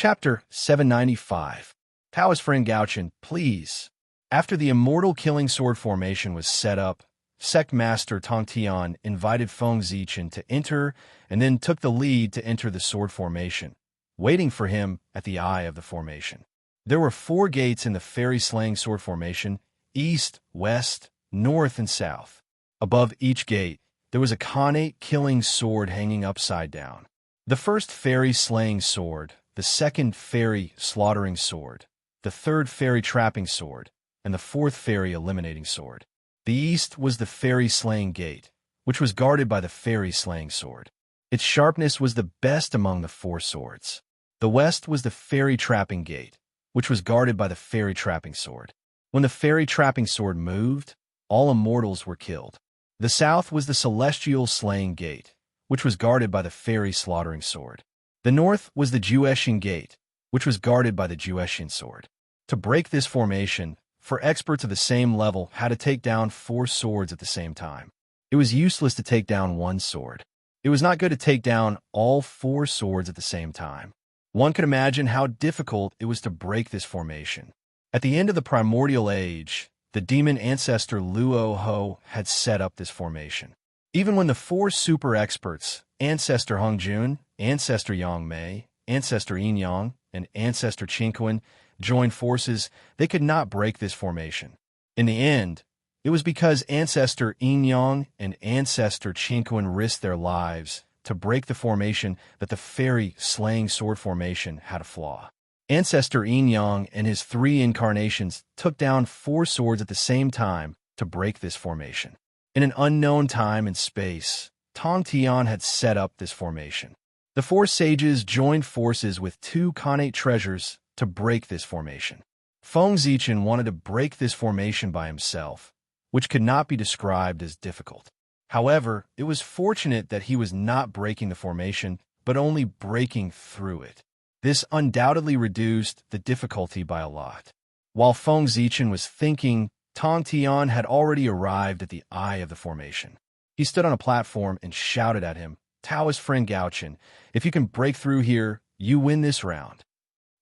Chapter 795. Taoist friend Gaochen, please. After the immortal killing sword formation was set up, Sect Master Tong Tian invited Feng Zichen to enter and then took the lead to enter the sword formation, waiting for him at the eye of the formation. There were 4 gates in the fairy-slaying sword formation: east, west, north, and south. Above each gate, there was a Khanate killing sword hanging upside down. The first fairy-slaying sword, the second fairy slaughtering sword, the third fairy trapping sword, and the fourth fairy eliminating sword. The east was the fairy-slaying gate, which was guarded by the fairy-slaying sword. Its sharpness was the best among the 4 swords. The west was the fairy trapping gate, which was guarded by the fairy trapping sword. When the fairy trapping sword moved, all immortals were killed. The south was the celestial slaying gate, which was guarded by the fairy slaughtering sword. The north was the Jueshin gate, which was guarded by the Jueshin sword. To break this formation, for experts of the same level had to take down 4 swords at the same time. It was useless to take down 1 sword. It was not good to take down all 4 swords at the same time. One could imagine how difficult it was to break this formation. At the end of the primordial age, the demon ancestor Luo Ho had set up this formation. Even when the 4 super experts, Ancestor Hung Jun, Ancestor Yang Mei, Ancestor Yin Yang, and Ancestor Qingquan, joined forces, they could not break this formation. In the end, it was because Ancestor Yin Yang and Ancestor Qingquan risked their lives to break the formation that the fairy slaying sword formation had a flaw. Ancestor Yin Yang and his 3 incarnations took down 4 swords at the same time to break this formation. In an unknown time and space, Tong Tian had set up this formation. The 4 sages joined forces with 2 Khanate treasures to break this formation. Feng Zichen wanted to break this formation by himself, which could not be described as difficult. However, it was fortunate that he was not breaking the formation, but only breaking through it. This undoubtedly reduced the difficulty by a lot. While Feng Zichen was thinking, Tong Tian had already arrived at the eye of the formation. He stood on a platform and shouted at him, "Taoist friend Gaochen, if you can break through here, you win this round."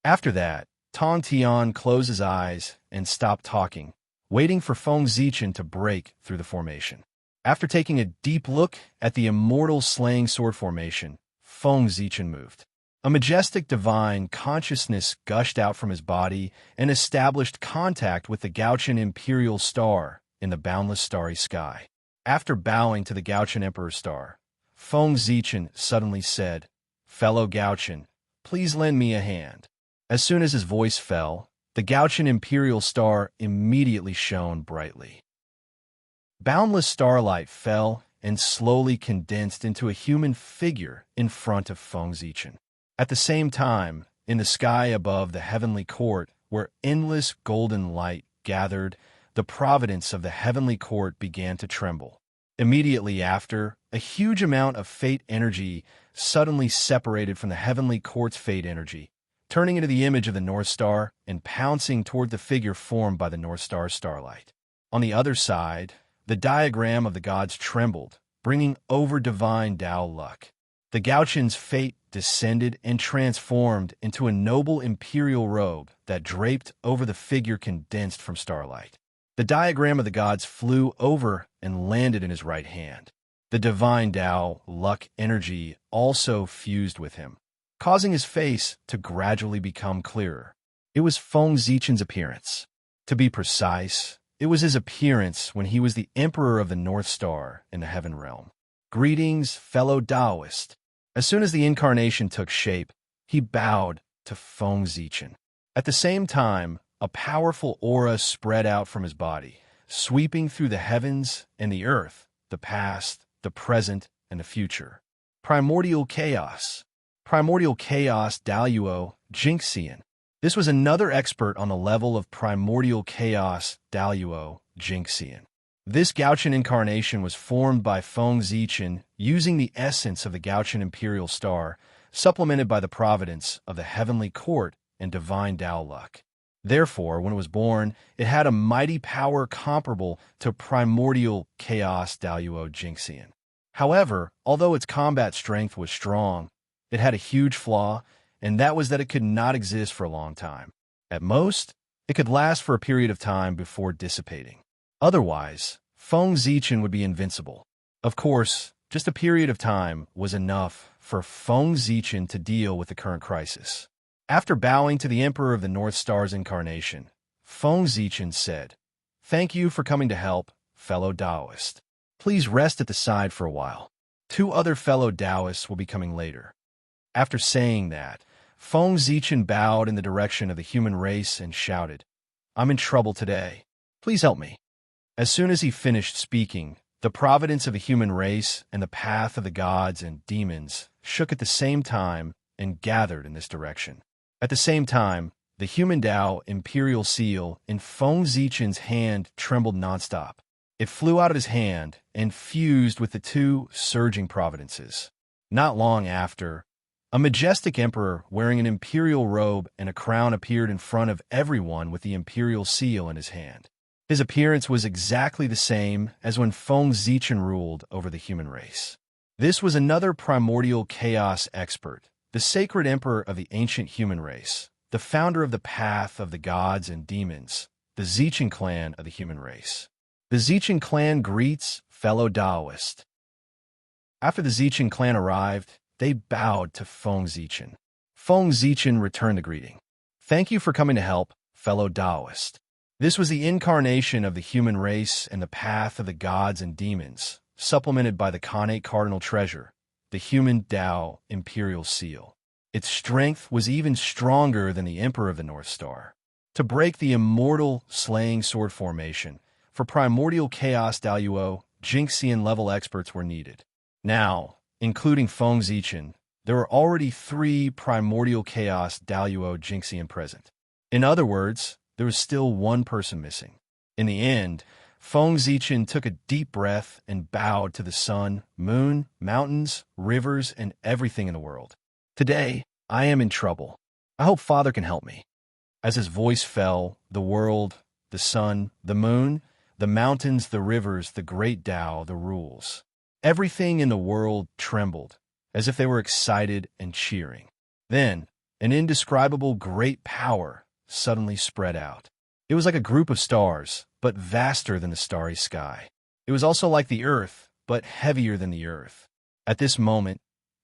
After that, Tong Tian closed his eyes and stopped talking, waiting for Feng Zichen to break through the formation. After taking a deep look at the immortal slaying sword formation, Feng Zichen moved. A majestic divine consciousness gushed out from his body and established contact with the Gaochen Imperial Star in the boundless starry sky. After bowing to the Gaochen Emperor Star, Feng Zichen suddenly said, "Fellow Gaochen, please lend me a hand." As soon as his voice fell, the Gaochen Imperial Star immediately shone brightly. Boundless starlight fell and slowly condensed into a human figure in front of Feng Zichen. At the same time, in the sky above the heavenly court, where endless golden light gathered, the providence of the heavenly court began to tremble. Immediately after, a huge amount of fate energy suddenly separated from the heavenly court's fate energy, turning into the image of the North Star and pouncing toward the figure formed by the North Star's starlight. On the other side, the diagram of the gods trembled, bringing over divine Tao luck. The Gaochen's fate descended and transformed into a noble imperial robe that draped over the figure condensed from starlight. The diagram of the gods flew over and landed in his right hand. The divine Tao luck energy also fused with him, causing his face to gradually become clearer. It was Feng Zichen's appearance. To be precise, it was his appearance when he was the Emperor of the North Star in the Heaven Realm. "Greetings, fellow Taoist." As soon as the incarnation took shape, he bowed to Feng Zichen. At the same time, a powerful aura spread out from his body, sweeping through the heavens and the earth, the past, the present, and the future. Primordial chaos. Primordial chaos Daluo Jinxian. This was another expert on the level of primordial chaos Daluo Jinxian. This Gaochen incarnation was formed by Feng Zichen using the essence of the Gaochen Imperial Star, supplemented by the providence of the heavenly court and divine Tao luck. Therefore, when it was born, it had a mighty power comparable to primordial chaos Daluo Jinxian. However, although its combat strength was strong, it had a huge flaw, and that was that it could not exist for a long time. At most, it could last for a period of time before dissipating. Otherwise, Feng Zichen would be invincible. Of course, just a period of time was enough for Feng Zichen to deal with the current crisis. After bowing to the Emperor of the North Star's incarnation, Feng Zichen said, "Thank you for coming to help, fellow Taoist. Please rest at the side for a while. 2 other fellow Taoists will be coming later." After saying that, Feng Zichen bowed in the direction of the human race and shouted, "I'm in trouble today. Please help me." As soon as he finished speaking, the providence of the human race and the path of the gods and demons shook at the same time and gathered in this direction. At the same time, the human Tao imperial seal in Feng Zichen's hand trembled nonstop. It flew out of his hand and fused with the 2 surging providences. Not long after, a majestic emperor wearing an imperial robe and a crown appeared in front of everyone with the imperial seal in his hand. His appearance was exactly the same as when Feng Zichen ruled over the human race. This was another primordial chaos expert, the sacred emperor of the ancient human race, the founder of the path of the gods and demons, the Zichen clan of the human race. The Zichen clan greets fellow Taoist. After the Zichen clan arrived, they bowed to Feng Zichen. Feng Zichen returned the greeting. "Thank you for coming to help, fellow Taoist." This was the incarnation of the human race and the path of the gods and demons, supplemented by the Khanate cardinal treasure, the human Tao imperial seal. Its strength was even stronger than the Emperor of the North Star. To break the immortal slaying sword formation, for primordial chaos Daluo, Jinxian level experts were needed. Now, including Feng Zichen, there were already 3 primordial chaos Daluo Jinxian present. In other words, there was still 1 person missing. In the end, Feng Zichen took a deep breath and bowed to the sun, moon, mountains, rivers, and everything in the world. "Today, I am in trouble. I hope Father can help me." As his voice fell, the world, the sun, the moon, the mountains, the rivers, the great Tao, the rules. Everything in the world trembled, as if they were excited and cheering. Then, an indescribable great power suddenly spread out. It was like a group of stars, but vaster than the starry sky. It was also like the earth, but heavier than the earth. At this moment,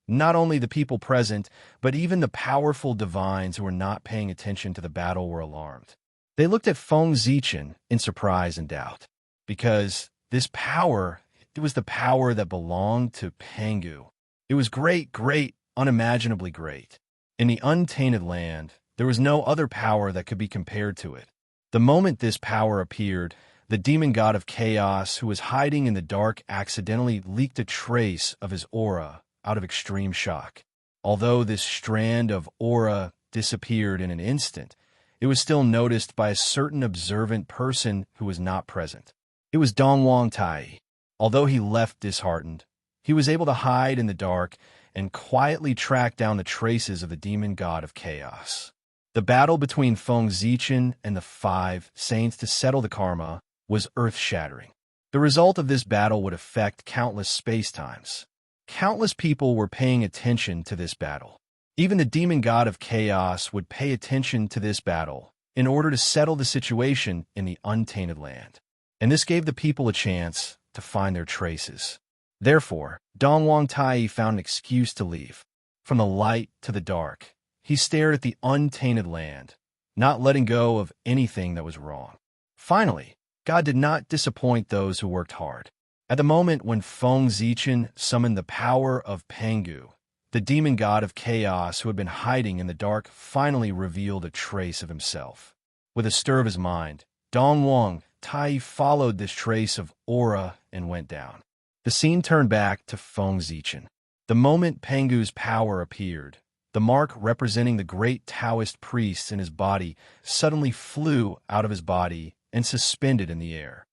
not only the people present, but even the powerful divines who were not paying attention to the battle were alarmed. They looked at Feng Zichen in surprise and doubt, because this power, it was the power that belonged to Pangu. It was great, unimaginably great. In the untainted land, there was no other power that could be compared to it. The moment this power appeared, the demon god of chaos, who was hiding in the dark, accidentally leaked a trace of his aura out of extreme shock. Although this strand of aura disappeared in an instant, it was still noticed by a certain observant person who was not present. It was Dongwang Tai. Although he left disheartened, he was able to hide in the dark and quietly track down the traces of the demon god of chaos. The battle between Feng Zichen and the 5 saints to settle the karma was earth-shattering. The result of this battle would affect countless space-times. Countless people were paying attention to this battle. Even the demon god of chaos would pay attention to this battle in order to settle the situation in the untainted land. And this gave the people a chance to find their traces. Therefore, Dongwang Tai found an excuse to leave. From the light to the dark, he stared at the untainted land, not letting go of anything that was wrong. Finally, God did not disappoint those who worked hard. At the moment when Feng Zichen summoned the power of Pangu, the demon god of chaos who had been hiding in the dark finally revealed a trace of himself. With a stir of his mind, Dongwang Tai followed this trace of aura and went down. The scene turned back to Feng Zichen. The moment Pangu's power appeared, the mark representing the great Taoist priest in his body suddenly flew out of his body and suspended in the air.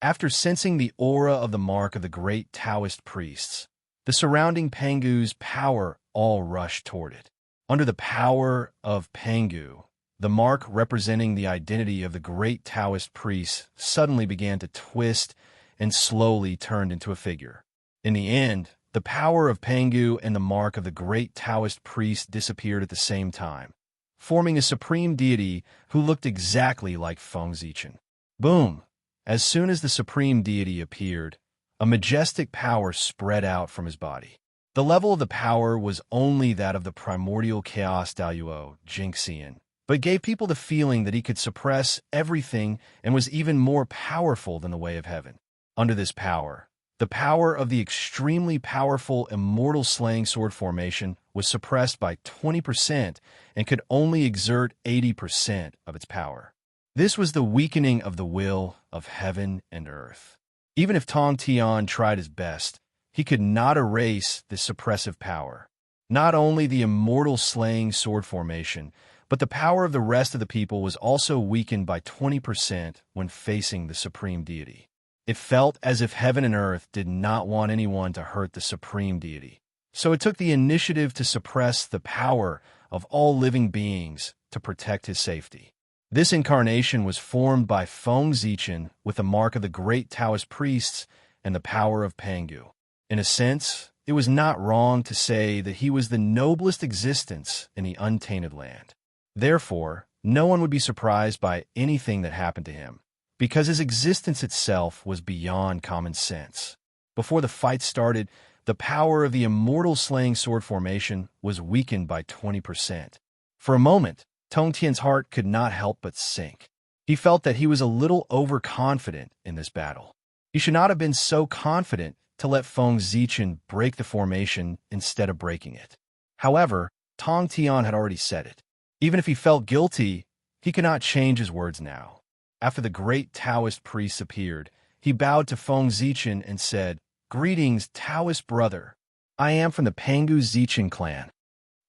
After sensing the aura of the mark of the great Taoist priests, the surrounding Pangu's power all rushed toward it. Under the power of Pangu, the mark representing the identity of the great Taoist priests suddenly began to twist and slowly turned into a figure. In the end, the power of Pangu and the mark of the great Taoist priest disappeared at the same time, forming a supreme deity who looked exactly like Feng Zichen. Boom! As soon as the supreme deity appeared, a majestic power spread out from his body. The level of the power was only that of the primordial chaos Daoyuo, Jingxian, but gave people the feeling that he could suppress everything and was even more powerful than the Way of Heaven. Under this power, the power of the extremely powerful immortal slaying sword formation was suppressed by 20% and could only exert 80% of its power. This was the weakening of the will of heaven and earth. Even if Tong Tian tried his best, he could not erase this suppressive power. Not only the immortal slaying sword formation, but the power of the rest of the people was also weakened by 20% when facing the supreme deity. It felt as if heaven and earth did not want anyone to hurt the supreme deity. So it took the initiative to suppress the power of all living beings to protect his safety. This incarnation was formed by Feng Zichen with the mark of the great Taoist priests and the power of Pangu. In a sense, it was not wrong to say that he was the noblest existence in the untainted land. Therefore, no one would be surprised by anything that happened to him, because his existence itself was beyond common sense. Before the fight started, the power of the immortal slaying sword formation was weakened by 20%. For a moment, Tong Tian's heart could not help but sink. He felt that he was a little overconfident in this battle. He should not have been so confident to let Feng Zichen break the formation instead of breaking it. However, Tong Tian had already said it. Even if he felt guilty, he could not change his words now. After the great Taoist priest appeared, he bowed to Feng Zichen and said, "Greetings, Taoist brother. I am from the Pangu Zichen clan."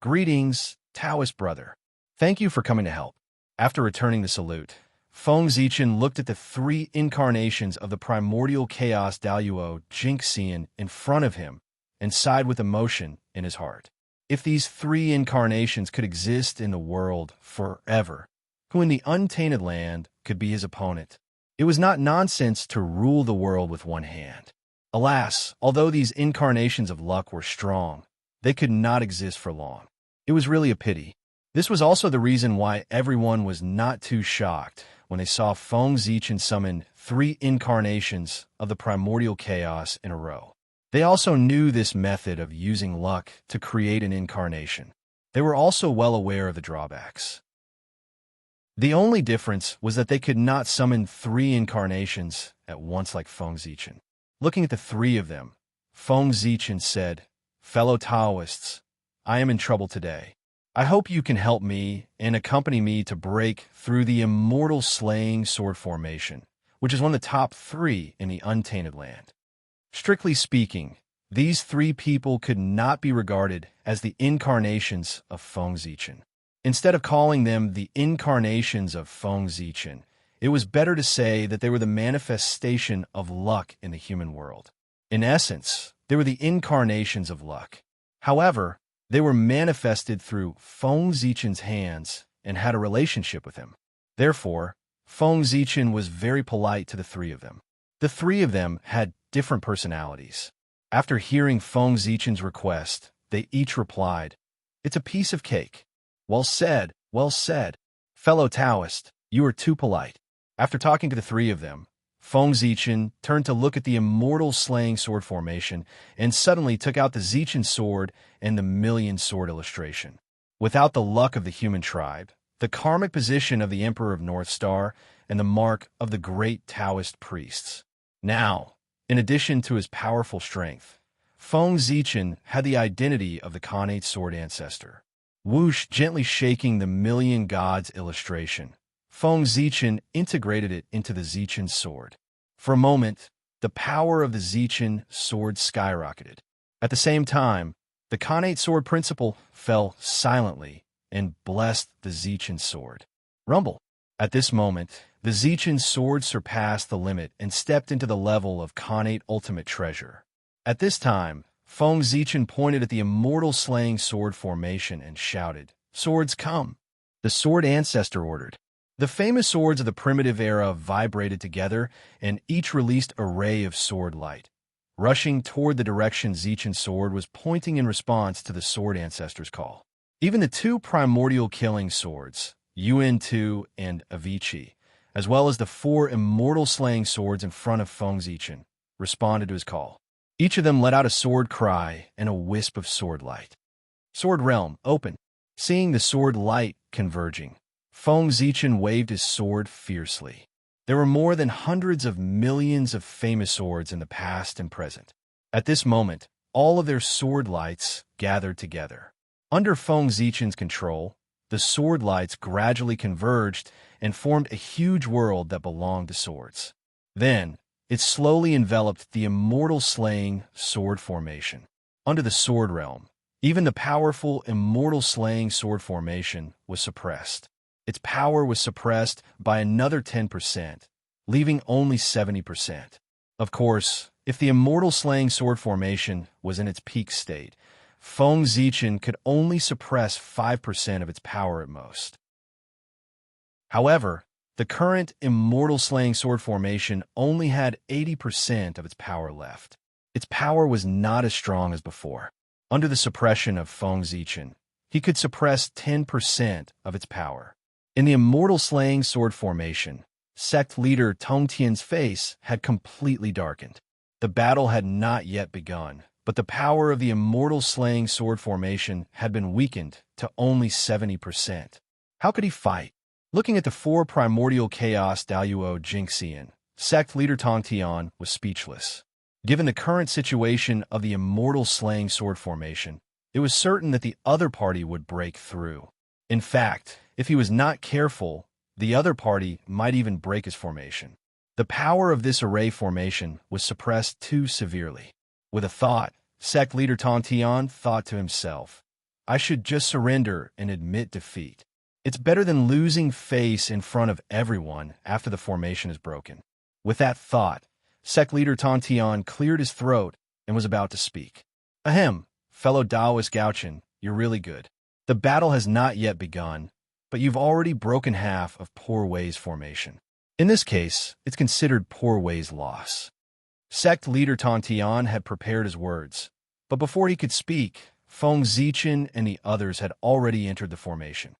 "Greetings, Taoist brother. Thank you for coming to help." After returning the salute, Feng Zichen looked at the three incarnations of the primordial chaos Daoyuo, Jingxian, in front of him and sighed with emotion in his heart. If these three incarnations could exist in the world forever, who in the untainted land could be his opponent? It was not nonsense to rule the world with one hand. Alas, although these incarnations of luck were strong, they could not exist for long. It was really a pity. This was also the reason why everyone was not too shocked when they saw Feng Zichen summon three incarnations of the primordial chaos in a row. They also knew this method of using luck to create an incarnation. They were also well aware of the drawbacks. The only difference was that they could not summon three incarnations at once like Feng Zichen. Looking at the three of them, Feng Zichen said, "Fellow Taoists, I am in trouble today. I hope you can help me and accompany me to break through the immortal slaying sword formation, which is one of the top three in the untainted land." Strictly speaking, these three people could not be regarded as the incarnations of Feng Zichen. Instead of calling them the incarnations of Feng Zichen, it was better to say that they were the manifestation of luck in the human world. In essence, they were the incarnations of luck. However, they were manifested through Feng Zichen's hands and had a relationship with him. Therefore, Feng Zichen was very polite to the three of them. The three of them had different personalities. After hearing Feng Zichen's request, they each replied, "It's a piece of cake." Well said, well said. Fellow Taoist, you are too polite." After talking to the three of them, Feng Zichen turned to look at the immortal slaying sword formation and suddenly took out the Zichen sword and the million sword illustration. Without the luck of the human tribe, the karmic position of the Emperor of North Star, and the mark of the great Taoist priests. Now, in addition to his powerful strength, Feng Zichen had the identity of the Khanate sword ancestor. Whoosh, gently shaking the million gods illustration, Feng Zichen integrated it into the Zichen sword. For a moment, the power of the Zichen sword skyrocketed. At the same time, the Khanate sword principle fell silently and blessed the Zichen sword. Rumble. At this moment, the Zichen sword surpassed the limit and stepped into the level of Khanate ultimate treasure. At this time, Feng Zichen pointed at the immortal slaying sword formation and shouted, "Swords come!" The sword ancestor ordered. The famous swords of the primitive era vibrated together, and each released a ray of sword light. rushing toward the direction Zichen's sword was pointing in response to the sword ancestor's call. Even the two primordial killing swords, UN2 and Avicii, as well as the four immortal slaying swords in front of Feng Zichen, responded to his call. Each of them let out a sword cry and a wisp of sword light. Sword realm, open. Seeing the sword light converging, Feng Zichen waved his sword fiercely. There were more than hundreds of millions of famous swords in the past and present. At this moment, all of their sword lights gathered together. Under Feng Zichen's control, the sword lights gradually converged and formed a huge world that belonged to swords. Then, it slowly enveloped the immortal slaying sword formation. Under the sword realm, even the powerful immortal slaying sword formation was suppressed. Its power was suppressed by another 10%, leaving only 70%. Of course, if the immortal slaying sword formation was in its peak state, Feng Zichen could only suppress 5% of its power at most. However, the current immortal slaying sword formation only had 80% of its power left. Its power was not as strong as before. Under the suppression of Feng Zichen, he could suppress 10% of its power. In the immortal slaying sword formation, sect leader Tong Tian's face had completely darkened. The battle had not yet begun, but the power of the immortal slaying sword formation had been weakened to only 70%. How could he fight? Looking at the four primordial chaos Daluo Jingxian, sect leader Tong Tian was speechless. Given the current situation of the immortal slaying sword formation, it was certain that the other party would break through. In fact, if he was not careful, the other party might even break his formation. The power of this array formation was suppressed too severely. With a thought, sect leader Tong Tian thought to himself, I should just surrender and admit defeat. It's better than losing face in front of everyone after the formation is broken. With that thought, sect leader Tong Tian cleared his throat and was about to speak. Ahem, fellow Taoist Gauchen, you're really good. The battle has not yet begun, but you've already broken half of Poor Wei's formation. In this case, it's considered Poor Wei's loss. Sect leader Tong Tian had prepared his words, but before he could speak, Feng Zichen and the others had already entered the formation.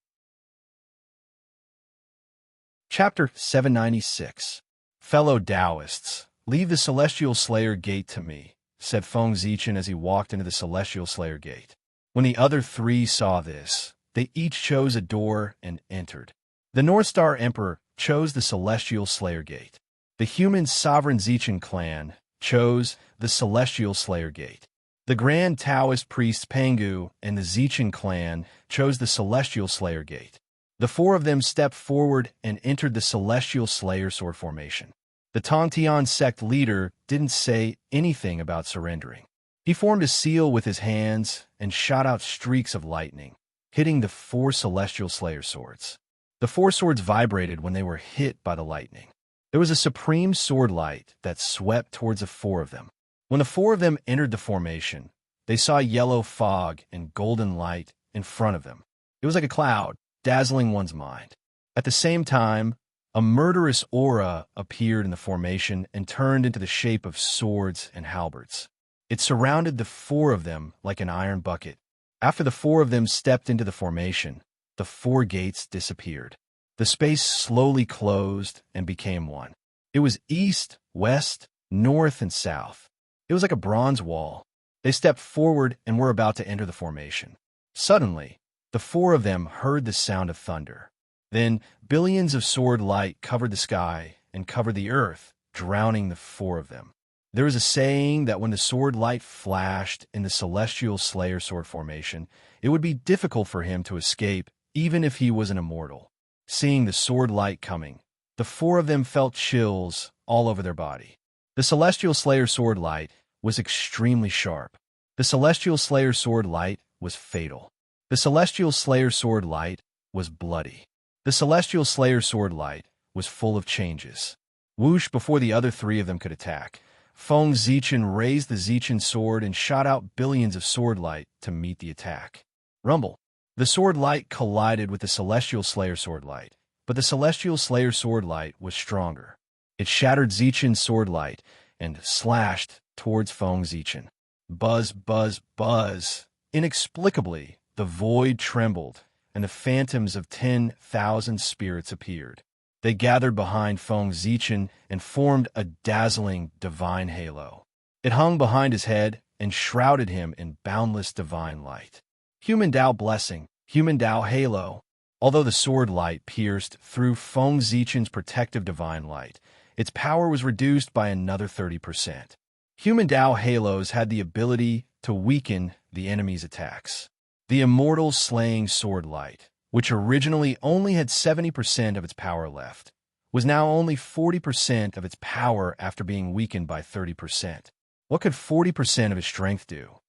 Chapter 796. Fellow Taoists, leave the Celestial Slayer Gate to me, said Feng Zichen as he walked into the Celestial Slayer Gate. When the other three saw this, they each chose a door and entered. The North Star Emperor chose the Celestial Slayer Gate. The human sovereign Zichen clan chose the Celestial Slayer Gate. The Grand Taoist priest Pangu and the Zichen clan chose the Celestial Slayer Gate. The four of them stepped forward and entered the Celestial Slayer sword formation. The Tong Tian sect leader didn't say anything about surrendering. He formed a seal with his hands and shot out streaks of lightning, hitting the four Celestial Slayer swords. The four swords vibrated when they were hit by the lightning. There was a supreme sword light that swept towards the four of them. When the four of them entered the formation, they saw yellow fog and golden light in front of them. It was like a cloud, dazzling one's mind. At the same time, a murderous aura appeared in the formation and turned into the shape of swords and halberds. It surrounded the four of them like an iron bucket. After the four of them stepped into the formation, the four gates disappeared. The space slowly closed and became one. It was east, west, north, and south. It was like a bronze wall. They stepped forward and were about to enter the formation. Suddenly, the four of them heard the sound of thunder. Then, billions of sword light covered the sky and covered the earth, drowning the four of them. There is a saying that when the sword light flashed in the Celestial Slayer sword formation, it would be difficult for him to escape, even if he was an immortal. Seeing the sword light coming, the four of them felt chills all over their body. The Celestial Slayer sword light was extremely sharp. The Celestial Slayer sword light was fatal. The Celestial Slayer sword light was bloody. The Celestial Slayer sword light was full of changes. Whoosh! Before the other three of them could attack, Feng Zichen raised the Zichen sword and shot out billions of sword light to meet the attack. Rumble! The sword light collided with the Celestial Slayer sword light, but the Celestial Slayer sword light was stronger. It shattered Zichen's sword light and slashed towards Feng Zichen. Buzz, buzz, buzz. Inexplicably, the void trembled, and the phantoms of 10,000 spirits appeared. They gathered behind Feng Zichen and formed a dazzling divine halo. It hung behind his head and shrouded him in boundless divine light. Human Tao blessing, human Tao halo. Although the sword light pierced through Feng Zichen's protective divine light, its power was reduced by another 30%. Human Tao halos had the ability to weaken the enemy's attacks. The immortal slaying sword light, which originally only had 70% of its power left, was now only 40% of its power after being weakened by 30%. What could 40% of his strength do?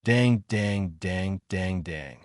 Dang, dang, dang, dang, dang.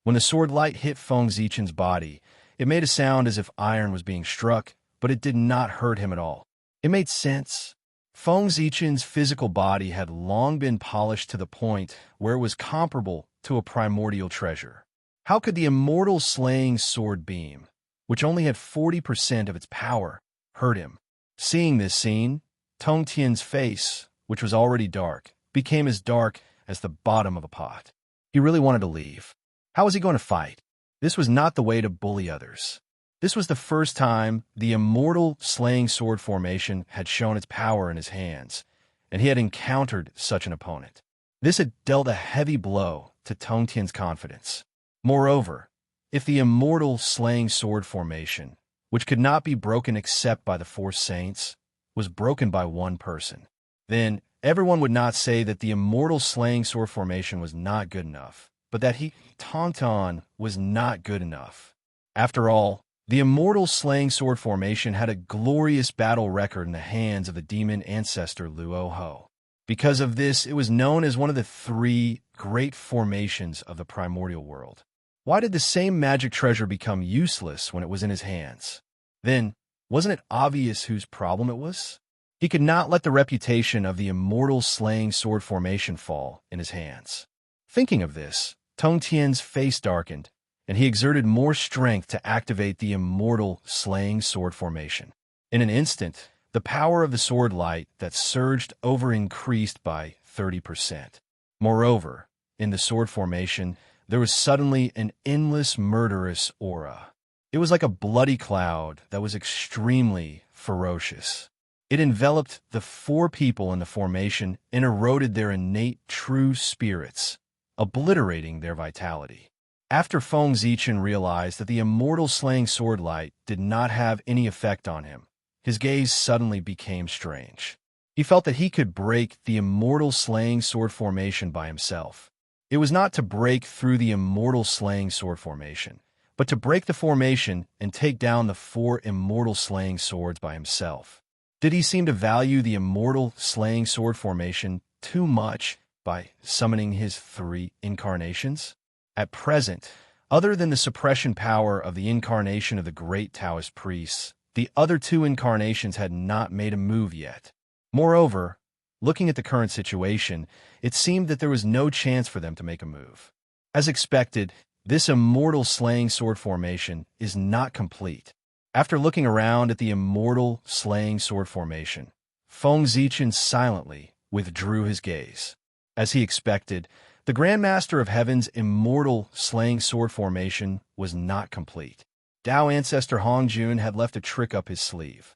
When the sword light hit Feng Zichen's body, it made a sound as if iron was being struck, but it did not hurt him at all. It made sense. Feng Zichen's physical body had long been polished to the point where it was comparable to a primordial treasure. How could the immortal slaying sword beam, which only had 40% of its power, hurt him? Seeing this scene, Tong Tian's face, which was already dark, became as dark as the bottom of a pot. He really wanted to leave. How was he going to fight? This was not the way to bully others. This was the first time the immortal slaying sword formation had shown its power in his hands, and he had encountered such an opponent. This had dealt a heavy blow to Tong Tian's confidence. Moreover, if the immortal slaying sword formation, which could not be broken except by the four saints, was broken by one person, then everyone would not say that the immortal slaying sword formation was not good enough, but that Tong Tian was not good enough. After all, the immortal slaying sword formation had a glorious battle record in the hands of the demon ancestor Luo Ho. Because of this, it was known as one of the three great formations of the primordial world. Why did the same magic treasure become useless when it was in his hands? Then, wasn't it obvious whose problem it was? He could not let the reputation of the immortal slaying sword formation fall in his hands. Thinking of this, Tong Tian's face darkened, and he exerted more strength to activate the immortal slaying sword formation. In an instant, the power of the sword light that surged over increased by 30%. Moreover, in the sword formation, there was suddenly an endless murderous aura. It was like a bloody cloud that was extremely ferocious. It enveloped the four people in the formation and eroded their innate true spirits, obliterating their vitality. After Feng Zichen realized that the immortal slaying sword light did not have any effect on him, his gaze suddenly became strange. He felt that he could break the immortal slaying sword formation by himself. It was not to break through the immortal slaying sword formation, but to break the formation and take down the four immortal slaying swords by himself. Did he seem to value the immortal slaying sword formation too much by summoning his three incarnations? At present, other than the suppression power of the incarnation of the great Taoist priests, the other two incarnations had not made a move yet. Moreover, looking at the current situation, it seemed that there was no chance for them to make a move. As expected, this immortal slaying sword formation is not complete. After looking around at the immortal slaying sword formation, Feng Zichen silently withdrew his gaze. As he expected, the Grandmaster of Heaven's immortal slaying sword formation was not complete. Tao ancestor Hongjun had left a trick up his sleeve.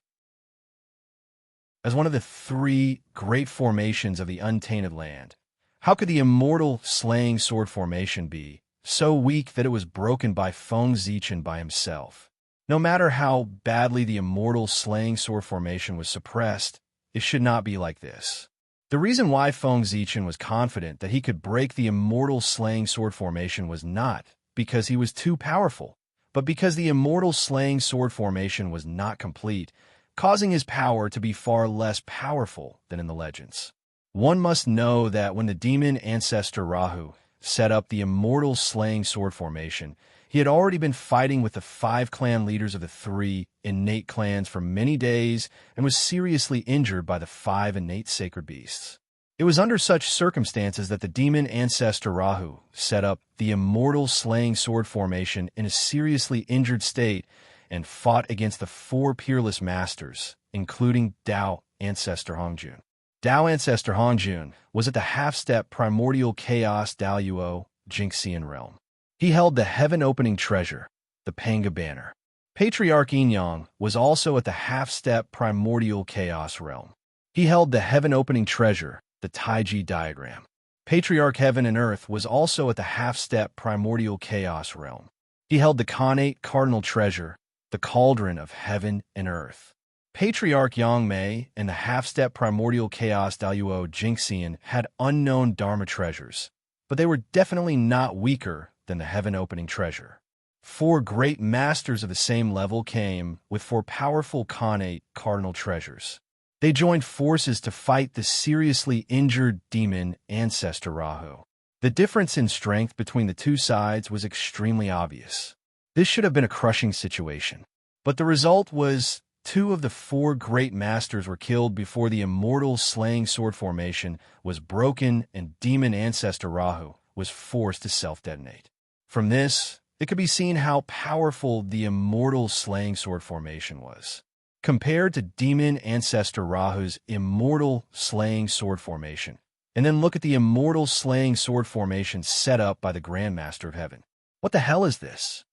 As one of the three great formations of the untainted land, how could the immortal slaying sword formation be so weak that it was broken by Feng Zichen by himself? No matter how badly the immortal slaying sword formation was suppressed, it should not be like this. The reason why Feng Zichen was confident that he could break the immortal slaying sword formation was not because he was too powerful, but because the immortal slaying sword formation was not complete, causing his power to be far less powerful than in the legends. One must know that when the demon ancestor Rahu set up the immortal slaying sword formation, he had already been fighting with the 5 clan leaders of the 3 innate clans for many days and was seriously injured by the 5 innate sacred beasts. It was under such circumstances that the demon ancestor Rahu set up the immortal slaying sword formation in a seriously injured state and fought against the 4 peerless masters, including Tao ancestor Hongjun. Tao ancestor Hongjun was at the half-step primordial chaos Daluo Jinxian realm. He held the heaven-opening treasure, the Panga banner. Patriarch Yinyang was also at the half-step primordial chaos realm. He held the heaven-opening treasure, the Taiji diagram. Patriarch Heaven and Earth was also at the half-step primordial chaos realm. He held the Khanate cardinal treasure, the cauldron of heaven and earth. Patriarch Yang Mei and the half-step primordial chaos Daluo Jinxian had unknown Dharma treasures, but they were definitely not weaker than the heaven-opening treasure. 4 great masters of the same level came with 4 powerful Khanate cardinal treasures. They joined forces to fight the seriously injured demon ancestor Rahu. The difference in strength between the two sides was extremely obvious. This should have been a crushing situation. But the result was 2 of the 4 great masters were killed before the immortal slaying sword formation was broken and demon ancestor Rahu was forced to self-detonate. From this, it could be seen how powerful the immortal slaying sword formation was. Compared to demon ancestor Rahu's immortal slaying sword formation, and then look at the immortal slaying sword formation set up by the Grand Master of Heaven. What the hell is this?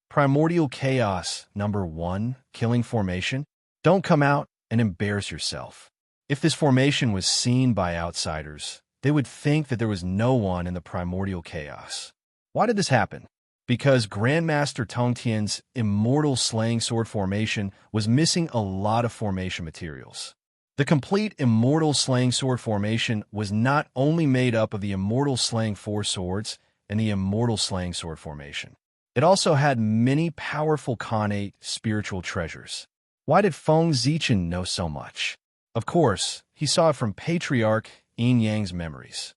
Primordial Chaos number 1, killing formation? Don't come out and embarrass yourself. If this formation was seen by outsiders, they would think that there was no one in the Primordial Chaos. Why did this happen? Because Grandmaster Tongtian's immortal slaying sword formation was missing a lot of formation materials. The complete immortal slaying sword formation was not only made up of the immortal slaying 4 swords and the immortal slaying sword formation. It also had many powerful Khanate spiritual treasures. Why did Feng Zichen know so much? Of course, he saw it from Patriarch Yin Yang's memories.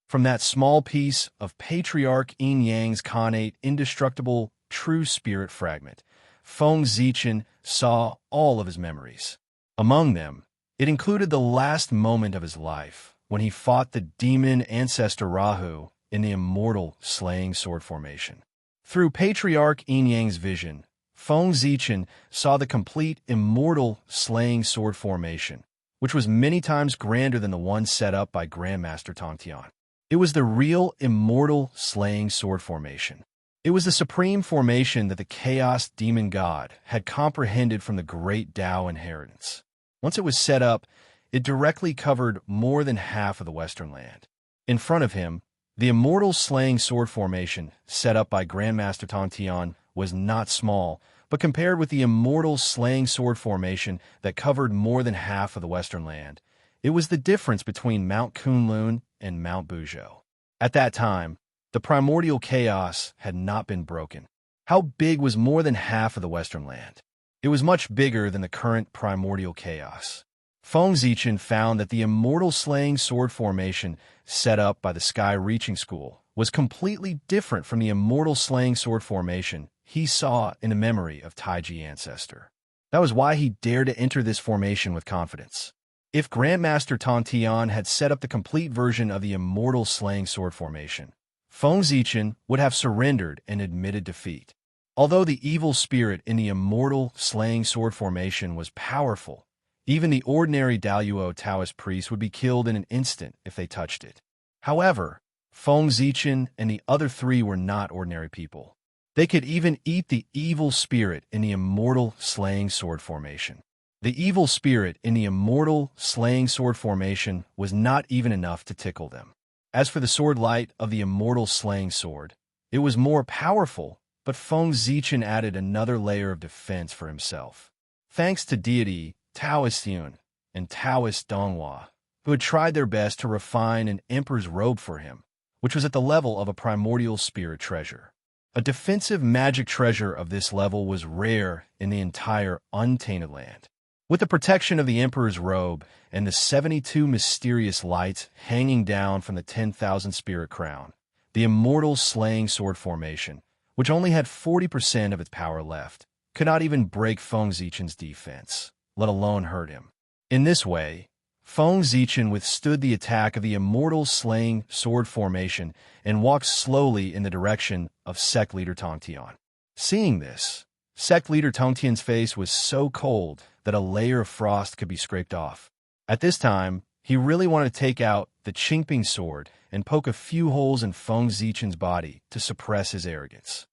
From that small piece of Patriarch Yin Yang's Khanate indestructible true spirit fragment, Feng Zichen saw all of his memories. Among them, it included the last moment of his life, when he fought the demon ancestor Rahu in the immortal slaying sword formation. Through Patriarch Yin Yang's vision, Feng Zichen saw the complete immortal slaying sword formation, which was many times grander than the one set up by Grandmaster Tongtian. It was the real immortal slaying sword formation. It was the supreme formation that the Chaos Demon God had comprehended from the great Tao inheritance. Once it was set up, it directly covered more than half of the Western land. In front of him, the immortal slaying sword formation set up by Grandmaster Tongtian was not small, but compared with the immortal slaying sword formation that covered more than half of the Western land, it was the difference between Mount Kunlun and Mount Buzhou. At that time, the primordial chaos had not been broken. How big was more than half of the Western land? It was much bigger than the current primordial chaos. Feng Zichen found that the immortal slaying sword formation set up by the Sky Reaching School was completely different from the immortal slaying sword formation he saw in the memory of Taiji ancestor. That was why he dared to enter this formation with confidence. If Grandmaster Tongtian had set up the complete version of the immortal slaying sword formation, Feng Zichen would have surrendered and admitted defeat. Although the evil spirit in the immortal slaying sword formation was powerful, even the ordinary Daluo Taoist priest would be killed in an instant if they touched it. However, Feng Zichen and the other 3 were not ordinary people. They could even eat the evil spirit in the immortal slaying sword formation. The evil spirit in the immortal slaying sword formation was not even enough to tickle them. As for the sword light of the immortal slaying sword, it was more powerful, but Feng Zichen added another layer of defense for himself. Thanks to deity Taoist Yun and Taoist Donghua, who had tried their best to refine an emperor's robe for him, which was at the level of a primordial spirit treasure. A defensive magic treasure of this level was rare in the entire untainted land. With the protection of the Emperor's robe and the 72 mysterious lights hanging down from the 10,000 spirit crown, the immortal slaying sword formation, which only had 40% of its power left, could not even break Feng Zichen's defense, let alone hurt him. In this way, Feng Zichen withstood the attack of the immortal slaying sword formation and walked slowly in the direction of sect leader Tongtian. Seeing this, sect leader Tongtian's face was so cold that a layer of frost could be scraped off. At this time, he really wanted to take out the Qingping sword and poke a few holes in Feng Zichen's body to suppress his arrogance.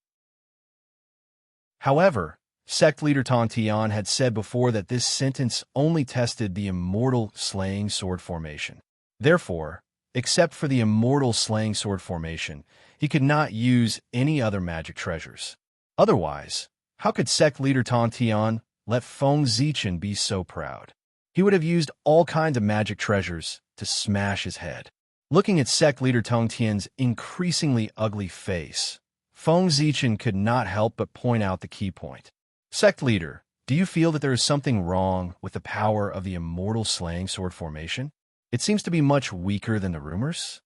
However, sect leader Tong Tian had said before that this sentence only tested the immortal slaying sword formation. Therefore, except for the immortal slaying sword formation, he could not use any other magic treasures. Otherwise, how could sect leader Tong Tian let Feng Zichen be so proud? He would have used all kinds of magic treasures to smash his head. Looking at sect leader Tong Tian's increasingly ugly face, Feng Zichen could not help but point out the key point. Sect leader, do you feel that there is something wrong with the power of the immortal slaying sword formation? It seems to be much weaker than the rumors.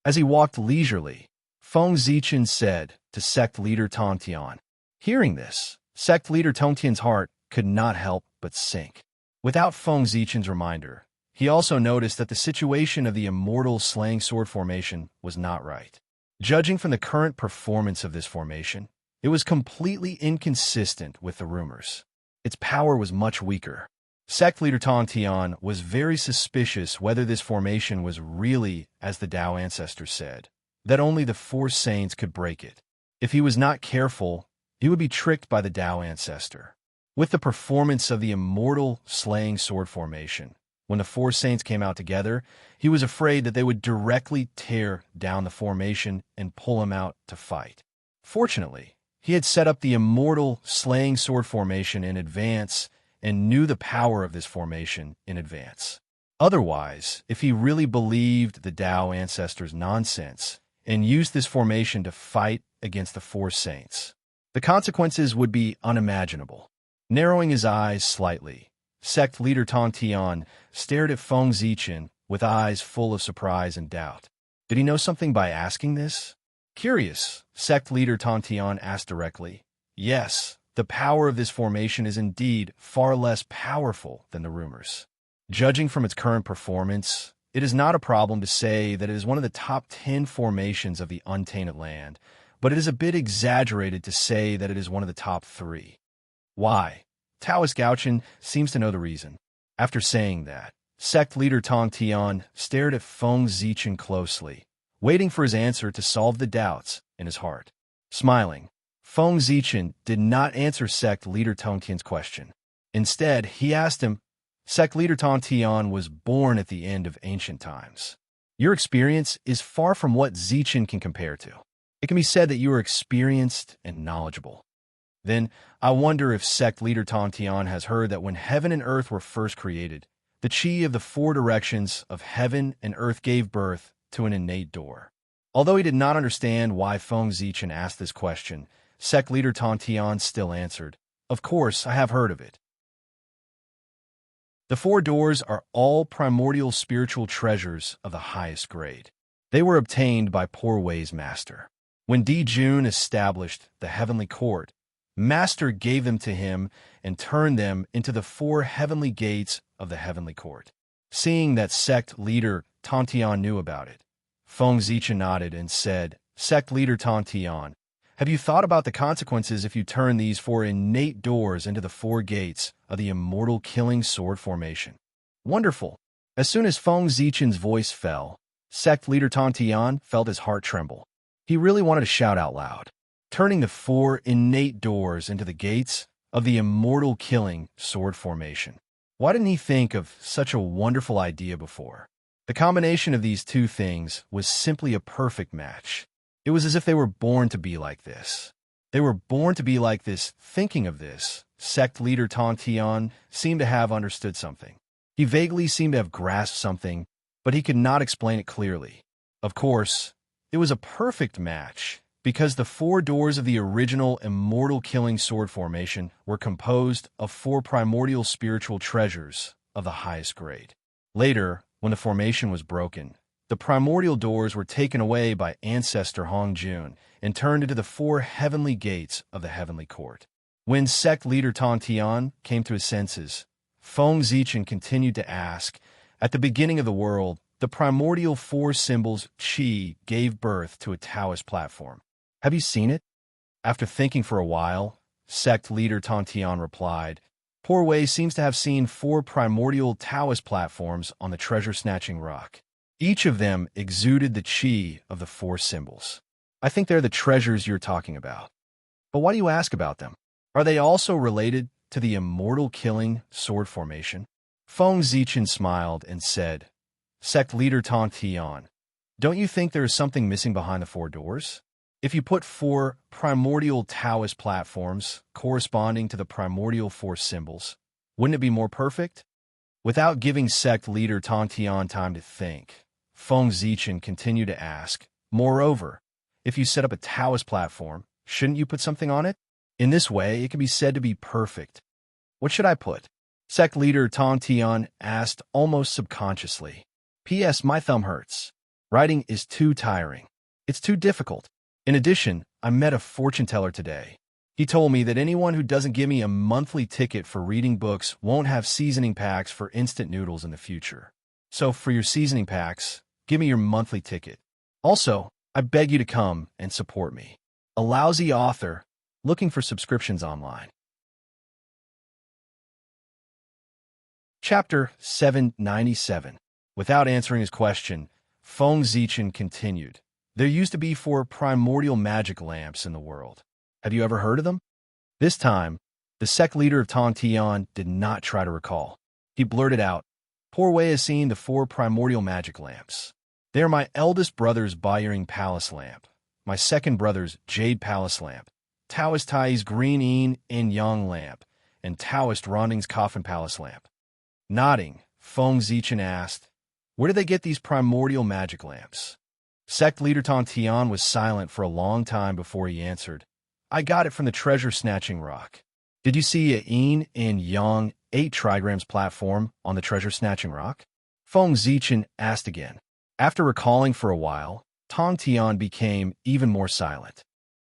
As he walked leisurely, Feng Zichen said to sect leader Tong Tian. Hearing this, sect leader Tong Tian's heart could not help but sink. Without Feng Zichen's reminder, he also noticed that the situation of the immortal slaying sword formation was not right. Judging from the current performance of this formation, it was completely inconsistent with the rumors. Its power was much weaker. Sect leader Tong Tian was very suspicious whether this formation was really, as the Tao ancestors said, that only the four saints could break it. If he was not careful, he would be tricked by the Tao ancestor. With the performance of the immortal slaying sword formation, when the four saints came out together, he was afraid that they would directly tear down the formation and pull him out to fight. Fortunately, he had set up the immortal slaying sword formation in advance and knew the power of this formation in advance. Otherwise, if he really believed the Tao ancestors' nonsense and used this formation to fight against the four saints, the consequences would be unimaginable. Narrowing his eyes slightly, sect leader Tong Tian stared at Feng Zichen with eyes full of surprise and doubt. Did he know something by asking this? Curious, sect leader Tong Tian asked directly. Yes, the power of this formation is indeed far less powerful than the rumors. Judging from its current performance, it is not a problem to say that it is one of the top 10 formations of the untainted land, but it is a bit exaggerated to say that it is one of the top 3. Why? Taoist Gaochen seems to know the reason. After saying that, sect leader Tong Tian stared at Feng Zichen closely, waiting for his answer to solve the doubts in his heart. Smiling, Feng Zichen did not answer sect leader Tong Tian's question. Instead, he asked him, sect leader Tong Tian was born at the end of ancient times. Your experience is far from what Zichen can compare to. It can be said that you are experienced and knowledgeable. Then, I wonder if sect leader Tong Tian has heard that when heaven and earth were first created, the chi of the four directions of heaven and earth gave birth to an innate door. Although he did not understand why Feng Zichen asked this question, sect leader Tong Tian still answered, Of course, I have heard of it. The four doors are all primordial spiritual treasures of the highest grade. They were obtained by Poor Wei's master. When Di Jun established the heavenly court, Master gave them to him and turned them into the 4 heavenly gates of the heavenly court. Seeing that sect leader Tong Tian knew about it, Feng Zichen nodded and said, Sect leader Tong Tian, have you thought about the consequences if you turn these 4 innate doors into the 4 gates of the immortal killing sword formation? Wonderful. As soon as Feng Zichen's voice fell, sect leader Tong Tian felt his heart tremble. He really wanted to shout out loud. Turning the 4 innate doors into the gates of the immortal killing sword formation. Why didn't he think of such a wonderful idea before? The combination of these 2 things was simply a perfect match. It was as if they were born to be like this. They were born to be like this. Thinking of this, sect leader Tong Tian seemed to have understood something. He vaguely seemed to have grasped something, but he could not explain it clearly. Of course, it was a perfect match, because the 4 doors of the original immortal killing sword formation were composed of 4 primordial spiritual treasures of the highest grade. Later, when the formation was broken, the primordial doors were taken away by ancestor Hong Jun and turned into the 4 heavenly gates of the heavenly court. When sect leader Tong Tian came to his senses, Feng Zichen continued to ask, at the beginning of the world, the primordial 4 symbols Qi gave birth to a Taoist platform. Have you seen it? After thinking for a while, sect leader Tong Tian replied, Poor Wei seems to have seen 4 primordial Taoist platforms on the treasure-snatching rock. Each of them exuded the chi of the 4 symbols. I think they're the treasures you're talking about. But why do you ask about them? Are they also related to the immortal killing sword formation? Feng Zichen smiled and said, Sect leader Tong Tian, don't you think there is something missing behind the 4 doors? If you put 4 primordial Taoist platforms corresponding to the primordial 4 symbols, wouldn't it be more perfect? Without giving sect leader Tong Tian time to think, Feng Zichen continued to ask, moreover, if you set up a Taoist platform, shouldn't you put something on it? In this way, it can be said to be perfect. What should I put? Sect leader Tong Tian asked almost subconsciously. P.S. My thumb hurts. Writing is too tiring. It's too difficult. In addition, I met a fortune teller today. He told me that anyone who doesn't give me a monthly ticket for reading books won't have seasoning packs for instant noodles in the future. So for your seasoning packs, give me your monthly ticket. Also, I beg you to come and support me. A lousy author looking for subscriptions online. Chapter 797. Without answering his question, Feng Zichen continued. There used to be 4 primordial magic lamps in the world. Have you ever heard of them? This time, the sect leader of Tong Tian did not try to recall. He blurted out, Poor Wei has seen the 4 primordial magic lamps. They are my eldest brother's Bayering Palace lamp, my second brother's Jade Palace lamp, Taoist Tai's Green Yin and Yang lamp, and Taoist Ronding's Coffin Palace lamp. Nodding, Feng Zichen asked, Where did they get these primordial magic lamps? Sect leader Tong Tian was silent for a long time before he answered. I got it from the treasure-snatching rock. Did you see a Yin and Yang 8 trigrams platform on the treasure-snatching rock? Feng Zichen asked again. After recalling for a while, Tong Tian became even more silent.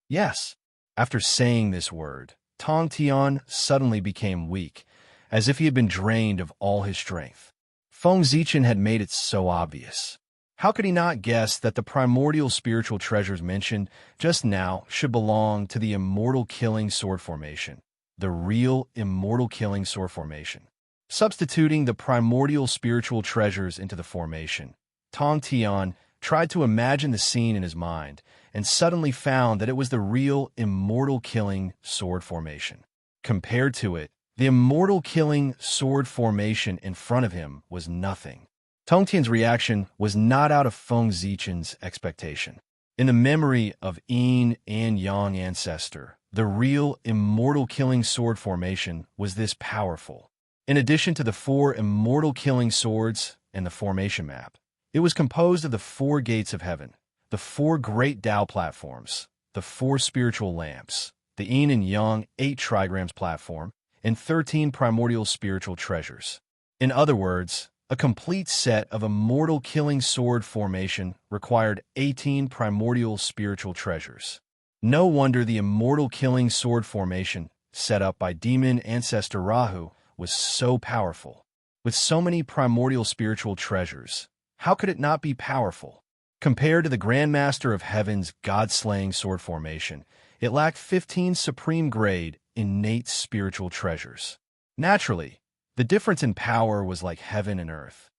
Yes. After saying this word, Tong Tian suddenly became weak, as if he had been drained of all his strength. Feng Zichen had made it so obvious. How could he not guess that the primordial spiritual treasures mentioned just now should belong to the immortal killing sword formation, the real immortal killing sword formation? Substituting the primordial spiritual treasures into the formation, Tong Tian tried to imagine the scene in his mind and suddenly found that it was the real immortal killing sword formation. Compared to it, the immortal killing sword formation in front of him was nothing. Tong Tian's reaction was not out of Feng Zichen's expectation. In the memory of Yin and Yang ancestor, the real immortal killing sword formation was this powerful. In addition to the 4 immortal killing swords and the formation map, it was composed of the 4 gates of heaven, the 4 great Tao platforms, the 4 spiritual lamps, the Yin and Yang 8 trigrams platform, and 13 primordial spiritual treasures. In other words, a complete set of immortal killing sword formation required 18 primordial spiritual treasures. No wonder the immortal killing sword formation, set up by demon ancestor Rahu, was so powerful. With so many primordial spiritual treasures, how could it not be powerful? Compared to the Grandmaster of Heaven's God-slaying sword formation, it lacked 15 supreme grade innate spiritual treasures. Naturally, the difference in power was like heaven and earth.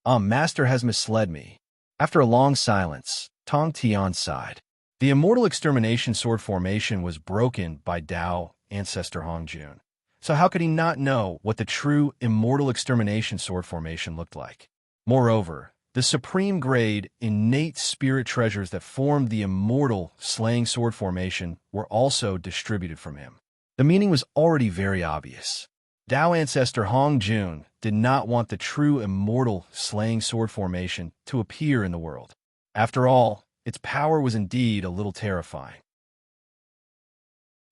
Master has misled me. After a long silence, Tong Tian sighed. The immortal extermination sword formation was broken by Tao ancestor Hongjun. So how could he not know what the true immortal extermination sword formation looked like? Moreover, the supreme grade innate spirit treasures that formed the immortal slaying sword formation were also distributed from him. The meaning was already very obvious. Tao ancestor Hongjun did not want the true immortal slaying sword formation to appear in the world. After all, its power was indeed a little terrifying.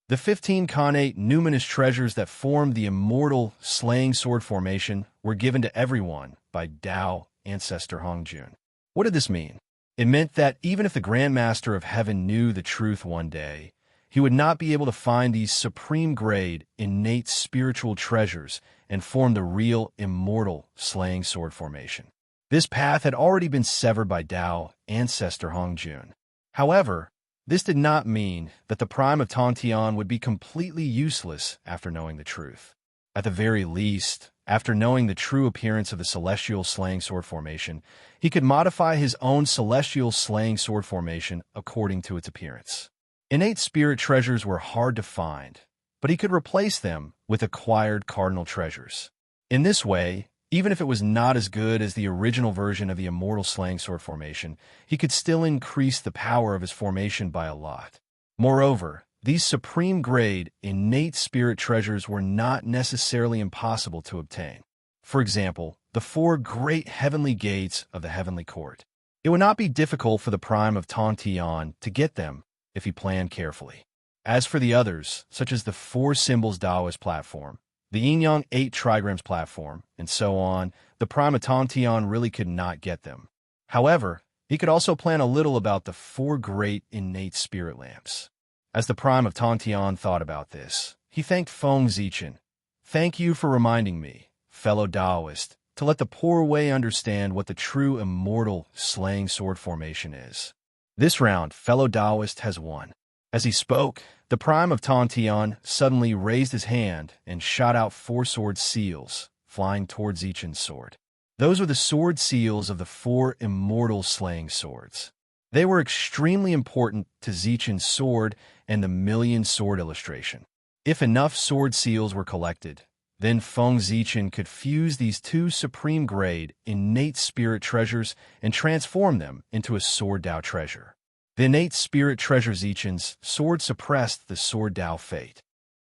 The 15 connate numinous treasures that formed the immortal slaying sword formation were given to everyone by Tao ancestor Hongjun. What did this mean? It meant that even if the Grandmaster of Heaven knew the truth one day, he would not be able to find these supreme grade, innate spiritual treasures and form the real immortal slaying sword formation. This path had already been severed by Tao ancestor Hongjun. However, this did not mean that the prime of Tong Tian would be completely useless after knowing the truth. At the very least, after knowing the true appearance of the celestial slaying sword formation, he could modify his own celestial slaying sword formation according to its appearance. Innate spirit treasures were hard to find, but he could replace them with acquired cardinal treasures. In this way, even if it was not as good as the original version of the immortal slaying sword formation, he could still increase the power of his formation by a lot. Moreover, these supreme-grade, innate spirit treasures were not necessarily impossible to obtain. For example, the 4 great heavenly gates of the heavenly court. It would not be difficult for the Prime of Tongtian to get them if he planned carefully. As for the others, such as the 4 symbols Taoist platform, the Yin-Yang 8 trigrams platform, and so on, the Prime of Tongtian really could not get them. However, he could also plan a little about the 4 great innate spirit lamps. As the Prime of Tongtian thought about this, he thanked Feng Zichen. "Thank you for reminding me, fellow Taoist, to let the poor Wei understand what the true immortal slaying sword formation is. This round, fellow Taoist has won." As he spoke, the Prime of Tongtian suddenly raised his hand and shot out 4 sword seals, flying towards Zichen's sword. Those were the sword seals of the 4 immortal slaying swords. They were extremely important to Zichen's sword and the million sword illustration. If enough sword seals were collected, then Feng Zichen could fuse these 2 supreme-grade, innate spirit treasures and transform them into a sword Dao treasure. The innate spirit treasure Zichen's sword suppressed the sword Dao fate.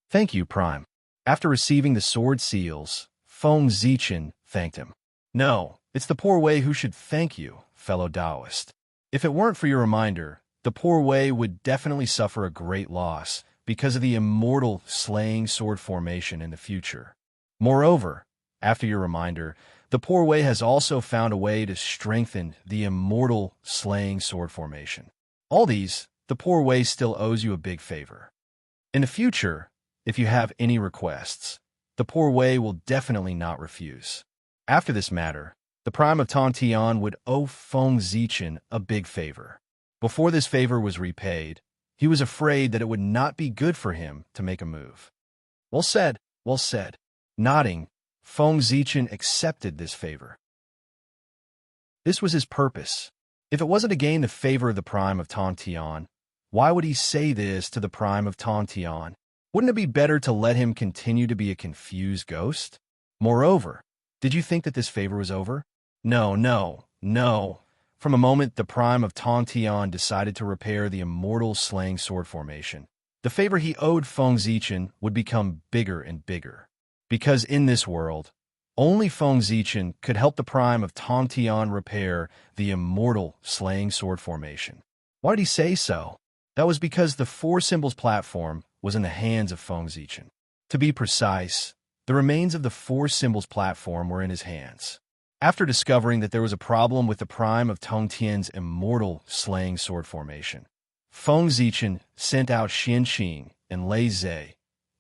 "Thank you, Prime." After receiving the sword seals, Feng Zichen thanked him. "No, it's the poor Wei who should thank you, fellow Taoist. If it weren't for your reminder, the poor Wei would definitely suffer a great loss because of the immortal slaying sword formation in the future. Moreover, after your reminder, the poor Wei has also found a way to strengthen the immortal slaying sword formation. All these, the poor Wei still owes you a big favor. In the future, if you have any requests, the poor Wei will definitely not refuse." After this matter, the Prime of Tongtian would owe Feng Zichen a big favor. Before this favor was repaid, he was afraid that it would not be good for him to make a move. "Well said, well said." Nodding, Feng Zichen accepted this favor. This was his purpose. If it wasn't to gain the favor of the Prime of Tongtian, why would he say this to the Prime of Tongtian? Wouldn't it be better to let him continue to be a confused ghost? Moreover, did you think that this favor was over? No, no, no. From a moment the Prime of Tongtian decided to repair the immortal slaying sword formation, the favor he owed Feng Zichen would become bigger and bigger. Because in this world, only Feng Zichen could help the Prime of Tongtian repair the immortal slaying sword formation. Why did he say so? That was because the 4 symbols platform was in the hands of Feng Zichen. To be precise, the remains of the 4 symbols platform were in his hands. After discovering that there was a problem with the Prime of Tongtian's immortal slaying sword formation, Feng Zichen sent out Xianqing and Lei Zhe,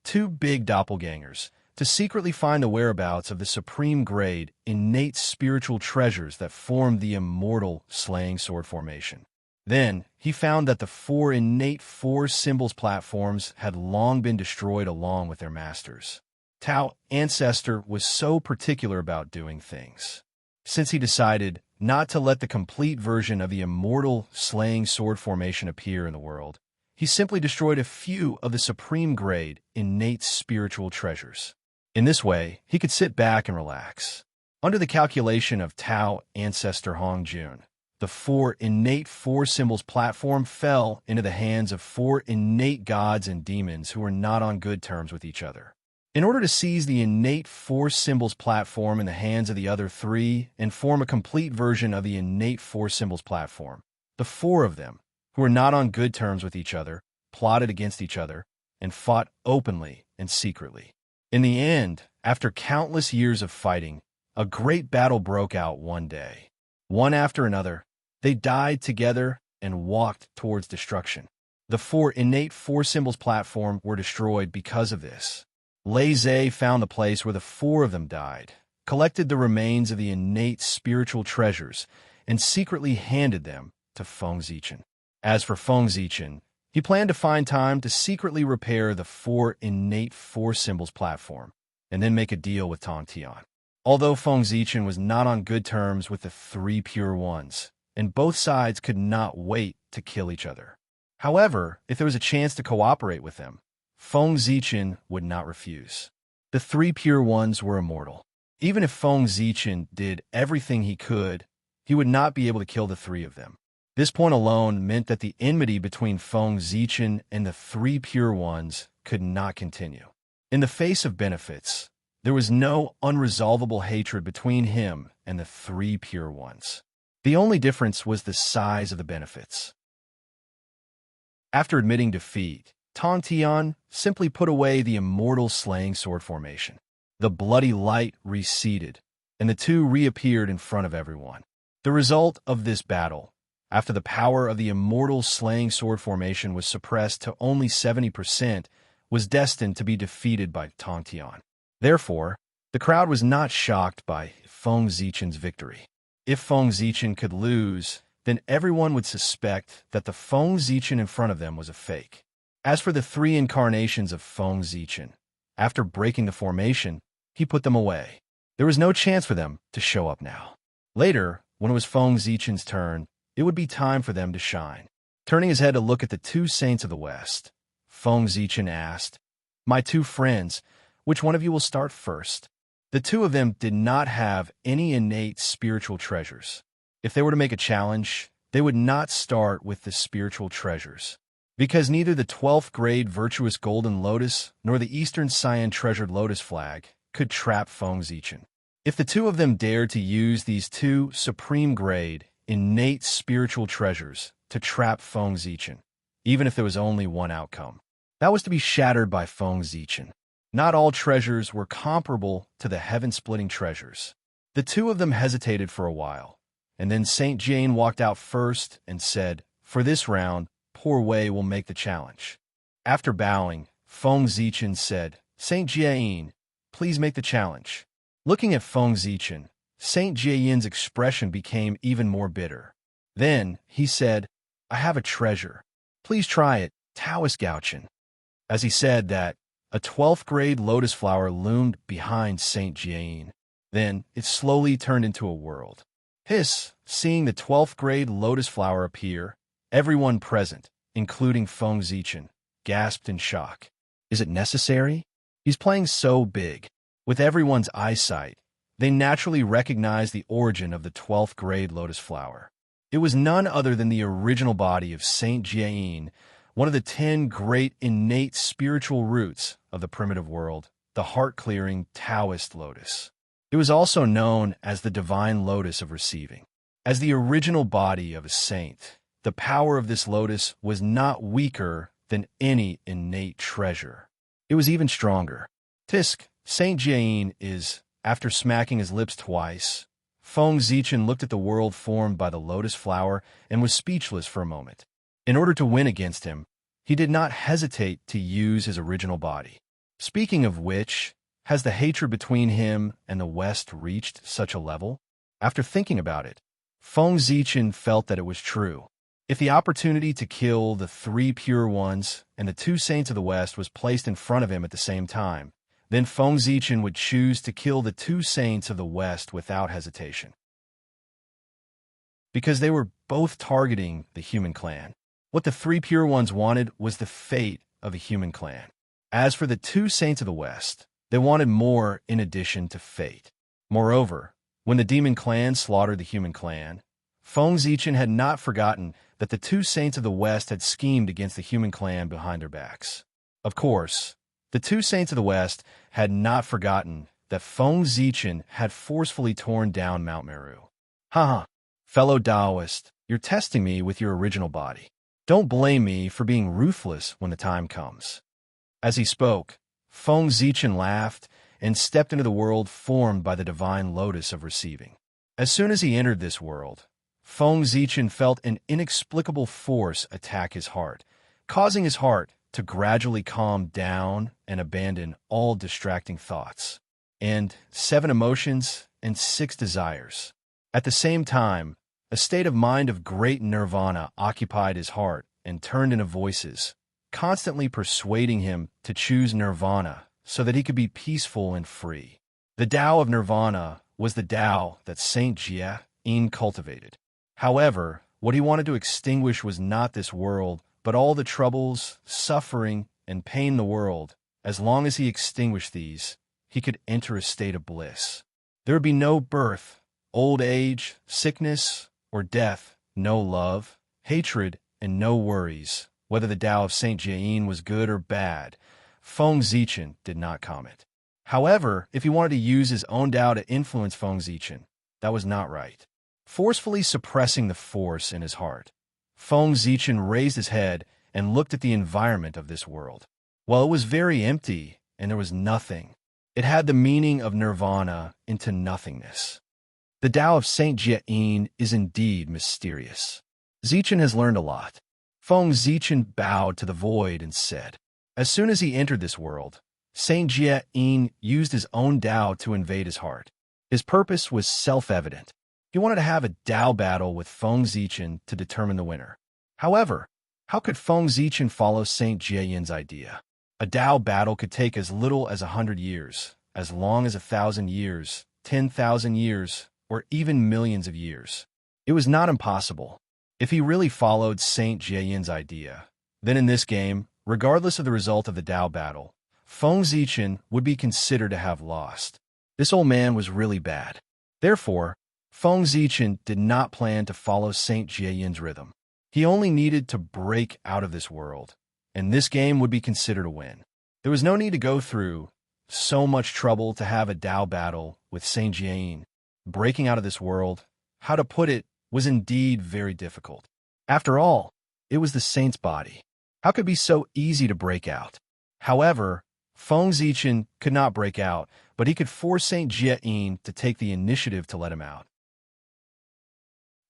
2 big doppelgangers, to secretly find the whereabouts of the supreme-grade, innate spiritual treasures that formed the immortal slaying sword formation. Then, he found that the 4 innate 4 symbols platforms had long been destroyed along with their masters. Tao Ancestor was so particular about doing things. Since he decided not to let the complete version of the immortal slaying sword formation appear in the world, he simply destroyed a few of the supreme-grade, innate spiritual treasures. In this way, he could sit back and relax. Under the calculation of Tao Ancestor Hongjun, the 4 innate 4 symbols platform fell into the hands of 4 innate gods and demons who were not on good terms with each other. In order to seize the innate 4 symbols platform in the hands of the other 3 and form a complete version of the innate 4 symbols platform, the 4 of them, who were not on good terms with each other, plotted against each other and fought openly and secretly. In the end, after countless years of fighting, a great battle broke out one day. One after another, they died together and walked towards destruction. The 4 innate 4 symbols platform were destroyed because of this. Lei Zhe found the place where the 4 of them died, collected the remains of the innate spiritual treasures, and secretly handed them to Feng Zichen. As for Feng Zichen, he planned to find time to secretly repair the 4 innate 4 symbols platform, and then make a deal with Tong Tian. Although Feng Zichen was not on good terms with the three pure ones, and both sides could not wait to kill each other. However, if there was a chance to cooperate with them, Feng Zichen would not refuse. The three pure ones were immortal. Even if Feng Zichen did everything he could, he would not be able to kill the three of them. This point alone meant that the enmity between Feng Zichen and the three pure ones could not continue. In the face of benefits, there was no unresolvable hatred between him and the three pure ones. The only difference was the size of the benefits. After admitting defeat, Tong Tian simply put away the immortal slaying sword formation. The bloody light receded, and the two reappeared in front of everyone. The result of this battle, after the power of the immortal slaying sword formation was suppressed to only 70%, was destined to be defeated by Tong Tian. Therefore, the crowd was not shocked by Feng Zichen's victory. If Feng Zichen could lose, then everyone would suspect that the Feng Zichen in front of them was a fake. As for the three incarnations of Feng Zichen, after breaking the formation, he put them away. There was no chance for them to show up now. Later, when it was Feng Zichen's turn, it would be time for them to shine. Turning his head to look at the two saints of the West, Feng Zichen asked, "My two friends, which one of you will start first?" The two of them did not have any innate spiritual treasures. If they were to make a challenge, they would not start with the spiritual treasures, because neither the 12th grade virtuous golden lotus nor the Eastern Cyan treasured lotus flag could trap Feng Zichen. If the two of them dared to use these two supreme grade, innate spiritual treasures to trap Feng Zichen, even if there was only one outcome, that was to be shattered by Feng Zichen. Not all treasures were comparable to the heaven-splitting treasures. The two of them hesitated for a while, and then Saint Jane walked out first and said, "For this round, Poor Wei will make the challenge." After bowing, Feng Zichen said, "Saint Jane, please make the challenge." Looking at Feng Zichen, Saint Jiayin's expression became even more bitter. Then he said, "I have a treasure. Please try it, Taoist Gaochen." As he said that, a 12th grade lotus flower loomed behind Saint Jiayin. Then it slowly turned into a world. Seeing the 12th grade lotus flower appear, everyone present, including Feng Zichen, gasped in shock. Is it necessary? He's playing so big. With everyone's eyesight, they naturally recognized the origin of the 12th grade lotus flower. It was none other than the original body of Saint Jiayin, one of the 10 great innate spiritual roots of the primitive world, the heart-clearing Taoist lotus. It was also known as the divine lotus of receiving. As the original body of a saint, the power of this lotus was not weaker than any innate treasure. It was even stronger. Saint Jiayin is, after smacking his lips twice, Feng Zichen looked at the world formed by the lotus flower and was speechless for a moment. In order to win against him, he did not hesitate to use his original body. Speaking of which, has the hatred between him and the West reached such a level? After thinking about it, Feng Zichen felt that it was true. If the opportunity to kill the three pure ones and the two saints of the West was placed in front of him at the same time, then Feng Zichen would choose to kill the two saints of the West without hesitation. Because they were both targeting the human clan. What the three pure ones wanted was the fate of a human clan. As for the two saints of the West, they wanted more in addition to fate. Moreover, when the demon clan slaughtered the human clan, Feng Zichen had not forgotten that the two saints of the West had schemed against the human clan behind their backs. Of course, the two saints of the West had not forgotten that Feng Zichen had forcefully torn down Mount Meru. Haha, fellow Taoist, you're testing me with your original body. Don't blame me for being ruthless when the time comes. As he spoke, Feng Zichen laughed and stepped into the world formed by the divine lotus of receiving. As soon as he entered this world, Feng Zichen felt an inexplicable force attack his heart, causing his heart to gradually calm down and abandon all distracting thoughts, and 7 emotions and 6 desires. At the same time, a state of mind of great nirvana occupied his heart and turned into voices, constantly persuading him to choose nirvana so that he could be peaceful and free. The Tao of Nirvana was the Tao that Saint Jia-yin cultivated. However, what he wanted to extinguish was not this world, but all the troubles, suffering, and pain in the world. As long as he extinguished these, he could enter a state of bliss. There would be no birth, old age, sickness, or death, no love, hatred, and no worries. Whether the Tao of Saint Jia-yin was good or bad, Feng Zichen did not comment. However, if he wanted to use his own Tao to influence Feng Zichen, that was not right. Forcefully suppressing the force in his heart, Feng Zichen raised his head and looked at the environment of this world. While it was very empty and there was nothing, it had the meaning of nirvana into nothingness. The Tao of Saint Jia-yin is indeed mysterious. Zichen has learned a lot. Feng Zichen bowed to the void and said, as soon as he entered this world, Saint Jia-yin used his own Tao to invade his heart. His purpose was self-evident. He wanted to have a Tao battle with Feng Zichen to determine the winner. However, how could Feng Zichen follow Saint Jia-yin's idea? A Tao battle could take as little as 100 years, as long as 1,000 years, 10,000 years, or even millions of years. It was not impossible. If he really followed Saint Jia-yin's idea, then in this game, regardless of the result of the Tao battle, Feng Zichen would be considered to have lost. This old man was really bad. Therefore, Feng Zichen did not plan to follow Saint Jia-yin's rhythm. He only needed to break out of this world, and this game would be considered a win. There was no need to go through so much trouble to have a Tao battle with Saint Jia-yin. Breaking out of this world, how to put it, was indeed very difficult. After all, it was the saint's body. How could it be so easy to break out? However, Feng Zichen could not break out, but he could force Saint Jia-yin to take the initiative to let him out.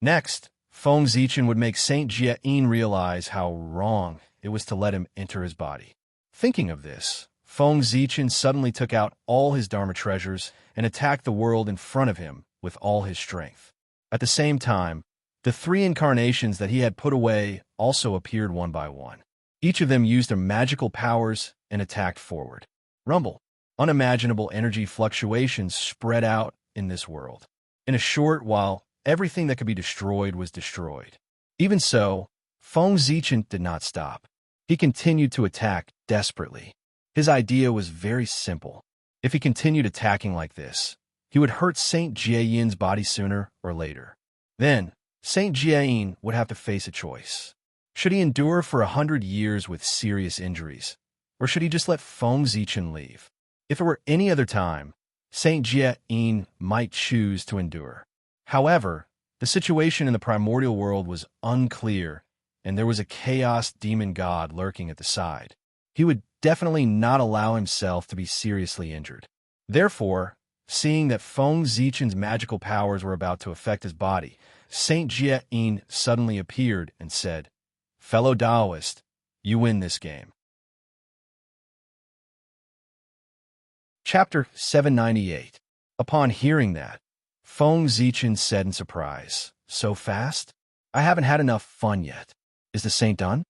Next, Feng Zichen would make Saint Jia-yin realize how wrong it was to let him enter his body. Thinking of this, Feng Zichen suddenly took out all his Dharma treasures and attacked the world in front of him with all his strength. At the same time, the 3 incarnations that he had put away also appeared one by one. Each of them used their magical powers and attacked forward. Rumble. Unimaginable energy fluctuations spread out in this world. In a short while, everything that could be destroyed was destroyed. Even so, Feng Zichen did not stop. He continued to attack desperately. His idea was very simple. If he continued attacking like this, he would hurt Saint Jia-yin's body sooner or later. Then, Saint Jia-yin would have to face a choice. Should he endure for 100 years with serious injuries, or should he just let Feng Zichen leave? If it were any other time, Saint Jia-yin might choose to endure. However, the situation in the primordial world was unclear, and there was a chaos demon god lurking at the side. He would definitely not allow himself to be seriously injured. Therefore, seeing that Feng Zichen's magical powers were about to affect his body, Saint Jia-yin suddenly appeared and said, "Fellow Taoist, you win this game." Chapter 798. Upon hearing that, Feng Zichen said in surprise, "So fast? I haven't had enough fun yet. Is the saint done?"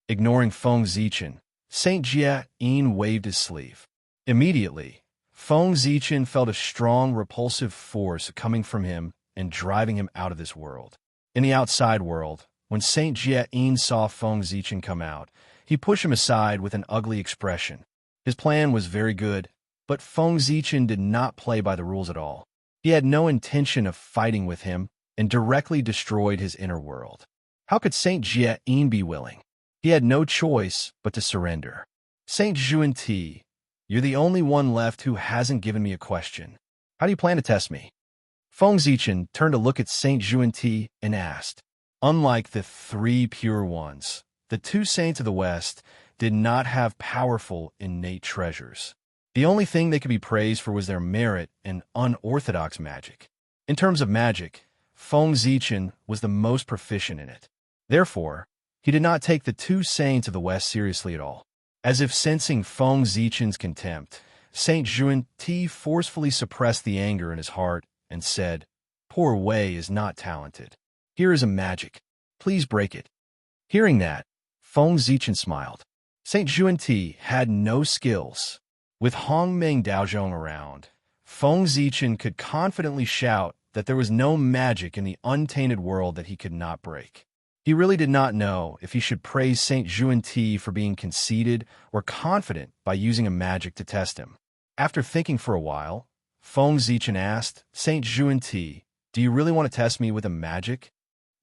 Ignoring Feng Zichen, Saint Jia-yin waved his sleeve. Immediately, Feng Zichen felt a strong, repulsive force coming from him and driving him out of this world. In the outside world, when Saint Jia-yin saw Feng Zichen come out, he pushed him aside with an ugly expression. His plan was very good, but Feng Zichen did not play by the rules at all. He had no intention of fighting with him and directly destroyed his inner world. How could Saint Jia-yin be willing? He had no choice but to surrender. "Saint Juan-Ti, you're the only one left who hasn't given me a question. How do you plan to test me?" Feng Zichen turned to look at Saint Juan-Ti and asked. Unlike the 3 pure ones, the 2 saints of the West did not have powerful innate treasures. The only thing they could be praised for was their merit and unorthodox magic. In terms of magic, Feng Zichen was the most proficient in it. Therefore, he did not take the 2 saints of the West seriously at all. As if sensing Feng Zichen's contempt, Saint Juan-Ti forcefully suppressed the anger in his heart and said, "Poor Wei is not talented. Here is a magic. Please break it." Hearing that, Feng Zichen smiled. Saint Juan-Ti had no skills. With Hongmeng Daozhong around, Feng Zichen could confidently shout that there was no magic in the untainted world that he could not break. He really did not know if he should praise Saint Juan-Ti for being conceited or confident by using a magic to test him. After thinking for a while, Feng Zichen asked, Saint Juan-Ti, do you really want to test me with a magic?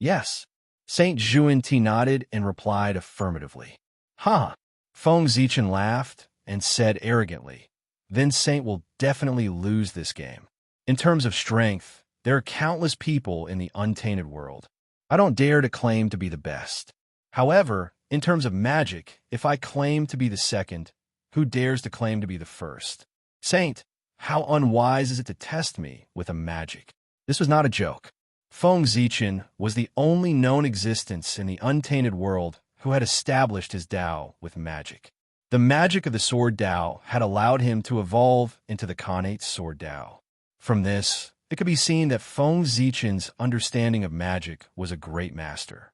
Yes. Saint Juan-Ti nodded and replied affirmatively. Ha! Feng Zichen laughed and said arrogantly, then Saint will definitely lose this game. In terms of strength, there are countless people in the untainted world. I don't dare to claim to be the best. However, in terms of magic, if I claim to be the second, who dares to claim to be the first? Saint, how unwise is it to test me with a magic? This was not a joke. Feng Zichen was the only known existence in the untainted world who had established his Tao with magic. The magic of the Sword Tao had allowed him to evolve into the Khanate Sword Tao. From this, it could be seen that Feng Zichen's understanding of magic was a great master.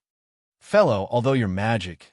Fellow, although your magic,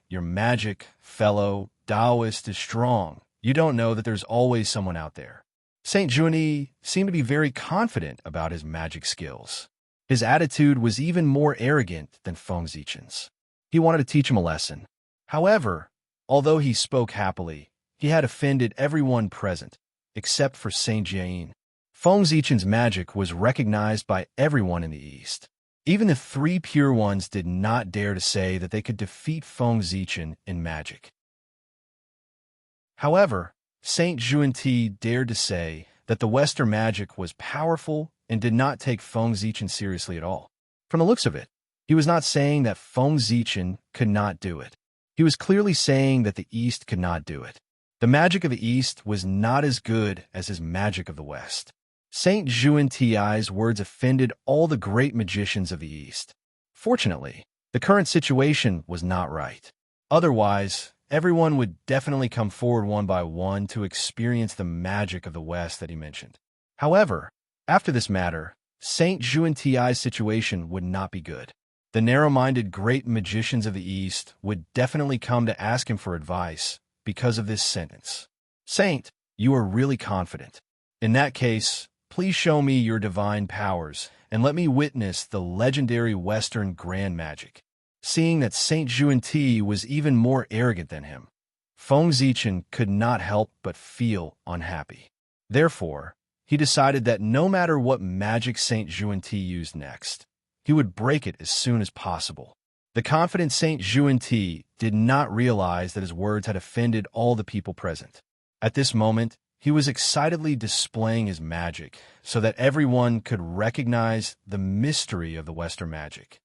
fellow Taoist is strong, you don't know that there's always someone out there. Saint Juan seemed to be very confident about his magic skills. His attitude was even more arrogant than Feng Zichen's. He wanted to teach him a lesson. However, although he spoke happily, he had offended everyone present, except for Saint Jian. Feng Zichen's magic was recognized by everyone in the East. Even the three pure ones did not dare to say that they could defeat Feng Zichen in magic. However, Saint Juan-Ti dared to say that the Western magic was powerful and did not take Feng Zichen seriously at all. From the looks of it, he was not saying that Feng Zichen could not do it. He was clearly saying that the East could not do it. The magic of the East was not as good as his magic of the West. Saint Juan-Ti's words offended all the great magicians of the East. Fortunately, the current situation was not right. Otherwise, everyone would definitely come forward one by one to experience the magic of the West that he mentioned. However, after this matter, Saint Juan-Ti's situation would not be good. The narrow-minded great magicians of the East would definitely come to ask him for advice because of this sentence. Saint, you are really confident. In that case, please show me your divine powers and let me witness the legendary Western grand magic. Seeing that Saint Juan-Ti was even more arrogant than him, Feng Zichen could not help but feel unhappy. Therefore, he decided that no matter what magic Saint Juan-Ti used next, he would break it as soon as possible. The confident Saint Juan-Ti did not realize that his words had offended all the people present. At this moment, he was excitedly displaying his magic so that everyone could recognize the mystery of the Western magic.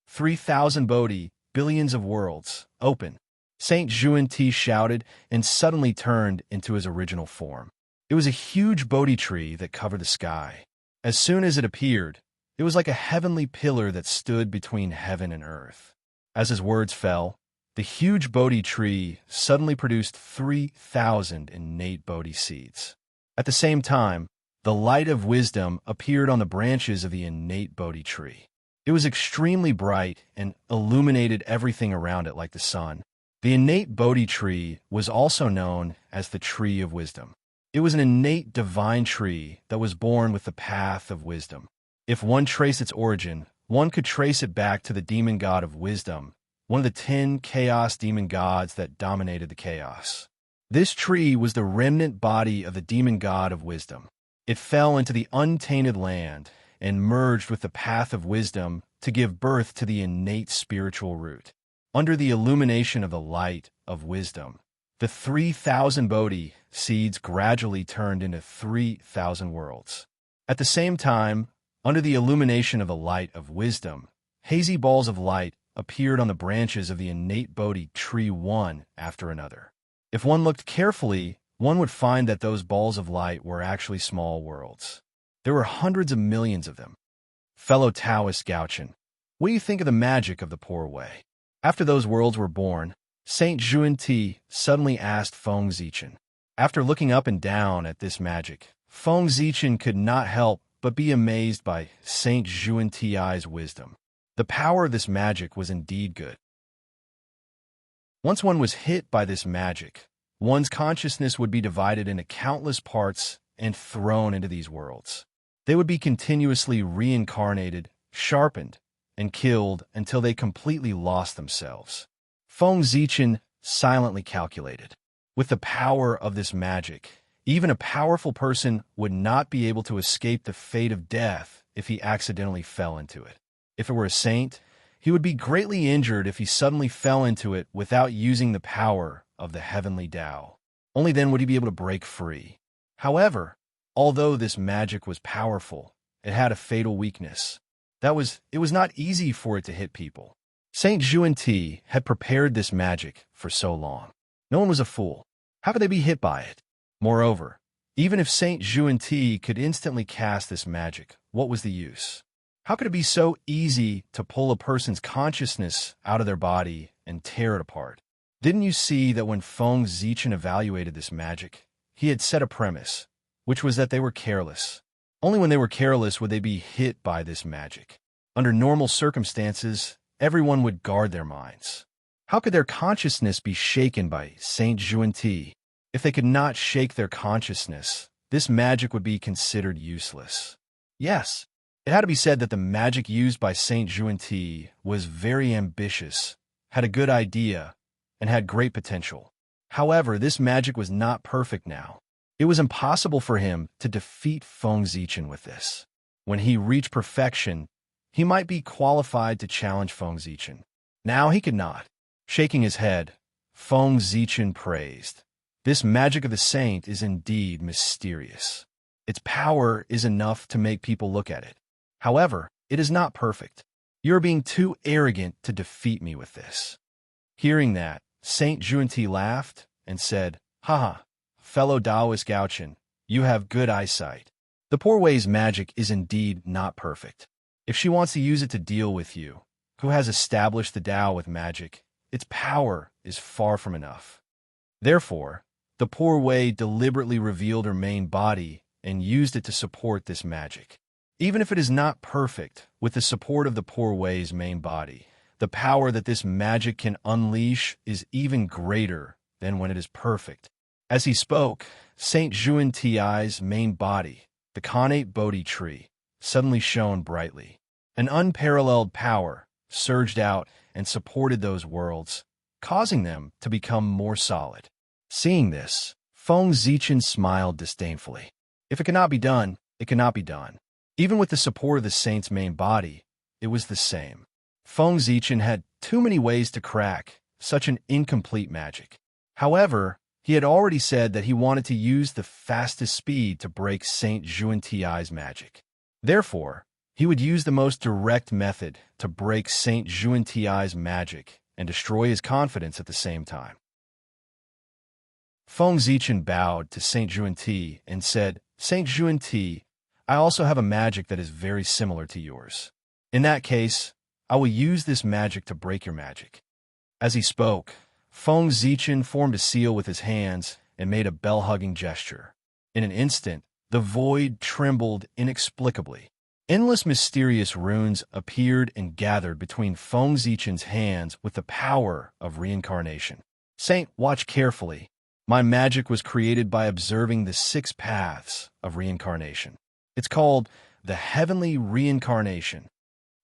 3,000 Bodhi, billions of worlds, open. Saint Juan-Ti shouted and suddenly turned into his original form. It was a huge Bodhi tree that covered the sky. As soon as it appeared, it was like a heavenly pillar that stood between heaven and earth. As his words fell, the huge Bodhi tree suddenly produced 3,000 innate Bodhi seeds. At the same time, the light of wisdom appeared on the branches of the innate Bodhi tree. It was extremely bright and illuminated everything around it like the sun. The innate Bodhi tree was also known as the Tree of Wisdom. It was an innate divine tree that was born with the path of wisdom. If one traced its origin, one could trace it back to the demon god of wisdom, one of the 10 chaos demon gods that dominated the chaos. This tree was the remnant body of the demon god of wisdom. It fell into the untainted land and merged with the path of wisdom to give birth to the innate spiritual root. Under the illumination of the light of wisdom, the 3,000 Bodhi seeds gradually turned into 3,000 worlds. At the same time, under the illumination of the light of wisdom, hazy balls of light appeared on the branches of the innate Bodhi tree one after another. If one looked carefully, one would find that those balls of light were actually small worlds. There were hundreds of millions of them. Fellow Taoist Gauchen, what do you think of the magic of the Poor Way? After those worlds were born, Saint Juan-Ti suddenly asked Feng Zichen. After looking up and down at this magic, Feng Zichen could not help but be amazed by Saint Juan-Ti's wisdom. The power of this magic was indeed good. Once one was hit by this magic, One's consciousness would be divided into countless parts and thrown into these worlds. They would be continuously reincarnated, sharpened, and killed until they completely lost themselves. Feng Zichen silently calculated. With the power of this magic, even a powerful person would not be able to escape the fate of death if he accidentally fell into it. If it were a saint, he would be greatly injured if he suddenly fell into it without using the power of the heavenly Tao. Only then would he be able to break free. However, although this magic was powerful, it had a fatal weakness. It was not easy for it to hit people. Saint Xuanti had prepared this magic for so long. No one was a fool. How could they be hit by it? Moreover, even if Saint Xuanti could instantly cast this magic, what was the use? How could it be so easy to pull a person's consciousness out of their body and tear it apart? Didn't you see that when Feng Zichen evaluated this magic, he had set a premise, which was that they were careless. Only when they were careless would they be hit by this magic. Under normal circumstances, everyone would guard their minds. How could their consciousness be shaken by Saint Xuanti? If they could not shake their consciousness, this magic would be considered useless. Yes, it had to be said that the magic used by Saint Xuanti was very ambitious, had a good idea, and had great potential. However, this magic was not perfect now. It was impossible for him to defeat Feng Zichen with this. When he reached perfection, he might be qualified to challenge Feng Zichen. Now he could not. Shaking his head, Feng Zichen praised. This magic of the saint is indeed mysterious. Its power is enough to make people look at it. However, it is not perfect. You are being too arrogant to defeat me with this. Hearing that, Saint Xuanti laughed and said, "Haha, fellow Taoist Gaochen, you have good eyesight. The poor way's magic is indeed not perfect. If she wants to use it to deal with you, who has established the Tao with magic, its power is far from enough. Therefore, the poor way deliberately revealed her main body and used it to support this magic. Even if it is not perfect, with the support of the poor way's main body, the power that this magic can unleash is even greater than when it is perfect." As he spoke, Saint Xuanti's main body, the connate Bodhi tree, suddenly shone brightly. An unparalleled power surged out and supported those worlds, causing them to become more solid. Seeing this, Feng Zichen smiled disdainfully. If it cannot be done, it cannot be done. Even with the support of the saint's main body, it was the same. Feng Zichen had too many ways to crack such an incomplete magic. However, he had already said that he wanted to use the fastest speed to break Saint Xuanti's magic. Therefore, he would use the most direct method to break Saint Xuanti's magic and destroy his confidence at the same time. Feng Zichen bowed to Saint Xuanti and said, "Saint Xuanti, I also have a magic that is very similar to yours. In that case, I will use this magic to break your magic." As he spoke, Feng Zichen formed a seal with his hands and made a bell-hugging gesture. In an instant, the void trembled inexplicably. Endless mysterious runes appeared and gathered between Feng Zichen's hands with the power of reincarnation. "Saint, watch carefully. My magic was created by observing the 6 paths of reincarnation. It's called the heavenly reincarnation."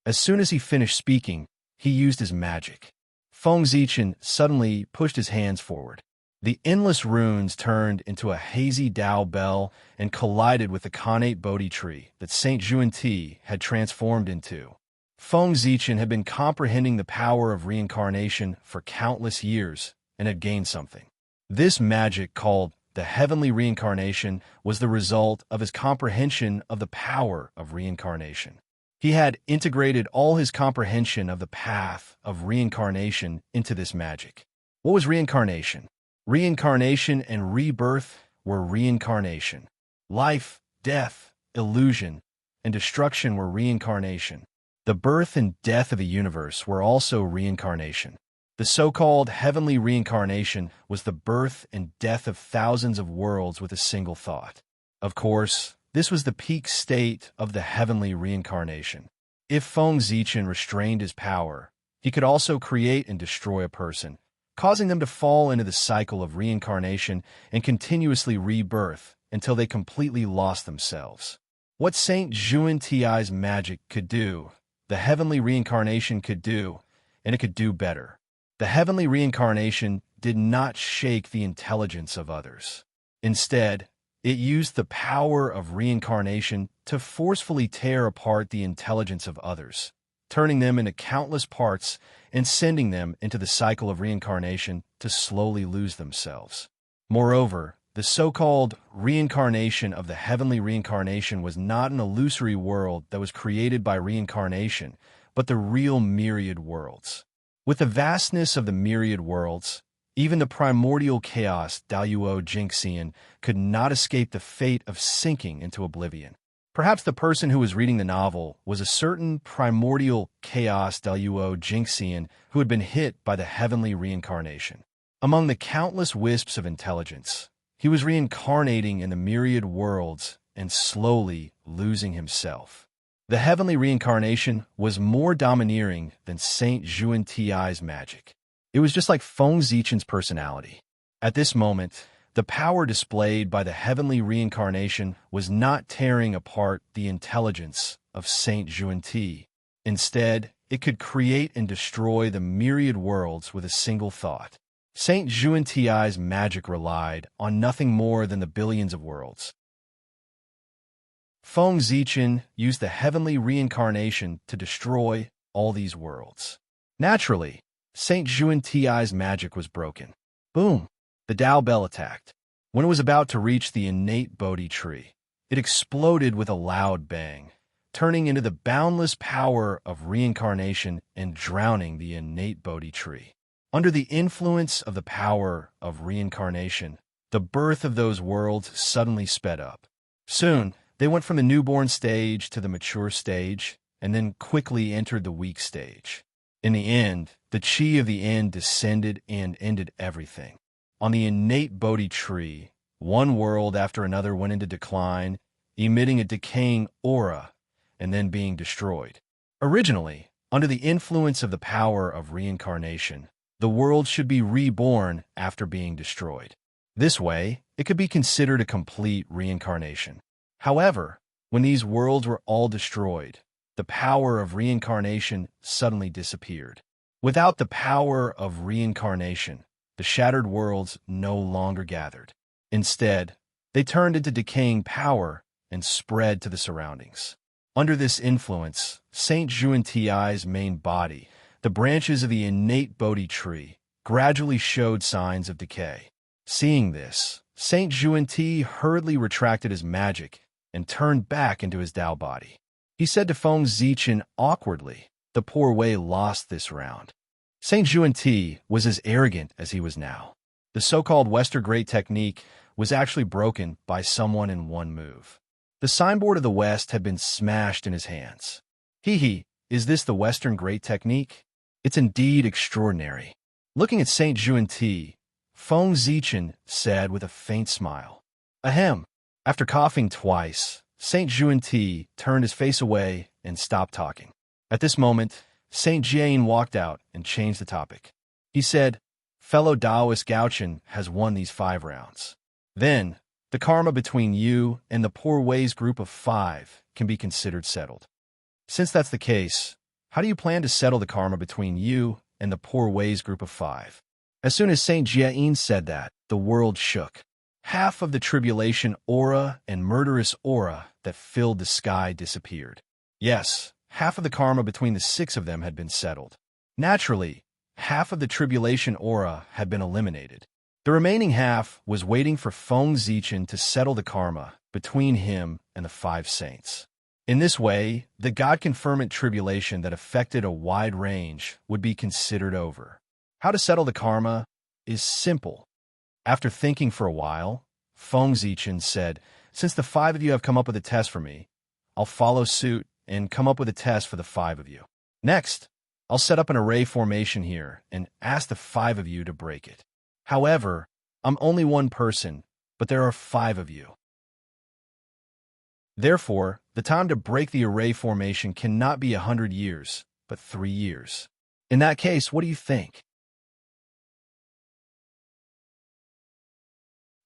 As soon as he finished speaking, he used his magic. Feng Zichen suddenly pushed his hands forward. The endless runes turned into a hazy Tao bell and collided with the connate Bodhi tree that Saint Xuanti had transformed into. Feng Zichen had been comprehending the power of reincarnation for countless years and had gained something. This magic, called the heavenly reincarnation, was the result of his comprehension of the power of reincarnation. He had integrated all his comprehension of the path of reincarnation into this magic. What was reincarnation? Reincarnation and rebirth were reincarnation. Life, death, illusion, and destruction were reincarnation. The birth and death of a universe were also reincarnation. The so-called heavenly reincarnation was the birth and death of thousands of worlds with a single thought. Of course, this was the peak state of the heavenly reincarnation. If Feng Zichen restrained his power, he could also create and destroy a person, causing them to fall into the cycle of reincarnation and continuously rebirth until they completely lost themselves. What Saint Ti's magic could do, the heavenly reincarnation could do, and it could do better. The heavenly reincarnation did not shake the intelligence of others. Instead, it used the power of reincarnation to forcefully tear apart the intelligence of others, turning them into countless parts and sending them into the cycle of reincarnation to slowly lose themselves. Moreover, the so-called reincarnation of the heavenly reincarnation was not an illusory world that was created by reincarnation, but the real myriad worlds. With the vastness of the myriad worlds, even the primordial chaos Daluo Jinxian could not escape the fate of sinking into oblivion. Perhaps the person who was reading the novel was a certain primordial chaos Daluo Jinxian who had been hit by the heavenly reincarnation. Among the countless wisps of intelligence, he was reincarnating in the myriad worlds and slowly losing himself. The heavenly reincarnation was more domineering than Saint Ti's magic. It was just like Feng Zichen's personality. At this moment, the power displayed by the heavenly reincarnation was not tearing apart the intelligence of Saint Ti. Instead, it could create and destroy the myriad worlds with a single thought. Saint Ti's magic relied on nothing more than the billions of worlds. Feng Zichen used the heavenly reincarnation to destroy all these worlds. Naturally, Saint Ti's magic was broken. Boom! The Tao Bell attacked. When it was about to reach the innate Bodhi tree, it exploded with a loud bang, turning into the boundless power of reincarnation and drowning the innate Bodhi tree. Under the influence of the power of reincarnation, the birth of those worlds suddenly sped up. Soon, they went from the newborn stage to the mature stage, and then quickly entered the weak stage. In the end, the chi of the end descended and ended everything. On the innate Bodhi tree, one world after another went into decline, emitting a decaying aura and then being destroyed. Originally, under the influence of the power of reincarnation, the world should be reborn after being destroyed. This way, it could be considered a complete reincarnation. However, when these worlds were all destroyed, the power of reincarnation suddenly disappeared. Without the power of reincarnation, the shattered worlds no longer gathered. Instead, they turned into decaying power and spread to the surroundings. Under this influence, Saint Ti's main body, the branches of the innate Bodhi tree, gradually showed signs of decay. Seeing this, Saint Ti hurriedly retracted his magic and turned back into his Tao body. He said to Feng Zichen awkwardly, "The poor Wei lost this round." Saint Ti was as arrogant as he was now. The so-called Western Great Technique was actually broken by someone in one move. The signboard of the West had been smashed in his hands. Hee, is this the Western Great Technique? It's indeed extraordinary. Looking at Saint Ti, Feng Zichen said with a faint smile, "Ahem." After coughing twice, Saint Ti turned his face away and stopped talking. At this moment, Saint Jian walked out and changed the topic. He said, "Fellow Taoist Gauchen has won these 5 rounds. Then, the karma between you and the poor Wei's group of 5 can be considered settled. Since that's the case, how do you plan to settle the karma between you and the poor Wei's group of 5? As soon as Saint Jian said that, the world shook. Half of the tribulation aura and murderous aura that filled the sky disappeared. Yes, half of the karma between the 6 of them had been settled. Naturally, half of the tribulation aura had been eliminated. The remaining half was waiting for Feng Zichen to settle the karma between him and the 5 saints. In this way, the God-confirmant tribulation that affected a wide range would be considered over. How to settle the karma is simple. After thinking for a while, Feng Zichen said, "Since the 5 of you have come up with a test for me, I'll follow suit and come up with a test for the 5 of you. Next, I'll set up an array formation here and ask the 5 of you to break it. However, I'm only one person, but there are 5 of you. Therefore, the time to break the array formation cannot be 100 years, but 3 years. In that case, what do you think?"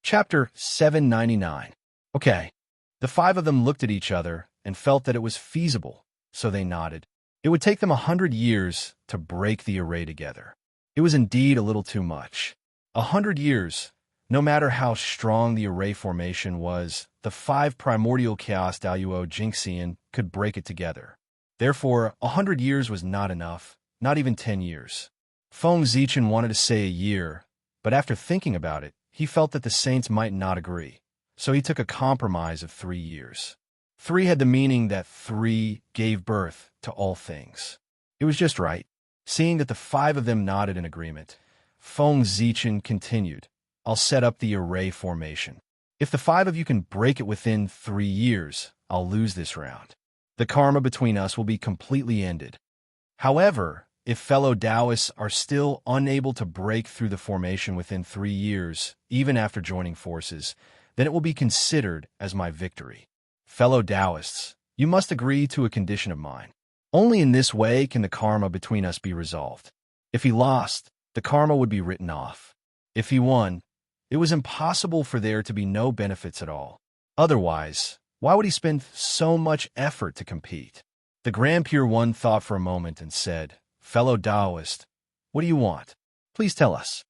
Chapter 799. Okay. The five of them looked at each other and felt that it was feasible, so they nodded. It would take them 100 years to break the array together. It was indeed a little too much. 100 years, no matter how strong the array formation was, the five primordial chaos Daluo Jinxian could break it together. Therefore, 100 years was not enough, not even 10 years. Feng Zichen wanted to say a year, but after thinking about it, he felt that the saints might not agree, so he took a compromise of 3 years. 3 had the meaning that 3 gave birth to all things. It was just right. Seeing that the 5 of them nodded in agreement, Feng Zichen continued, I'll set up the array formation. If the 5 of you can break it within 3 years, I'll lose this round. The karma between us will be completely ended. However, if fellow Taoists are still unable to break through the formation within 3 years, even after joining forces, then it will be considered as my victory. Fellow Taoists, you must agree to a condition of mine. Only in this way can the karma between us be resolved. If he lost, the karma would be written off. If he won, it was impossible for there to be no benefits at all. Otherwise, why would he spend so much effort to compete? The Grand Pure One thought for a moment and said, Fellow Taoist, what do you want? Please tell us.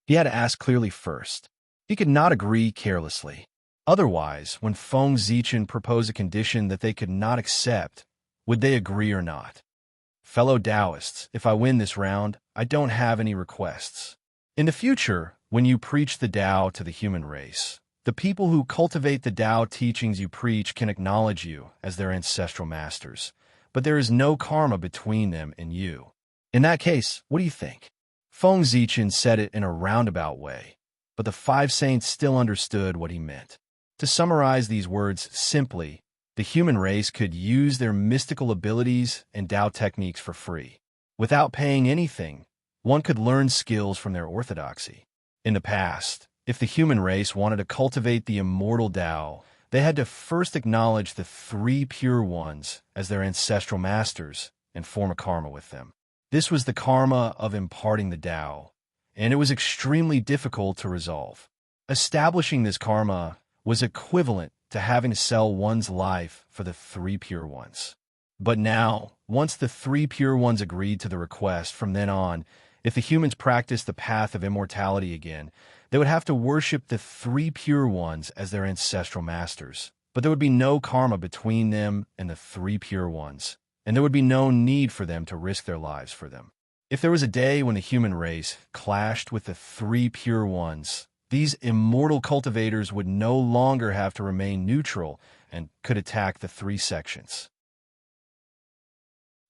He had to ask clearly first. He could not agree carelessly. Otherwise, when Feng Zichen proposed a condition that they could not accept, would they agree or not? Fellow Taoists, if I win this round, I don't have any requests. In the future, when you preach the Tao to the human race, the people who cultivate the Tao teachings you preach can acknowledge you as their ancestral masters, but there is no karma between them and you. In that case, what do you think? Feng Zichen said it in a roundabout way, but the 5 saints still understood what he meant. To summarize these words simply, the human race could use their mystical abilities and Tao techniques for free. Without paying anything, one could learn skills from their orthodoxy. In the past, if the human race wanted to cultivate the immortal Tao, they had to first acknowledge the 3 pure ones as their ancestral masters and form a karma with them. This was the karma of imparting the Tao, and it was extremely difficult to resolve. Establishing this karma was equivalent to having to sell one's life for the 3 pure ones. But now, once the 3 pure ones agreed to the request, from then on, if the humans practiced the path of immortality again, they would have to worship the 3 pure ones as their ancestral masters. But there would be no karma between them and the 3 pure ones, and there would be no need for them to risk their lives for them. If there was a day when the human race clashed with the 3 pure ones, these immortal cultivators would no longer have to remain neutral and could attack the 3 sections.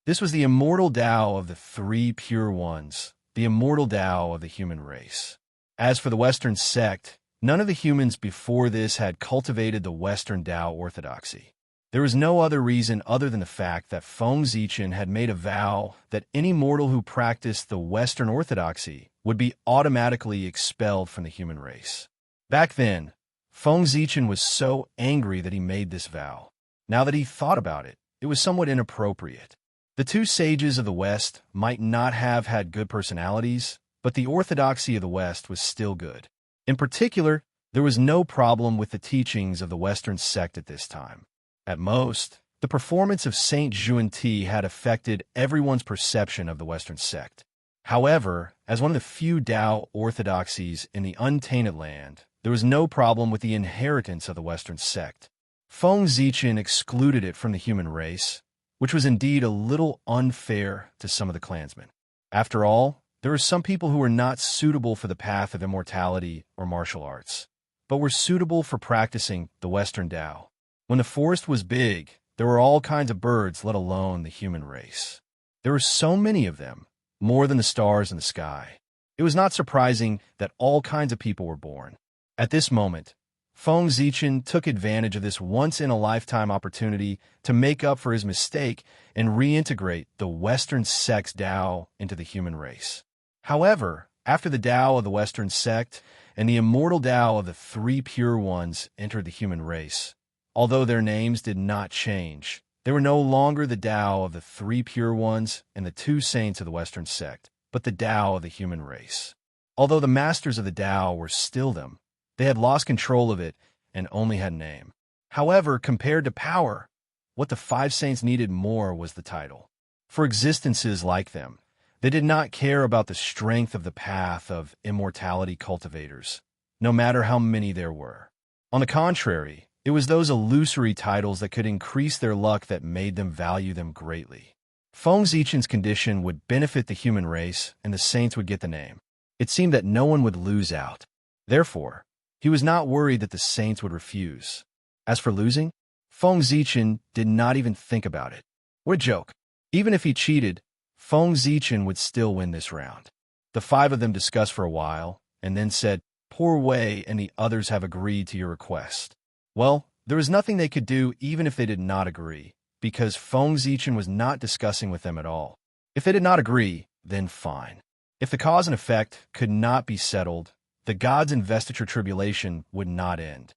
This was the immortal Tao of the 3 pure ones, the immortal Tao of the human race. As for the Western sect, none of the humans before this had cultivated the Western Tao orthodoxy. There was no other reason other than the fact that Feng Zichen had made a vow that any mortal who practiced the Western orthodoxy would be automatically expelled from the human race. Back then, Feng Zichen was so angry that he made this vow. Now that he thought about it, it was somewhat inappropriate. The 2 sages of the West might not have had good personalities, but the orthodoxy of the West was still good. In particular, there was no problem with the teachings of the Western sect at this time. At most, the performance of Saint Xuanti had affected everyone's perception of the Western sect. However, as one of the few Tao orthodoxies in the untainted land, there was no problem with the inheritance of the Western sect. Feng Zichen excluded it from the human race, which was indeed a little unfair to some of the clansmen. After all, there were some people who were not suitable for the path of immortality or martial arts, but were suitable for practicing the Western Tao. When the forest was big, there were all kinds of birds, let alone the human race. There were so many of them, more than the stars in the sky. It was not surprising that all kinds of people were born. At this moment, Feng Zichen took advantage of this once-in-a-lifetime opportunity to make up for his mistake and reintegrate the Western sect's Tao into the human race. However, after the Tao of the Western sect and the immortal Tao of the 3 pure ones entered the human race, although their names did not change, they were no longer the Tao of the 3 pure ones and the 2 saints of the Western sect, but the Tao of the human race. Although the masters of the Tao were still them, They had lost control of it and only had name. However, compared to power, what the five saints needed more was the title. For existences like them, they did not care about the strength of the path of immortality cultivators, no matter how many there were. On the contrary, it was those illusory titles that could increase their luck that made them value them greatly. Feng Zichen's condition would benefit the human race, and the saints would get the name. It seemed that no one would lose out. Therefore, he was not worried that the saints would refuse. As for losing, Feng Zichen did not even think about it. What a joke. Even if he cheated, Feng Zichen would still win this round. The five of them discussed for a while, and then said, "Poor Wei and the others have agreed to your request." Well, there was nothing they could do even if they did not agree, because Feng Zichen was not discussing with them at all. If they did not agree, then fine. If the cause and effect could not be settled, the gods' investiture tribulation would not end.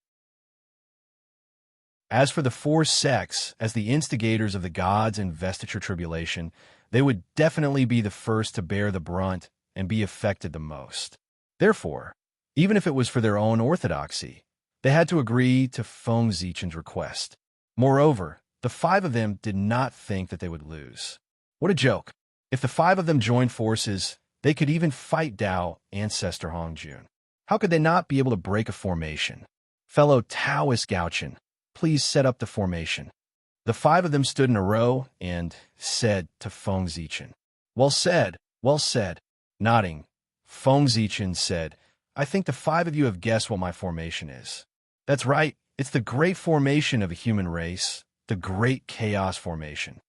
As for the four sects, as the instigators of the gods' investiture tribulation, they would definitely be the first to bear the brunt and be affected the most. Therefore, even if it was for their own orthodoxy, they had to agree to Feng Zichen's request. Moreover, the five of them did not think that they would lose. What a joke. If the five of them joined forces, they could even fight Tao ancestor Hongjun. How could they not be able to break a formation? Fellow Taoist Gauchen, please set up the formation. The five of them stood in a row and said to Feng Zichen, "Well said, well said." Nodding, Feng Zichen said, "I think the five of you have guessed what my formation is." That's right, it's the great formation of a human race, the great chaos formation.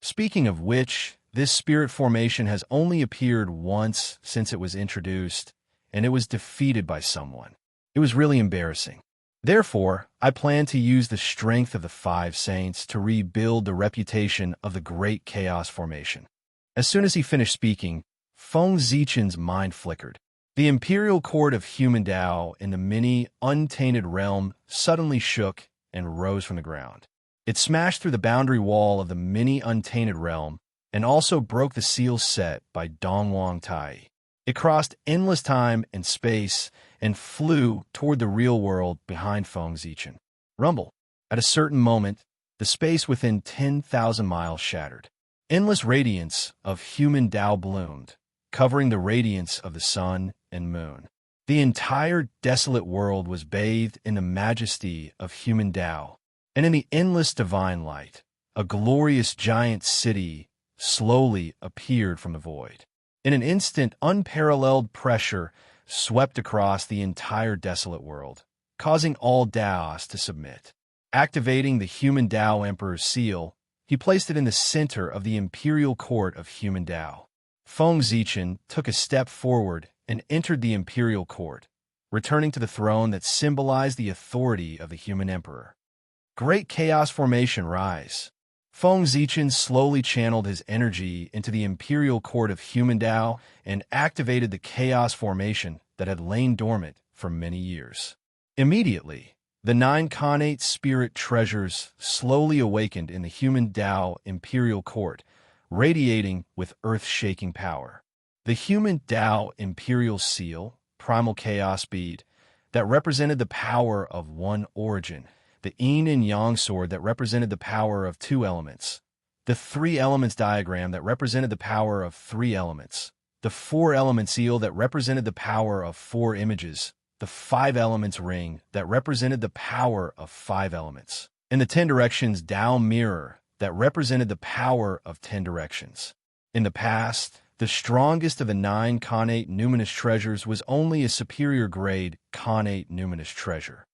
Speaking of which, this spirit formation has only appeared once since it was introduced, and it was defeated by someone. It was really embarrassing. Therefore, I plan to use the strength of the five saints to rebuild the reputation of the great chaos formation. As soon as he finished speaking, Feng Zichen's mind flickered. The imperial court of human Tao in the mini, untainted realm suddenly shook and rose from the ground. It smashed through the boundary wall of the mini, untainted realm and also broke the seal set by Dongwang Tai. It crossed endless time and space and flew toward the real world behind Feng Zichen. Rumble. At a certain moment, the space within 10,000 miles shattered. Endless radiance of human Tao bloomed, covering the radiance of the sun and moon. The entire desolate world was bathed in the majesty of human Tao, and in the endless divine light, a glorious giant city slowly appeared from the void. In an instant, unparalleled pressure swept across the entire desolate world, causing all Taoists to submit. Activating the human Tao Emperor's seal, he placed it in the center of the imperial court of human Tao. Feng Zichen took a step forward and entered the imperial court, returning to the throne that symbolized the authority of the human emperor. Great chaos formation rise. Feng Zichen slowly channeled his energy into the imperial court of human Tao and activated the chaos formation that had lain dormant for many years. Immediately, the 9 connate spirit treasures slowly awakened in the human Tao imperial court, radiating with earth-shaking power. The human Tao imperial seal, primal chaos bead, that represented the power of one origin, the yin and yang sword that represented the power of 2 elements, the 3 elements diagram that represented the power of 3 elements, the 4 elements seal that represented the power of 4 images, the 5 elements ring that represented the power of 5 elements, and the 10 directions Tao mirror that represented the power of 10 directions. In the past, the strongest of the 9 connate numinous treasures was only a superior grade connate numinous treasure.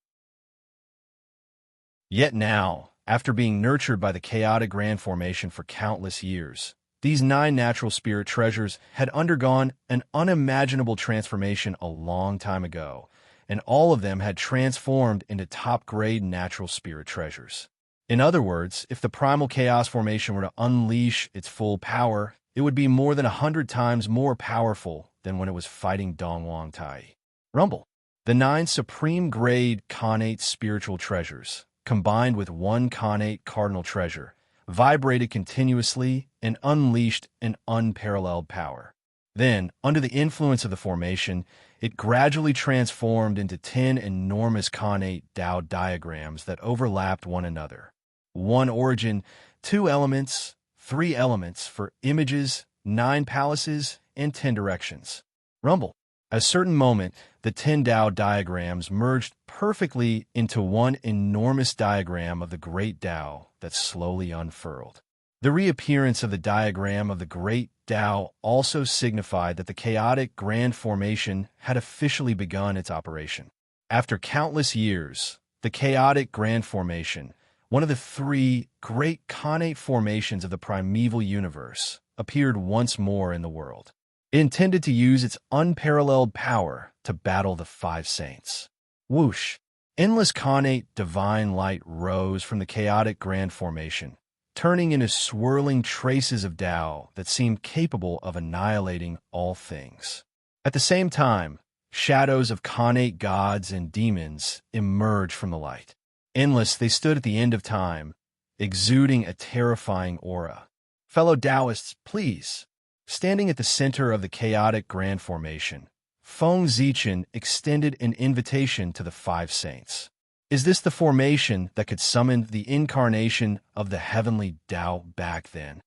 Yet now, after being nurtured by the chaotic grand formation for countless years, these 9 natural spirit treasures had undergone an unimaginable transformation a long time ago, and all of them had transformed into top-grade natural spirit treasures. In other words, if the primal chaos formation were to unleash its full power, it would be more than 100 times more powerful than when it was fighting Dongwang Tai. Rumble. The 9 supreme-grade connate spiritual treasures, combined with 1 connate cardinal treasure, vibrated continuously and unleashed an unparalleled power. Then, under the influence of the formation, it gradually transformed into 10 enormous connate Tao diagrams that overlapped one another. One origin, 2 elements, 3 elements for images, 9 palaces, and 10 directions. Rumble. At a certain moment, the 10 Tao diagrams merged perfectly into one enormous diagram of the Great Tao that slowly unfurled. The reappearance of the diagram of the Great Tao also signified that the chaotic grand formation had officially begun its operation. After countless years, the chaotic grand formation, one of the 3 great connate formations of the primeval universe, appeared once more in the world. It intended to use its unparalleled power to battle the 5 saints. Whoosh! Endless connate divine light rose from the chaotic grand formation, turning into swirling traces of Tao that seemed capable of annihilating all things. At the same time, shadows of connate gods and demons emerged from the light. Endless, they stood at the end of time, exuding a terrifying aura. Fellow Taoists, please. Standing at the center of the chaotic grand formation, Feng Zichen extended an invitation to the 5 saints. Is this the formation that could summon the incarnation of the heavenly Tao back then?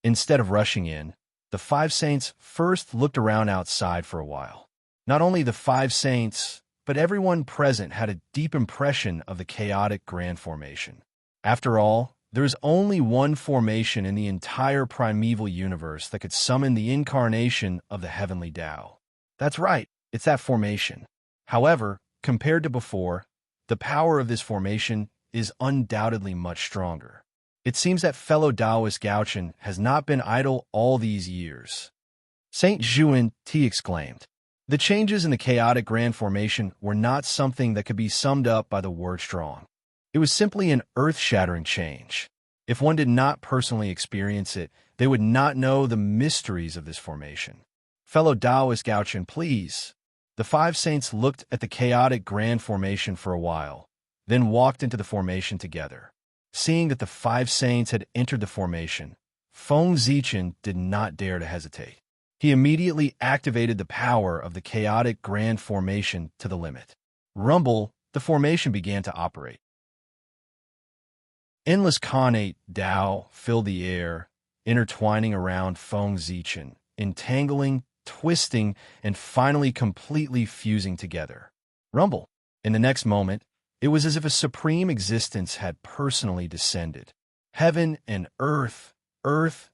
Instead of rushing in, the 5 saints first looked around outside for a while. Not only the 5 saints, but everyone present had a deep impression of the chaotic grand formation. After all, there is only one formation in the entire primeval universe that could summon the incarnation of the heavenly Tao. That's right, it's that formation. However, compared to before, the power of this formation is undoubtedly much stronger. It seems that fellow Taoist Gaochen has not been idle all these years. Saint Zhuan Ti exclaimed. The changes in the chaotic grand formation were not something that could be summed up by the word strong. It was simply an earth-shattering change. If one did not personally experience it, they would not know the mysteries of this formation. Fellow Taoist Gaochen, please. The 5 saints looked at the chaotic grand formation for a while, then walked into the formation together. Seeing that the 5 saints had entered the formation, Feng Zichen did not dare to hesitate. He immediately activated the power of the chaotic grand formation to the limit. Rumble, the formation began to operate. Endless connate Tao filled the air, intertwining around Feng Zichen, entangling, twisting, and finally completely fusing together. Rumble. In the next moment, it was as if a supreme existence had personally descended. Heaven and earth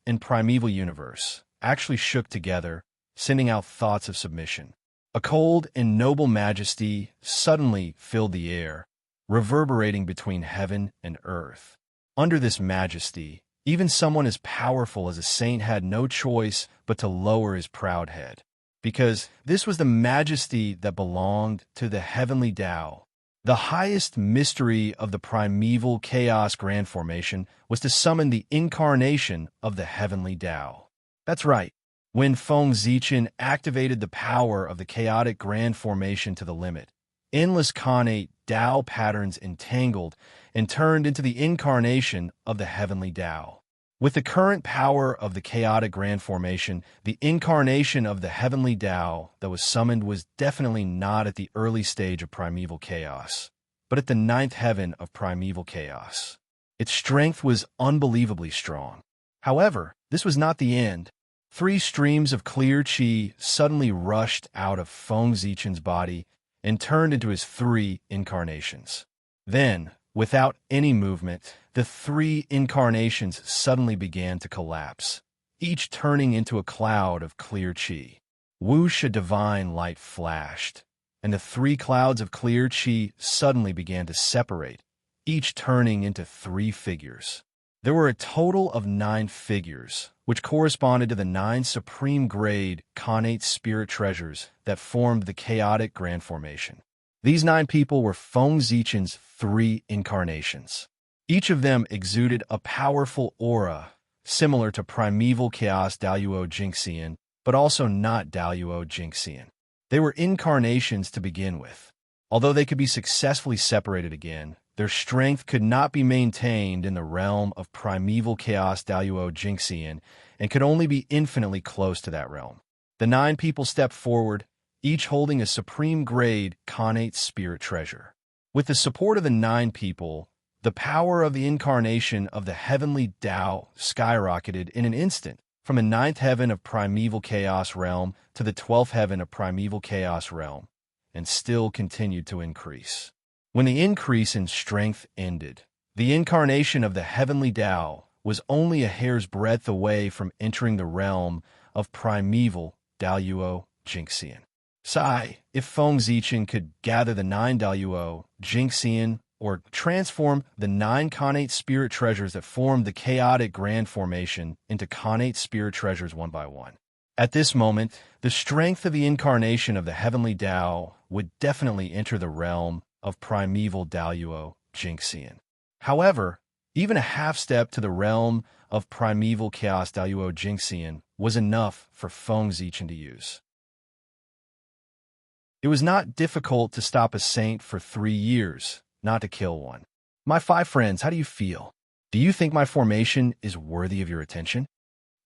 and primeval universe actually shook together, sending out thoughts of submission. A cold and noble majesty suddenly filled the air, reverberating between heaven and earth. Under this majesty, even someone as powerful as a saint had no choice but to lower his proud head, because this was the majesty that belonged to the heavenly Tao. The highest mystery of the primeval chaos grand formation was to summon the incarnation of the heavenly Tao. That's right. When Feng Zichen activated the power of the chaotic grand formation to the limit, endless connate Tao patterns entangled and turned into the incarnation of the heavenly Tao. With the current power of the chaotic grand formation, the incarnation of the heavenly Tao that was summoned was definitely not at the early stage of primeval chaos, but at the 9th heaven of primeval chaos. Its strength was unbelievably strong. However, this was not the end. 3 streams of clear qi suddenly rushed out of Feng Zichen's body and turned into his 3 incarnations. Then, without any movement, the 3 incarnations suddenly began to collapse, each turning into a cloud of clear qi. Whoosh, a divine light flashed, and the 3 clouds of clear qi suddenly began to separate, each turning into 3 figures. There were a total of 9 figures, which corresponded to the 9 supreme grade connate spirit treasures that formed the chaotic grand formation. These 9 people were Feng Zichen's 3 incarnations. Each of them exuded a powerful aura, similar to primeval chaos Daluo Jingxian, but also not Daluo Jingxian. They were incarnations to begin with. Although they could be successfully separated again, their strength could not be maintained in the realm of primeval chaos Daluo Jingxian and could only be infinitely close to that realm. The 9 people stepped forward, each holding a supreme-grade connate spirit treasure. With the support of the 9 people, the power of the incarnation of the heavenly Tao skyrocketed in an instant, from the 9th heaven of primeval chaos realm to the 12th heaven of primeval chaos realm, and still continued to increase. When the increase in strength ended, the incarnation of the heavenly Tao was only a hair's breadth away from entering the realm of primeval Daluo Jinxian. Sai, if Feng Zichen could gather the 9 Daluo Jinxian or transform the 9 connate spirit treasures that formed the chaotic grand formation into connate spirit treasures one by one. At this moment, the strength of the incarnation of the heavenly Tao would definitely enter the realm of primeval Daluo Jinxian. However, even a half step to the realm of primeval chaos Daluo Jinxian was enough for Feng Zichen to use. It was not difficult to stop a saint for 3 years, not to kill one. My 5 friends, how do you feel? Do you think my formation is worthy of your attention?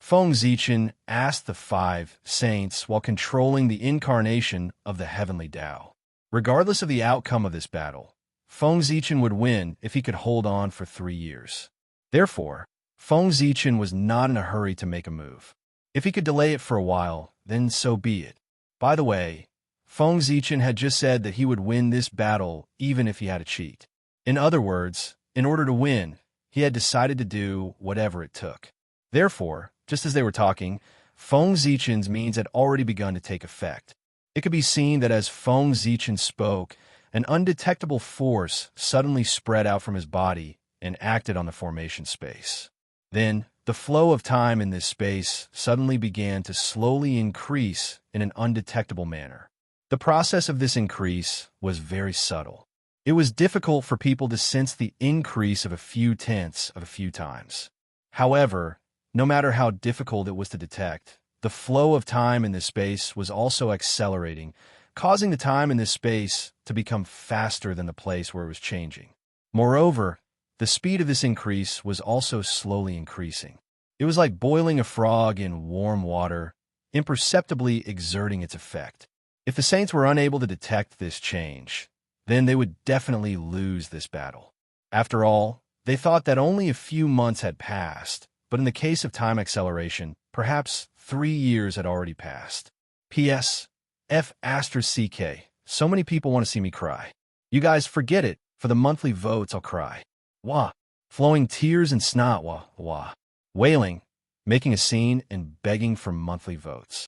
Feng Zichen asked the 5 saints while controlling the incarnation of the heavenly Tao. Regardless of the outcome of this battle, Feng Zichen would win if he could hold on for 3 years. Therefore, Feng Zichen was not in a hurry to make a move. If he could delay it for a while, then so be it. By the way, Feng Zichen had just said that he would win this battle even if he had to cheat. In other words, in order to win, he had decided to do whatever it took. Therefore, just as they were talking, Feng Zichen's means had already begun to take effect. It could be seen that as Feng Zichen spoke, an undetectable force suddenly spread out from his body and acted on the formation space. Then, the flow of time in this space suddenly began to slowly increase in an undetectable manner. The process of this increase was very subtle. It was difficult for people to sense the increase of a few tenths of a few times. However, no matter how difficult it was to detect, the flow of time in this space was also accelerating, causing the time in this space to become faster than the place where it was changing. Moreover, the speed of this increase was also slowly increasing. It was like boiling a frog in warm water, imperceptibly exerting its effect. If the saints were unable to detect this change, then they would definitely lose this battle. After all, they thought that only a few months had passed, but in the case of time acceleration, perhaps 3 years had already passed. P.S. F *CK. So many people want to see me cry. You guys forget it. For the monthly votes, I'll cry. Wah. Flowing tears and snot, wah, wah. Wailing, making a scene, and begging for monthly votes.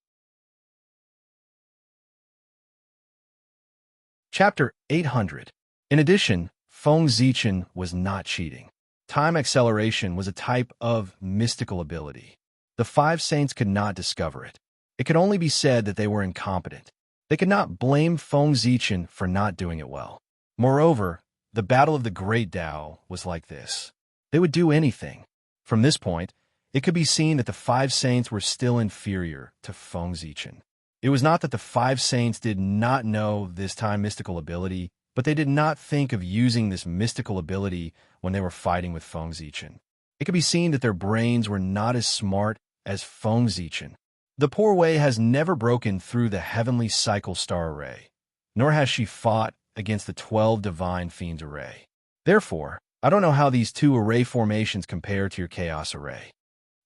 Chapter 800. In addition, Feng Zichen was not cheating. Time acceleration was a type of mystical ability. The 5 saints could not discover it. It could only be said that they were incompetent. They could not blame Feng Zichen for not doing it well. Moreover, the battle of the Great Tao was like this. They would do anything. From this point, it could be seen that the 5 saints were still inferior to Feng Zichen. It was not that the 5 saints did not know this time mystical ability, but they did not think of using this mystical ability when they were fighting with Feng Zichen. It could be seen that their brains were not as smart as Feng Zichen. The poor Wei has never broken through the heavenly cycle star array, nor has she fought against the 12 divine fiends array. Therefore, I don't know how these 2 array formations compare to your chaos array.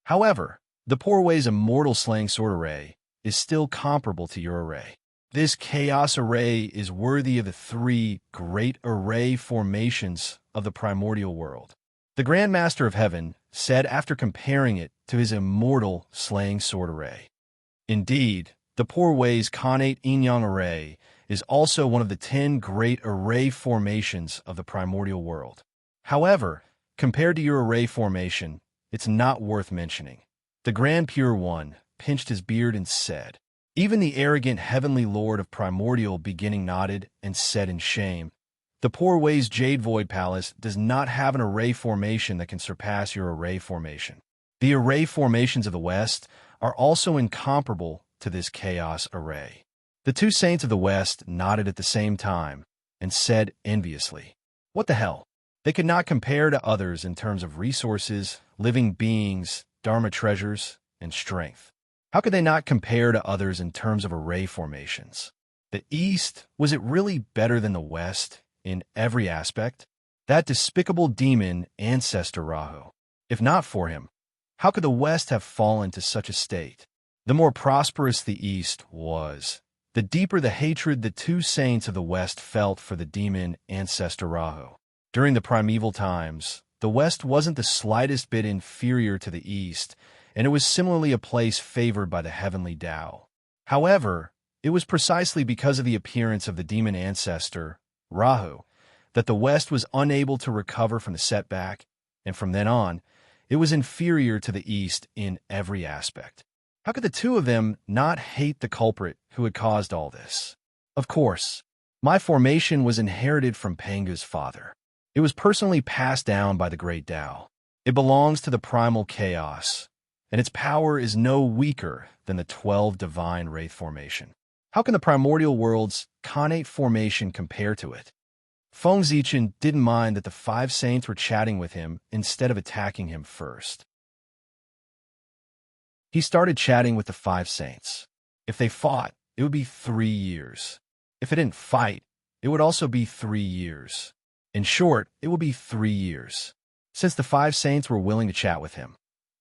However, the poor Wei's immortal slaying sword array is still comparable to your array. This chaos array is worthy of the 3 great array formations of the primordial world. The Grand Master of Heaven said after comparing it to his immortal slaying sword array. Indeed, the poor Wei's connate yin-yang array is also one of the 10 great array formations of the primordial world. However, compared to your array formation, it's not worth mentioning. The Grand Pure One pinched his beard and said, even the arrogant heavenly lord of primordial beginning nodded and said in shame, the poor Wei's Jade Void Palace does not have an array formation that can surpass your array formation. The array formations of the West are also incomparable to this chaos array. The 2 saints of the West nodded at the same time and said enviously, what the hell? They could not compare to others in terms of resources, living beings, dharma treasures, and strength. How could they not compare to others in terms of array formations? The East, was it really better than the West in every aspect? That despicable demon ancestor Rahu. If not for him, how could the West have fallen to such a state? The more prosperous the East was, the deeper the hatred the two saints of the West felt for the demon ancestor Rahu. During the primeval times, the West wasn't the slightest bit inferior to the East, and it was similarly a place favored by the heavenly Tao. However, it was precisely because of the appearance of the demon ancestor, Rahu, that the West was unable to recover from the setback, and from then on, it was inferior to the East in every aspect. How could the two of them not hate the culprit who had caused all this? Of course, my formation was inherited from Pangu's father. It was personally passed down by the great Tao. It belongs to the primal chaos, and its power is no weaker than the 12 divine wraith formation. How can the primordial world's connate formation compare to it? Feng Zichen didn't mind that the 5 saints were chatting with him instead of attacking him first. He started chatting with the 5 saints. If they fought, it would be 3 years. If it didn't fight, it would also be 3 years. In short, it would be 3 years. Since the 5 saints were willing to chat with him,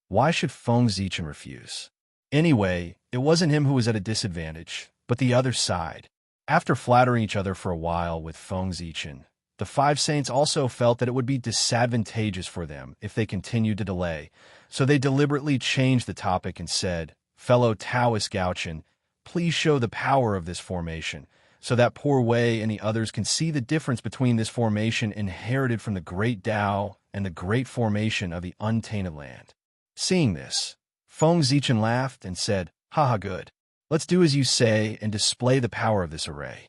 why should Feng Zichen refuse? Anyway, it wasn't him who was at a disadvantage, but the other side. After flattering each other for a while with Feng Zichen, the 5 saints also felt that it would be disadvantageous for them if they continued to delay, so they deliberately changed the topic and said, "Fellow Taoist Gauchen, please show the power of this formation, so that poor Wei and the others can see the difference between this formation inherited from the great Tao and the great formation of the untainted land." Seeing this, Feng Zichen laughed and said, "Haha, good. Let's do as you say and display the power of this array."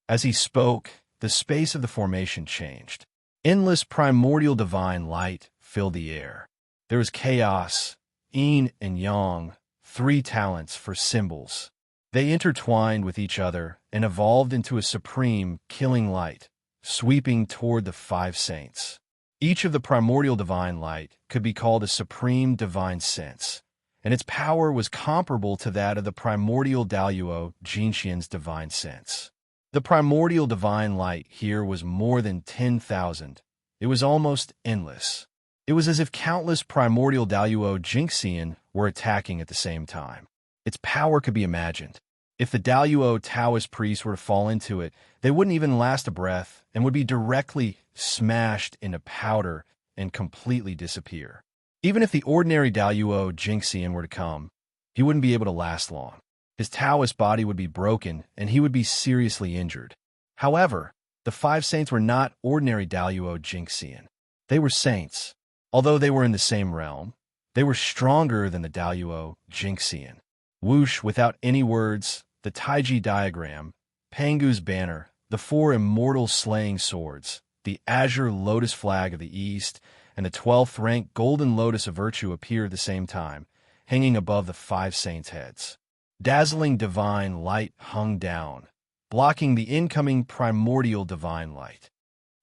As he spoke, the space of the formation changed. Endless primordial divine light filled the air. There was chaos, yin and yang, 3 talents for symbols. They intertwined with each other and evolved into a supreme, killing light, sweeping toward the 5 saints. Each of the primordial divine light could be called a supreme divine sense, and its power was comparable to that of the primordial Daluo Jinxian's divine sense. The primordial divine light here was more than 10,000. It was almost endless. It was as if countless primordial Daluo Jinxian were attacking at the same time. Its power could be imagined. If the Daluo Taoist priests were to fall into it, they wouldn't even last a breath and would be directly smashed into powder and completely disappear. Even if the ordinary Daluo Jinxian were to come, he wouldn't be able to last long. His Taoist body would be broken and he would be seriously injured. However, the 5 saints were not ordinary Daluo Jinxian. They were saints. Although they were in the same realm, they were stronger than the Daluo Jinxian. Whoosh, without any words, the Taiji diagram, Pangu's banner, the 4 immortal slaying swords, the azure lotus flag of the East, and the 12th rank golden lotus of virtue appear at the same time, hanging above the 5 saints' heads. Dazzling divine light hung down, blocking the incoming primordial divine light.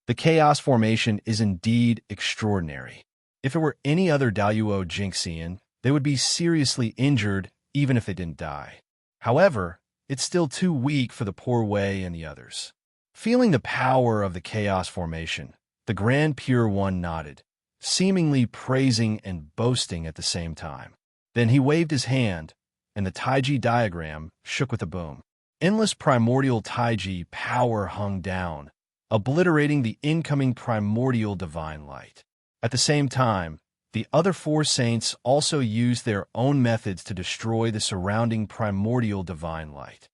The chaos formation is indeed extraordinary. If it were any other Daluo Jinxian, they would be seriously injured even if they didn't die. However, it's still too weak for the poor Wei and the others. Feeling the power of the chaos formation, the Grand Pure One nodded, seemingly praising and boasting at the same time. Then he waved his hand, and the Taiji diagram shook with a boom. Endless primordial Taiji power hung down, obliterating the incoming primordial divine light. At the same time, the other 4 saints also used their own methods to destroy the surrounding primordial divine light.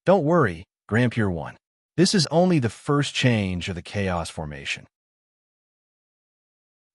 Don't worry, Grand Pure One. This is only the first change of the chaos formation.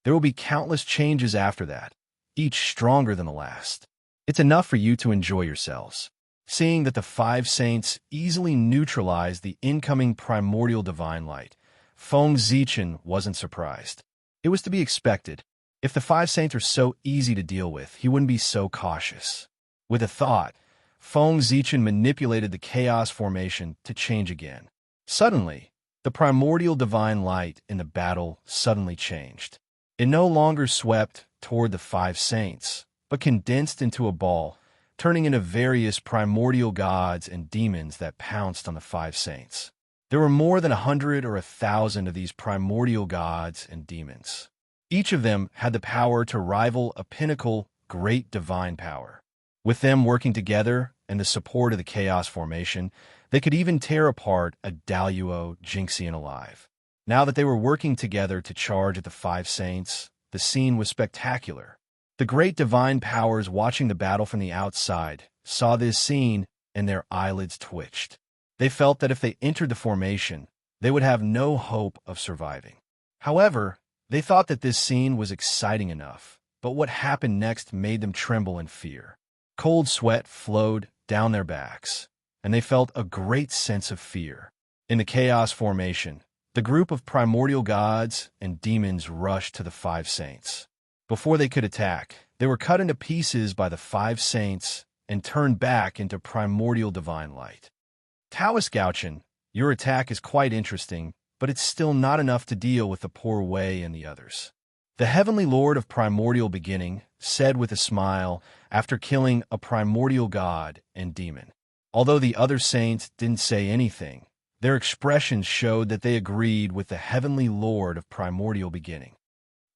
There will be countless changes after that, each stronger than the last. It's enough for you to enjoy yourselves. Seeing that the 5 saints easily neutralized the incoming primordial divine light, Feng Zichen wasn't surprised. It was to be expected. If the 5 saints are so easy to deal with, he wouldn't be so cautious. With a thought, Feng Zichen manipulated the chaos formation to change again. Suddenly, the primordial divine light in the battle suddenly changed. It no longer swept toward the 5 saints, but condensed into a ball, turning into various primordial gods and demons that pounced on the five saints. There were more than 100 or 1,000 of these primordial gods and demons. Each of them had the power to rival a pinnacle, great divine power. With them working together and the support of the Chaos Formation, they could even tear apart a Daluo Jinxian alive. Now that they were working together to charge at the five saints, the scene was spectacular. The great divine powers watching the battle from the outside saw this scene and their eyelids twitched. They felt that if they entered the formation, they would have no hope of surviving. However, they thought that this scene was exciting enough, but what happened next made them tremble in fear. Cold sweat flowed down their backs, and they felt a great sense of fear. In the Chaos Formation, the group of primordial gods and demons rushed to the five saints. Before they could attack, they were cut into pieces by the five saints and turned back into primordial divine light. Taoist Gauchen, your attack is quite interesting, but it's still not enough to deal with the poor Wei and the others. The Heavenly Lord of Primordial Beginning said with a smile after killing a primordial god and demon. Although the other saints didn't say anything, their expressions showed that they agreed with the Heavenly Lord of Primordial Beginning.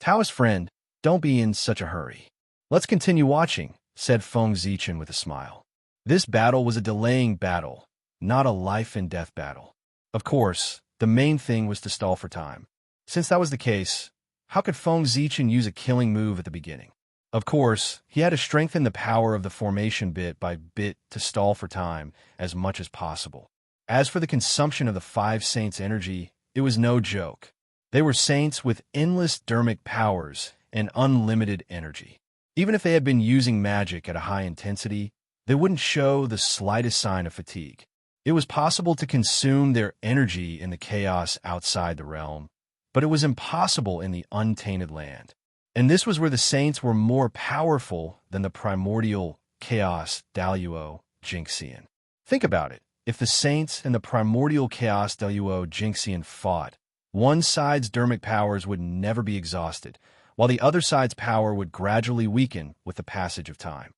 Taoist friend, don't be in such a hurry. Let's continue watching, said Feng Zichen with a smile. This battle was a delaying battle, not a life-and-death battle. Of course, the main thing was to stall for time. Since that was the case, how could Feng Zichen use a killing move at the beginning? Of course, he had to strengthen the power of the formation bit by bit to stall for time as much as possible. As for the consumption of the five saints' energy, it was no joke. They were saints with endless dermic powers and unlimited energy. Even if they had been using magic at a high intensity, they wouldn't show the slightest sign of fatigue. It was possible to consume their energy in the chaos outside the realm, but it was impossible in the untainted land. And this was where the saints were more powerful than the primordial chaos Daluo Jinxian. Think about it. If the saints and the primordial chaos Daluo Jinxian fought, one side's dermic powers would never be exhausted, while the other side's power would gradually weaken with the passage of time.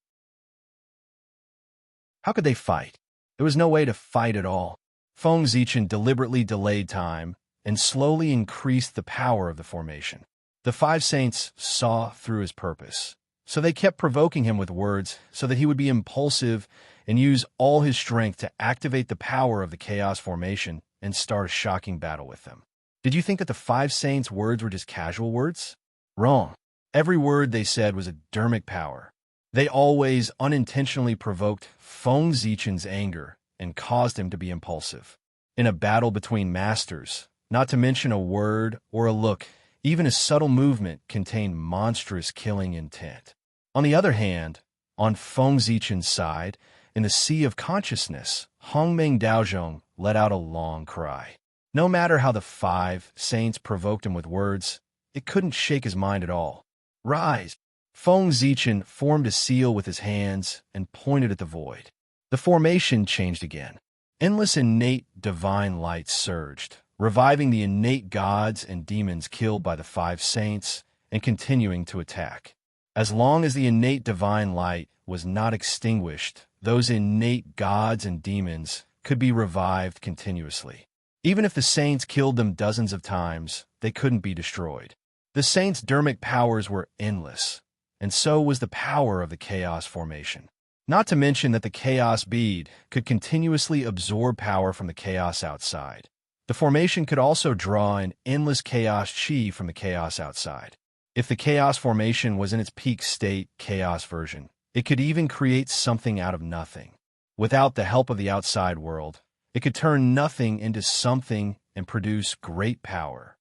How could they fight? There was no way to fight at all. Feng Zichen deliberately delayed time and slowly increased the power of the formation. The five saints saw through his purpose, so they kept provoking him with words so that he would be impulsive and use all his strength to activate the power of the chaos formation and start a shocking battle with them. Did you think that the five saints' words were just casual words? Wrong. Every word they said was a dermic power. They always unintentionally provoked Feng Zichen's anger and caused him to be impulsive. In a battle between masters, not to mention a word or a look, even a subtle movement contained monstrous killing intent. On the other hand, on Feng Zichen's side, in the sea of consciousness, Hongmeng Daozhong let out a long cry. No matter how the five saints provoked him with words, it couldn't shake his mind at all. Rise! Feng Zichen formed a seal with his hands and pointed at the void. The formation changed again. Endless innate divine light surged, reviving the innate gods and demons killed by the five saints and continuing to attack. As long as the innate divine light was not extinguished, those innate gods and demons could be revived continuously. Even if the saints killed them dozens of times, they couldn't be destroyed. The saints' dermic powers were endless, and so was the power of the chaos formation. Not to mention that the chaos bead could continuously absorb power from the chaos outside. The formation could also draw in endless chaos chi from the chaos outside. If the chaos formation was in its peak state chaos version, it could even create something out of nothing. Without the help of the outside world, it could turn nothing into something and produce great power.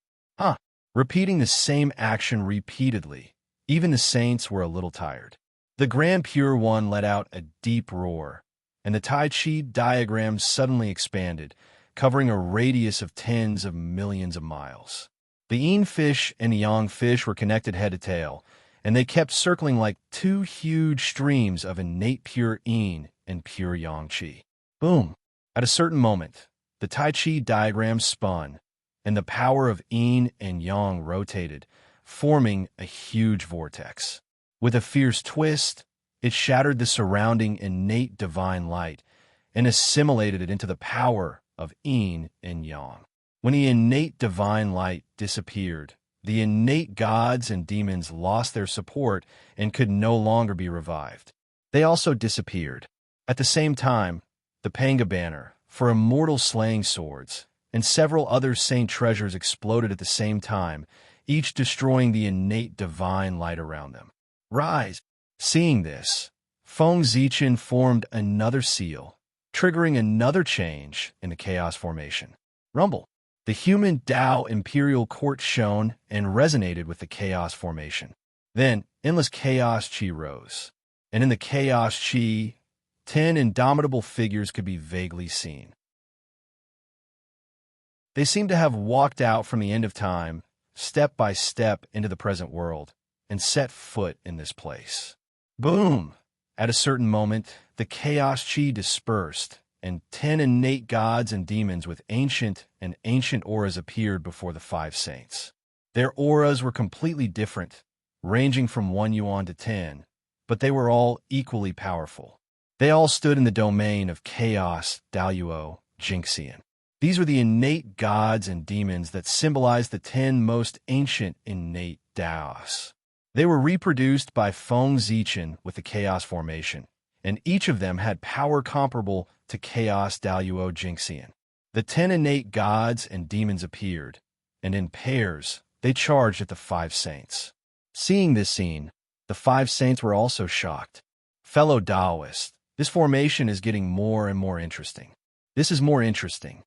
Repeating the same action repeatedly, even the saints were a little tired. The Grand Pure One let out a deep roar, and the Tai Chi diagram suddenly expanded, covering a radius of tens of millions of miles. The Yin fish and the Yang fish were connected head to tail, and they kept circling like two huge streams of innate pure Yin and pure Yang Qi. Boom! At a certain moment, the Tai Chi diagram spun, and the power of Yin and Yang rotated, forming a huge vortex. With a fierce twist, It shattered the surrounding innate divine light and assimilated it into the power of yin and yang. When the innate divine light disappeared, the innate gods and demons lost their support and could no longer be revived. They also disappeared. At the same time, the Panga banner, for immortal slaying swords, and several other saint treasures exploded at the same time, each destroying the innate divine light around them. Rise! Seeing this, Feng Zichen formed another seal, triggering another change in the chaos formation. Rumble! The human Tao imperial court shone and resonated with the chaos formation. Then, endless chaos chi rose, and in the chaos chi, 10 indomitable figures could be vaguely seen. They seemed to have walked out from the end of time, step by step into the present world, and set foot in this place. Boom! At a certain moment, the chaos chi dispersed, and 10 innate gods and demons with ancient auras appeared before the 5 saints. Their auras were completely different, ranging from 1 yuan to 10, but they were all equally powerful. They all stood in the domain of chaos, Daluo, Jinxian. These were the innate gods and demons that symbolized the 10 most ancient innate Daos. They were reproduced by Feng Zichen with the chaos formation, and each of them had power comparable to chaos Daluo Jinxian. The 10 innate gods and demons appeared, and in pairs, they charged at the 5 saints. Seeing this scene, the 5 saints were also shocked. Fellow Daoists, this formation is getting more and more interesting. This is more interesting.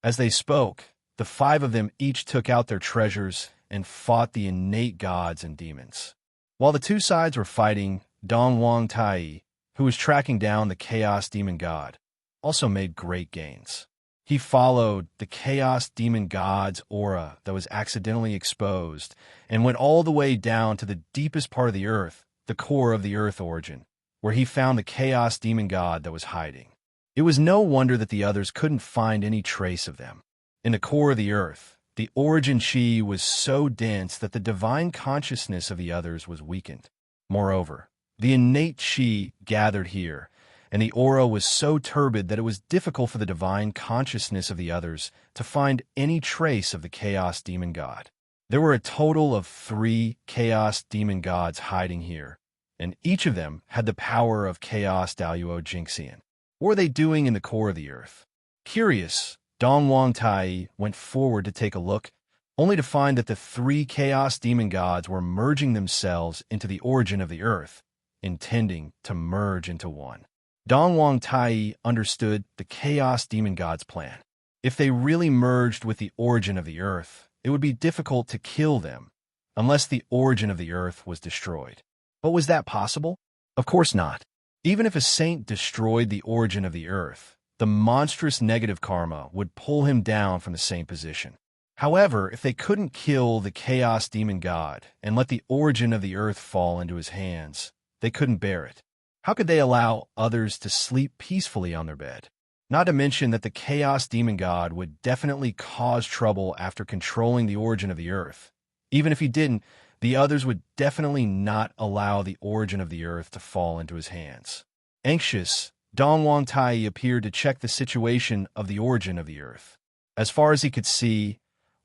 As they spoke, the 5 of them each took out their treasures and fought the innate gods and demons. While the 2 sides were fighting, Dongwang Tai, who was tracking down the chaos demon god, also made great gains. He followed the chaos demon god's aura that was accidentally exposed and went all the way down to the deepest part of the earth, the core of the earth origin, where he found the chaos demon god that was hiding. It was no wonder that the others couldn't find any trace of them. In the core of the earth, the origin chi was so dense that the divine consciousness of the others was weakened. Moreover, the innate chi gathered here, and the aura was so turbid that it was difficult for the divine consciousness of the others to find any trace of the chaos demon god. There were a total of 3 chaos demon gods hiding here, and each of them had the power of chaos Daluo Jinxian. What were they doing in the core of the earth? Curious, Dongwang Tai went forward to take a look, only to find that the 3 chaos demon gods were merging themselves into the origin of the earth, intending to merge into one. Dongwang Tai understood the chaos demon god's plan. If they really merged with the origin of the earth, it would be difficult to kill them, unless the origin of the earth was destroyed. But was that possible? Of course not. Even if a saint destroyed the origin of the earth, the monstrous negative karma would pull him down from the same position. However, if they couldn't kill the chaos demon god and let the origin of the earth fall into his hands, they couldn't bear it. How could they allow others to sleep peacefully on their bed? Not to mention that the chaos demon god would definitely cause trouble after controlling the origin of the earth. Even if he didn't, the others would definitely not allow the origin of the earth to fall into his hands. Anxious, Dongwang Tai appeared to check the situation of the origin of the earth. As far as he could see,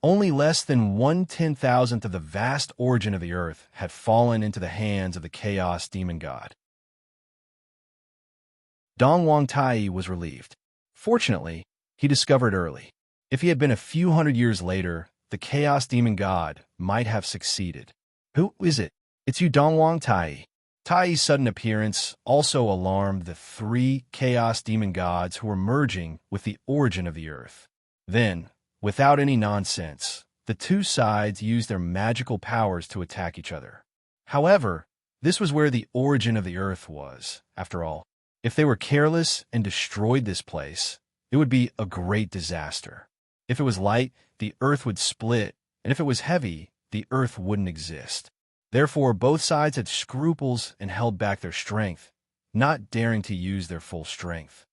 only less than 1/10,000th of the vast origin of the earth had fallen into the hands of the chaos demon god. Dongwang Tai was relieved. Fortunately, he discovered early. If he had been a few hundred years later, the chaos demon god might have succeeded. Who is it? It's you, Dongwang Tai. Tai's sudden appearance also alarmed the 3 chaos demon gods who were merging with the origin of the earth. Then, without any nonsense, the 2 sides used their magical powers to attack each other. However, this was where the origin of the earth was, after all. If they were careless and destroyed this place, it would be a great disaster. If it was light, the earth would split, and if it was heavy, the earth wouldn't exist. Therefore, both sides had scruples and held back their strength, not daring to use their full strength.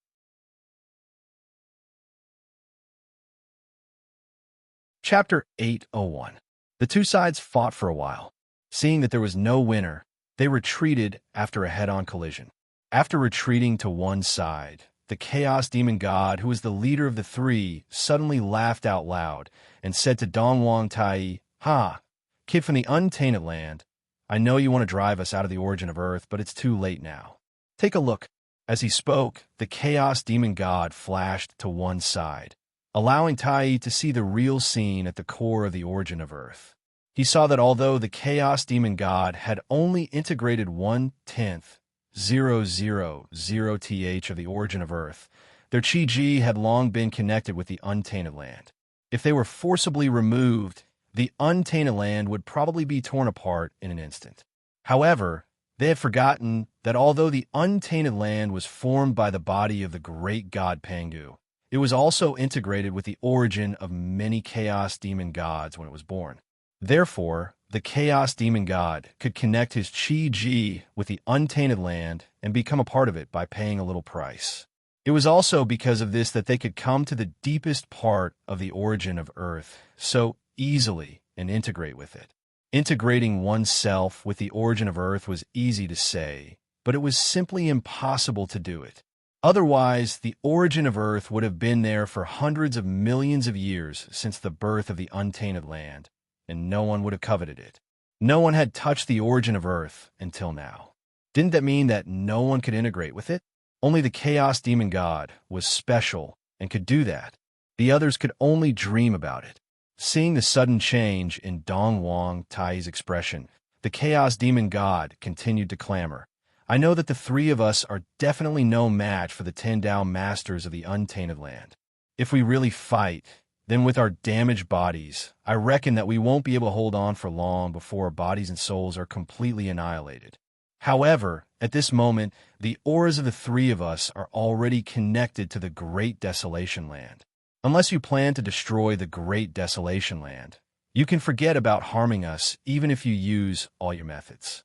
Chapter 801. The 2 sides fought for a while. Seeing that there was no winner, They retreated after a head-on collision. After retreating to one side, the Chaos Demon God, who was the leader of the three, suddenly laughed out loud and said to Dongwang Tai, "Ha, kid from the untainted land, I know you want to drive us out of the origin of Earth, but it's too late now. Take a look." As he spoke, the Chaos Demon God flashed to one side, allowing Tai to see the real scene at the core of the origin of Earth. He saw that although the Chaos Demon God had only integrated 1/10,000th of the origin of Earth, their Chi-Ji had long been connected with the untainted land. If they were forcibly removed, the untainted land would probably be torn apart in an instant. However, they had forgotten that although the untainted land was formed by the body of the great god Pangu, it was also integrated with the origin of many Chaos Demon Gods when it was born. Therefore, the Chaos Demon God could connect his Chi-Ji with the untainted land and become a part of it by paying a little price. It was also because of this that they could come to the deepest part of the origin of Earth so easily and integrate with it. Integrating oneself with the origin of Earth was easy to say, but it was simply impossible to do it. Otherwise, the origin of Earth would have been there for hundreds of millions of years since the birth of the untainted land, and no one would have coveted it. No one had touched the origin of Earth until now. Didn't that mean that no one could integrate with it? Only the Chaos Demon God was special and could do that. The others could only dream about it. Seeing the sudden change in Dongwang Tai's expression, the Chaos Demon God continued to clamor. "I know that the three of us are definitely no match for the 10 Tao Masters of the untainted land. If we really fight, then with our damaged bodies, I reckon that we won't be able to hold on for long before our bodies and souls are completely annihilated. However, at this moment, the auras of the three of us are already connected to the Great Desolation Land. Unless you plan to destroy the Great Desolation Land, you can forget about harming us even if you use all your methods.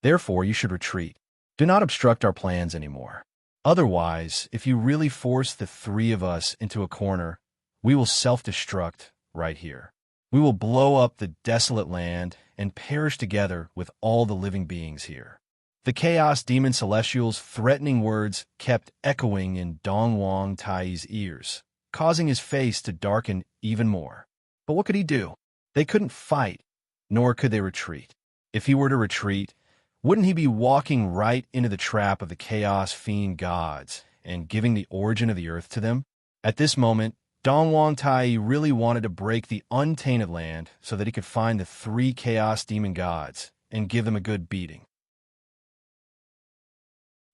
Therefore, you should retreat. Do not obstruct our plans anymore. Otherwise, if you really force the three of us into a corner, we will self-destruct right here. We will blow up the desolate land and perish together with all the living beings here." The Chaos Demon Celestial's threatening words kept echoing in Dongwang Tai's ears, causing his face to darken even more. But what could he do? They couldn't fight, nor could they retreat. If he were to retreat, wouldn't he be walking right into the trap of the Chaos Fiend Gods and giving the origin of the Earth to them? At this moment, Dongwang Tai really wanted to break the untainted land so that he could find the three Chaos Demon Gods and give them a good beating.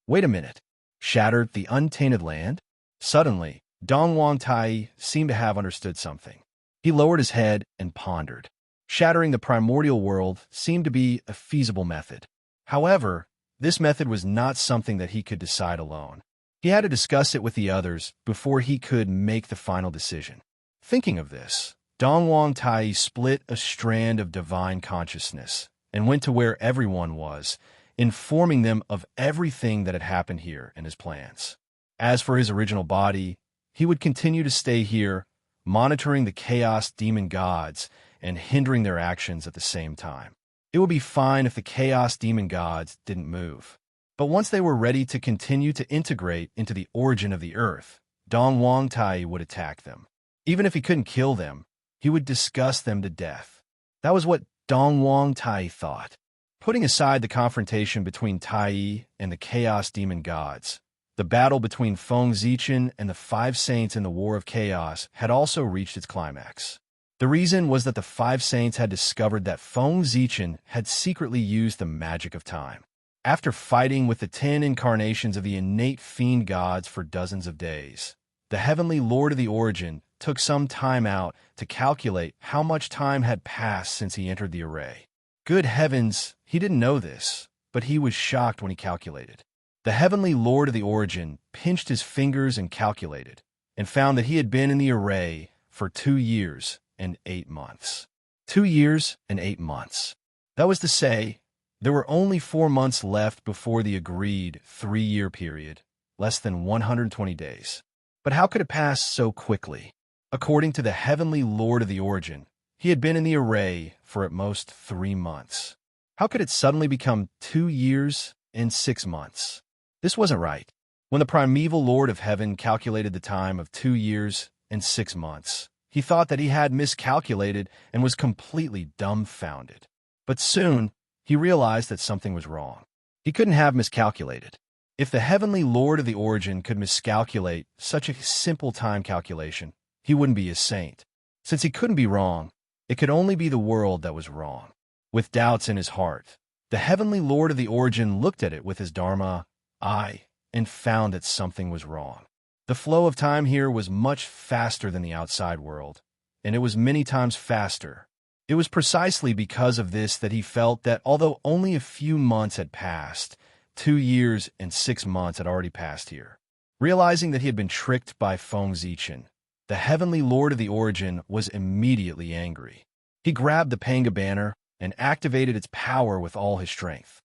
Wait a minute. Shattered the untainted land? Suddenly, Dongwang Tai seemed to have understood something. He lowered his head and pondered. Shattering the primordial world seemed to be a feasible method. However, this method was not something that he could decide alone. He had to discuss it with the others before he could make the final decision. Thinking of this, Dongwang Tai split a strand of divine consciousness and went to where everyone was, informing them of everything that had happened here and his plans. As for his original body, he would continue to stay here, monitoring the Chaos Demon Gods and hindering their actions at the same time. It would be fine if the Chaos Demon Gods didn't move. But once they were ready to continue to integrate into the origin of the Earth, Dongwang Tai would attack them. Even if he couldn't kill them, he would disgust them to death. That was what Dongwang Tai thought. Putting aside the confrontation between Tai and the Chaos Demon Gods, the battle between Feng Zichen and the Five Saints in the War of Chaos had also reached its climax. The reason was that the Five Saints had discovered that Feng Zichen had secretly used the magic of time. After fighting with the 10 incarnations of the innate fiend gods for dozens of days, the Heavenly Lord of the Origin took some time out to calculate how much time had passed since he entered the array. Good heavens, he didn't know this, but he was shocked when he calculated. The Heavenly Lord of the Origin pinched his fingers and calculated, and found that he had been in the array for 2 years and 8 months. 2 years and 8 months. That was to say, there were only 4 months left before the agreed 3-year period, less than 120 days. But how could it pass so quickly? According to the Heavenly Lord of the Origin, he had been in the array for at most 3 months. How could it suddenly become 2 years and 6 months? This wasn't right. When the primeval Lord of Heaven calculated the time of 2 years and 6 months, he thought that he had miscalculated and was completely dumbfounded. But soon, he realized that something was wrong. He couldn't have miscalculated. If the heavenly Lord of the Origin could miscalculate such a simple time calculation, he wouldn't be a saint. Since he couldn't be wrong, it could only be the world that was wrong. With doubts in his heart, the heavenly Lord of the Origin looked at it with his Dharma eye and found that something was wrong. The flow of time here was much faster than the outside world, and it was many times faster. It was precisely because of this that he felt that although only a few months had passed, 2 years and 6 months had already passed here. Realizing that he had been tricked by Feng Zichen, the heavenly Lord of the Origin was immediately angry. He grabbed the Panga banner and activated its power with all his strength.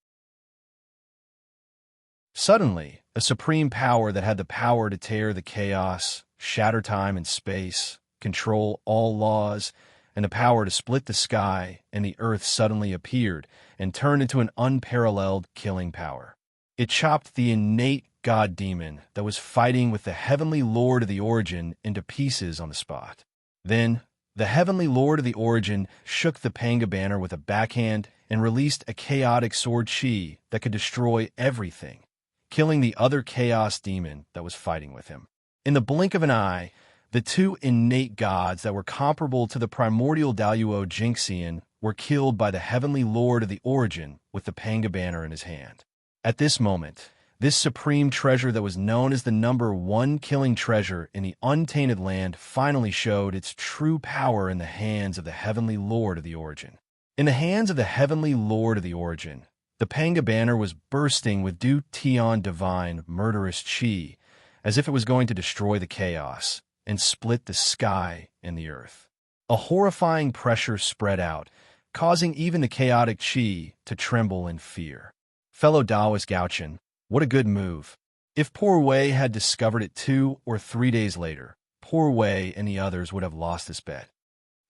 Suddenly, a supreme power that had the power to tear the chaos, shatter time and space, control all laws, and the power to split the sky and the earth suddenly appeared and turned into an unparalleled killing power. It chopped the innate god-demon that was fighting with the heavenly Lord of the Origin into pieces on the spot. Then, the heavenly Lord of the Origin shook the Panga banner with a backhand and released a chaotic sword chi that could destroy everything, killing the other chaos demon that was fighting with him. In the blink of an eye, the two innate gods that were comparable to the primordial Daluo Jinxian were killed by the heavenly Lord of the Origin with the Panga banner in his hand. At this moment, this supreme treasure that was known as the #1 killing treasure in the untainted land finally showed its true power in the hands of the heavenly Lord of the Origin. In the hands of the heavenly Lord of the Origin, the Panga banner was bursting with Du Tian divine murderous chi, as if it was going to destroy the chaos and split the sky and the earth. A horrifying pressure spread out, causing even the chaotic chi to tremble in fear. Fellow Taoist Gaochen, what a good move. If poor Wei had discovered it 2 or 3 days later, poor Wei and the others would have lost this bet.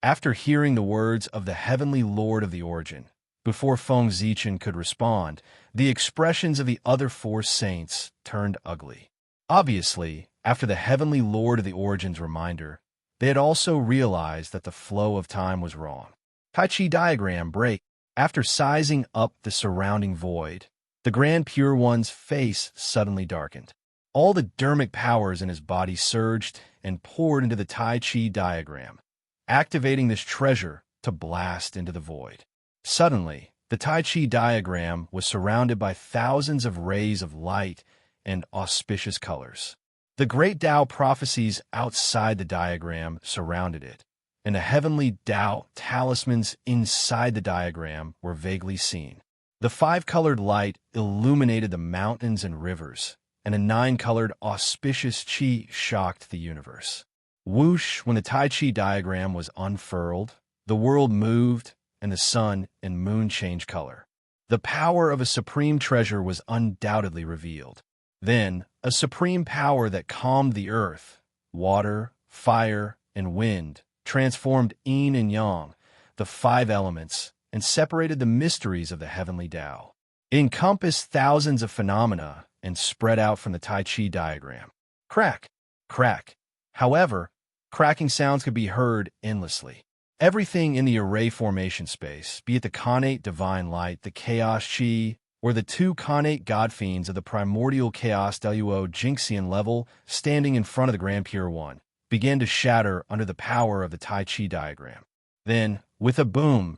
After hearing the words of the heavenly Lord of the Origin, before Feng Zichen could respond, the expressions of the other 4 saints turned ugly. Obviously, after the heavenly Lord of the Origin's reminder, they had also realized that the flow of time was wrong. Tai Chi diagram break. After sizing up the surrounding void, the Grand Pure One's face suddenly darkened. All the dermic powers in his body surged and poured into the Tai Chi diagram, activating this treasure to blast into the void. Suddenly, the Tai Chi diagram was surrounded by thousands of rays of light and auspicious colors. The great Tao prophecies outside the diagram surrounded it, and the heavenly Tao talismans inside the diagram were vaguely seen. The 5-colored light illuminated the mountains and rivers, and a 9-colored auspicious chi shocked the universe. Whoosh, when the Tai Chi diagram was unfurled, the world moved, and the sun and moon changed color. The power of a supreme treasure was undoubtedly revealed. Then, a supreme power that calmed the earth, water, fire, and wind, transformed yin and yang, the 5 elements, and separated the mysteries of the heavenly Tao. It encompassed thousands of phenomena and spread out from the Tai Chi diagram. Crack, crack. However, cracking sounds could be heard endlessly. Everything in the array formation space, be it the connate divine light, the chaos chi, or the 2 connate god fiends of the primordial chaos Daluo Jinxian level standing in front of the Grand Pure One, began to shatter under the power of the Tai Chi diagram. Then, with a boom,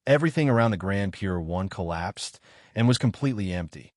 everything around the Grand Pure One collapsed and was completely empty.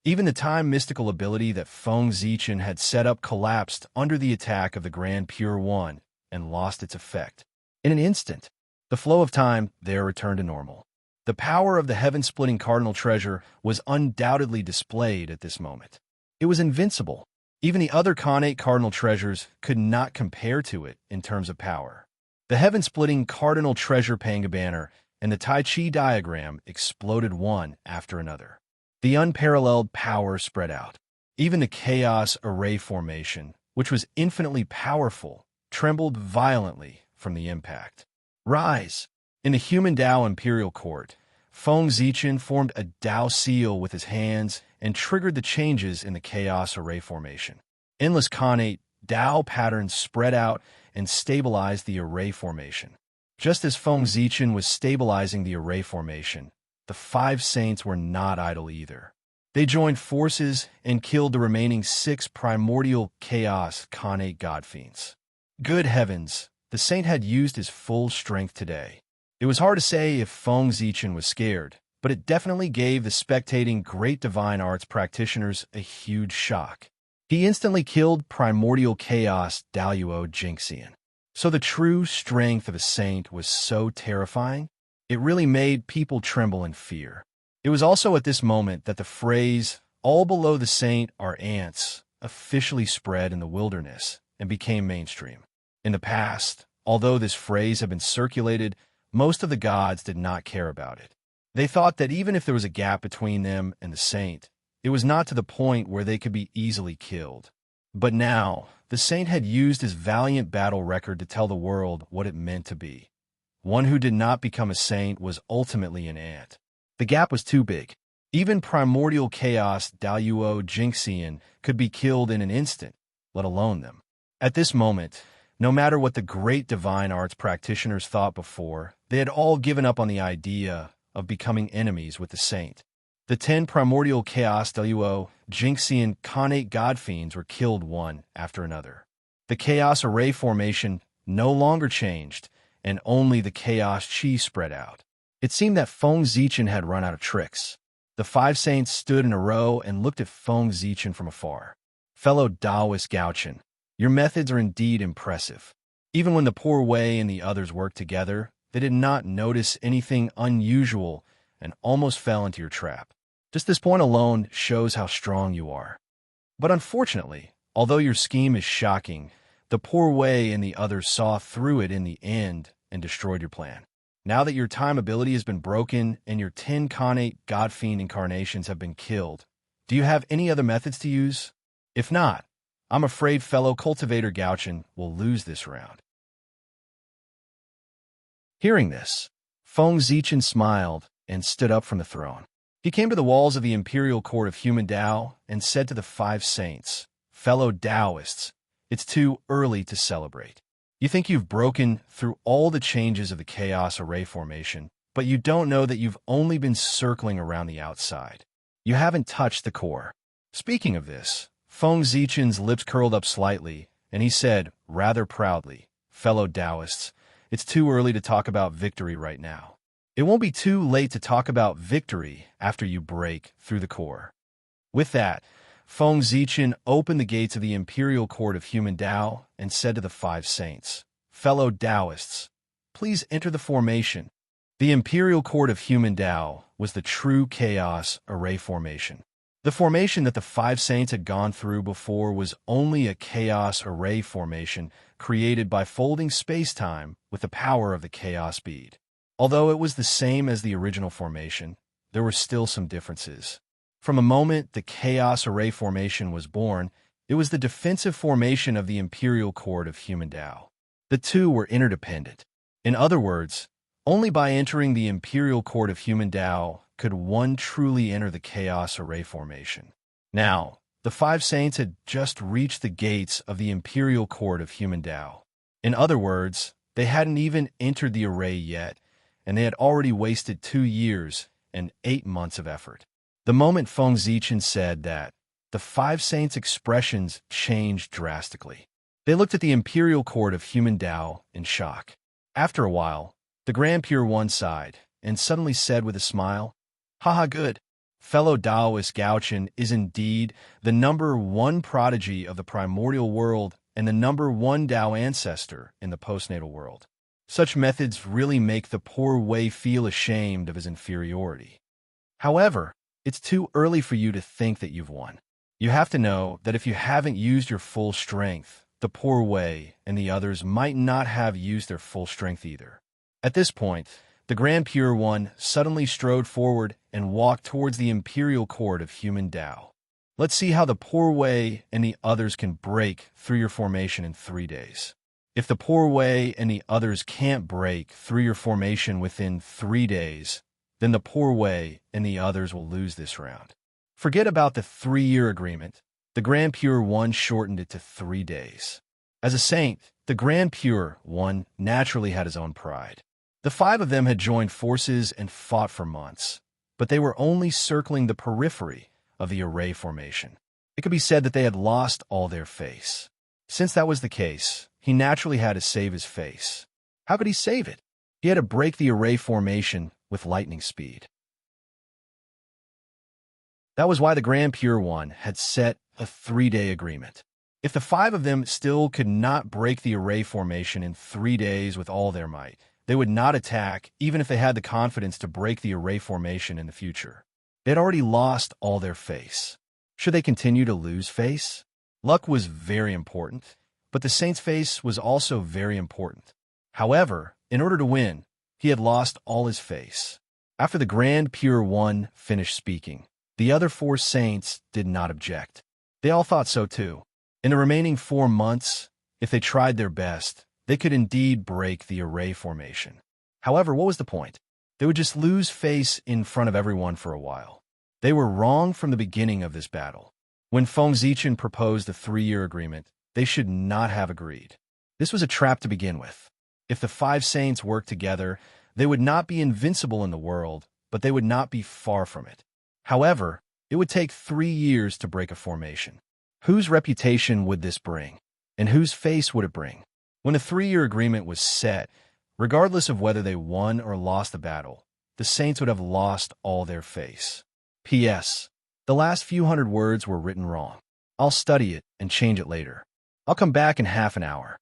Even the time mystical ability that Feng Zichen had set up collapsed under the attack of the Grand Pure One and lost its effect. In an instant, the flow of time there returned to normal. The power of the heaven-splitting cardinal treasure was undoubtedly displayed at this moment. It was invincible. Even the other connate cardinal treasures could not compare to it in terms of power. The heaven-splitting cardinal treasure Panga banner and the Tai Chi diagram exploded one after another. The unparalleled power spread out. Even the chaos array formation, which was infinitely powerful, trembled violently from the impact. Rise! In the human Tao Imperial Court, Feng Zichen formed a Tao seal with his hands and triggered the changes in the chaos array formation. Endless connate Tao patterns spread out and stabilized the array formation. Just as Feng Zichen was stabilizing the array formation, the five saints were not idle either. They joined forces and killed the remaining 6 primordial chaos connate godfiends. Good heavens, the saint had used his full strength today. It was hard to say if Feng Zichen was scared, but it definitely gave the spectating great divine arts practitioners a huge shock. He instantly killed primordial chaos Daluo Jinxian. So the true strength of a saint was so terrifying, it really made people tremble in fear. It was also at this moment that the phrase, "all below the saint are ants," officially spread in the wilderness and became mainstream. In the past, although this phrase had been circulated, most of the gods did not care about it. They thought that even if there was a gap between them and the saint, it was not to the point where they could be easily killed. But now, the saint had used his valiant battle record to tell the world what it meant to be. One who did not become a saint was ultimately an ant. The gap was too big. Even primordial chaos Daluo Jinxian could be killed in an instant, let alone them. At this moment, no matter what the great divine arts practitioners thought before, they had all given up on the idea of becoming enemies with the saint. The 10 primordial chaos Daluo Jinxian connate godfiends were killed one after another. The chaos array formation no longer changed, and only the chaos chi spread out. It seemed that Feng Zichen had run out of tricks. The 5 saints stood in a row and looked at Feng Zichen from afar. Fellow Taoist Gaochen, your methods are indeed impressive. Even when the poor Wei and the others worked together, they did not notice anything unusual and almost fell into your trap. Just this point alone shows how strong you are. But unfortunately, although your scheme is shocking, the poor Wei and the others saw through it in the end and destroyed your plan. Now that your time ability has been broken and your 10 connate godfiend incarnations have been killed, do you have any other methods to use? If not, I'm afraid fellow cultivator Gaochen will lose this round. Hearing this, Feng Zichen smiled and stood up from the throne. He came to the walls of the Imperial Court of Human Tao and said to the 5 saints, "Fellow Taoists, it's too early to celebrate. You think you've broken through all the changes of the chaos array formation, but you don't know that you've only been circling around the outside. You haven't touched the core." Speaking of this, Feng Zichen's lips curled up slightly, and he said, rather proudly, "Fellow Taoists, it's too early to talk about victory right now. It won't be too late to talk about victory after you break through the core." With that, Feng Zichen opened the gates of the Imperial Court of Human Tao and said to the 5 saints, "Fellow Taoists, please enter the formation." The Imperial Court of Human Tao was the true chaos array formation. The formation that the 5 saints had gone through before was only a chaos array formation created by folding space-time with the power of the chaos bead. Although it was the same as the original formation, there were still some differences. From the moment the chaos array formation was born, it was the defensive formation of the Imperial Court of Human Tao. The two were interdependent. In other words, only by entering the Imperial Court of Human Tao could one truly enter the chaos array formation. Now, the 5 saints had just reached the gates of the Imperial Court of Human Tao. In other words, they hadn't even entered the array yet, and they had already wasted 2 years and 8 months of effort. The moment Feng Zichen said that, the 5 saints' expressions changed drastically. They looked at the Imperial Court of Human Tao in shock. After a while, the Grand Pure One sighed and suddenly said with a smile, "Haha, good. Fellow Taoist Gaochen is indeed the #1 prodigy of the primordial world and the #1 Tao ancestor in the postnatal world. Such methods really make the poor Wei feel ashamed of his inferiority. However, it's too early for you to think that you've won. You have to know that if you haven't used your full strength, the poor Wei and the others might not have used their full strength either." At this point, the Grand Pure One suddenly strode forward and walked towards the Imperial Court of Human Tao. "Let's see how the poor Wei and the others can break through your formation in 3 days." If the poor way and the others can't break through your formation within 3 days, then the poor way and the others will lose this round. Forget about the 3-year agreement. The Grand Pure One shortened it to 3 days. As a saint, the Grand Pure One naturally had his own pride. The 5 of them had joined forces and fought for months, but they were only circling the periphery of the array formation. It could be said that they had lost all their face. Since that was the case, he naturally had to save his face. How could he save it? He had to break the array formation with lightning speed. That was why the Grand Pure One had set a 3-day agreement. If the 5 of them still could not break the array formation in 3 days with all their might, they would not attack even if they had the confidence to break the array formation in the future. They had already lost all their face. Should they continue to lose face? Luck was very important, but the saint's face was also very important. However, in order to win, he had lost all his face. After the Grand Pure One finished speaking, the other 4 saints did not object. They all thought so too. In the remaining 4 months, if they tried their best, they could indeed break the array formation. However, what was the point? They would just lose face in front of everyone for a while. They were wrong from the beginning of this battle. When Feng Zichen proposed the 3-year agreement, they should not have agreed. This was a trap to begin with. If the 5 saints worked together, they would not be invincible in the world, but they would not be far from it. However, it would take 3 years to break a formation. Whose reputation would this bring? And whose face would it bring? When a 3-year agreement was set, regardless of whether they won or lost the battle, the saints would have lost all their face. P.S. The last few hundred words were written wrong. I'll study it and change it later. I'll come back in half an hour.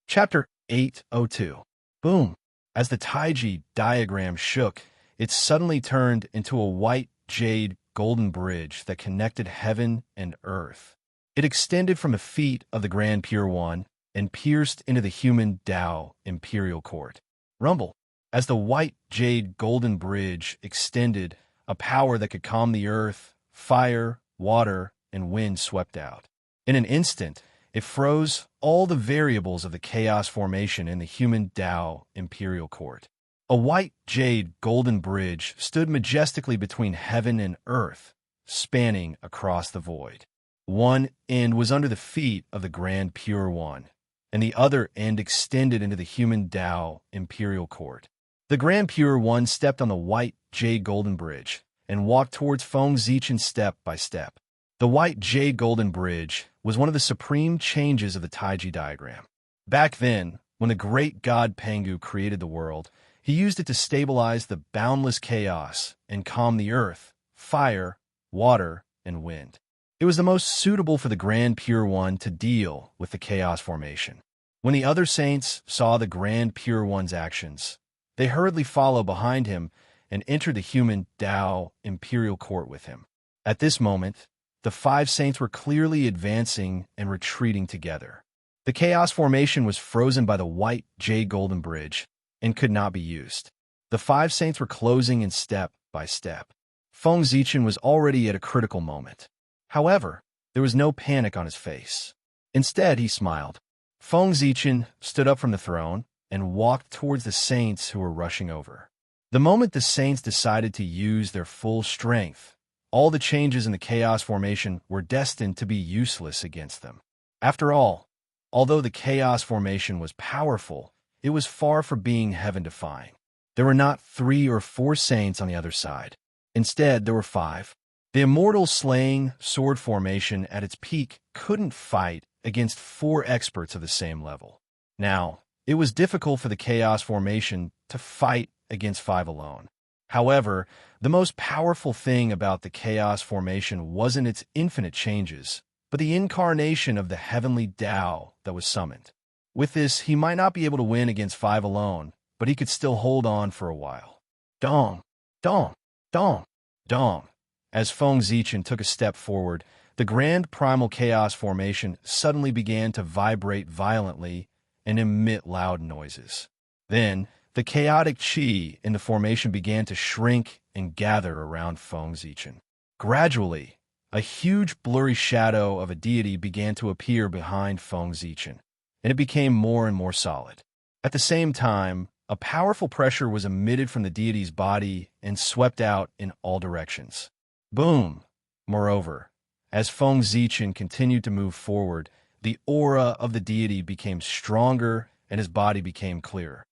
Chapter 802. Boom. As the Taiji diagram shook, it suddenly turned into a white jade golden bridge that connected heaven and earth. It extended from the feet of the Grand Pure One and pierced into the human Tao imperial court. Rumble. As the white jade golden bridge extended, a power that could calm the earth, fire, water, and wind swept out. In an instant, it froze all the variables of the chaos formation in the human Tao imperial court. A white jade golden bridge stood majestically between heaven and earth, spanning across the void. One end was under the feet of the Grand Pure One, and the other end extended into the human Tao imperial court. The Grand Pure One stepped on the white jade golden bridge and walked towards Feng Zichen step by step. The white jade golden bridge was one of the supreme changes of the Taiji diagram. Back then, when the great god Pengu created the world, he used it to stabilize the boundless chaos and calm the earth, fire, water, and wind. It was the most suitable for the Grand Pure One to deal with the chaos formation. When the other saints saw the Grand Pure One's actions, they hurriedly followed behind him and entered the human Tao imperial court with him. At this moment, the 5 saints were clearly advancing and retreating together. The chaos formation was frozen by the white jade golden bridge and could not be used. The 5 saints were closing in step by step. Feng Zichen was already at a critical moment. However, there was no panic on his face. Instead, he smiled. Feng Zichen stood up from the throne and walked towards the saints who were rushing over. The moment the saints decided to use their full strength, all the changes in the chaos formation were destined to be useless against them. After all, although the chaos formation was powerful, it was far from being heaven-defying. There were not 3 or 4 saints on the other side. Instead, there were 5. The immortal slaying sword formation at its peak couldn't fight against 4 experts of the same level. Now, it was difficult for the chaos formation to fight against 5 alone. However, the most powerful thing about the chaos formation wasn't its infinite changes, but the incarnation of the heavenly Tao that was summoned. With this, he might not be able to win against 5 alone, but he could still hold on for a while. Dong, dong, dong, dong. As Feng Zichen took a step forward, the grand primal chaos formation suddenly began to vibrate violently and emit loud noises. Then, the chaotic qi in the formation began to shrink and gather around Feng Zichen. Gradually, a huge blurry shadow of a deity began to appear behind Feng Zichen, and it became more and more solid. At the same time, a powerful pressure was emitted from the deity's body and swept out in all directions. Boom! Moreover, as Feng Zichen continued to move forward, the aura of the deity became stronger and his body became clearer.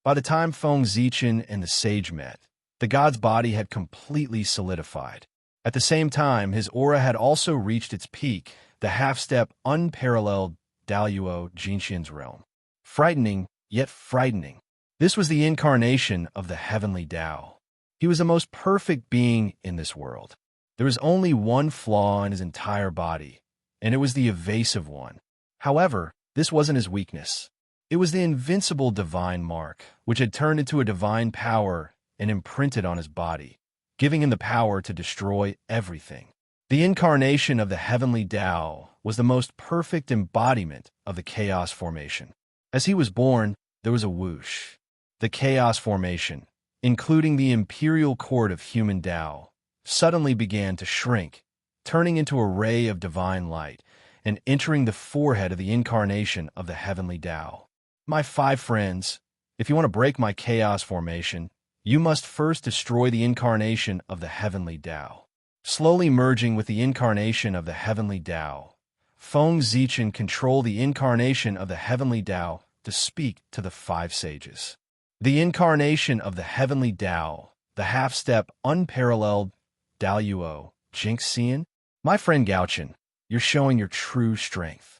By the time Feng Zichen and the sage met, the god's body had completely solidified. At the same time, his aura had also reached its peak, the half-step unparalleled Daluo Jinxian's realm. Frightening, yet frightening. This was the incarnation of the heavenly Tao. He was the most perfect being in this world. There was only one flaw in his entire body, and it was the evasive one. However, this wasn't his weakness. It was the invincible divine mark, which had turned into a divine power and imprinted on his body, giving him the power to destroy everything. The incarnation of the heavenly Tao was the most perfect embodiment of the chaos formation. As he was born, there was a whoosh. The chaos formation, including the imperial court of human Tao, suddenly began to shrink, turning into a ray of divine light and entering the forehead of the incarnation of the heavenly Tao. My 5 friends, if you want to break my chaos formation, you must first destroy the incarnation of the heavenly Tao. Slowly merging with the incarnation of the heavenly Tao, Feng Zichen controlled the incarnation of the heavenly Tao to speak to the 5 sages. The incarnation of the heavenly Tao, the half-step unparalleled Daluo Jinxian. My friend Gaochen, you're showing your true strength.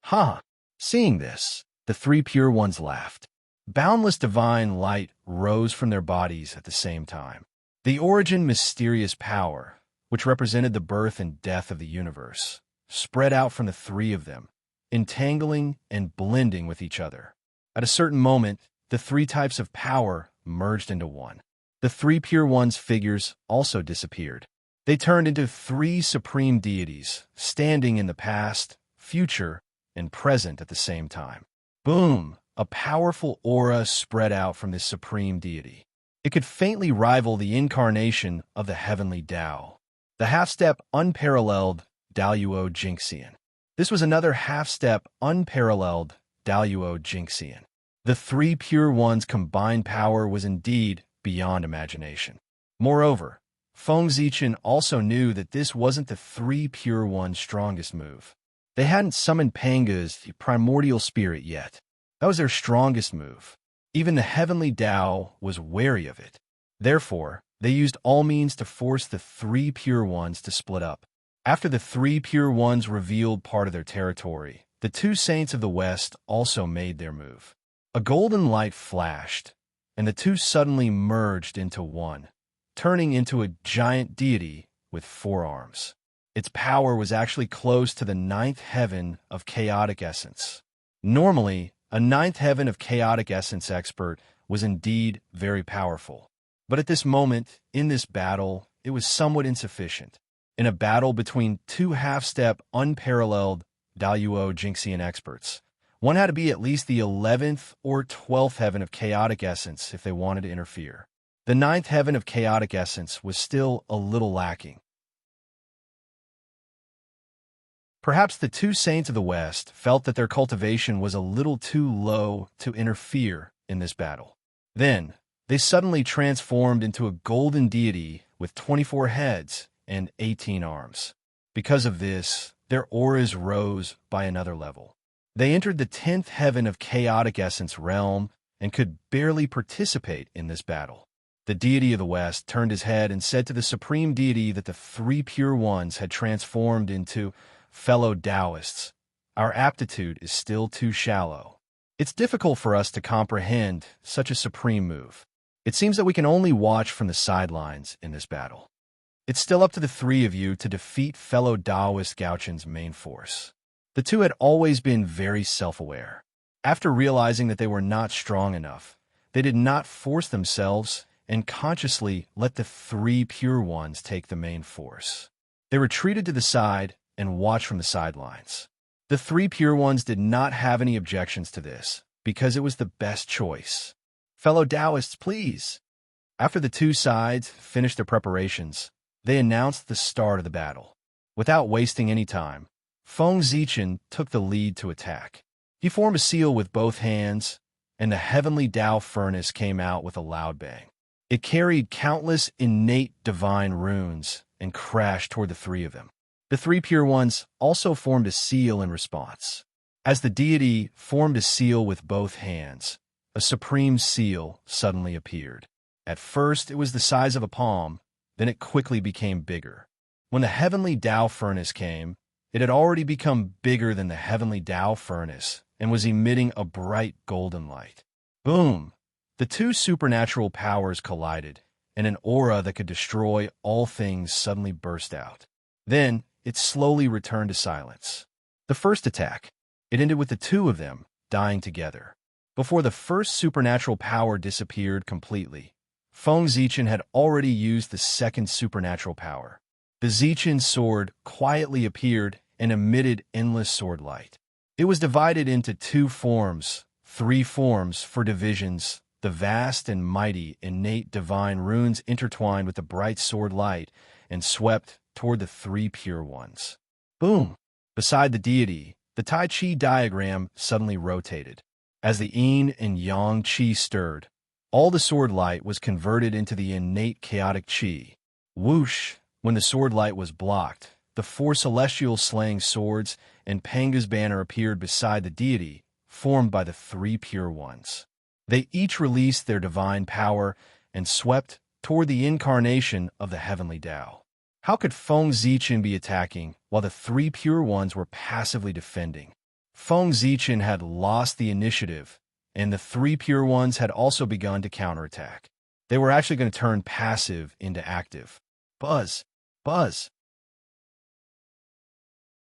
Ha! Seeing this, the 3 pure ones laughed. Boundless divine light rose from their bodies at the same time. The origin mysterious power, which represented the birth and death of the universe, spread out from the 3 of them, entangling and blending with each other. At a certain moment, the 3 types of power merged into one. The 3 pure ones' figures also disappeared. They turned into 3 supreme deities, standing in the past, future, and present at the same time. Boom! A powerful aura spread out from this supreme deity. It could faintly rival the incarnation of the heavenly Tao, the half-step unparalleled Daluo Jinxian. This was another half-step unparalleled Daluo Jinxian. The 3 pure ones' combined power was indeed beyond imagination. Moreover, Feng Zichen also knew that this wasn't the 3 pure ones' strongest move. They hadn't summoned Panga's the primordial spirit yet. That was their strongest move. Even the heavenly Tao was wary of it. Therefore, they used all means to force the 3 pure ones to split up. After the 3 pure ones revealed part of their territory, the 2 saints of the West also made their move. A golden light flashed, and the 2 suddenly merged into one, turning into a giant deity with 4 arms. Its power was actually close to the 9th heaven of chaotic essence. Normally, a 9th heaven of chaotic essence expert was indeed very powerful. But at this moment, in this battle, it was somewhat insufficient. In a battle between 2 half-step unparalleled Daluo Jinxian experts, one had to be at least the 11th or 12th heaven of chaotic essence if they wanted to interfere. The 9th heaven of chaotic essence was still a little lacking. Perhaps the 2 saints of the West felt that their cultivation was a little too low to interfere in this battle. Then, they suddenly transformed into a golden deity with 24 heads and 18 arms. Because of this, their auras rose by another level. They entered the 10th heaven of chaotic essence realm and could barely participate in this battle. The deity of the West turned his head and said to the supreme deity that the 3 pure ones had transformed into, "Fellow Taoists, our aptitude is still too shallow. It's difficult for us to comprehend such a supreme move. It seems that we can only watch from the sidelines in this battle. It's still up to the 3 of you to defeat fellow Taoist Gaochen's main force." The 2 had always been very self-aware. After realizing that they were not strong enough, they did not force themselves and consciously let the 3 pure ones take the main force. They retreated to the side and watched from the sidelines. The 3 pure ones did not have any objections to this, because it was the best choice. "Fellow Taoists, please." After the 2 sides finished their preparations, They announced the start of the battle. Without wasting any time, Feng Zichen took the lead to attack. He formed a seal with both hands, and the heavenly Tao furnace came out with a loud bang. It carried countless innate divine runes and crashed toward the three of them. The three pure ones also formed a seal in response. As the deity formed a seal with both hands, a supreme seal suddenly appeared. At first, it was the size of a palm, then it quickly became bigger. When the heavenly Tao furnace came, it had already become bigger than the heavenly Tao furnace and was emitting a bright golden light. Boom! The two supernatural powers collided, and an aura that could destroy all things suddenly burst out. Then, it slowly returned to silence. The first attack, it ended with the two of them dying together. Before the first supernatural power disappeared completely, Feng Zichen had already used the second supernatural power. The Zichen sword quietly appeared and emitted endless sword light. It was divided into two forms, three forms for divisions. The vast and mighty innate divine runes intertwined with the bright sword light and swept toward the three pure ones. Boom! Beside the deity, the Tai Chi diagram suddenly rotated. As the yin and yang chi stirred, all the sword light was converted into the innate chaotic chi. Whoosh! When the sword light was blocked, the four celestial slaying swords and Panga's banner appeared beside the deity, formed by the three pure ones. They each released their divine power and swept toward the incarnation of the heavenly Tao. How could Feng Zichen be attacking while the three pure ones were passively defending? Feng Zichen had lost the initiative, and the three pure ones had also begun to counterattack. They were actually going to turn passive into active. Buzz! Buzz!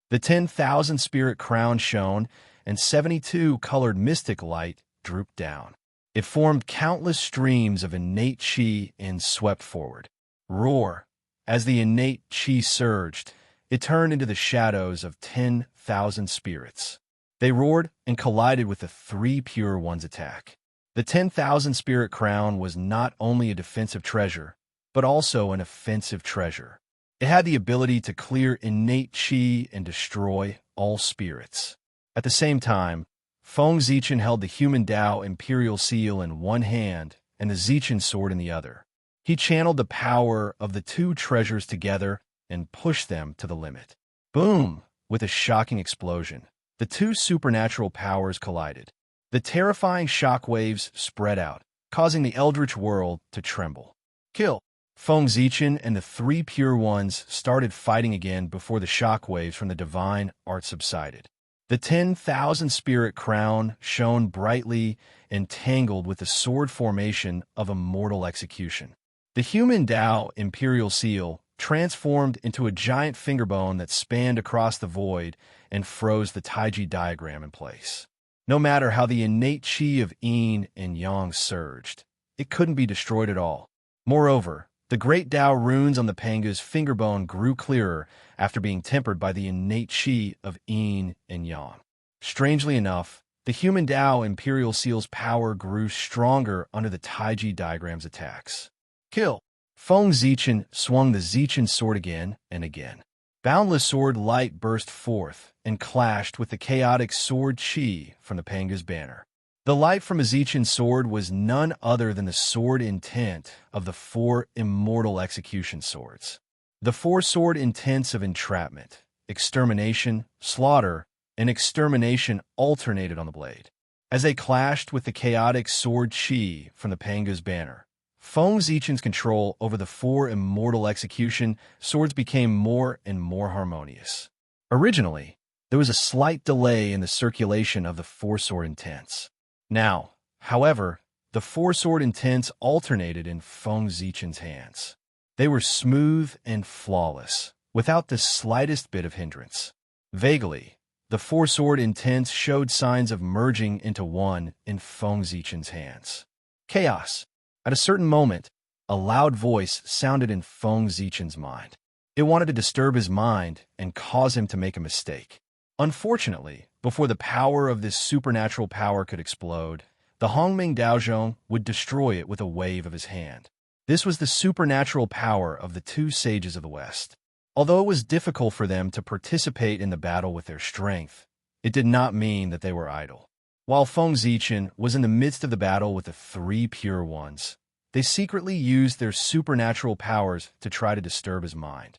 The 10,000 spirit crown shone, and 72 colored mystic light drooped down. It formed countless streams of innate chi and swept forward. Roar! As the innate chi surged, it turned into the shadows of 10,000 spirits. They roared and collided with the three pure ones' attack. The 10,000 spirit crown was not only a defensive treasure, but also an offensive treasure. It had the ability to clear innate chi and destroy all spirits. At the same time, Feng Zichen held the human Tao imperial seal in one hand and the Zichen sword in the other. He channeled the power of the two treasures together and pushed them to the limit. Boom! With a shocking explosion, the two supernatural powers collided. The terrifying shock waves spread out, causing the eldritch world to tremble. Kill! Feng Zichen and the three pure ones started fighting again before the shock waves from the divine art subsided. The 10,000 spirit crown shone brightly and tangled with the sword formation of immortal execution. The human Tao imperial seal transformed into a giant fingerbone that spanned across the void and froze the Taiji diagram in place. No matter how the innate chi of yin and yang surged, it couldn't be destroyed at all. Moreover, the great Tao runes on the Panga's fingerbone grew clearer after being tempered by the innate chi of yin and yang. Strangely enough, the human Tao imperial seal's power grew stronger under the Taiji diagram's attacks. Kill! Feng Zichen swung the Zichen sword again and again. Boundless sword light burst forth and clashed with the chaotic sword chi from the Panga's banner. The light from a Zichen sword was none other than the sword intent of the four immortal execution swords. The four sword intents of entrapment, extermination, slaughter, and extermination alternated on the blade. As they clashed with the chaotic sword chi from the Panga's banner, Feng Zichen's control over the four immortal execution swords became more and more harmonious. Originally, there was a slight delay in the circulation of the four sword intents. Now, however, the four sword intents alternated in Feng Zichen's hands. They were smooth and flawless, without the slightest bit of hindrance. Vaguely, the four sword intents showed signs of merging into one in Feng Zichen's hands. Chaos! At a certain moment, a loud voice sounded in Feng Zichen's mind. It wanted to disturb his mind and cause him to make a mistake. Unfortunately, before the power of this supernatural power could explode, the Hongming Daozhong would destroy it with a wave of his hand. This was the supernatural power of the two sages of the West. Although it was difficult for them to participate in the battle with their strength, it did not mean that they were idle. While Feng Zichen was in the midst of the battle with the three pure ones, they secretly used their supernatural powers to try to disturb his mind.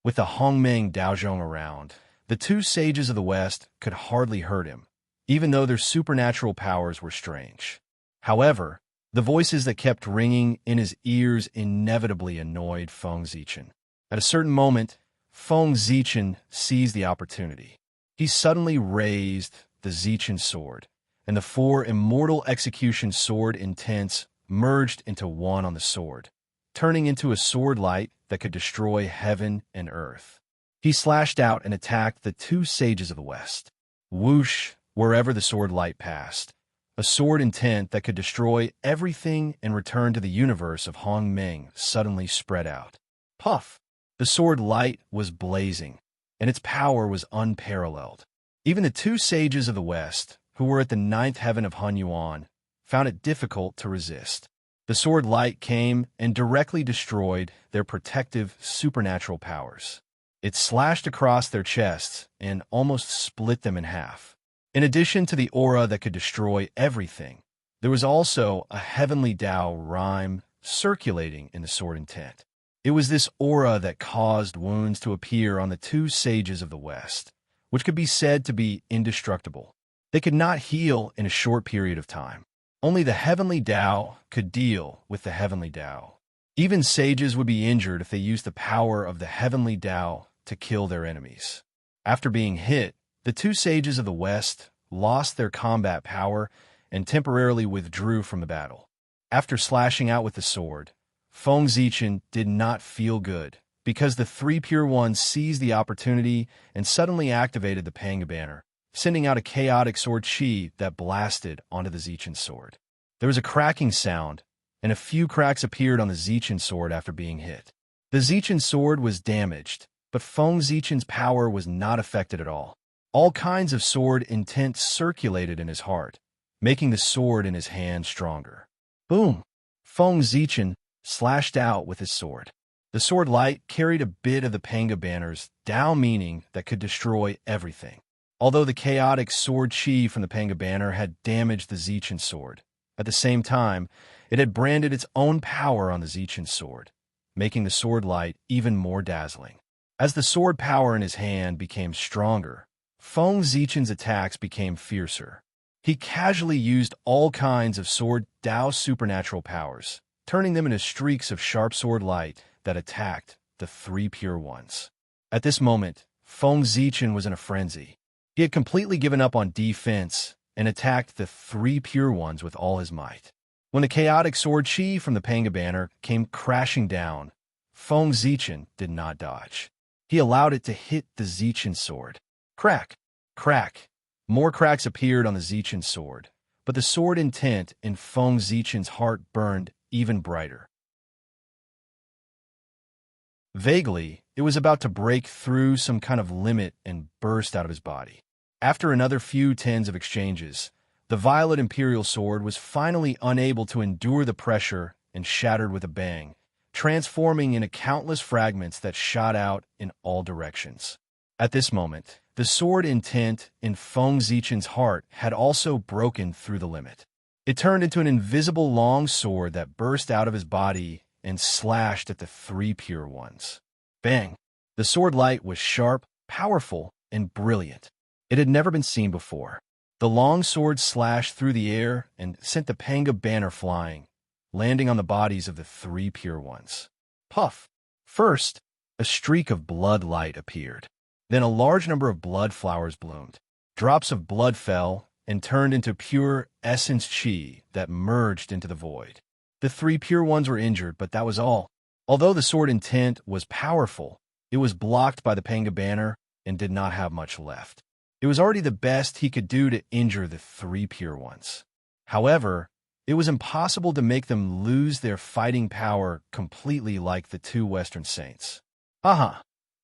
With the Hongmeng Daozhong around, the two sages of the West could hardly hurt him, even though their supernatural powers were strange. However, the voices that kept ringing in his ears inevitably annoyed Feng Zichen. At a certain moment, Feng Zichen seized the opportunity. He suddenly raised the Zichen sword, and the four immortal execution sword intents merged into one on the sword, turning into a sword light that could destroy heaven and earth. He slashed out and attacked the two sages of the West. Whoosh, wherever the sword light passed. A sword intent that could destroy everything and return to the universe of Hongmeng suddenly spread out. Puff! The sword light was blazing, and its power was unparalleled. Even the two sages of the West, who were at the ninth heaven of Hunyuan, found it difficult to resist. The sword light came and directly destroyed their protective supernatural powers. It slashed across their chests and almost split them in half. In addition to the aura that could destroy everything, there was also a heavenly Tao rhyme circulating in the sword intent. It was this aura that caused wounds to appear on the two sages of the West, which could be said to be indestructible. They could not heal in a short period of time. Only the heavenly Tao could deal with the heavenly Tao. Even sages would be injured if they used the power of the heavenly Tao to kill their enemies. After being hit, the two sages of the West lost their combat power and temporarily withdrew from the battle. After slashing out with the sword, Feng Zichen did not feel good because the three pure ones seized the opportunity and suddenly activated the Panga banner, sending out a chaotic sword chi that blasted onto the Zichen sword. There was a cracking sound, and a few cracks appeared on the Zichen sword after being hit. The Zichen sword was damaged, but Feng Zichen's power was not affected at all. All kinds of sword intent circulated in his heart, making the sword in his hand stronger. Boom! Feng Zichen slashed out with his sword. The sword light carried a bit of the Panga banner's Tao meaning that could destroy everything. Although the chaotic sword chi from the Panga banner had damaged the Zichen sword, at the same time, it had branded its own power on the Zichen sword, making the sword light even more dazzling. As the sword power in his hand became stronger, Feng Zichen's attacks became fiercer. He casually used all kinds of sword Tao supernatural powers, turning them into streaks of sharp sword light that attacked the three pure ones. At this moment, Feng Zichen was in a frenzy. He had completely given up on defense and attacked the three pure ones with all his might. When the chaotic sword chi from the Panga banner came crashing down, Feng Zichen did not dodge. He allowed it to hit the Zichen sword. Crack! Crack! More cracks appeared on the Zichen sword, but the sword intent in Feng Zichen's heart burned even brighter. Vaguely, it was about to break through some kind of limit and burst out of his body. After another few tens of exchanges, the Violet Imperial Sword was finally unable to endure the pressure and shattered with a bang, transforming into countless fragments that shot out in all directions. At this moment, the sword intent in Feng Zichen's heart had also broken through the limit. It turned into an invisible long sword that burst out of his body and slashed at the three pure ones. Bang! The sword light was sharp, powerful, and brilliant. It had never been seen before. The long sword slashed through the air and sent the Panga banner flying, landing on the bodies of the three pure ones. Puff! First, a streak of blood light appeared. Then a large number of blood flowers bloomed. Drops of blood fell and turned into pure essence chi that merged into the void. The three pure ones were injured, but that was all. Although the sword intent was powerful, it was blocked by the Panga banner and did not have much left. It was already the best he could do to injure the three pure ones. However, it was impossible to make them lose their fighting power completely like the two Western Saints. Haha,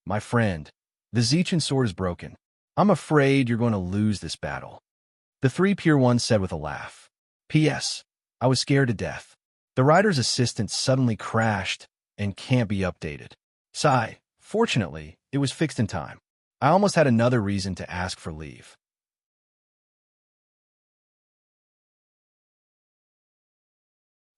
my friend, the Zichen sword is broken. I'm afraid you're going to lose this battle. The three pure ones said with a laugh. P.S. I was scared to death. The rider's assistant suddenly crashed and can't be updated. Sigh. Fortunately, it was fixed in time. I almost had another reason to ask for leave.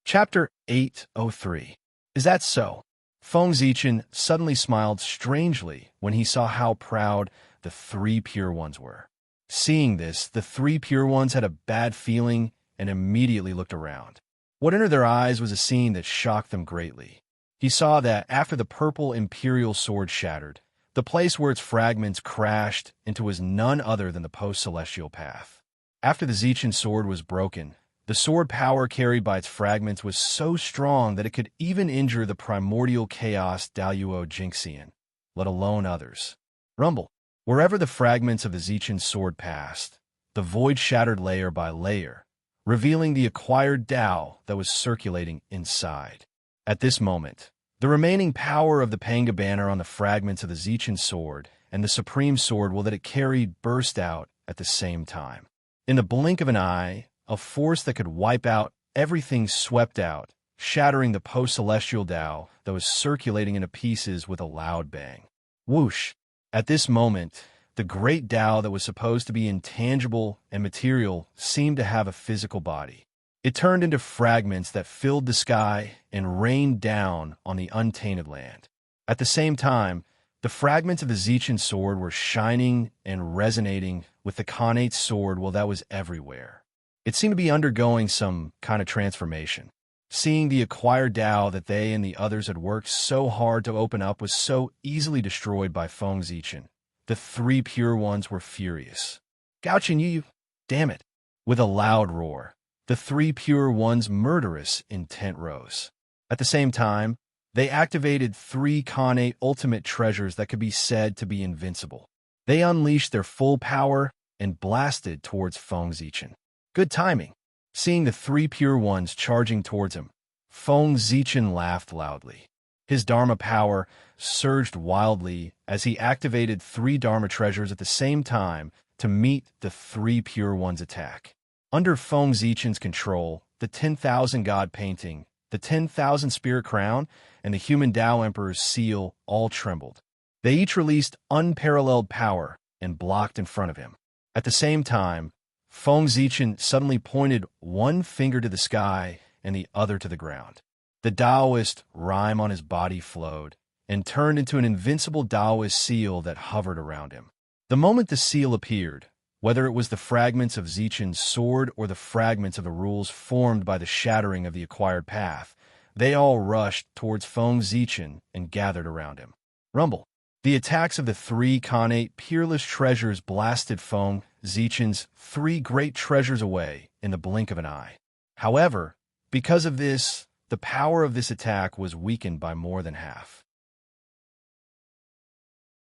Chapter 803. Is that so? Feng Zichen suddenly smiled strangely when he saw how proud the three Pure Ones were. Seeing this, the three Pure Ones had a bad feeling and immediately looked around. What entered their eyes was a scene that shocked them greatly. He saw that after the purple Imperial sword shattered, the place where its fragments crashed into was none other than the post-celestial path. After the Zichen sword was broken, the sword power carried by its fragments was so strong that it could even injure the primordial chaos Daluo Jinxian, let alone others. Rumble. Wherever the fragments of the Zichen sword passed, the void shattered layer by layer, revealing the acquired Tao that was circulating inside. At this moment, the remaining power of the Panga banner on the fragments of the Zichen sword and the supreme sword that it carried burst out at the same time. In the blink of an eye, a force that could wipe out everything swept out, shattering the post-celestial Tao that was circulating into pieces with a loud bang. Whoosh! At this moment, the great Tao that was supposed to be intangible and material seemed to have a physical body. It turned into fragments that filled the sky and rained down on the untainted land. At the same time, the fragments of the Zichen sword were shining and resonating with the Khanate sword that was everywhere. It seemed to be undergoing some kind of transformation. Seeing the acquired Tao that they and the others had worked so hard to open up was so easily destroyed by Feng Zichen. The three Pure Ones were furious. Gouchen you, damn it! With a loud roar, the three Pure Ones' murderous intent rose. At the same time, they activated three Khanate ultimate treasures that could be said to be invincible. They unleashed their full power and blasted towards Feng Zichen. Good timing. Seeing the three Pure Ones charging towards him, Feng Zichen laughed loudly. His Dharma power surged wildly as he activated three Dharma treasures at the same time to meet the three Pure Ones' attack. Under Feng Zichen's control, the 10,000 God painting, the 10,000 Spirit Crown, and the human Tao Emperor's seal all trembled. They each released unparalleled power and blocked in front of him. At the same time, Feng Zichen suddenly pointed one finger to the sky and the other to the ground. The Taoist rime on his body flowed and turned into an invincible Taoist seal that hovered around him. The moment the seal appeared, whether it was the fragments of Zichen's sword or the fragments of the rules formed by the shattering of the acquired path, they all rushed towards Feng Zichen and gathered around him. Rumble. The attacks of the three Khanate peerless treasures blasted Feng Zichen's three great treasures away in the blink of an eye. However, because of this, the power of this attack was weakened by more than half.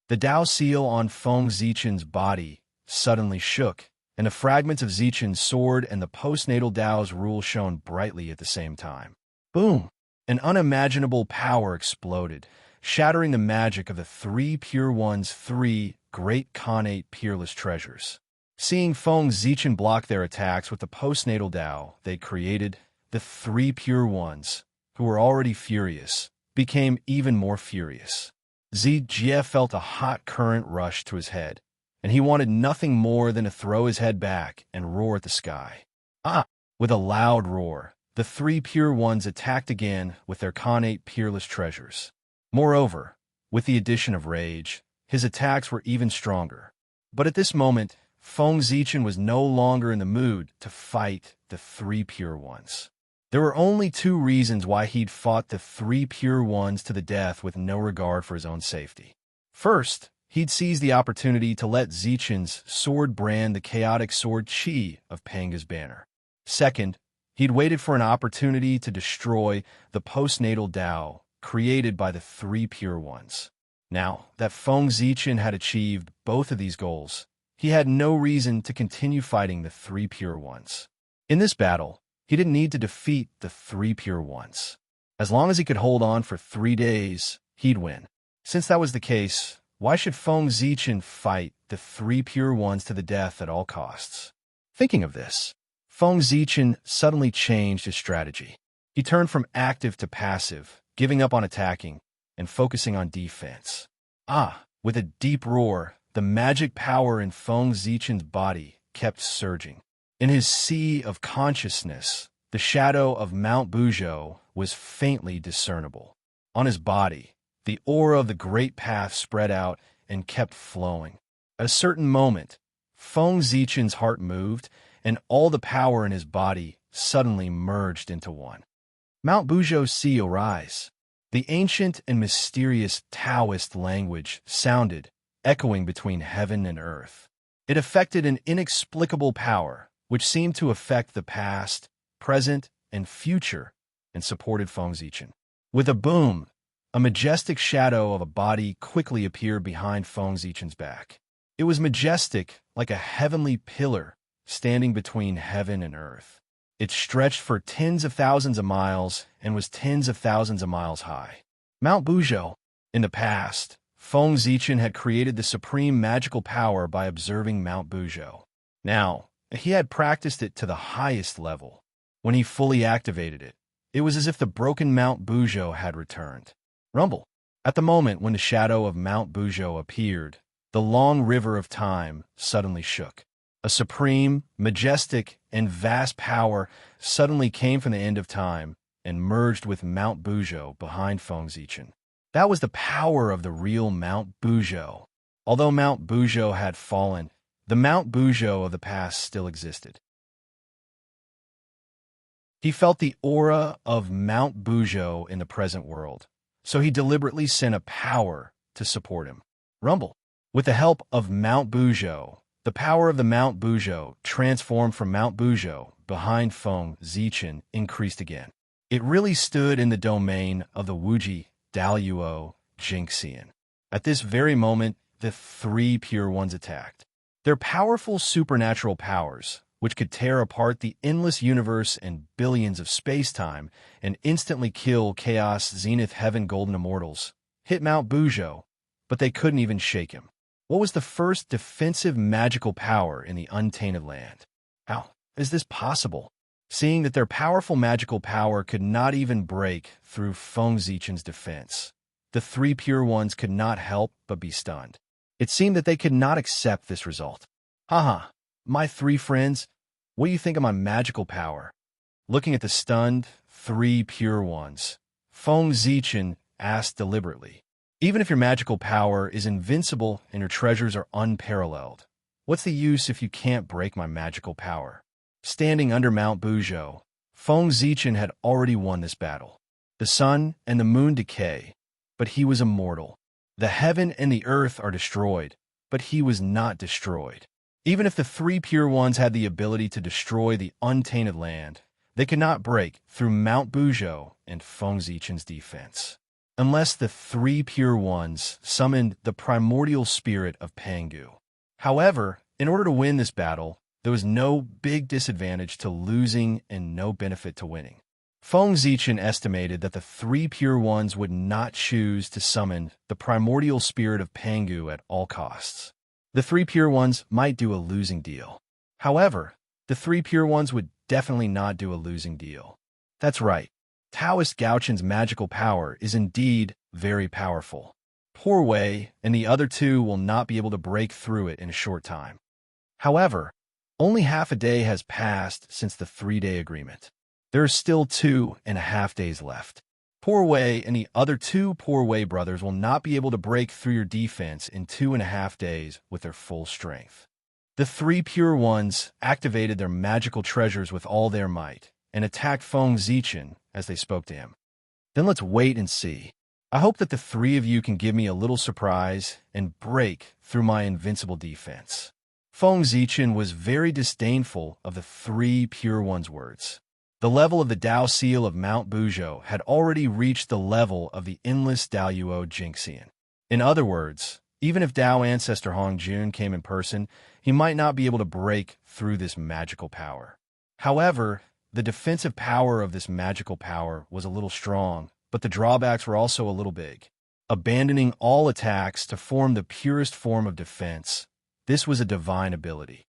The Tao seal on Feng Zichen's body suddenly shook, and the fragments of Zichen's sword and the postnatal Tao's rule shone brightly at the same time. Boom! An unimaginable power exploded, shattering the magic of the three Pure Ones' three great Khanate peerless treasures. Seeing Feng Zichen block their attacks with the postnatal Tao they created, the three Pure Ones, who were already furious, became even more furious. Zijie felt a hot current rush to his head, and he wanted nothing more than to throw his head back and roar at the sky. Ah! With a loud roar, the three Pure Ones attacked again with their Khanate peerless treasures. Moreover, with the addition of rage, his attacks were even stronger. But at this moment, Feng Zichen was no longer in the mood to fight the three Pure Ones. There were only two reasons why he'd fought the three Pure Ones to the death with no regard for his own safety. First, he'd seized the opportunity to let Zichen's sword brand the chaotic sword Qi of Panga's banner. Second, he'd waited for an opportunity to destroy the postnatal Tao created by the three Pure Ones. Now that Feng Zichen had achieved both of these goals, he had no reason to continue fighting the three Pure Ones. In this battle, he didn't need to defeat the three Pure Ones. As long as he could hold on for 3 days, he'd win. Since that was the case, why should Feng Zichen fight the three Pure Ones to the death at all costs? Thinking of this, Feng Zichen suddenly changed his strategy. He turned from active to passive, giving up on attacking and focusing on defense. With a deep roar, the magic power in Feng Zichen's body kept surging. In his sea of consciousness, the shadow of Mount Buzhou was faintly discernible. On his body, the aura of the Great Path spread out and kept flowing. At a certain moment, Feng Zichen's heart moved, and all the power in his body suddenly merged into one. Mount Buzhou Sea arise. The ancient and mysterious Taoist language sounded, echoing between heaven and earth. It affected an inexplicable power, which seemed to affect the past, present, and future, and supported Feng Zichen. With a boom, a majestic shadow of a body quickly appeared behind Feng Zichen's back. It was majestic, like a heavenly pillar, standing between heaven and earth. It stretched for tens of thousands of miles and was tens of thousands of miles high. Mount Buzhou. In the past, Feng Zichen had created the supreme magical power by observing Mount Buzhou. Now, he had practiced it to the highest level. When he fully activated it, it was as if the broken Mount Buzhou had returned. Rumble. At the moment when the shadow of Mount Buzhou appeared, the long river of time suddenly shook. A supreme, majestic, and vast power suddenly came from the end of time and merged with Mount Buzhou behind Feng Zichen. That was the power of the real Mount Buzhou. Although Mount Buzhou had fallen, the Mount Buzhou of the past still existed. He felt the aura of Mount Buzhou in the present world, so he deliberately sent a power to support him. Rumble. With the help of Mount Buzhou, the power of the Mount Buzhou transformed from Mount Buzhou behind Feng Zichen increased again. It really stood in the domain of the Wuji Daluo Jingxian. At this very moment, the three Pure Ones attacked. Their powerful supernatural powers, which could tear apart the endless universe and billions of space-time and instantly kill Chaos Zenith Heaven Golden Immortals, hit Mount Buzhou, but they couldn't even shake him. What was the first defensive magical power in the untainted land? How is this possible? Seeing that their powerful magical power could not even break through Feng Zichen's defense, the three Pure Ones could not help but be stunned. It seemed that they could not accept this result. My three friends, what do you think of my magical power? Looking at the stunned three Pure Ones, Feng Zichen asked deliberately, even if your magical power is invincible and your treasures are unparalleled, what's the use if you can't break my magical power? Standing under Mount Buzhou, Feng Zichen had already won this battle. The sun and the moon decay, but he was immortal. The heaven and the earth are destroyed, but he was not destroyed. Even if the three Pure Ones had the ability to destroy the untainted land, they could not break through Mount Buzhou and Feng Zichen's defense. Unless the three Pure Ones summoned the primordial spirit of Pangu. However, in order to win this battle, there was no big disadvantage to losing and no benefit to winning. Feng Zichen estimated that the three Pure Ones would not choose to summon the primordial spirit of Pangu at all costs. The three Pure Ones might do a losing deal. However, the three Pure Ones would definitely not do a losing deal. That's right. Taoist Gaoqin's magical power is indeed very powerful. Poor Wei and the other two will not be able to break through it in a short time. However, only half a day has passed since the 3-day agreement. There are still 2.5 days left. Poor Wei and the other two Poor Wei brothers will not be able to break through your defense in 2.5 days with their full strength. The three Pure Ones activated their magical treasures with all their might and attacked Feng Zichen as they spoke to him. Then let's wait and see. I hope that the three of you can give me a little surprise and break through my invincible defense. Feng Zichen was very disdainful of the three Pure Ones' words. The level of the Dao Seal of Mount Buzhou had already reached the level of the endless Daluo Jingxian. In other words, even if Dao Ancestor Hongjun came in person, he might not be able to break through this magical power. However, the defensive power of this magical power was a little strong, but the drawbacks were also a little big. Abandoning all attacks to form the purest form of defense, this was a divine ability.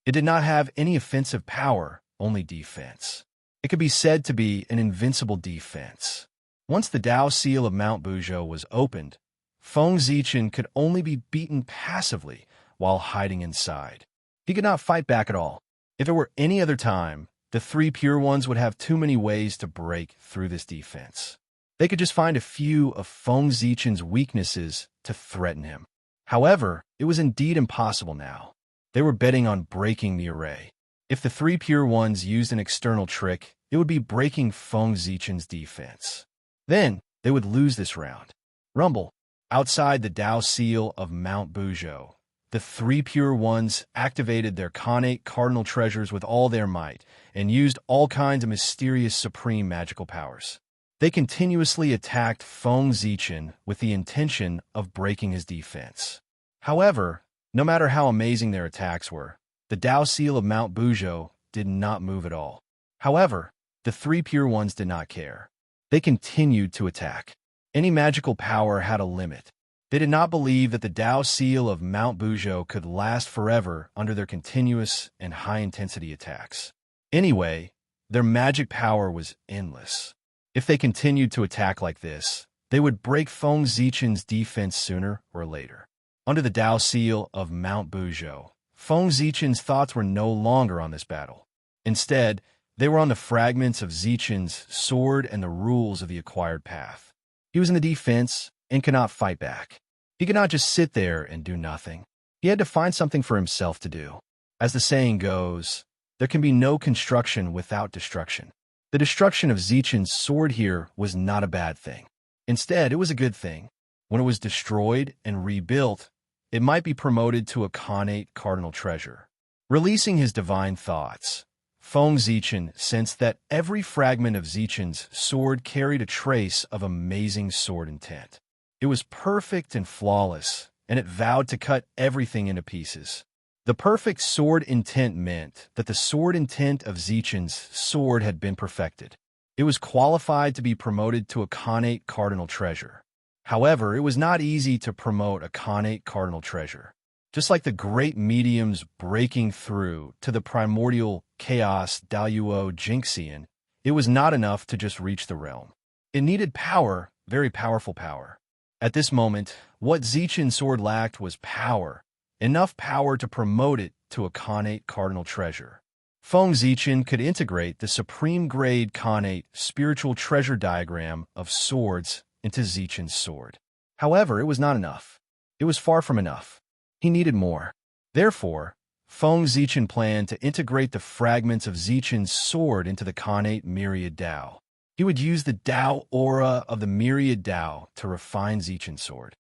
It did not have any offensive power, only defense. It could be said to be an invincible defense. Once the Tao seal of Mount Buzhou was opened, Feng Zichen could only be beaten passively while hiding inside. He could not fight back at all. If it were any other time, the three Pure Ones would have too many ways to break through this defense. They could just find a few of Feng Zichen's weaknesses to threaten him. However, it was indeed impossible now. They were betting on breaking the array. If the three Pure Ones used an external trick, it would be breaking Feng Zichen's defense. Then, they would lose this round. Rumble. Outside the Tao seal of Mount Buzhou, the three Pure Ones activated their Khanate cardinal treasures with all their might and used all kinds of mysterious supreme magical powers. They continuously attacked Feng Zichen with the intention of breaking his defense. However, no matter how amazing their attacks were, the Tao seal of Mount Buzhou did not move at all. However, the three Pure Ones did not care. They continued to attack. Any magical power had a limit. They did not believe that the Tao seal of Mount Buzhou could last forever under their continuous and high-intensity attacks. Anyway, their magic power was endless. If they continued to attack like this, they would break Feng Zichen's defense sooner or later. Under the Tao seal of Mount Buzhou, Feng Zichen's thoughts were no longer on this battle. Instead, they were on the fragments of Zichen's sword and the rules of the acquired path. He was in the defense and could not fight back. He could not just sit there and do nothing. He had to find something for himself to do. As the saying goes, there can be no construction without destruction. The destruction of Zichen's sword here was not a bad thing. Instead, it was a good thing. When it was destroyed and rebuilt, it might be promoted to a Khanate cardinal treasure. Releasing his divine thoughts, Feng Zichen sensed that every fragment of Zichen's sword carried a trace of amazing sword intent. It was perfect and flawless, and it vowed to cut everything into pieces. The perfect sword intent meant that the sword intent of Zichen's sword had been perfected. It was qualified to be promoted to a Khanate cardinal treasure. However, it was not easy to promote a Khanate cardinal treasure. Just like the great mediums breaking through to the primordial chaos Daoyuo Jinxian, it was not enough to just reach the realm. It needed power, very powerful power. At this moment, what Zichen's sword lacked was power. Enough power to promote it to a Khanate cardinal treasure. Feng Zichen could integrate the supreme-grade Khanate spiritual treasure diagram of swords into Zichen's sword. However, it was not enough. It was far from enough. He needed more. Therefore, Feng Zichen planned to integrate the fragments of Zichen's sword into the Khanate myriad Tao. He would use the Tao aura of the myriad Tao to refine Zichen's sword.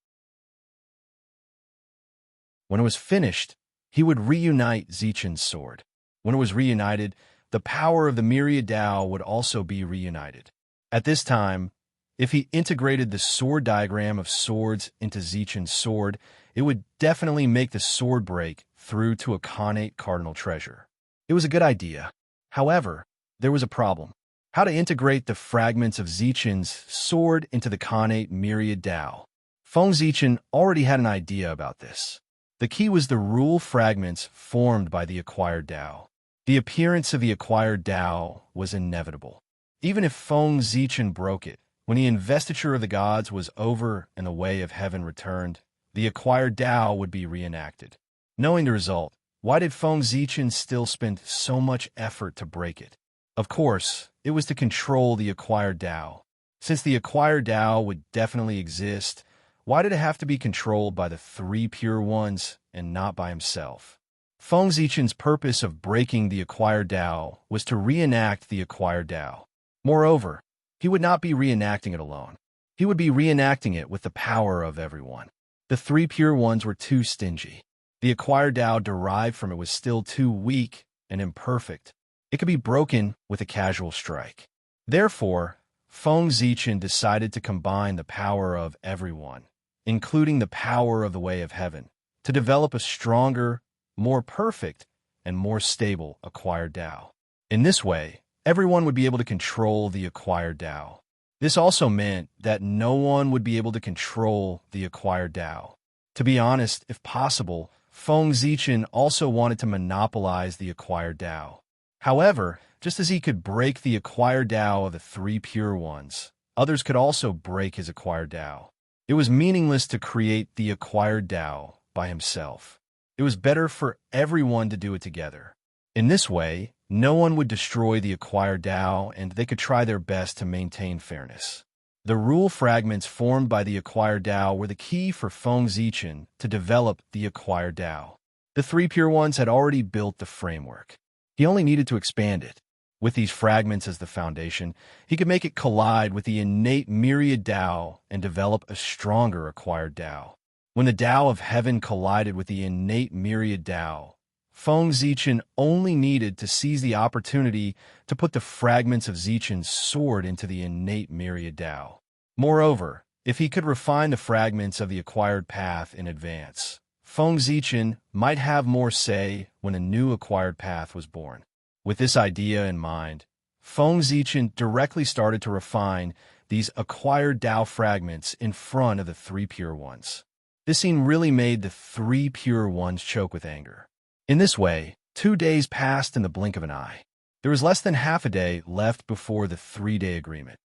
When it was finished, he would reunite Zichen's sword. When it was reunited, the power of the myriad Tao would also be reunited. At this time, if he integrated the sword diagram of swords into Zichen's sword, it would definitely make the sword break through to a Khanate cardinal treasure. It was a good idea. However, there was a problem. How to integrate the fragments of Zichen's sword into the Khanate myriad Tao. Feng Zichen already had an idea about this. The key was the rule fragments formed by the acquired Tao. The appearance of the acquired Tao was inevitable. Even if Feng Zichen broke it, when the investiture of the gods was over and the way of heaven returned, the acquired Tao would be reenacted. Knowing the result, why did Feng Zichen still spend so much effort to break it? Of course, it was to control the acquired Tao. Since the acquired Tao would definitely exist, why did it have to be controlled by the three Pure Ones and not by himself? Feng Zichen's purpose of breaking the acquired Tao was to reenact the acquired Tao. Moreover, he would not be reenacting it alone. He would be reenacting it with the power of everyone. The three Pure Ones were too stingy. The acquired Tao derived from it was still too weak and imperfect. It could be broken with a casual strike. Therefore, Feng Zichen decided to combine the power of everyone, including the power of the way of heaven, to develop a stronger, more perfect, and more stable acquired Tao. In this way, everyone would be able to control the acquired Tao. This also meant that no one would be able to control the acquired Tao. To be honest, if possible, Feng Zichen also wanted to monopolize the acquired Tao. However, Just as he could break the acquired Tao of the three pure ones, others could also break his acquired Tao. It was meaningless to create the acquired Tao by himself. It was better for everyone to do it together. In this way, no one would destroy the acquired Tao, and they could try their best to maintain fairness. The rule fragments formed by the acquired Tao were the key for Feng Zichen to develop the acquired Tao. The three pure ones had already built the framework. He only needed to expand it. With these fragments as the foundation, he could make it collide with the innate myriad Tao and develop a stronger acquired Tao. When the Tao of heaven collided with the innate myriad Tao, Feng Zichen only needed to seize the opportunity to put the fragments of Zichen's sword into the innate myriad Tao. Moreover, if he could refine the fragments of the acquired path in advance, Feng Zichen might have more say when a new acquired path was born. With this idea in mind, Feng Zichen directly started to refine these acquired Tao fragments in front of the three pure ones. This scene really made the three pure ones choke with anger. In this way, 2 days passed in the blink of an eye. There was less than half a day left before the 3-day agreement.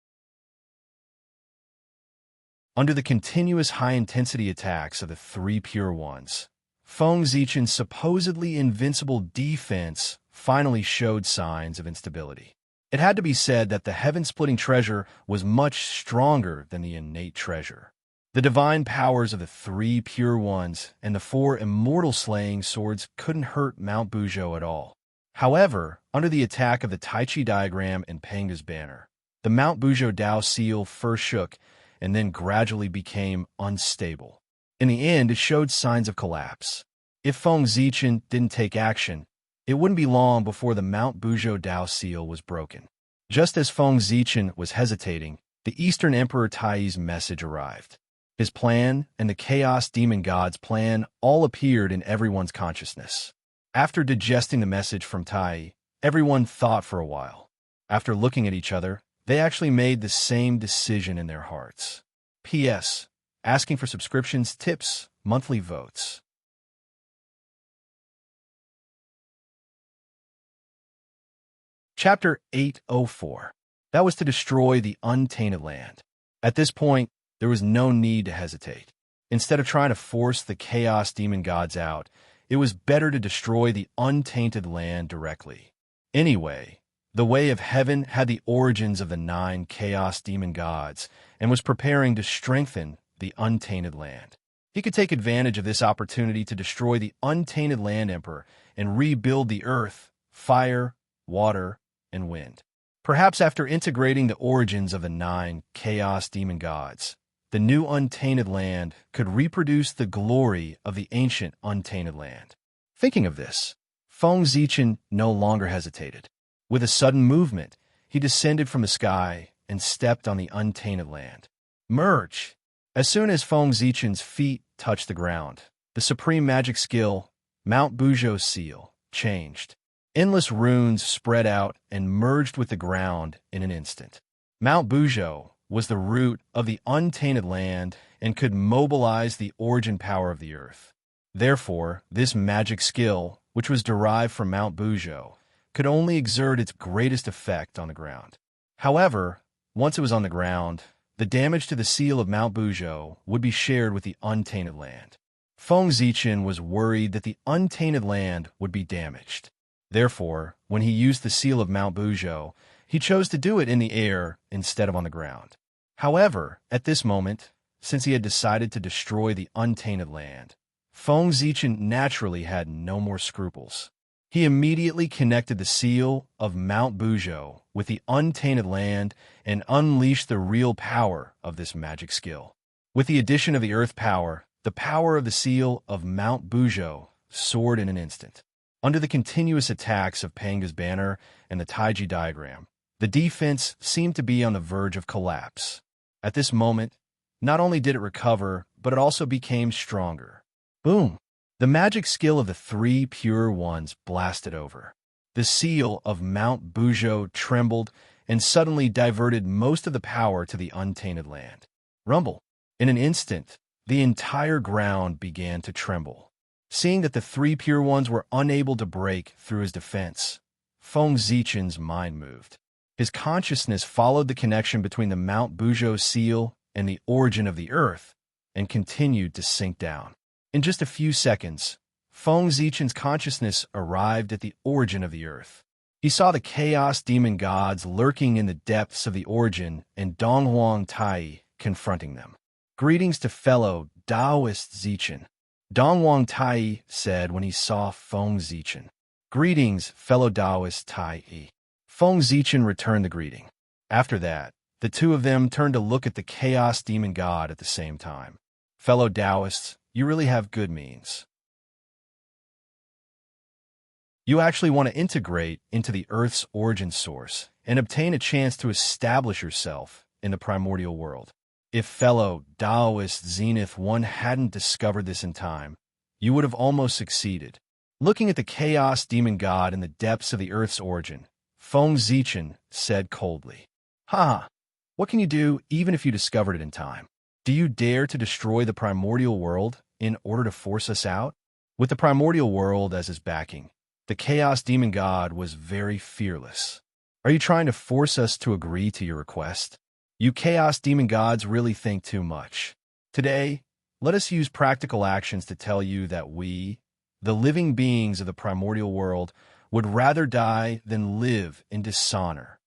Under the continuous high-intensity attacks of the three pure ones, Feng Zichen's supposedly invincible defense finally showed signs of instability. It had to be said that the heaven-splitting treasure was much stronger than the innate treasure. The divine powers of the three pure ones and the 4 immortal-slaying swords couldn't hurt Mount Buzhou at all. However, under the attack of the Tai Chi diagram and Panga's banner, the Mount Buzhou Tao seal first shook and then gradually became unstable. In the end, it showed signs of collapse. If Feng Zichen didn't take action, it wouldn't be long before the Mount Buzhou Tao seal was broken. Just as Feng Zichen was hesitating, the Eastern Emperor Tai's message arrived. His plan and the Chaos Demon God's plan all appeared in everyone's consciousness. After digesting the message from Tai, everyone thought for a while. After looking at each other, they actually made the same decision in their hearts. P.S. Asking for subscriptions, tips, monthly votes. Chapter 804. That was to destroy the untainted land. At this point, there was no need to hesitate. Instead of trying to force the Chaos Demon Gods out, it was better to destroy the untainted land directly. Anyway, the Way of Heaven had the origins of the 9 Chaos Demon Gods and was preparing to strengthen the untainted land. He could take advantage of this opportunity to destroy the untainted land emperor and rebuild the earth, fire, water, and wind. Perhaps after integrating the origins of the 9 Chaos Demon Gods, the new untainted land could reproduce the glory of the ancient untainted land. Thinking of this, Feng Zichen no longer hesitated. With a sudden movement, he descended from the sky and stepped on the untainted land. Merge! As soon as Feng Zichen's feet touched the ground, the supreme magic skill, Mount Buzhou's seal, changed. Endless runes spread out and merged with the ground in an instant. Mount Buzhou was the root of the untainted land and could mobilize the origin power of the earth. Therefore, this magic skill, which was derived from Mount Buzhou, could only exert its greatest effect on the ground. However, once it was on the ground, the damage to the seal of Mount Buzhou would be shared with the untainted land. Feng Zichen was worried that the untainted land would be damaged. Therefore, when he used the seal of Mount Buzhou, he chose to do it in the air instead of on the ground. However, at this moment, since he had decided to destroy the untainted land, Feng Zichen naturally had no more scruples. He immediately connected the seal of Mount Buzhou with the untainted land and unleashed the real power of this magic skill. With the addition of the earth power, the power of the seal of Mount Buzhou soared in an instant. Under the continuous attacks of Panga's banner and the Taiji diagram, the defense seemed to be on the verge of collapse. At this moment, not only did it recover, but it also became stronger. Boom! The magic skill of the 3 pure ones blasted over. The seal of Mount Buzhou trembled and suddenly diverted most of the power to the untainted land. Rumble! In an instant, the entire ground began to tremble. Seeing that the 3 pure ones were unable to break through his defense, Feng Zichen's mind moved. His consciousness followed the connection between the Mount Buzhou seal and the origin of the earth, and continued to sink down. In just a few seconds, Feng Zichen's consciousness arrived at the origin of the earth. He saw the chaos demon gods lurking in the depths of the origin and Donghuang Tai confronting them. "Greetings to fellow Taoist Zichen," Donghuang Tai said when he saw Feng Zichen. "Greetings, fellow Taoist Tai." Feng Zichen returned the greeting. After that, the two of them turned to look at the chaos demon god at the same time. "Fellow Taoists, you really have good means. You actually want to integrate into the Earth's origin source and obtain a chance to establish yourself in the primordial world. If fellow Taoist Zenith 1 hadn't discovered this in time, you would have almost succeeded." Looking at the chaos demon god in the depths of the Earth's origin, Feng Zichen said coldly, "Ha! What can you do even if you discovered it in time? Do you dare to destroy the primordial world in order to force us out?" With the primordial world as his backing, the chaos demon god was very fearless. "Are you trying to force us to agree to your request? You chaos demon gods really think too much. Today, let us use practical actions to tell you that we, the living beings of the primordial world, would rather die than live in dishonor."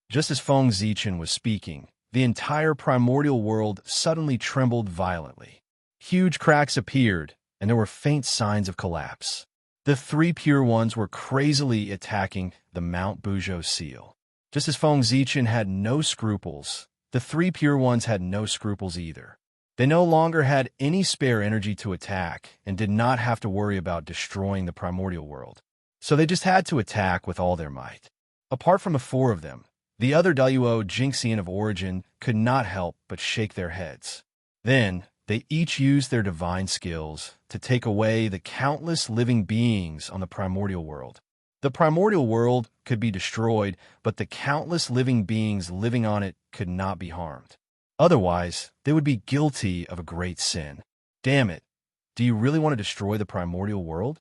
Just as Feng Zichen was speaking, the entire primordial world suddenly trembled violently. Huge cracks appeared, and there were faint signs of collapse. The three pure ones were crazily attacking the Mount Buzhou seal. Just as Feng Zichen had no scruples, the three pure ones had no scruples either. They no longer had any spare energy to attack and did not have to worry about destroying the primordial world. So they just had to attack with all their might. Apart from the four of them, the other Daluo Jinxian of origin could not help but shake their heads. Then, they each used their divine skills to take away the countless living beings on the primordial world. The primordial world could be destroyed, but the countless living beings living on it could not be harmed. Otherwise, they would be guilty of a great sin. Damn it, do you really want to destroy the primordial world?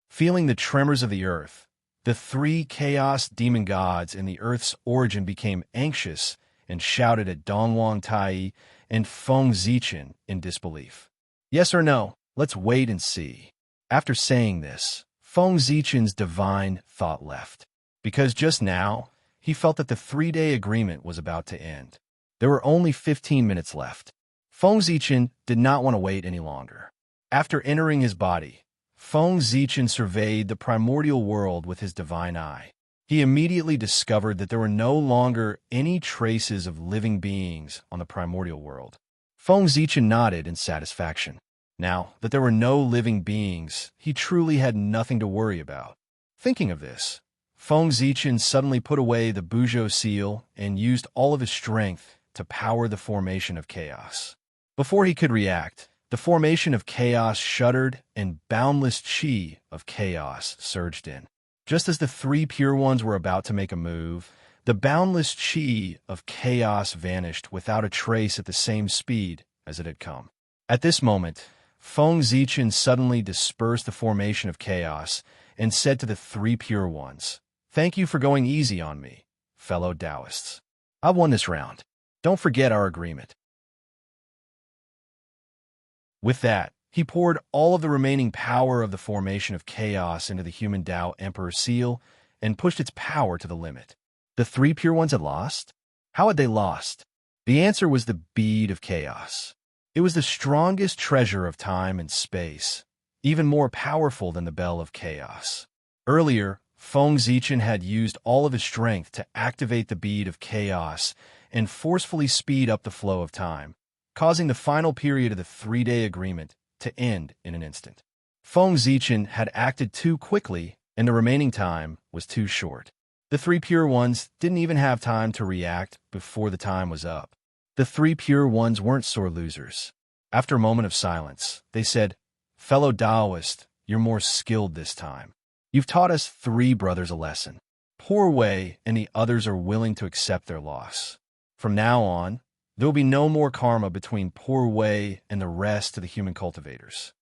Feeling the tremors of the earth, the three chaos demon gods in the earth's origin became anxious and shouted at Donghuang Tai and Feng Zichen in disbelief. "Yes or no? Let's wait and see." After saying this, Feng Zichen's divine thought left, because just now, he felt that the 3-day agreement was about to end. There were only 15 minutes left. Feng Zichen did not want to wait any longer. After entering his body, Feng Zichen surveyed the primordial world with his divine eye. He immediately discovered that there were no longer any traces of living beings on the primordial world. Feng Zichen nodded in satisfaction. Now that there were no living beings, he truly had nothing to worry about. Thinking of this, Feng Zichen suddenly put away the Buzhou seal and used all of his strength to power the formation of chaos. Before he could react, the formation of chaos shuddered and boundless chi of chaos surged in. Just as the three pure ones were about to make a move, the boundless chi of chaos vanished without a trace at the same speed as it had come. At this moment, Feng Zichen suddenly dispersed the formation of chaos and said to the three pure ones, "Thank you for going easy on me, fellow Taoists. I won this round. Don't forget our agreement." With that, he poured all of the remaining power of the formation of chaos into the human Tao Emperor seal and pushed its power to the limit. The three pure ones had lost? How had they lost? The answer was the bead of chaos. It was the strongest treasure of time and space, even more powerful than the bell of chaos. Earlier, Feng Zichen had used all of his strength to activate the bead of chaos and forcefully speed up the flow of time, causing the final period of the 3-day agreement to end in an instant. Feng Zichen had acted too quickly, and the remaining time was too short. The three pure ones didn't even have time to react before the time was up. The three pure ones weren't sore losers. After a moment of silence, they said, "Fellow Taoist, you're more skilled this time. You've taught us three brothers a lesson. Poor Wei and the others are willing to accept their loss. From now on, there will be no more karma between Poor Wei and the rest of the human cultivators."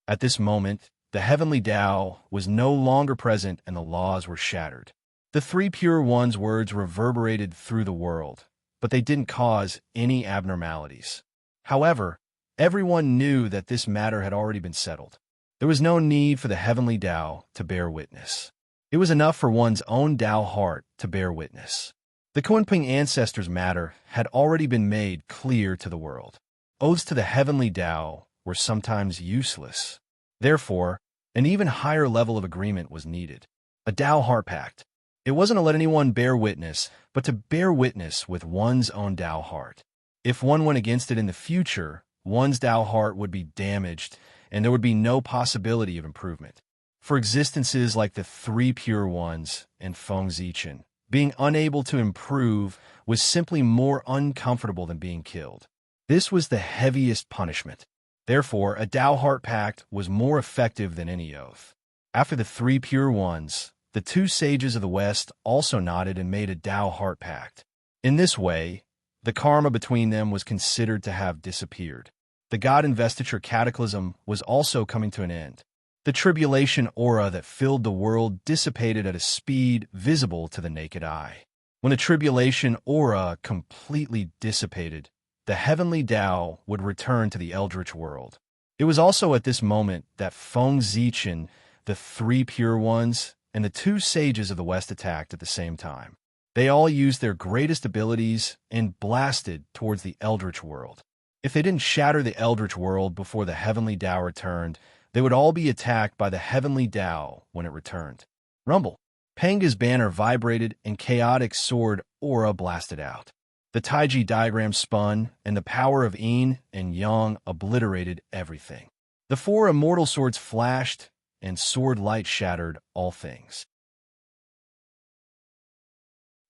At this moment, the heavenly Tao was no longer present and the laws were shattered. The three pure ones' words reverberated through the world, but they didn't cause any abnormalities. However, everyone knew that this matter had already been settled. There was no need for the heavenly Tao to bear witness. It was enough for one's own Tao heart to bear witness. The Kunping ancestors' matter had already been made clear to the world. Oaths to the heavenly Tao were sometimes useless. Therefore, an even higher level of agreement was needed. A Tao heart pact. It wasn't to let anyone bear witness, but to bear witness with one's own Tao heart. If one went against it in the future, one's Tao heart would be damaged, and there would be no possibility of improvement. For existences like the three pure ones and Feng Zichen, being unable to improve was simply more uncomfortable than being killed. This was the heaviest punishment. Therefore, a Tao heart pact was more effective than any oath. After the three pure ones, the two sages of the West also nodded and made a Tao heart pact. In this way, the karma between them was considered to have disappeared. The God investiture cataclysm was also coming to an end. The tribulation aura that filled the world dissipated at a speed visible to the naked eye. When the tribulation aura completely dissipated, the heavenly Tao would return to the eldritch world. It was also at this moment that Feng Zichen, the three pure ones, and the two sages of the West attacked at the same time. They all used their greatest abilities and blasted towards the eldritch world. If they didn't shatter the eldritch world before the heavenly Tao returned, they would all be attacked by the heavenly Tao when it returned. Rumble. Panga's banner vibrated and chaotic sword aura blasted out. The Taiji diagram spun, and the power of yin and yang obliterated everything. The four immortal swords flashed, and sword light shattered all things.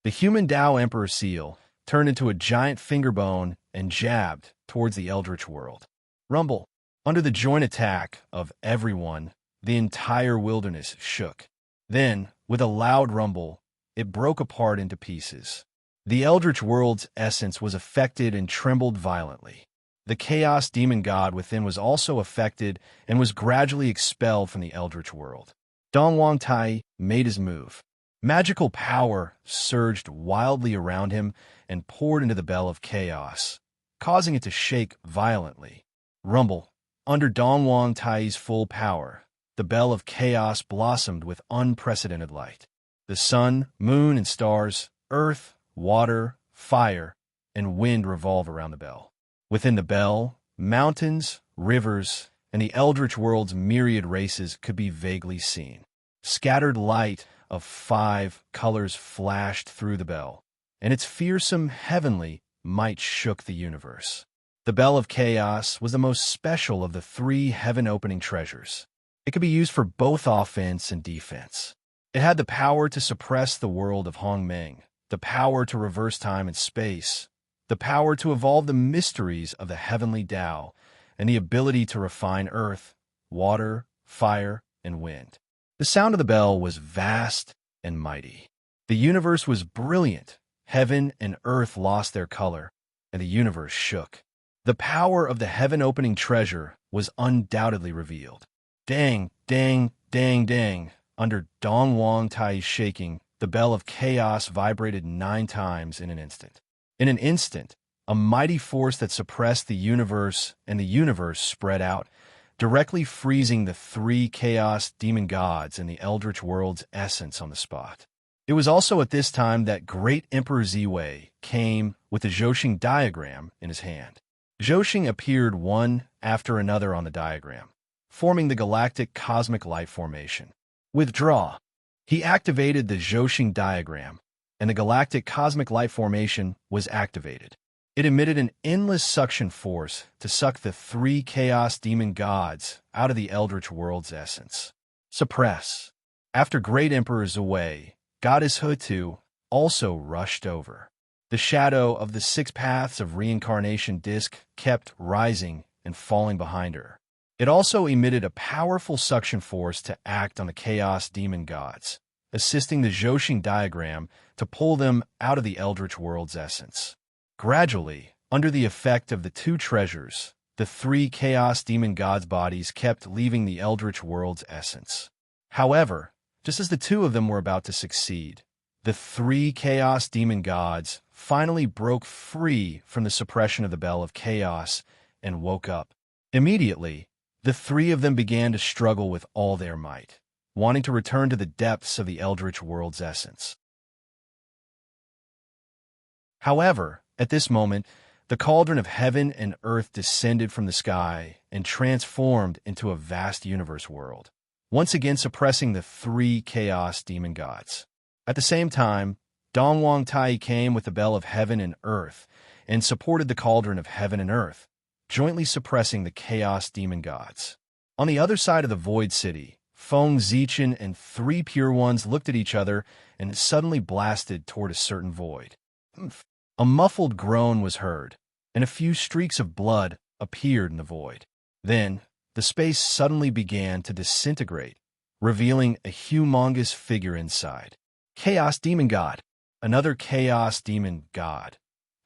The human Tao Emperor seal turned into a giant finger bone and jabbed towards the eldritch world. Rumble. Under the joint attack of everyone, the entire wilderness shook. Then, with a loud rumble, it broke apart into pieces. The eldritch world's essence was affected and trembled violently. The chaos demon god within was also affected and was gradually expelled from the eldritch world. Dongwang Tai made his move. Magical power surged wildly around him and poured into the bell of chaos, causing it to shake violently. Rumble. Under Dongwang Tai's full power, the bell of chaos blossomed with unprecedented light. The sun, moon, and stars, earth, water, fire, and wind revolve around the bell. Within the bell, mountains, rivers, and the eldritch world's myriad races could be vaguely seen. Scattered light of 5 colors flashed through the bell, and its fearsome heavenly might shook the universe. The Bell of Chaos was the most special of the 3 heaven-opening treasures. It could be used for both offense and defense. It had the power to suppress the world of Hongmeng, the power to reverse time and space, the power to evolve the mysteries of the heavenly Tao, and the ability to refine earth, water, fire, and wind. The sound of the bell was vast and mighty. The universe was brilliant. Heaven and earth lost their color, and the universe shook. The power of the heaven-opening treasure was undoubtedly revealed. Dang, dang, dang, dang. Under Dongwang Tai's shaking, the bell of chaos vibrated 9 times in an instant. In an instant, a mighty force that suppressed the universe and the universe spread out, directly freezing the 3 chaos demon gods and the eldritch world's essence on the spot. It was also at this time that great Emperor Ziwei came with the Zhouxing diagram in his hand. Zhouxing appeared one after another on the diagram, forming the galactic cosmic light formation. Withdraw. He activated the Zhouxing diagram, and the galactic cosmic light formation was activated. It emitted an endless suction force to suck the 3 chaos demon gods out of the eldritch world's essence. Suppress. After Great Emperor Ziwei, Goddess Hutu also rushed over. The shadow of the 6 paths of reincarnation disk kept rising and falling behind her. It also emitted a powerful suction force to act on the chaos demon gods, assisting the Zhouxing diagram to pull them out of the eldritch world's essence. Gradually, under the effect of the 2 treasures, the 3 chaos demon gods' bodies kept leaving the eldritch world's essence. However, just as the 2 of them were about to succeed, the three Chaos Demon Gods finally broke free from the suppression of the Bell of Chaos and woke up. Immediately, the three of them began to struggle with all their might, wanting to return to the depths of the Eldritch World's essence. However, at this moment, the cauldron of heaven and earth descended from the sky and transformed into a vast universe world, once again suppressing the three Chaos Demon Gods. At the same time, Dongwang Tai came with the Bell of Heaven and Earth and supported the Cauldron of Heaven and Earth, jointly suppressing the Chaos Demon Gods. On the other side of the Void City, Feng Zichen and three Pure Ones looked at each other and suddenly blasted toward a certain void. A muffled groan was heard, and a few streaks of blood appeared in the void. Then, the space suddenly began to disintegrate, revealing a humongous figure inside. Chaos Demon God. Another Chaos Demon God.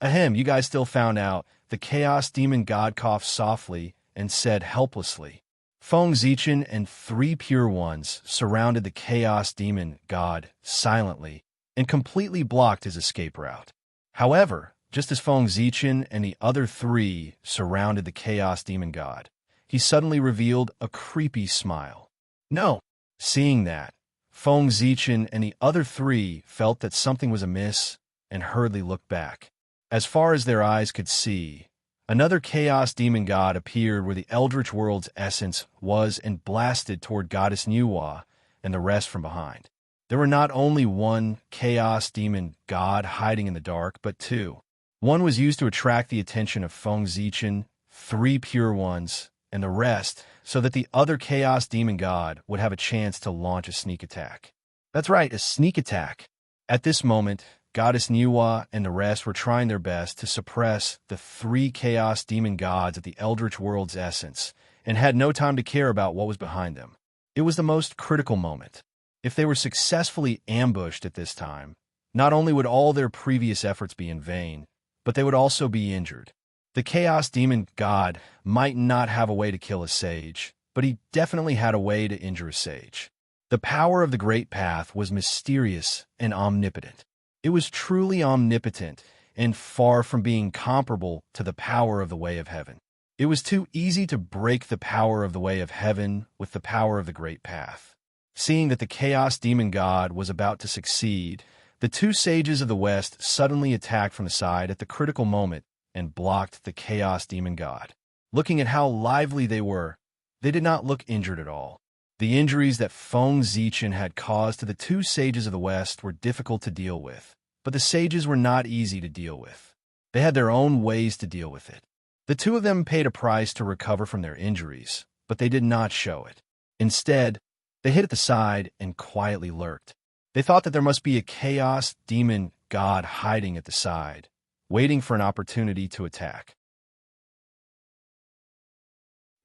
Ahem, you guys still found out. The Chaos Demon God coughed softly and said helplessly. Feng Zichen and three Pure Ones surrounded the Chaos Demon God silently and completely blocked his escape route. However, just as Feng Zichen and the other three surrounded the Chaos Demon God, he suddenly revealed a creepy smile. No! Seeing that, Feng Zichen and the other three felt that something was amiss and hurriedly looked back. As far as their eyes could see, another Chaos Demon God appeared where the Eldritch World's essence was and blasted toward Goddess Nuwa and the rest from behind. There were not only one Chaos Demon God hiding in the dark, but two. One was used to attract the attention of Feng Zichen, three Pure Ones, and the rest, so that the other Chaos Demon God would have a chance to launch a sneak attack. That's right, a sneak attack. At this moment, Goddess Nuwa and the rest were trying their best to suppress the three Chaos Demon Gods of the Eldritch World's essence, and had no time to care about what was behind them. It was the most critical moment. If they were successfully ambushed at this time, not only would all their previous efforts be in vain, but they would also be injured. The Chaos Demon God might not have a way to kill a sage, but he definitely had a way to injure a sage. The power of the Great Path was mysterious and omnipotent. It was truly omnipotent and far from being comparable to the power of the Way of Heaven. It was too easy to break the power of the Way of Heaven with the power of the Great Path. Seeing that the Chaos Demon God was about to succeed, the two sages of the West suddenly attacked from the side at the critical moment and blocked the Chaos Demon God. Looking at how lively they were, they did not look injured at all. The injuries that Feng Zichen had caused to the two sages of the West were difficult to deal with, but the sages were not easy to deal with. They had their own ways to deal with it. The two of them paid a price to recover from their injuries, but they did not show it. Instead, they hid at the side and quietly lurked. They thought that there must be a Chaos Demon God hiding at the side, waiting for an opportunity to attack.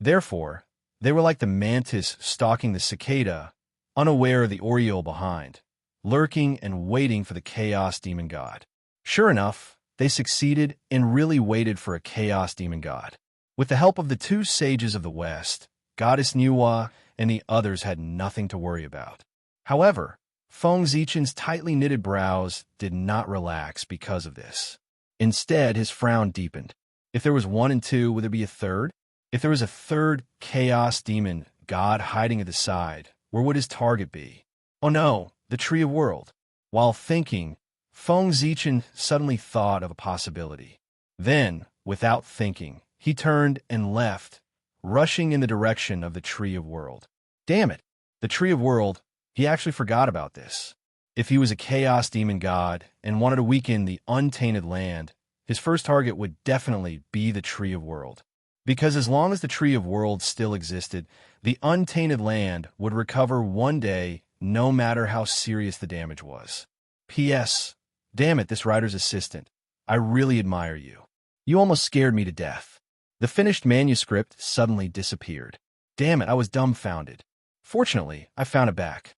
Therefore, they were like the mantis stalking the cicada, unaware of the oriole behind, lurking and waiting for the Chaos Demon God. Sure enough, they succeeded and really waited for a Chaos Demon God. With the help of the two sages of the West, Goddess Nuwa and the others had nothing to worry about. However, Feng Zichen's tightly knitted brows did not relax because of this. Instead, his frown deepened. If there was one and two, would there be a third? If there was a third Chaos Demon God hiding at the side, where would his target be? Oh no, the Tree of World. While thinking, Feng Zichen suddenly thought of a possibility. Then, without thinking, he turned and left, rushing in the direction of the Tree of World. Damn it! The Tree of World, he actually forgot about this. If he was a Chaos Demon God and wanted to weaken the untainted land, his first target would definitely be the Tree of World. Because as long as the Tree of Worlds still existed, the untainted land would recover one day, no matter how serious the damage was. P.S. Damn it, this writer's assistant. I really admire you. You almost scared me to death. The finished manuscript suddenly disappeared. Damn it, I was dumbfounded. Fortunately, I found it back.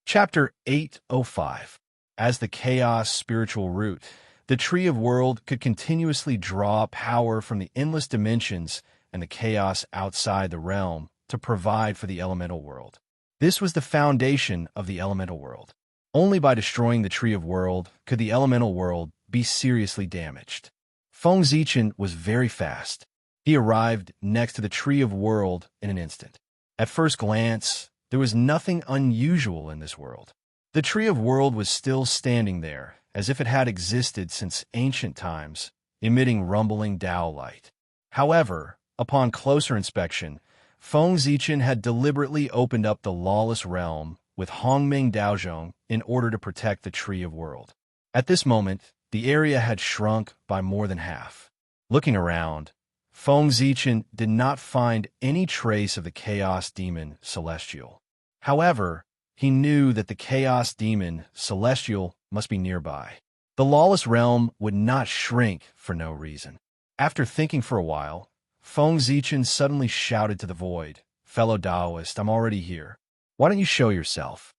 Chapter 805. As the Chaos Spiritual Root, the Tree of World could continuously draw power from the endless dimensions and the chaos outside the realm to provide for the elemental world. This was the foundation of the elemental world. Only by destroying the Tree of World could the elemental world be seriously damaged. Feng Zichen was very fast. He arrived next to the Tree of World in an instant. At first glance, there was nothing unusual in this world. The Tree of World was still standing there, as if it had existed since ancient times, emitting rumbling Tao light. However, upon closer inspection, Feng Zichen had deliberately opened up the lawless realm with Hongming Daozhong in order to protect the Tree of World. At this moment, the area had shrunk by more than half. Looking around, Feng Zichen did not find any trace of the Chaos Demon Celestial. However, he knew that the Chaos Demon Celestial must be nearby. The lawless realm would not shrink for no reason. After thinking for a while, Feng Zichen suddenly shouted to the void, "Fellow Taoist, I'm already here. Why don't you show yourself?"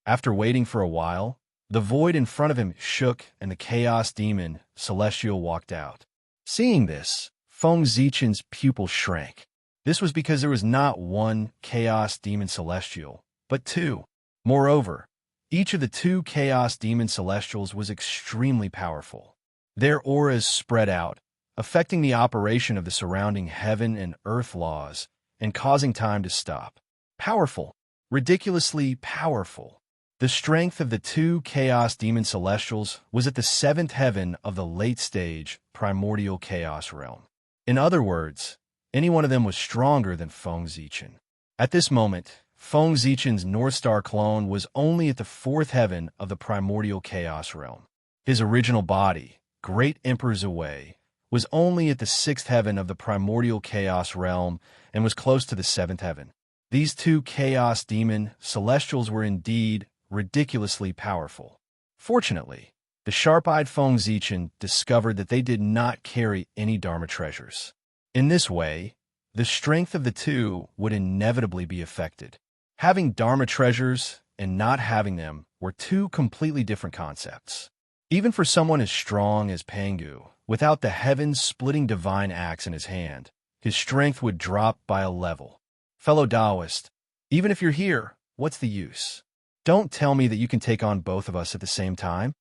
After waiting for a while, the void in front of him shook and the Chaos Demon Celestial walked out. Seeing this, Feng Zichen's pupil shrank. This was because there was not one Chaos Demon Celestial, but two. Moreover, each of the two Chaos Demon Celestials was extremely powerful. Their auras spread out, affecting the operation of the surrounding heaven and earth laws and causing time to stop. Powerful. Ridiculously powerful. The strength of the two Chaos Demon Celestials was at the seventh heaven of the late-stage primordial chaos realm. In other words, any one of them was stronger than Feng Zichen. At this moment, Feng Zichen's North Star clone was only at the fourth heaven of the primordial chaos realm. His original body, Great Emperor Zuwei, was only at the sixth heaven of the primordial chaos realm and was close to the seventh heaven. These two Chaos Demon Celestials were indeed ridiculously powerful. Fortunately, the sharp-eyed Feng Zichen discovered that they did not carry any Dharma treasures. In this way, the strength of the two would inevitably be affected. Having Dharma treasures and not having them were two completely different concepts. Even for someone as strong as Pangu, without the heaven-splitting divine axe in his hand, his strength would drop by a level. Fellow Taoist, even if you're here, what's the use? Don't tell me that you can take on both of us at the same time.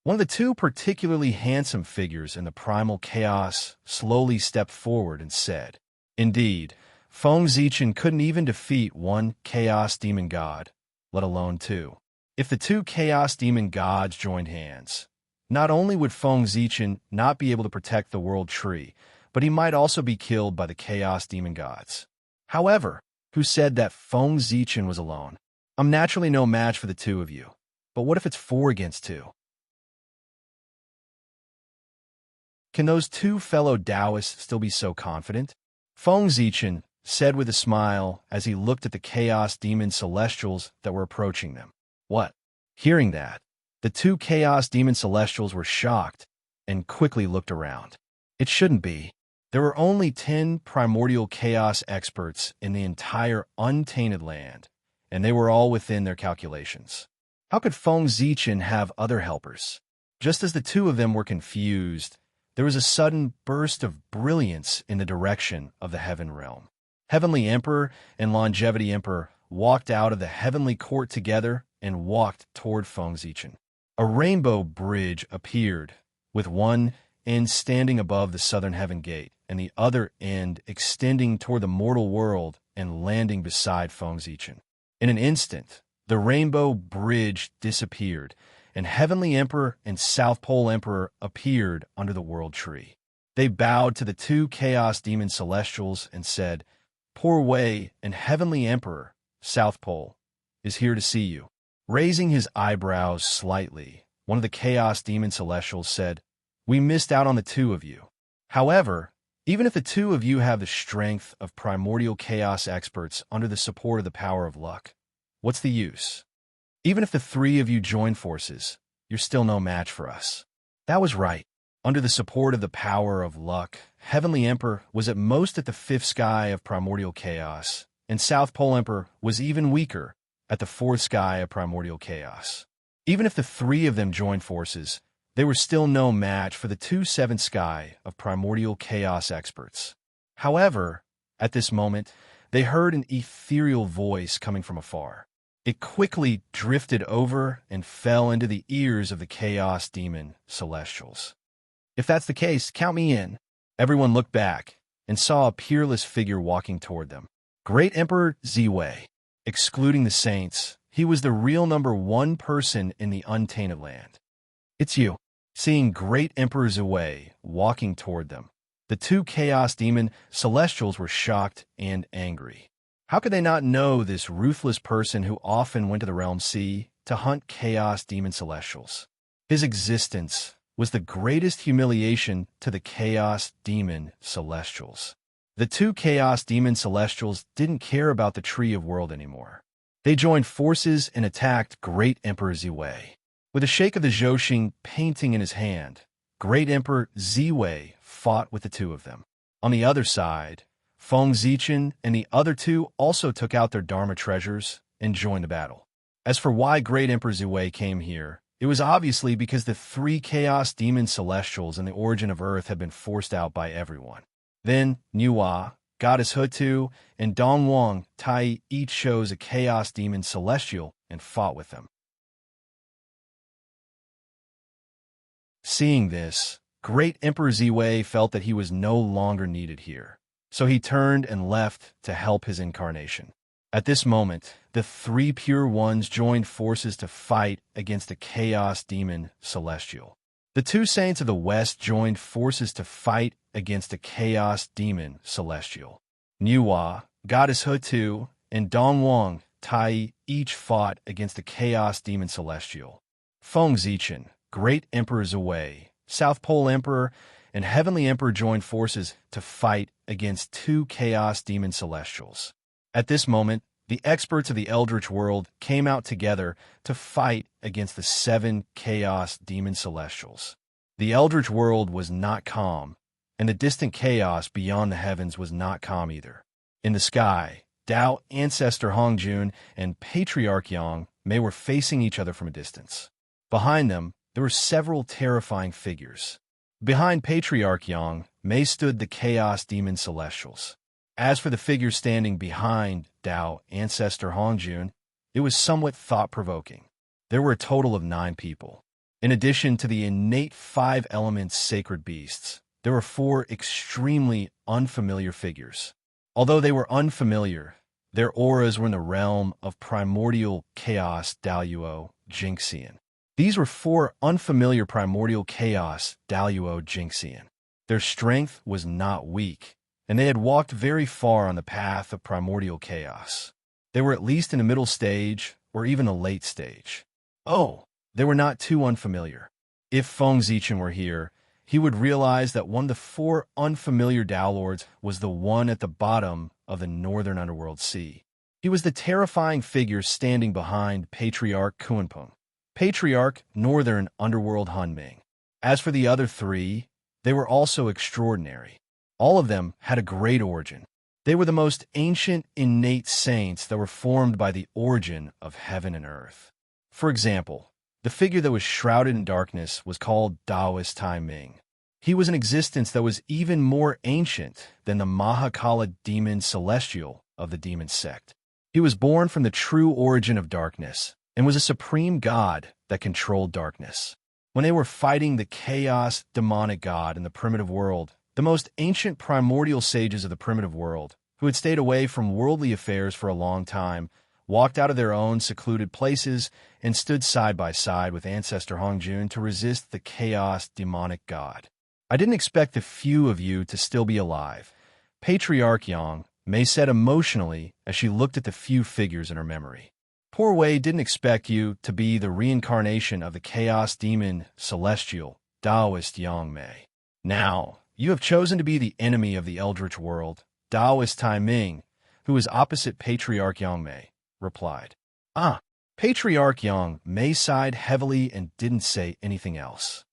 One of the two particularly handsome figures in the primal chaos slowly stepped forward and said, "Indeed, Feng Zichen couldn't even defeat one chaos demon god, let alone two. If the two chaos demon gods joined hands, not only would Feng Zichen not be able to protect the world tree, but he might also be killed by the chaos demon gods. However, who said that Feng Zichen was alone? I'm naturally no match for the two of you. But what if it's 4 against 2? Can those two fellow Taoists still be so confident?" Feng Zichen said with a smile as he looked at the Chaos Demon Celestials that were approaching them. "What?" Hearing that, the two Chaos Demon Celestials were shocked and quickly looked around. It shouldn't be. There were only 10 primordial chaos experts in the entire untainted land, and they were all within their calculations. How could Feng Zichen have other helpers? Just as the two of them were confused, there was a sudden burst of brilliance in the direction of the Heaven Realm. Heavenly Emperor and Longevity Emperor walked out of the Heavenly Court together and walked toward Feng Zichen. A rainbow bridge appeared, with one end standing above the southern heaven gate, and the other end extending toward the mortal world and landing beside Feng Zichen. In an instant, the rainbow bridge disappeared, and Heavenly Emperor and South Pole Emperor appeared under the world tree. They bowed to the two Chaos Demon Celestials and said, "Poor Wei and Heavenly Emperor, South Pole, is here to see you." Raising his eyebrows slightly, one of the Chaos Demon Celestials said, "We missed out on the two of you. However, even if the two of you have the strength of primordial chaos experts under the support of the power of luck, what's the use? Even if the 3 of you join forces, you're still no match for us." That was right. Under the support of the power of luck, Heavenly Emperor was at most at the 5th sky of primordial chaos, and South Pole Emperor was even weaker at the 4th sky of primordial chaos. Even if the 3 of them joined forces, they were still no match for the 2 7th sky of primordial chaos experts. However, at this moment, they heard an ethereal voice coming from afar. It quickly drifted over and fell into the ears of the Chaos Demon Celestials. If that's the case, count me in. Everyone looked back and saw a peerless figure walking toward them. Great Emperor Ziwei. Excluding the saints, he was the real number one person in the untainted land. It's you. Seeing Great Emperor Ziwei walking toward them, the two Chaos Demon Celestials were shocked and angry. How could they not know this ruthless person who often went to the Realm Sea to hunt Chaos Demon Celestials? His existence was the greatest humiliation to the Chaos Demon Celestials. The two Chaos Demon Celestials didn't care about the Tree of World anymore. They joined forces and attacked Great Emperor Ziwei. With a shake of the Zhouxing painting in his hand, Great Emperor Ziwei fought with the two of them. On the other side, Feng Zichen and the other two also took out their Dharma treasures and joined the battle. As for why Great Emperor Ziwei came here, it was obviously because the three Chaos Demon Celestials and the origin of Earth had been forced out by everyone. Then, Nuwa, Goddess Hutu, and Dongwang Tai each chose a Chaos Demon Celestial and fought with them. Seeing this, Great Emperor Ziwei felt that he was no longer needed here, so he turned and left to help his incarnation. At this moment, the three Pure Ones joined forces to fight against the Chaos Demon Celestial. The two Saints of the West joined forces to fight against the Chaos Demon Celestial. Nuwa, Goddess Hutu, and Dongwang Tai each fought against the Chaos Demon Celestial. Feng Zichen, Great Emperor Ziwei, South Pole Emperor, and Heavenly Emperor joined forces to fight against two Chaos Demon Celestials. At this moment, the experts of the Eldritch world came out together to fight against the 7 Chaos Demon Celestials. The Eldritch world was not calm, and the distant chaos beyond the heavens was not calm either. In the sky, Tao Ancestor Hongjun and Patriarch Yang Mei were facing each other from a distance. Behind them, there were several terrifying figures. Behind Patriarch Yang Mei stood the Chaos Demon Celestials. As for the figure standing behind Tao Ancestor Hongjun, it was somewhat thought-provoking. There were a total of 9 people. In addition to the innate 5 elements sacred beasts, there were 4 extremely unfamiliar figures. Although they were unfamiliar, their auras were in the realm of primordial chaos Daluo Jinxian. These were 4 unfamiliar primordial chaos Daluo Jinxian. Their strength was not weak, and they had walked very far on the path of primordial chaos. They were at least in a middle stage or even a late stage. Oh, they were not too unfamiliar. If Feng Zichen were here, he would realize that one of the 4 unfamiliar Dao Lords was the one at the bottom of the northern underworld sea. He was the terrifying figure standing behind Patriarch Kunpeng, Patriarch Northern Underworld Hunming. As for the other 3, they were also extraordinary. All of them had a great origin. They were the most ancient innate saints that were formed by the origin of heaven and earth. For example, the figure that was shrouded in darkness was called Daoist Tai Ming. He was an existence that was even more ancient than the Mahakala demon celestial of the demon sect. He was born from the true origin of darkness and was a supreme god that controlled darkness. When they were fighting the chaos demonic god in the primitive world, the most ancient primordial sages of the primitive world, who had stayed away from worldly affairs for a long time, walked out of their own secluded places and stood side by side with Ancestor Hongjun to resist the chaos demonic god. I didn't expect the few of you to still be alive, Patriarch Yang Mei said emotionally as she looked at the few figures in her memory. Poor Wei didn't expect you to be the reincarnation of the chaos demon celestial Daoist Yang Mei. Now, you have chosen to be the enemy of the Eldritch world, Daoist Tai Ming, who is opposite Patriarch Yang Mei, replied. Patriarch Yang Mei sighed heavily and didn't say anything else.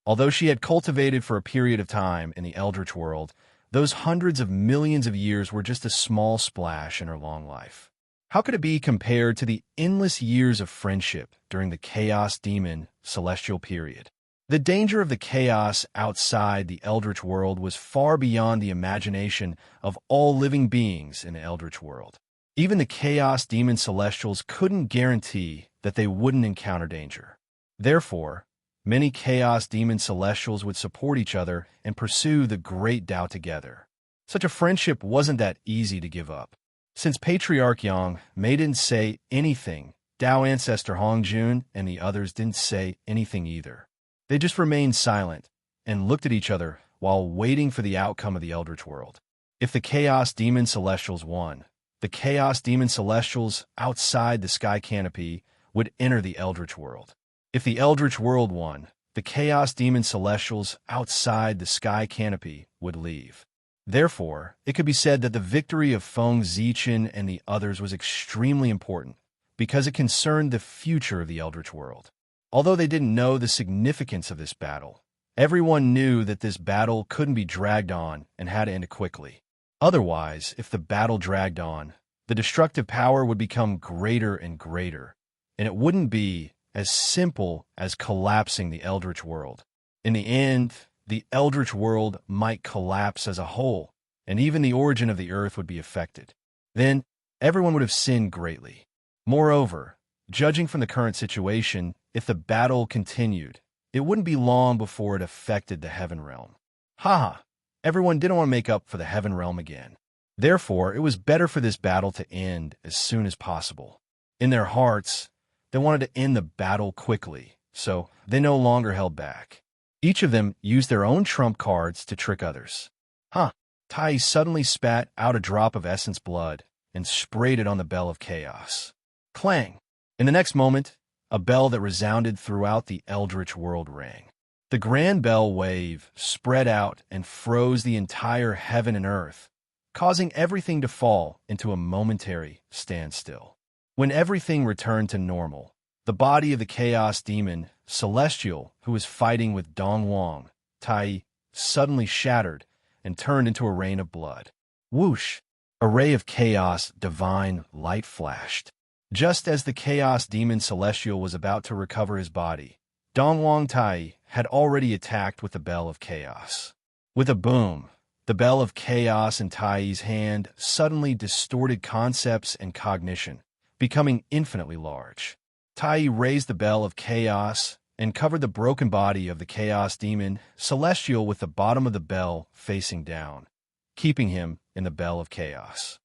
Although she had cultivated for a period of time in the Eldritch world, those hundreds of millions of years were just a small splash in her long life. How could it be compared to the endless years of friendship during the Chaos Demon celestial period? The danger of the chaos outside the Eldritch world was far beyond the imagination of all living beings in the Eldritch world. Even the Chaos Demon Celestials couldn't guarantee that they wouldn't encounter danger. Therefore, many Chaos Demon Celestials would support each other and pursue the Great Tao together. Such a friendship wasn't that easy to give up. Since Patriarch Yang Mei didn't say anything, Tao Ancestor Hong Jun and the others didn't say anything either. They just remained silent and looked at each other while waiting for the outcome of the Eldritch world. If the Chaos Demon Celestials won, the Chaos Demon Celestials outside the sky canopy would enter the Eldritch world. If the Eldritch world won, the Chaos Demon Celestials outside the sky canopy would leave. Therefore, it could be said that the victory of Feng Zichen and the others was extremely important, because it concerned the future of the Eldritch world. Although they didn't know the significance of this battle, everyone knew that this battle couldn't be dragged on and had to end quickly. Otherwise, if the battle dragged on, the destructive power would become greater and greater, and it wouldn't be as simple as collapsing the Eldritch world. In the end, the Eldritch world might collapse as a whole, and even the origin of the earth would be affected. Then, everyone would have sinned greatly. Moreover, judging from the current situation, if the battle continued, it wouldn't be long before it affected the Heaven Realm. Haha, everyone didn't want to make up for the Heaven Realm again. Therefore, it was better for this battle to end as soon as possible. In their hearts, they wanted to end the battle quickly, so they no longer held back. Each of them used their own trump cards to trick others. Tai suddenly spat out a drop of essence blood and sprayed it on the bell of chaos. Clang! In the next moment, a bell that resounded throughout the Eldritch world rang. The grand bell wave spread out and froze the entire heaven and earth, causing everything to fall into a momentary standstill. When everything returned to normal, the body of the Chaos Demon Celestial, who was fighting with Dong Wang, Tai, suddenly shattered and turned into a rain of blood. Whoosh! A ray of chaos divine light flashed. Just as the Chaos Demon Celestial was about to recover his body, Dong Wang Tai had already attacked with the Bell of Chaos. With a boom, the Bell of Chaos in Tai's hand suddenly distorted concepts and cognition, becoming infinitely large. Tai raised the Bell of Chaos and covered the broken body of the Chaos Demon Celestial with the bottom of the bell facing down, keeping him in the Bell of Chaos.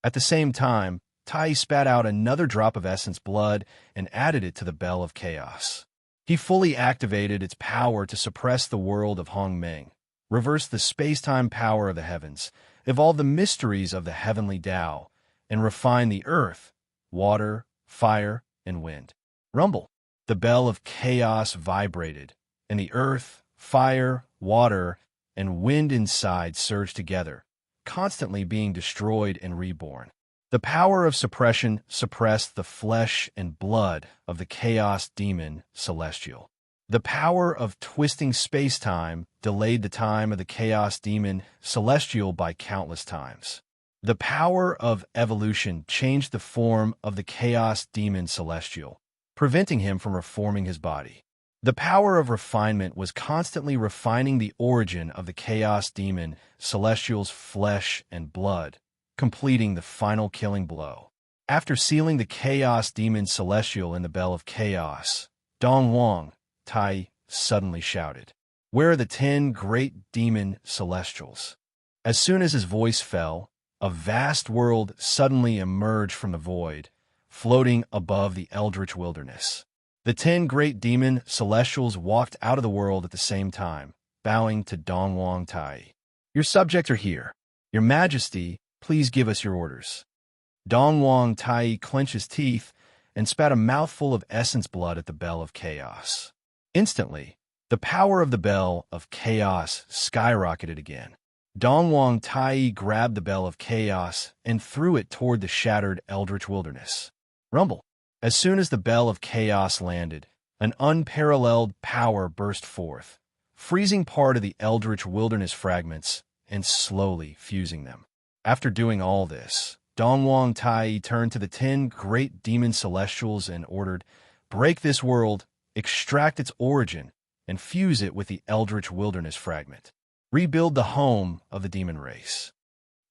At the same time, Tai spat out another drop of essence blood and added it to the Bell of Chaos. He fully activated its power to suppress the world of Hong Meng, reverse the space-time power of the heavens, evolve the mysteries of the heavenly Tao, and refine the earth, water, fire, and wind. Rumble! The Bell of Chaos vibrated, and the earth, fire, water, and wind inside surged together, constantly being destroyed and reborn. The power of suppression suppressed the flesh and blood of the Chaos Demon Celestial. The power of twisting space-time delayed the time of the Chaos Demon Celestial by countless times. The power of evolution changed the form of the Chaos Demon Celestial, preventing him from reforming his body. The power of refinement was constantly refining the origin of the Chaos Demon Celestial's flesh and blood, completing the final killing blow. After sealing the Chaos Demon Celestial in the Bell of Chaos, Dong Wang Tai suddenly shouted, "Where are the 10 great demon celestials?" As soon as his voice fell, a vast world suddenly emerged from the void, floating above the Eldritch wilderness. The 10 great demon celestials walked out of the world at the same time, bowing to Dong Wang Tai. "Your subjects are here. Your Majesty, please give us your orders." Dong Wang Tai clenched his teeth and spat a mouthful of essence blood at the Bell of Chaos. Instantly, the power of the Bell of Chaos skyrocketed again. Dong Wang Tai grabbed the Bell of Chaos and threw it toward the shattered Eldritch wilderness. Rumble! As soon as the Bell of Chaos landed, an unparalleled power burst forth, freezing part of the Eldritch wilderness fragments and slowly fusing them. After doing all this, Dong Wang Tai turned to the 10 great demon celestials and ordered, break this world, extract its origin, and fuse it with the eldritch wilderness fragment. Rebuild the home of the demon race.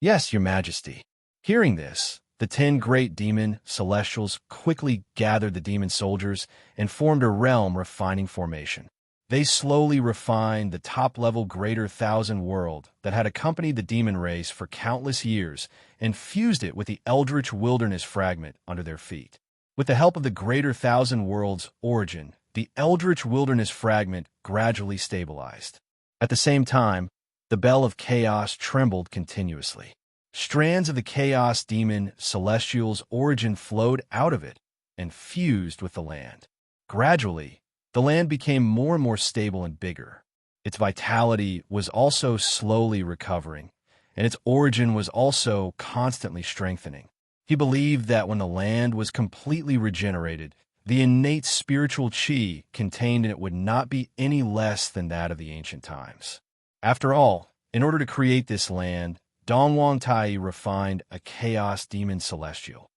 Yes, your majesty. Hearing this, the 10 great demon celestials quickly gathered the demon soldiers and formed a realm refining formation. They slowly refined the top-level greater thousand world that had accompanied the demon race for countless years and fused it with the eldritch wilderness fragment under their feet. With the help of the greater thousand world's origin, the eldritch wilderness fragment gradually stabilized. At the same time, the bell of chaos trembled continuously. Strands of the chaos demon celestial's origin flowed out of it and fused with the land. Gradually, the land became more and more stable and bigger. Its vitality was also slowly recovering, and its origin was also constantly strengthening. He believed that when the land was completely regenerated, the innate spiritual chi contained in it would not be any less than that of the ancient times. After all, in order to create this land, Dongwang Tai refined a chaos demon celestial.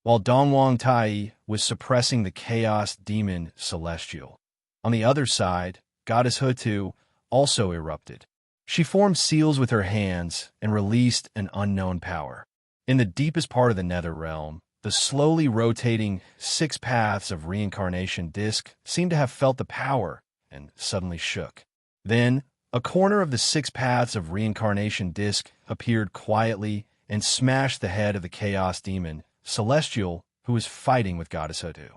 While Dongwang Tai was suppressing the chaos demon celestial, on the other side, Goddess Hutu also erupted. She formed seals with her hands and released an unknown power. In the deepest part of the nether realm, the slowly rotating 6 paths of reincarnation disk seemed to have felt the power and suddenly shook. Then, a corner of the 6 paths of reincarnation disk appeared quietly and smashed the head of the chaos demon celestial who was fighting with Goddess Hutu.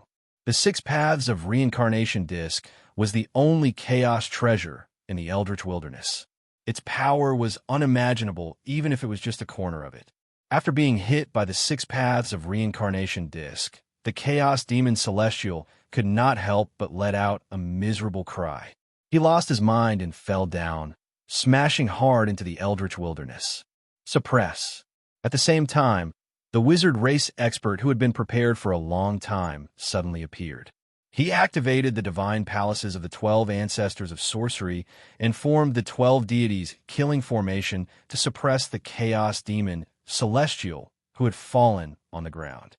The 6 paths of reincarnation disk was the only chaos treasure in the eldritch wilderness. Its power was unimaginable even if it was just a corner of it. After being hit by the 6 paths of reincarnation disk, the chaos demon celestial could not help but let out a miserable cry. He lost his mind and fell down, smashing hard into the eldritch wilderness. Suppress. At the same time, the wizard race expert who had been prepared for a long time suddenly appeared. He activated the divine palaces of the 12 ancestors of sorcery and formed the 12 deities killing formation to suppress the chaos demon celestial who had fallen on the ground.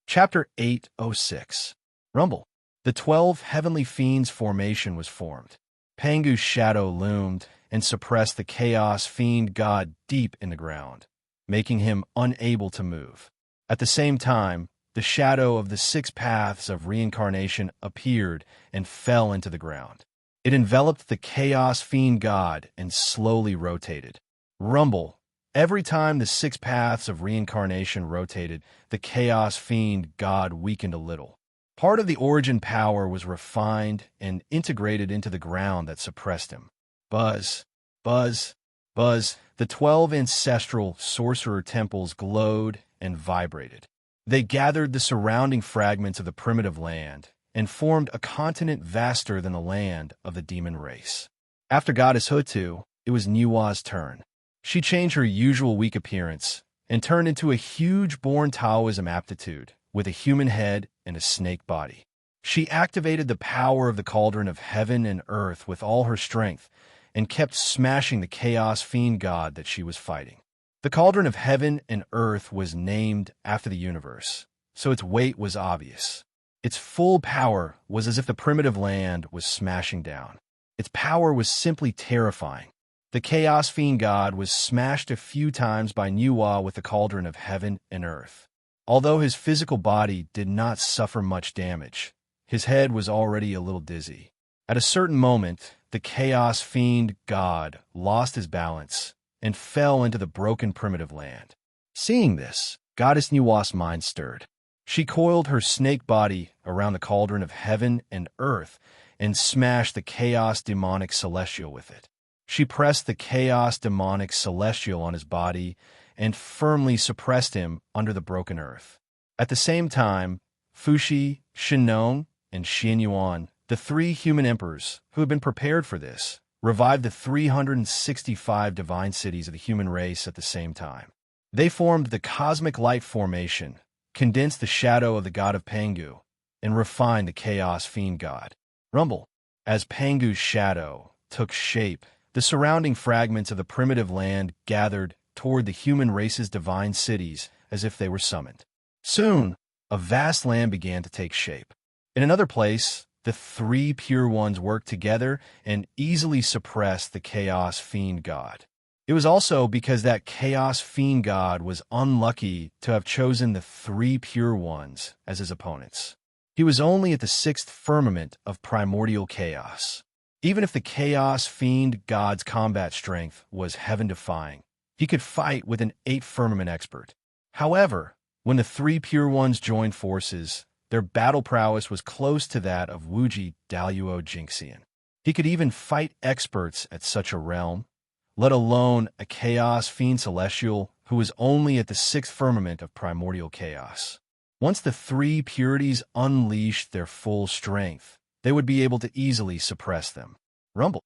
Chapter 806. Rumble. The 12 heavenly fiends formation was formed. Pangu's shadow loomed and suppressed the chaos fiend god deep in the ground, making him unable to move. At the same time, the shadow of the 6 paths of reincarnation appeared and fell into the ground. It enveloped the chaos fiend god and slowly rotated. Rumble. Every time the 6 paths of reincarnation rotated, the chaos fiend god weakened a little. Part of the origin power was refined and integrated into the ground that suppressed him. Buzz, buzz, buzz. The 12 ancestral sorcerer temples glowed and vibrated. They gathered the surrounding fragments of the primitive land and formed a continent vaster than the land of the demon race. After Goddess Hutu, it was Niwa's turn. She changed her usual weak appearance and turned into a huge born Taoism aptitude with a human head and a snake body. She activated the power of the cauldron of heaven and earth with all her strength and kept smashing the chaos fiend god that she was fighting. The cauldron of heaven and earth was named after the universe, so its weight was obvious. Its full power was as if the primitive land was smashing down. Its power was simply terrifying. The chaos fiend god was smashed a few times by Niwa with the cauldron of heaven and earth. Although his physical body did not suffer much damage, his head was already a little dizzy. At a certain moment, the chaos fiend god lost his balance and fell into the broken primitive land. Seeing this, Goddess Niwa's mind stirred. She coiled her snake body around the cauldron of heaven and earth and smashed the chaos demonic celestial with it. She pressed the chaos demonic celestial on his body and firmly suppressed him under the broken earth. At the same time, Fuxi, Shinnong, and Xianyuan, the 3 human emperors who had been prepared for this, revived the 365 divine cities of the human race at the same time. They formed the cosmic light formation, condensed the shadow of the god of Pangu, and refined the chaos fiend god. Rumble. As Pangu's shadow took shape The surrounding fragments of the primitive land gathered toward the human race's divine cities as if they were summoned. Soon, a vast land began to take shape. In another place, the three pure ones worked together and easily suppressed the chaos fiend god. It was also because that chaos fiend god was unlucky to have chosen the three pure ones as his opponents. He was only at the sixth firmament of primordial chaos. Even if the chaos fiend god's combat strength was heaven-defying, he could fight with an eighth firmament expert. However, when the three pure ones joined forces, their battle prowess was close to that of Wuji Daluo Jinxian. He could even fight experts at such a realm, let alone a chaos fiend celestial who was only at the sixth firmament of primordial chaos. Once the three purities unleashed their full strength, they would be able to easily suppress them. Rumble.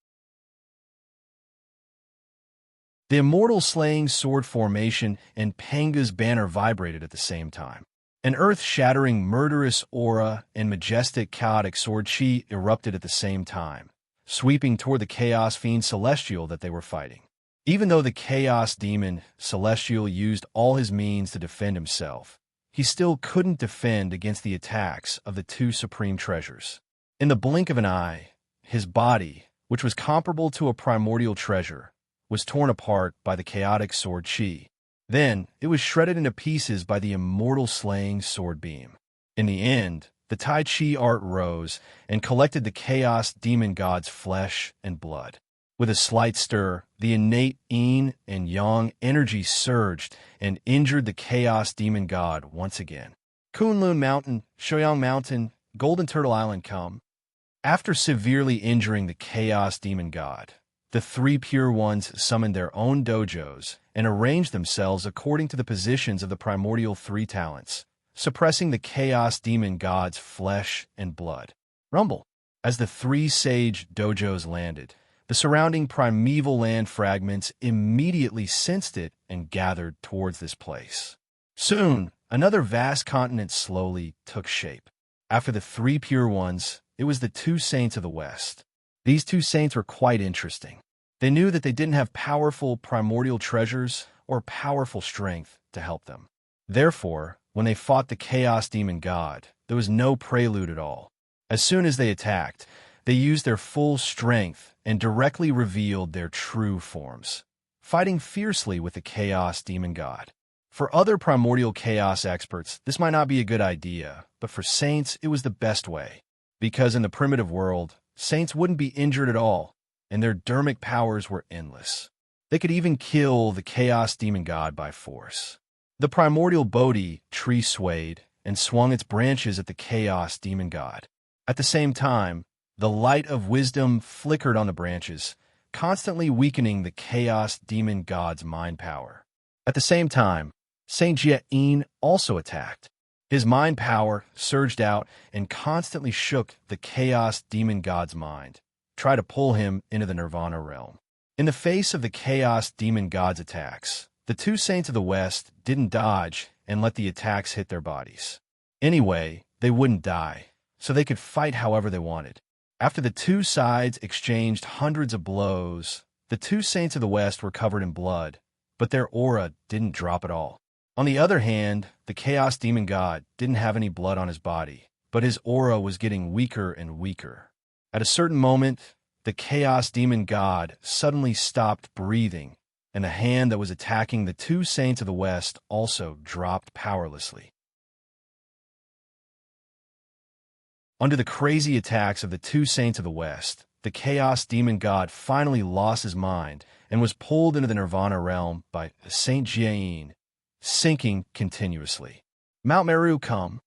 The immortal slaying sword formation and Panga's banner vibrated at the same time. An earth-shattering murderous aura and majestic chaotic sword chi erupted at the same time, sweeping toward the chaos fiend celestial that they were fighting. Even though the chaos demon celestial used all his means to defend himself, he still couldn't defend against the attacks of the two supreme treasures. In the blink of an eye, his body, which was comparable to a primordial treasure, was torn apart by the chaotic sword chi. Then, it was shredded into pieces by the immortal slaying sword beam. In the end, the Tai Chi art rose and collected the chaos demon god's flesh and blood. With a slight stir, the innate yin and yang energy surged and injured the chaos demon god once again. Kunlun Mountain, Shoyang Mountain, Golden Turtle Island come. After severely injuring the chaos demon god, the three pure ones summoned their own dojos and arranged themselves according to the positions of the primordial three talents, suppressing the chaos demon god's flesh and blood. Rumble. As the three sage dojos landed, the surrounding primeval land fragments immediately sensed it and gathered towards this place. Soon, another vast continent slowly took shape. After the three pure ones, it was the two saints of the West. These two saints were quite interesting. They knew that they didn't have powerful primordial treasures or powerful strength to help them. Therefore, when they fought the chaos demon god, there was no prelude at all. As soon as they attacked, they used their full strength and directly revealed their true forms, fighting fiercely with the chaos demon god. For other primordial chaos experts, this might not be a good idea, but for saints, it was the best way. Because in the primitive world, saints wouldn't be injured at all, and their dermic powers were endless. They could even kill the chaos demon god by force. The primordial Bodhi tree swayed and swung its branches at the chaos demon god. At the same time, the light of wisdom flickered on the branches, constantly weakening the chaos demon god's mind power. At the same time, Saint Jia-in also attacked. His mind power surged out and constantly shook the chaos demon god's mind, tried to pull him into the nirvana realm. In the face of the chaos demon god's attacks, the two saints of the West didn't dodge and let the attacks hit their bodies. Anyway, they wouldn't die, so they could fight however they wanted. After the two sides exchanged hundreds of blows, the two saints of the West were covered in blood, but their aura didn't drop at all. On the other hand, the chaos demon god didn't have any blood on his body, but his aura was getting weaker and weaker. At a certain moment, the chaos demon god suddenly stopped breathing, and the hand that was attacking the two saints of the West also dropped powerlessly. Under the crazy attacks of the two saints of the West, the chaos demon god finally lost his mind and was pulled into the nirvana realm by Saint Jia-in, sinking continuously. Mount Meru come.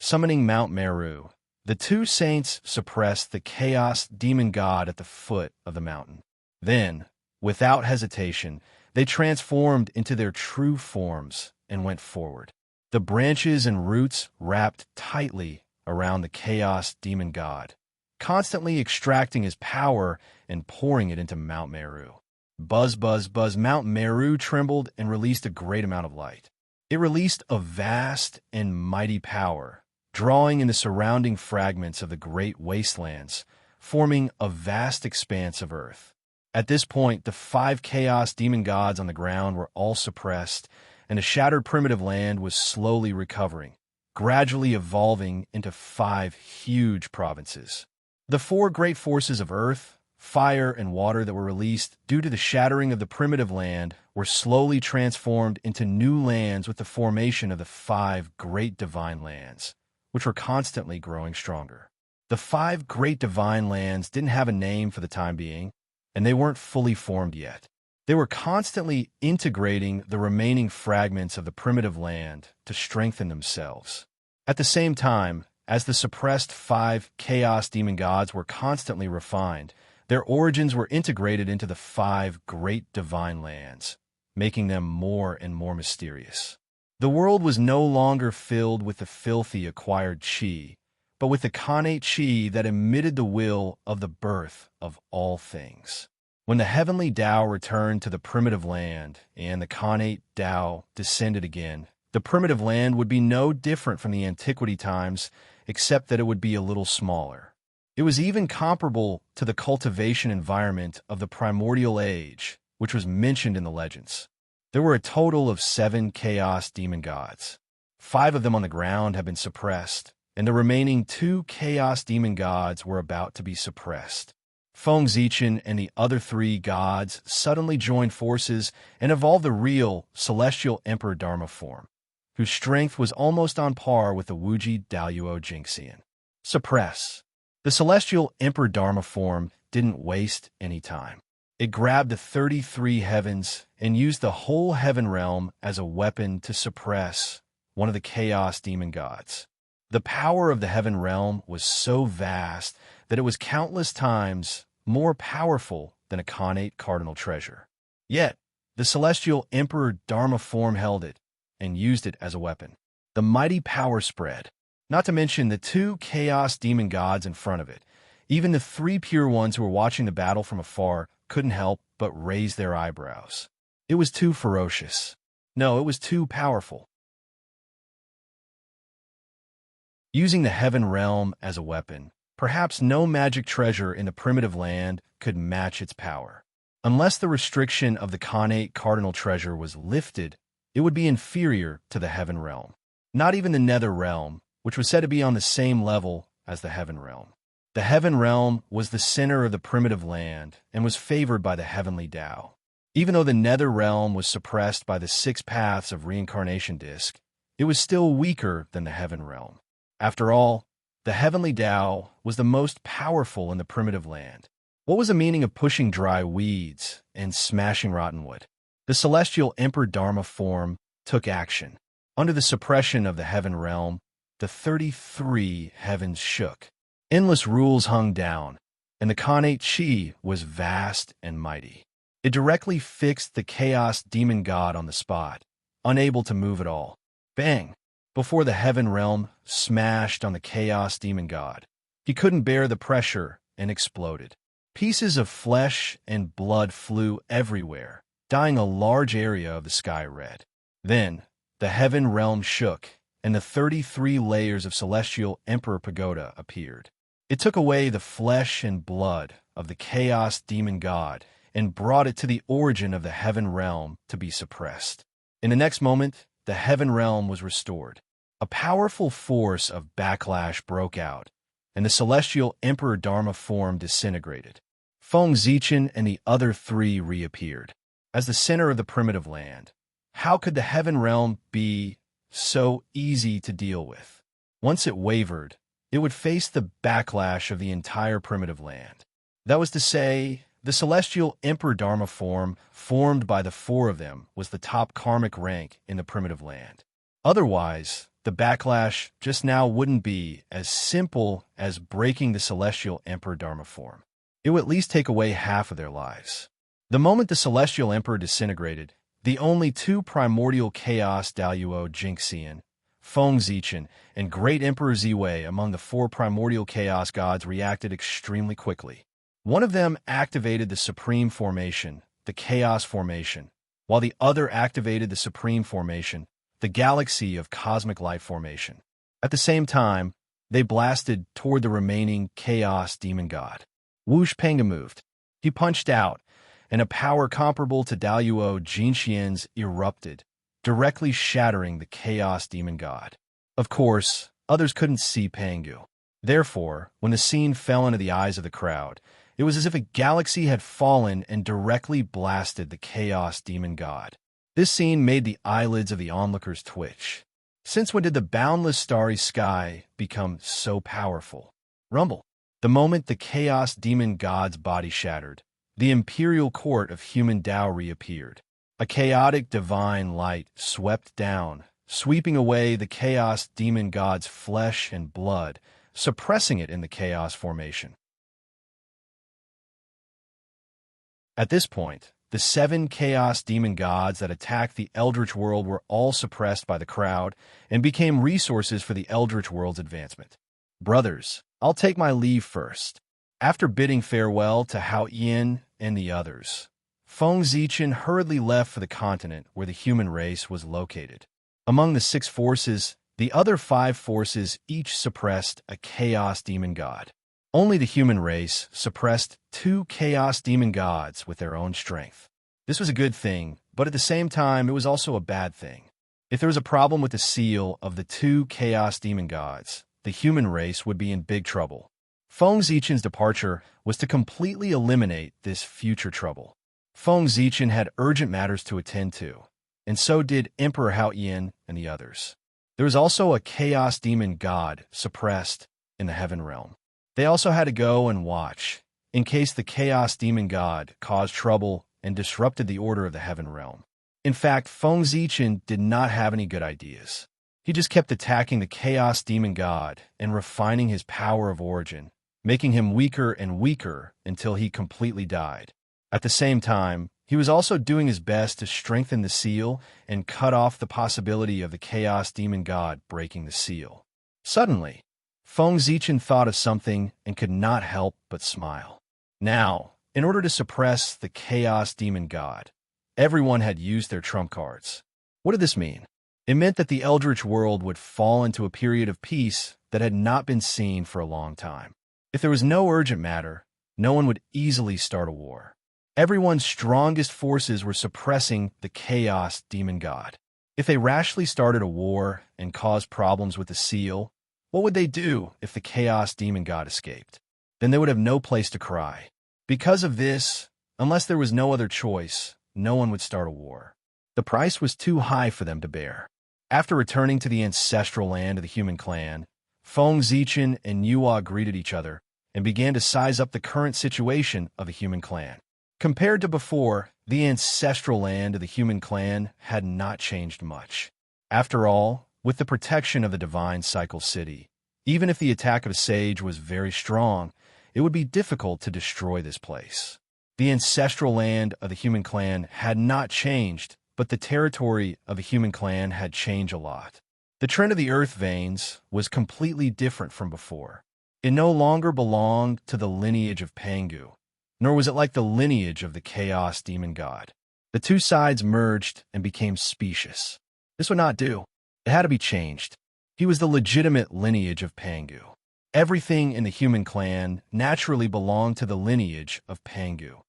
Summoning Mount Meru, the two saints suppressed the chaos demon god at the foot of the mountain. Then, without hesitation, they transformed into their true forms and went forward. The branches and roots wrapped tightly around the chaos demon god, constantly extracting his power and pouring it into Mount Meru. Buzz, buzz, buzz, Mount Meru trembled and released a great amount of light. It released a vast and mighty power, drawing in the surrounding fragments of the great wastelands, forming a vast expanse of earth. At this point, the 5 chaos demon gods on the ground were all suppressed, and the shattered primitive land was slowly recovering, gradually evolving into 5 huge provinces. The 4 great forces of earth, fire, and water that were released due to the shattering of the primitive land were slowly transformed into new lands with the formation of the 5 great divine lands, which were constantly growing stronger. The 5 great divine lands didn't have a name for the time being, and they weren't fully formed yet. They were constantly integrating the remaining fragments of the primitive land to strengthen themselves. At the same time, as the suppressed 5 chaos demon gods were constantly refined, their origins were integrated into the 5 great divine lands, making them more and more mysterious. The world was no longer filled with the filthy acquired chi, but with the connate chi that emitted the will of the birth of all things. When the heavenly Tao returned to the primitive land and the connate Tao descended again, the primitive land would be no different from the antiquity times, except that it would be a little smaller. It was even comparable to the cultivation environment of the primordial age, which was mentioned in the legends. There were a total of 7 chaos demon gods. 5 of them on the ground have been suppressed, and the remaining 2 chaos demon gods were about to be suppressed. Feng Zichen and the other 3 gods suddenly joined forces and evolved the real celestial emperor Dharma form, whose strength was almost on par with the Wuji Daoyuo Jingxian. Suppress. The celestial emperor Dharma form didn't waste any time. It grabbed the 33 heavens and used the whole heaven realm as a weapon to suppress one of the chaos demon gods. The power of the heaven realm was so vast that it was countless times more powerful than a connate cardinal treasure. Yet, the celestial emperor Dharma form held it and used it as a weapon. The mighty power spread, not to mention the 2 chaos demon gods in front of it. Even the 3 pure ones who were watching the battle from afar couldn't help but raise their eyebrows. It was too ferocious. No, it was too powerful. Using the heaven realm as a weapon, perhaps no magic treasure in the primitive land could match its power. Unless the restriction of the connate cardinal treasure was lifted, it would be inferior to the heaven realm. Not even the nether realm, which was said to be on the same level as the heaven realm. The heaven realm was the center of the primitive land and was favored by the heavenly Tao. Even though the nether realm was suppressed by the 6 paths of reincarnation disc, it was still weaker than the heaven realm. After all, the heavenly Tao was the most powerful in the primitive land. What was the meaning of pushing dry weeds and smashing rotten wood? The celestial emperor Dharma form took action. Under the suppression of the heaven realm, the 33 heavens shook. Endless rules hung down, and the connate chi was vast and mighty. It directly fixed the chaos demon god on the spot, unable to move at all. Bang! Before the heaven realm smashed on the chaos demon god. He couldn't bear the pressure and exploded. Pieces of flesh and blood flew everywhere, dyeing a large area of the sky red. Then, the heaven realm shook, and the 33 layers of celestial emperor pagoda appeared. It took away the flesh and blood of the chaos demon god and brought it to the origin of the heaven realm to be suppressed. In the next moment, the heaven realm was restored. A powerful force of backlash broke out, and the celestial emperor Dharma form disintegrated. Feng Zichen and the other 3 reappeared. As the center of the primitive land, how could the heaven realm be so easy to deal with? Once it wavered, it would face the backlash of the entire primitive land. That was to say, the celestial emperor Dharma form, formed by the 4 of them, was the top karmic rank in the primitive land. Otherwise, the backlash just now wouldn't be as simple as breaking the celestial emperor Dharma form. It would at least take away half of their lives. The moment the celestial emperor disintegrated, the only 2 primordial chaos Daoyuo Jingxian, Feng Zichen, and Great Emperor Ziwei among the 4 primordial chaos gods reacted extremely quickly. One of them activated the supreme formation, the chaos formation, while the other activated the supreme formation, the galaxy of cosmic light formation. At the same time, they blasted toward the remaining chaos demon god. Whoosh Panga moved. He punched out, and a power comparable to Daluo Jinxian's erupted, directly shattering the Chaos Demon God. Of course, others couldn't see Pangu. Therefore, when the scene fell into the eyes of the crowd, it was as if a galaxy had fallen and directly blasted the Chaos Demon God. This scene made the eyelids of the onlookers twitch. Since when did the boundless starry sky become so powerful? Rumble. The moment the Chaos Demon God's body shattered, the imperial court of human Dao reappeared. A chaotic divine light swept down, sweeping away the Chaos Demon God's flesh and blood, suppressing it in the chaos formation. At this point, the 7 Chaos Demon Gods that attacked the Eldritch World were all suppressed by the crowd and became resources for the Eldritch World's advancement. Brothers, I'll take my leave first. After bidding farewell to Hao Yin and the others, Feng Zichen hurriedly left for the continent where the human race was located. Among the 6 forces, the other 5 forces each suppressed a Chaos Demon God. Only the human race suppressed 2 Chaos Demon Gods with their own strength. This was a good thing, but at the same time, it was also a bad thing. If there was a problem with the seal of the 2 Chaos Demon Gods, the human race would be in big trouble. Feng Zichen's departure was to completely eliminate this future trouble. Feng Zichen had urgent matters to attend to, and so did Emperor Hao Yin and the others. There was also a Chaos Demon God suppressed in the Heaven Realm. They also had to go and watch, in case the Chaos Demon God caused trouble and disrupted the order of the Heaven Realm. In fact, Feng Zichen did not have any good ideas. He just kept attacking the Chaos Demon God and refining his power of origin, making him weaker and weaker until he completely died. At the same time, he was also doing his best to strengthen the seal and cut off the possibility of the Chaos Demon God breaking the seal. Suddenly, Feng Zichen thought of something and could not help but smile. Now, in order to suppress the Chaos Demon God, everyone had used their trump cards. What did this mean? It meant that the Eldritch World would fall into a period of peace that had not been seen for a long time. If there was no urgent matter, no one would easily start a war. Everyone's strongest forces were suppressing the Chaos Demon God. If they rashly started a war and caused problems with the seal, what would they do if the Chaos Demon God escaped? Then they would have no place to cry. Because of this, unless there was no other choice, no one would start a war. The price was too high for them to bear. After returning to the ancestral land of the human clan, Feng Zichen and Yua greeted each other and began to size up the current situation of the human clan. Compared to before, the ancestral land of the human clan had not changed much. After all, with the protection of the divine cycle city, even if the attack of a sage was very strong, it would be difficult to destroy this place. The ancestral land of the human clan had not changed, but the territory of the human clan had changed a lot. The trend of the earth veins was completely different from before. It no longer belonged to the lineage of Pangu, nor was it like the lineage of the Chaos Demon God. The two sides merged and became specious. This would not do. It had to be changed. He was the legitimate lineage of Pangu. Everything in the human clan naturally belonged to the lineage of Pangu.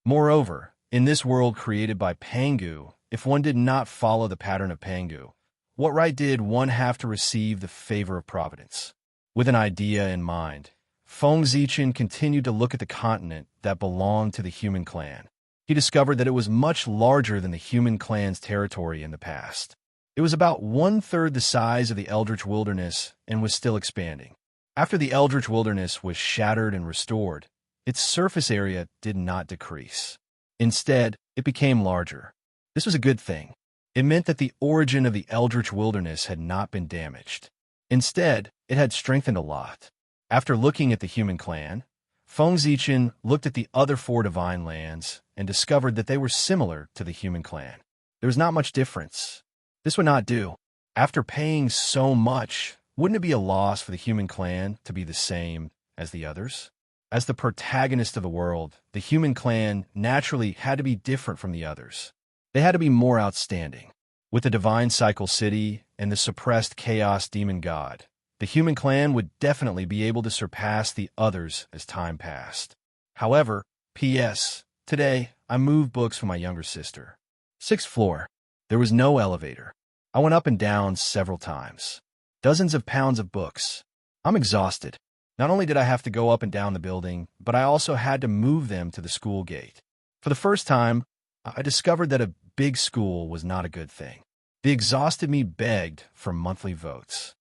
Moreover, in this world created by Pangu, if one did not follow the pattern of Pangu, what right did one have to receive the favor of Providence? With an idea in mind, Feng Zichen continued to look at the continent that belonged to the human clan. He discovered that it was much larger than the human clan's territory in the past. It was about 1/3 the size of the Eldritch Wilderness and was still expanding. After the Eldritch Wilderness was shattered and restored, its surface area did not decrease. Instead, it became larger. This was a good thing. It meant that the origin of the Eldritch Wilderness had not been damaged. Instead, it had strengthened a lot. After looking at the human clan, Feng Zichen looked at the other 4 divine lands and discovered that they were similar to the human clan. There was not much difference. This would not do. After paying so much, wouldn't it be a loss for the human clan to be the same as the others? As the protagonist of the world, the human clan naturally had to be different from the others. They had to be more outstanding. With the divine cycle city and the suppressed Chaos Demon God, the human clan would definitely be able to surpass the others as time passed. However, P.S. Today, I moved books for my younger sister. Sixth floor. There was no elevator. I went up and down several times. Dozens of pounds of books. I'm exhausted. Not only did I have to go up and down the building, but I also had to move them to the school gate. For the first time, I discovered that a big school was not a good thing. The exhausted me begged for monthly votes.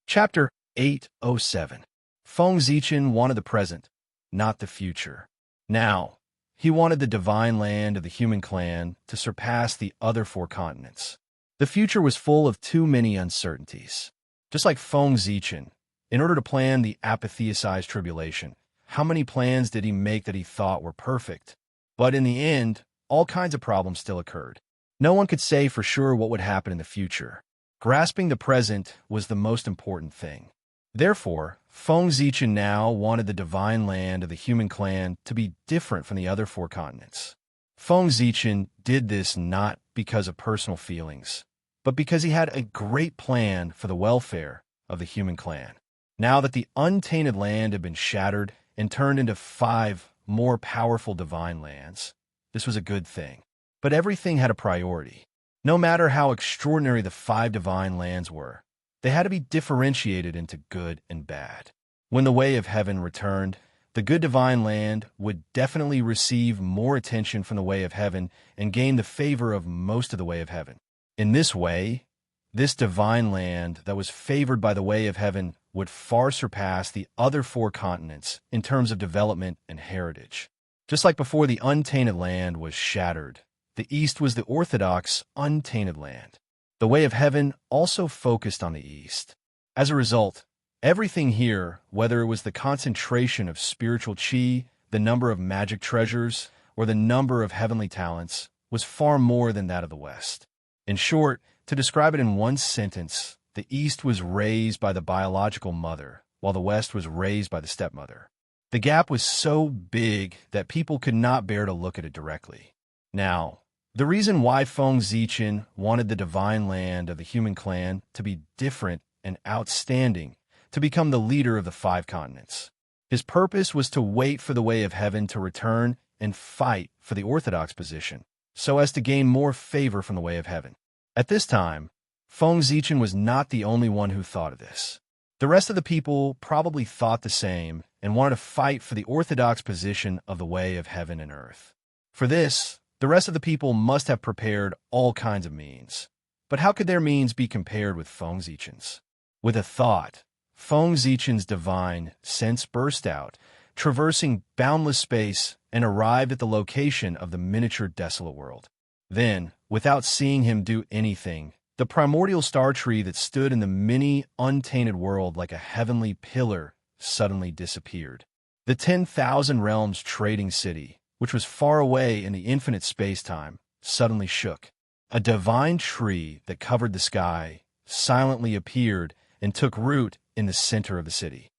Chapter 807. Feng Zichen wanted the present, not the future. Now, he wanted the divine land of the human clan to surpass the other four continents. The future was full of too many uncertainties. Just like Feng Zichen, in order to plan the apatheicized tribulation, how many plans did he make that he thought were perfect? But in the end, all kinds of problems still occurred. No one could say for sure what would happen in the future. Grasping the present was the most important thing. Therefore, Feng Zichen now wanted the divine land of the human clan to be different from the other four continents. Feng Zichen did this not because of personal feelings, but because he had a great plan for the welfare of the human clan. Now that the untainted land had been shattered and turned into 5 more powerful divine lands, this was a good thing. But everything had a priority. No matter how extraordinary the 5 divine lands were, they had to be differentiated into good and bad. When the way of heaven returned, the good divine land would definitely receive more attention from the way of heaven and gain the favor of most of the way of heaven. In this way, this divine land that was favored by the way of heaven would far surpass the other 4 continents in terms of development and heritage. Just like before the untainted land was shattered, the East was the orthodox, untainted land. The way of heaven also focused on the East. As a result, everything here, whether it was the concentration of spiritual chi, the number of magic treasures, or the number of heavenly talents, was far more than that of the West. In short, to describe it in one sentence, the East was raised by the biological mother, while the West was raised by the stepmother. The gap was so big that people could not bear to look at it directly. Now, the reason why Feng Zichen wanted the divine land of the human clan to be different and outstanding, to become the leader of the 5 continents. His purpose was to wait for the way of heaven to return and fight for the orthodox position, so as to gain more favor from the way of heaven. At this time, Feng Zichen was not the only one who thought of this. The rest of the people probably thought the same and wanted to fight for the orthodox position of the way of heaven and earth. For this, the rest of the people must have prepared all kinds of means. But how could their means be compared with Feng Zichen's? With a thought, Feng Zichen's divine sense burst out, traversing boundless space, and arrived at the location of the miniature desolate world. Then, without seeing him do anything, the primordial star tree that stood in the mini, untainted world like a heavenly pillar suddenly disappeared. The 10,000 realms trading city, which was far away in the infinite space-time, suddenly shook. A divine tree that covered the sky silently appeared and took root in the center of the city.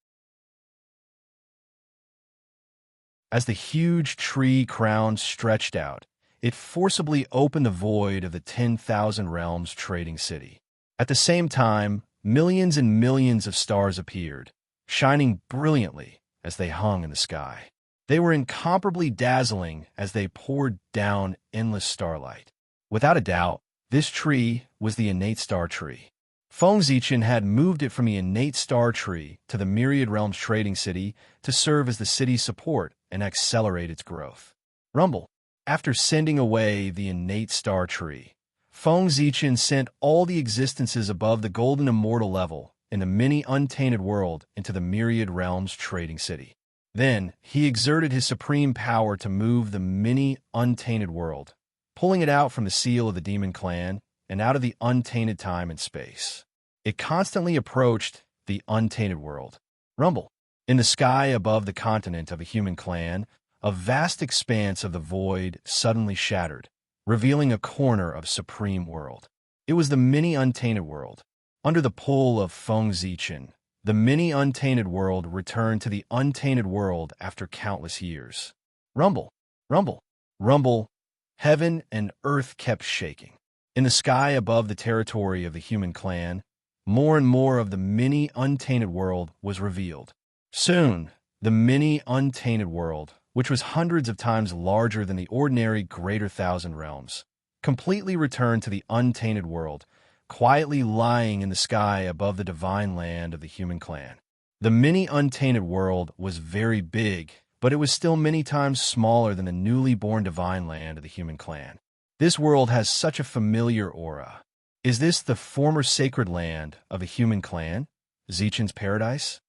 As the huge tree crown stretched out, it forcibly opened the void of the 10,000 realms trading city. At the same time, millions and millions of stars appeared, shining brilliantly as they hung in the sky. They were incomparably dazzling as they poured down endless starlight. Without a doubt, this tree was the innate star tree. Feng Zichen had moved it from the innate star tree to the myriad realms trading city to serve as the city's support and accelerate its growth. Rumble. After sending away the innate star tree, Feng Zichen sent all the existences above the golden immortal level in the mini untainted world into the myriad realms trading city. Then, he exerted his supreme power to move the mini untainted world, pulling it out from the seal of the demon clan and out of the untainted time and space. It constantly approached the untainted world. Rumble. In the sky above the continent of a human clan, a vast expanse of the void suddenly shattered, revealing a corner of supreme world. It was the mini untainted world. Under the pull of Feng Zichen, the mini untainted world returned to the untainted world after countless years. Rumble, rumble, rumble. Heaven and earth kept shaking. In the sky above the territory of the human clan, more and more of the mini untainted world was revealed. Soon, the mini untainted world, which was hundreds of times larger than the ordinary Greater Thousand Realms, completely returned to the untainted world, quietly lying in the sky above the divine land of the human clan. The mini untainted world was very big, but it was still many times smaller than the newly born divine land of the human clan. This world has such a familiar aura. Is this the former sacred land of the human clan, Zichen's paradise?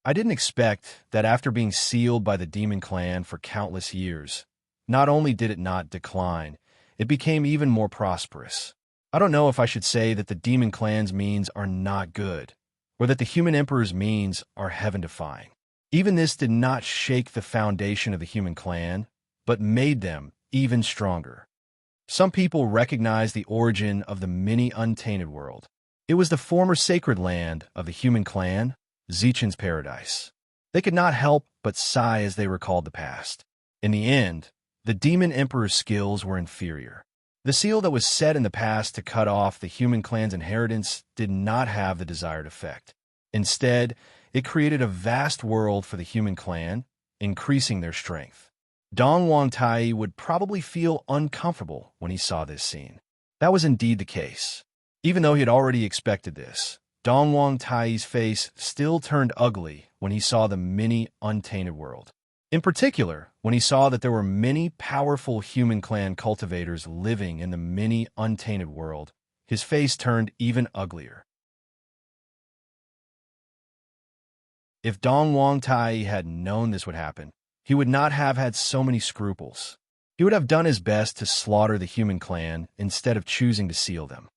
I didn't expect that after being sealed by the demon clan for countless years, not only did it not decline, it became even more prosperous. I don't know if I should say that the demon clan's means are not good, or that the human emperor's means are heaven-defying. Even this did not shake the foundation of the human clan, but made them even stronger. Some people recognize the origin of the mini untainted world. It was the former sacred land of the human clan, Zichen's paradise. They could not help but sigh as they recalled the past. In the end, the demon emperor's skills were inferior. The seal that was set in the past to cut off the human clan's inheritance did not have the desired effect. Instead, it created a vast world for the human clan, increasing their strength. Dong Wangtai would probably feel uncomfortable when he saw this scene. That was indeed the case. Even though he had already expected this, Dong Wangtai's face still turned ugly when he saw the mini untainted world. In particular, when he saw that there were many powerful human clan cultivators living in the mini untainted world, his face turned even uglier. If Dong Wangtai had known this would happen, he would not have had so many scruples. He would have done his best to slaughter the human clan instead of choosing to seal them.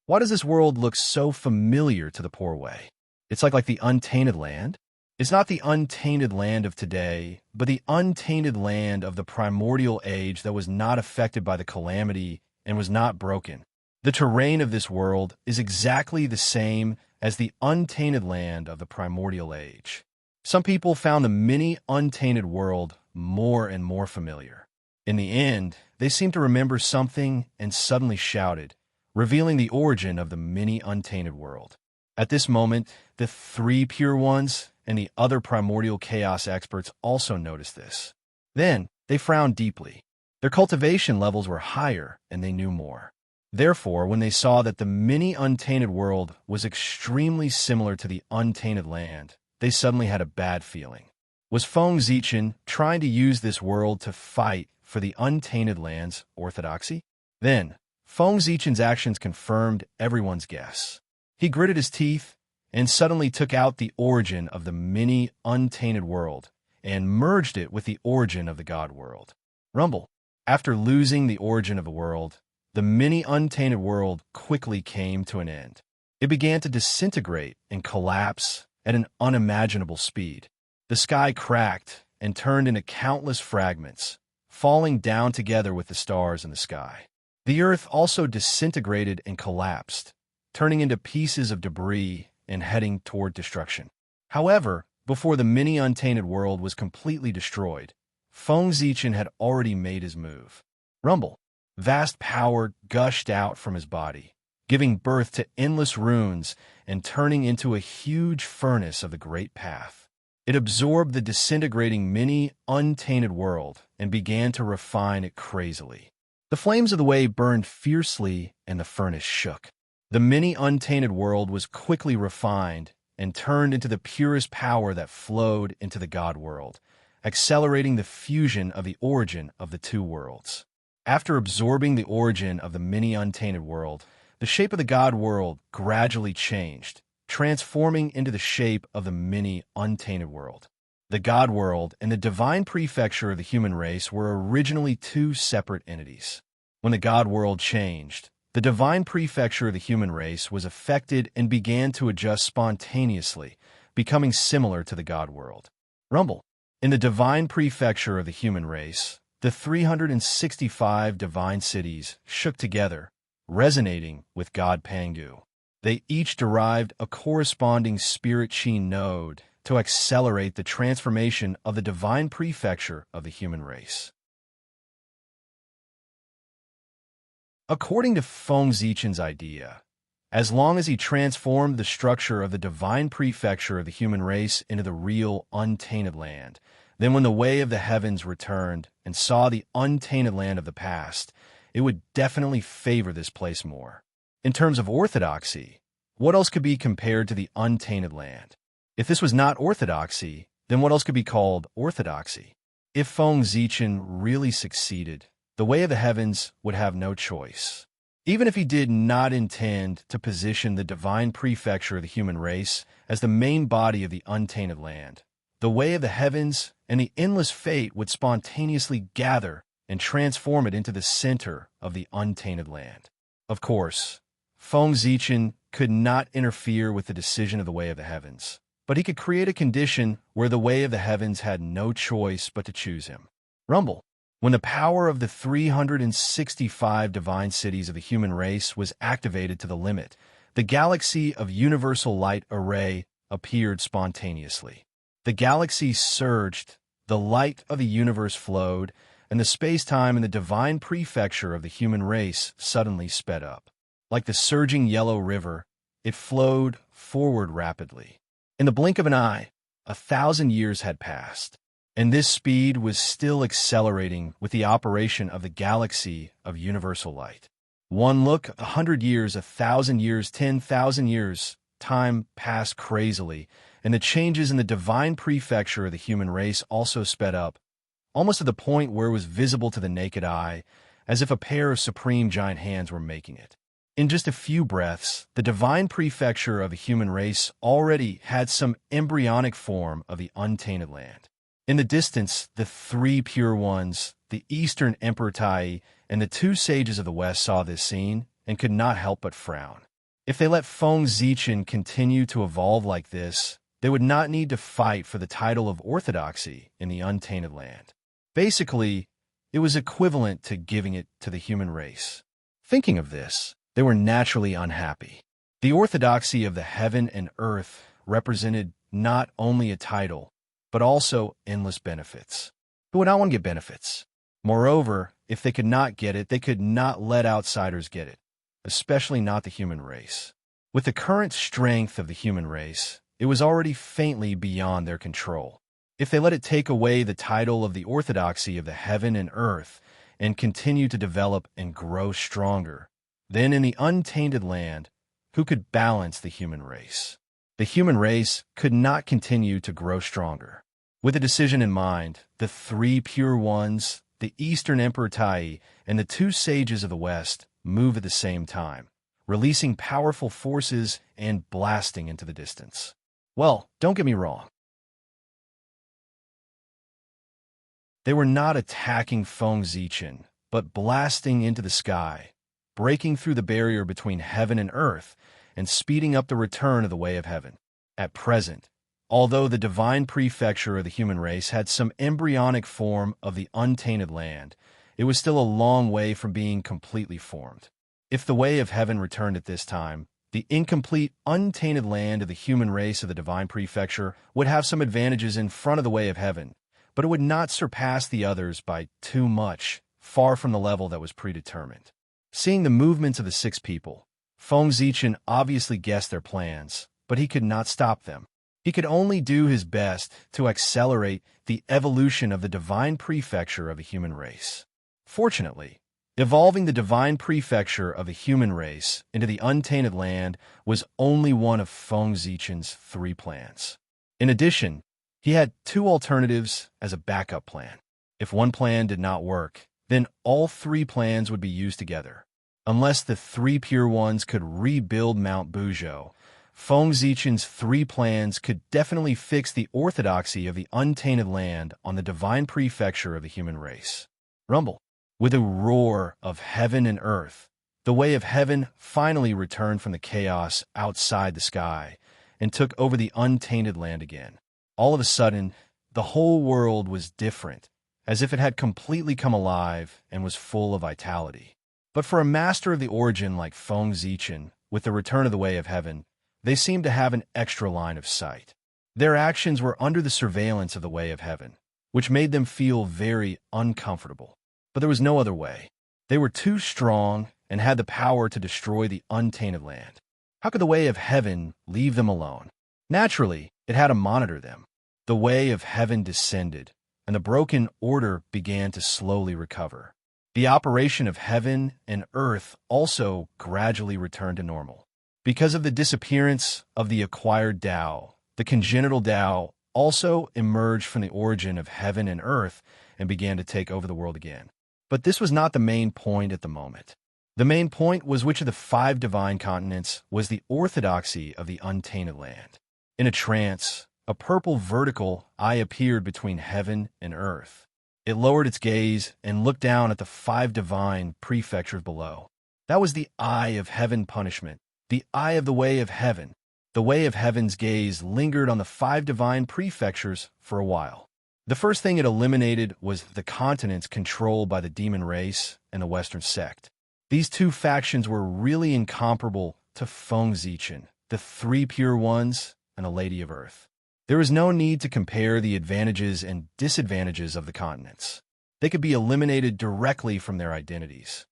Why does this world look so familiar to the poor way? It's like the untainted land? It's not the untainted land of today, but the untainted land of the primordial age that was not affected by the calamity and was not broken. The terrain of this world is exactly the same as the untainted land of the primordial age. Some people found the mini untainted world more and more familiar. In the end, they seemed to remember something and suddenly shouted, revealing the origin of the mini untainted world. At this moment, the three pure ones and the other primordial chaos experts also noticed this. Then, they frowned deeply. Their cultivation levels were higher, and they knew more. Therefore, when they saw that the mini untainted world was extremely similar to the untainted land, they suddenly had a bad feeling. Was Feng Zichen trying to use this world to fight for the untainted land's orthodoxy? Then, Feng Zichen's actions confirmed everyone's guess. He gritted his teeth and suddenly took out the origin of the mini untainted world and merged it with the origin of the God world. Rumble. After losing the origin of a world, the mini untainted world quickly came to an end. It began to disintegrate and collapse at an unimaginable speed. The sky cracked and turned into countless fragments, falling down together with the stars in the sky. The earth also disintegrated and collapsed, turning into pieces of debris and heading toward destruction. However, before the mini untainted world was completely destroyed, Feng Zichen had already made his move. Rumble. Vast power gushed out from his body, giving birth to endless runes and turning into a huge furnace of the Great Path. It absorbed the disintegrating mini untainted world and began to refine it crazily. The flames of the way burned fiercely and the furnace shook. The mini untainted world was quickly refined and turned into the purest power that flowed into the God world, accelerating the fusion of the origin of the two worlds. After absorbing the origin of the mini untainted world, the shape of the God world gradually changed, transforming into the shape of the mini untainted world. The God world and the divine prefecture of the human race were originally two separate entities. When the God world changed, the divine prefecture of the human race was affected and began to adjust spontaneously, becoming similar to the God world. Rumble. In the divine prefecture of the human race, the 365 divine cities shook together, resonating with God Pangu. They each derived a corresponding spirit chi node to accelerate the transformation of the divine prefecture of the human race. According to Feng Zichen's idea, as long as he transformed the structure of the divine prefecture of the human race into the real, untainted land. Then when the way of the heavens returned and saw the untainted land of the past, it would definitely favor this place more. In terms of orthodoxy, what else could be compared to the untainted land? If this was not orthodoxy, then what else could be called orthodoxy? If Feng Zichen really succeeded, the way of the heavens would have no choice. Even if he did not intend to position the divine prefecture of the human race as the main body of the untainted land, the way of the heavens and the endless fate would spontaneously gather and transform it into the center of the untainted land. Of course, Feng Zichen could not interfere with the decision of the way of the heavens, but he could create a condition where the way of the heavens had no choice but to choose him. Rumble. When the power of the 365 divine cities of the human race was activated to the limit, the galaxy of universal light array appeared spontaneously. The galaxy surged, the light of the universe flowed, and the space-time in the divine prefecture of the human race suddenly sped up. Like the surging yellow river, it flowed forward rapidly. In the blink of an eye, 1,000 years had passed. And this speed was still accelerating with the operation of the galaxy of universal light. One look, 100 years, 1,000 years, 10,000 years, time passed crazily, and the changes in the divine prefecture of the human race also sped up, almost to the point where it was visible to the naked eye, as if a pair of supreme giant hands were making it. In just a few breaths, the divine prefecture of the human race already had some embryonic form of the untainted land. In the distance, the three pure ones, the Eastern Emperor Tai, and the two sages of the West saw this scene and could not help but frown. If they let Feng Zichen continue to evolve like this, they would not need to fight for the title of orthodoxy in the untainted land. Basically, it was equivalent to giving it to the human race. Thinking of this, they were naturally unhappy. The orthodoxy of the heaven and earth represented not only a title, but also endless benefits. Who would not want to get benefits? Moreover, if they could not get it, they could not let outsiders get it, especially not the human race. With the current strength of the human race, it was already faintly beyond their control. If they let it take away the title of the orthodoxy of the heaven and earth and continue to develop and grow stronger, then in the untainted land, who could balance the human race? The human race could not continue to grow stronger. With a decision in mind, the three pure ones, the Eastern Emperor Tai, and the two sages of the West move at the same time, releasing powerful forces and blasting into the distance. Well, don't get me wrong. They were not attacking Feng Zichen, but blasting into the sky, breaking through the barrier between heaven and earth, and speeding up the return of the way of heaven. At present, although the divine prefecture of the human race had some embryonic form of the untainted land, it was still a long way from being completely formed. If the way of heaven returned at this time, the incomplete, untainted land of the human race of the divine prefecture would have some advantages in front of the way of heaven, but it would not surpass the others by too much, far from the level that was predetermined. Seeing the movements of the six people, Feng Zichen obviously guessed their plans, but he could not stop them. He could only do his best to accelerate the evolution of the divine prefecture of the human race. Fortunately, evolving the divine prefecture of the human race into the untainted land was only one of Feng Zichen's three plans. In addition, he had two alternatives as a backup plan. If one plan did not work, then all three plans would be used together. Unless the three pure ones could rebuild Mount Buzhou, Feng Zichen's three plans could definitely fix the orthodoxy of the untainted land on the divine prefecture of the human race. Rumble. With a roar of heaven and earth, the way of heaven finally returned from the chaos outside the sky and took over the untainted land again. All of a sudden, the whole world was different, as if it had completely come alive and was full of vitality. But for a master of the origin like Feng Zichen, with the return of the way of heaven, they seemed to have an extra line of sight. Their actions were under the surveillance of the way of heaven, which made them feel very uncomfortable. But there was no other way. They were too strong and had the power to destroy the untainted land. How could the way of heaven leave them alone? Naturally, it had to monitor them. The way of heaven descended, and the broken order began to slowly recover. The operation of heaven and earth also gradually returned to normal. Because of the disappearance of the acquired Tao, the congenital Tao also emerged from the origin of heaven and earth and began to take over the world again. But this was not the main point at the moment. The main point was which of the 5 divine continents was the orthodoxy of the untainted land. In a trance, a purple vertical eye appeared between heaven and earth. It lowered its gaze and looked down at the 5 divine prefectures below. That was the eye of heaven punishment, the eye of the way of heaven. The way of heaven's gaze lingered on the 5 divine prefectures for a while. The first thing it eliminated was the continents controlled by the demon race and the Western sect. These 2 factions were really incomparable to Feng Zichen, the 3 pure ones, and the Lady of Earth. There was no need to compare the advantages and disadvantages of the continents. They could be eliminated directly from their identities.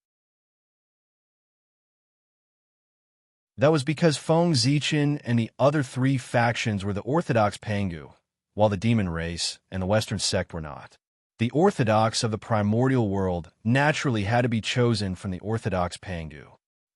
That was because Feng Zichen and the other 3 factions were the Orthodox Pangu, while the demon race and the Western sect were not. The Orthodox of the primordial world naturally had to be chosen from the Orthodox Pangu.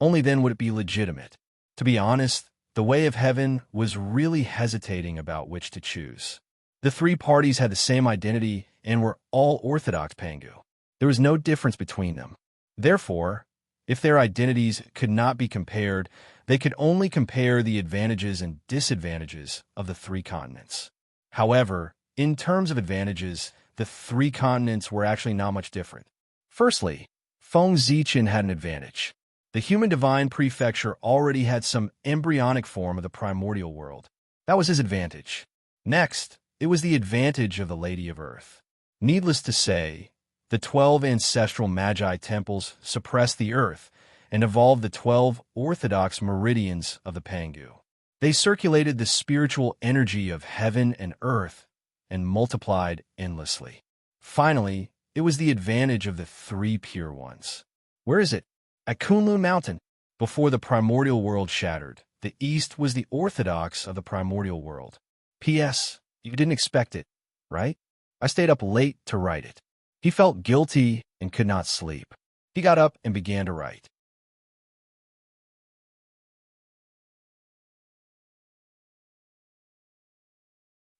Only then would it be legitimate. To be honest, the way of heaven was really hesitating about which to choose. The 3 parties had the same identity and were all Orthodox Pangu. There was no difference between them. Therefore, if their identities could not be compared, they could only compare the advantages and disadvantages of the 3 continents. However, in terms of advantages, the 3 continents were actually not much different. Firstly, Feng Zichen had an advantage. The human divine prefecture already had some embryonic form of the primordial world. That was his advantage. Next, it was the advantage of the Lady of Earth. Needless to say, the 12 ancestral Magi temples suppressed the earth and evolved the 12 orthodox meridians of the Pangu. They circulated the spiritual energy of heaven and earth and multiplied endlessly. Finally, it was the advantage of the 3 pure ones. Where is it? At Kunlun Mountain. Before the primordial world shattered, the east was the orthodox of the primordial world. P.S. You didn't expect it, right? I stayed up late to write it. He felt guilty and could not sleep. He got up and began to write.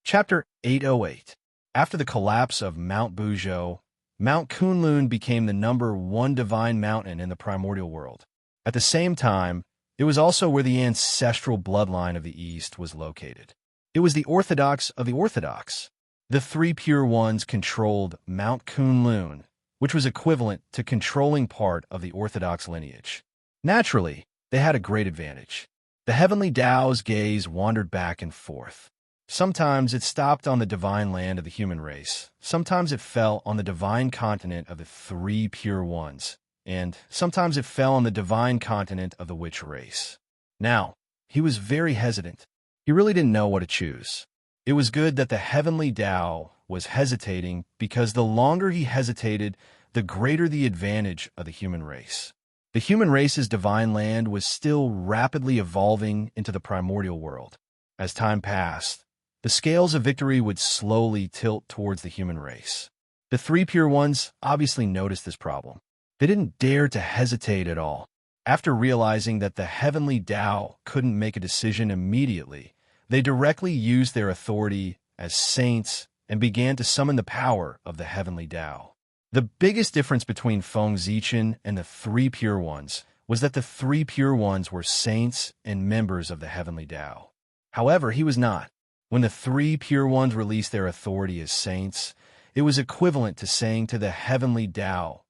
Chapter 808. After the collapse of Mount Buzhou, Mount Kunlun became the #1 divine mountain in the primordial world. At the same time, it was also where the ancestral bloodline of the East was located. It was the Orthodox of the Orthodox. The 3 pure ones controlled Mount Kunlun, which was equivalent to controlling part of the Orthodox lineage. Naturally, they had a great advantage. The heavenly Tao's gaze wandered back and forth. Sometimes it stopped on the divine land of the human race, sometimes it fell on the divine continent of the 3 pure ones, and sometimes it fell on the divine continent of the witch race. Now, he was very hesitant. He really didn't know what to choose. It was good that the heavenly Tao was hesitating, because the longer he hesitated, the greater the advantage of the human race. The human race's divine land was still rapidly evolving into the primordial world. As time passed, the scales of victory would slowly tilt towards the human race. The 3 pure ones obviously noticed this problem. They didn't dare to hesitate at all. After realizing that the heavenly Tao couldn't make a decision immediately, they directly used their authority as saints and began to summon the power of the heavenly Tao. The biggest difference between Feng Zichen and the 3 pure ones was that the 3 pure ones were saints and members of the heavenly Tao. However, he was not. When the 3 pure ones released their authority as saints, it was equivalent to saying to the heavenly Tao,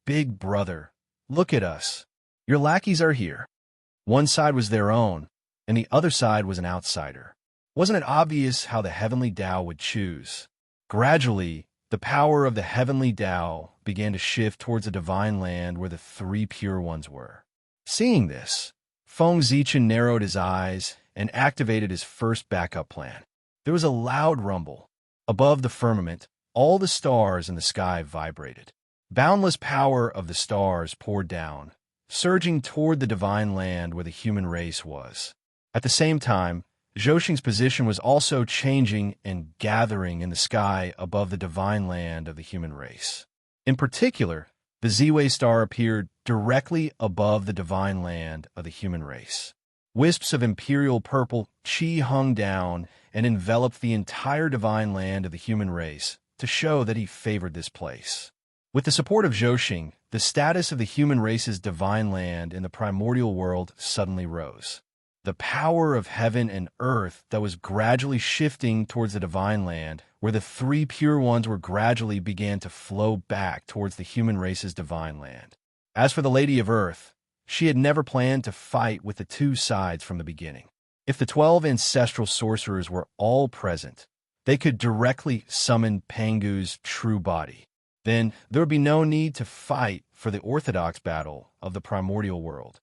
"Big brother, look at us. Your lackeys are here." One side was their own, and the other side was an outsider. Wasn't it obvious how the heavenly Tao would choose? Gradually, the power of the heavenly Tao began to shift towards the divine land where the 3 pure ones were. Seeing this, Feng Zichen narrowed his eyes and activated his first backup plan. There was a loud rumble. Above the firmament, all the stars in the sky vibrated. Boundless power of the stars poured down, surging toward the divine land where the human race was. At the same time, Zhouxing's position was also changing and gathering in the sky above the divine land of the human race. In particular, the Ziwei star appeared directly above the divine land of the human race. Wisps of imperial purple chi hung down and enveloped the entire divine land of the human race to show that he favored this place. With the support of Zhouxing, the status of the human race's divine land in the primordial world suddenly rose. The power of heaven and earth that was gradually shifting towards the divine land, where the three pure ones were gradually began to flow back towards the human race's divine land. As for the Lady of Earth, she had never planned to fight with the two sides from the beginning. If the 12 ancestral sorcerers were all present, they could directly summon Pangu's true body. Then there would be no need to fight for the orthodox battle of the primordial world.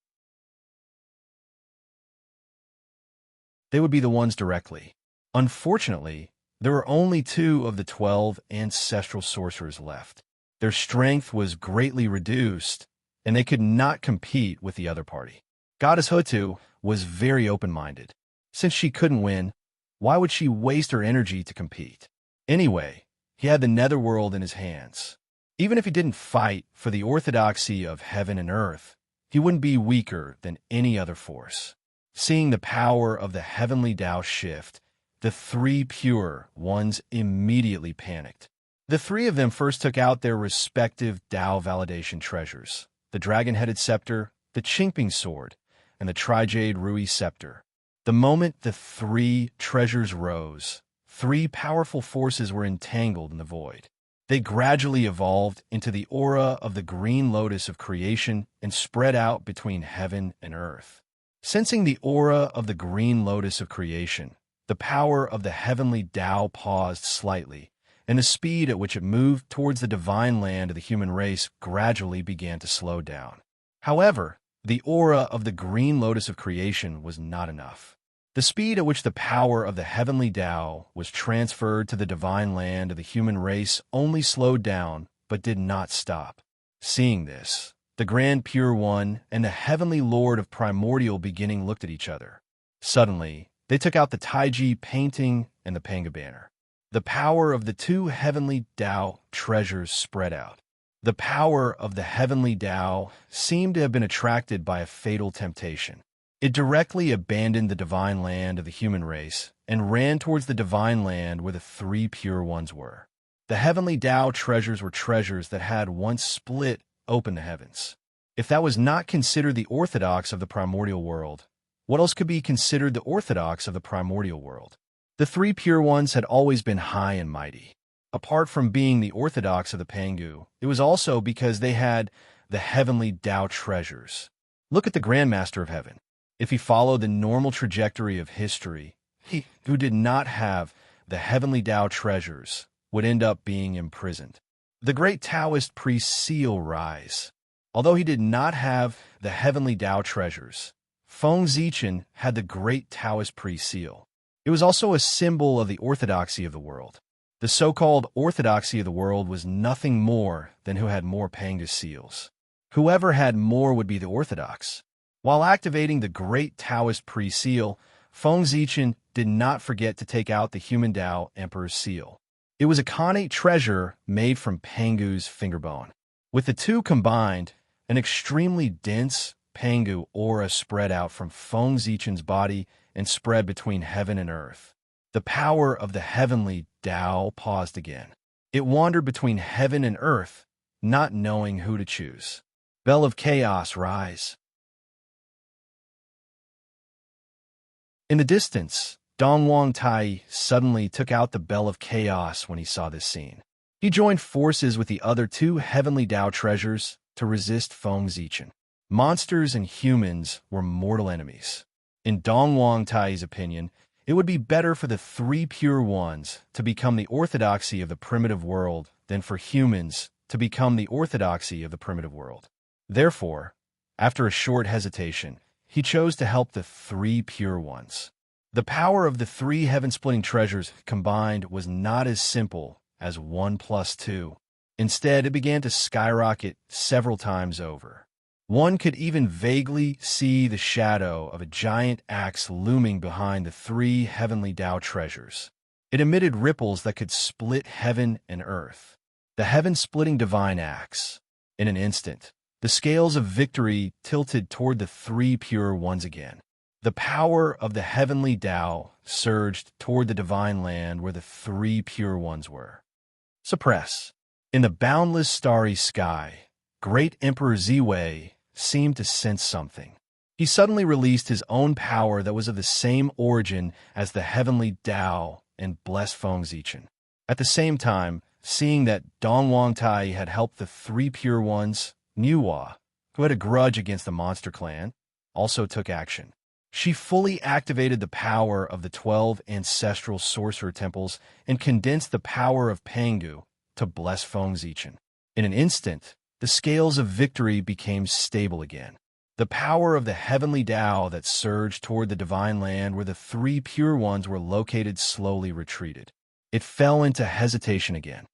They would be the ones directly. Unfortunately, there were only 2 of the 12 ancestral sorcerers left. Their strength was greatly reduced, and they could not compete with the other party. Goddess Hutu was very open-minded. Since she couldn't win, why would she waste her energy to compete? Anyway, he had the netherworld in his hands. Even if he didn't fight for the orthodoxy of heaven and earth, he wouldn't be weaker than any other force. Seeing the power of the heavenly Tao shift, the 3 pure ones immediately panicked. The 3 of them first took out their respective Tao validation treasures: the dragon-headed scepter, the Qingping sword, and the Trijade Rui scepter. The moment the 3 treasures rose, 3 powerful forces were entangled in the void. They gradually evolved into the aura of the green lotus of creation and spread out between heaven and earth. Sensing the aura of the green lotus of creation, the power of the heavenly Tao paused slightly, and the speed at which it moved towards the divine land of the human race gradually began to slow down. However, the aura of the green lotus of creation was not enough. The speed at which the power of the heavenly Tao was transferred to the divine land of the human race only slowed down, but did not stop. Seeing this, the Grand Pure One and the Heavenly Lord of Primordial Beginning looked at each other. Suddenly, they took out the Taiji painting and the Panga banner. The power of the 2 heavenly Tao treasures spread out. The power of the heavenly Tao seemed to have been attracted by a fatal temptation. It directly abandoned the divine land of the human race and ran towards the divine land where the 3 pure ones were. The heavenly Tao treasures were treasures that had once split open the heavens. If that was not considered the orthodox of the primordial world, what else could be considered the orthodox of the primordial world? The 3 pure ones had always been high and mighty. Apart from being the orthodox of the Pangu, it was also because they had the heavenly Tao treasures. Look at the Grandmaster of Heaven. If he followed the normal trajectory of history, he who did not have the heavenly Tao treasures would end up being imprisoned. The great Taoist priest Seal Rise. Although he did not have the heavenly Tao treasures, Feng Zichen had the great Taoist priest seal. It was also a symbol of the orthodoxy of the world. The so-called orthodoxy of the world was nothing more than who had more Panga seals. Whoever had more would be the orthodox. While activating the great Taoist priest seal, Feng Zichen did not forget to take out the human Tao Emperor's seal. It was a connate treasure made from Pangu's fingerbone. With the 2 combined, an extremely dense Pangu aura spread out from Feng Zichen's body and spread between heaven and earth. The power of the heavenly Tao paused again. It wandered between heaven and earth, not knowing who to choose. Bell of Chaos, rise. In the distance, Dongwang Tai suddenly took out the Bell of Chaos when he saw this scene. He joined forces with the other 2 heavenly Tao treasures to resist Feng Zichen. Monsters and humans were mortal enemies. In Dongwang Tai's opinion, it would be better for the 3 pure ones to become the orthodoxy of the primitive world than for humans to become the orthodoxy of the primitive world. Therefore, after a short hesitation, he chose to help the 3 pure ones. The power of the 3 heaven-splitting treasures combined was not as simple as 1 + 2. Instead, it began to skyrocket several times over. One could even vaguely see the shadow of a giant axe looming behind the three heavenly Tao treasures. It emitted ripples that could split heaven and earth. The heaven-splitting divine axe. In an instant, the scales of victory tilted toward the three pure ones again. The power of the heavenly Tao surged toward the divine land where the three pure ones were. Suppress. In the boundless starry sky, great Emperor Ziwei seemed to sense something. He suddenly released his own power that was of the same origin as the heavenly Tao and blessed Feng Zichen. At the same time, seeing that Dong Wangtai had helped the three pure ones, Niuhua, who had a grudge against the monster clan, also took action. She fully activated the power of the 12 ancestral sorcerer temples and condensed the power of Pangu to bless Feng Zichen. In an instant, the scales of victory became stable again. The power of the heavenly Tao that surged toward the divine land where the three pure ones were located slowly retreated. It fell into hesitation again.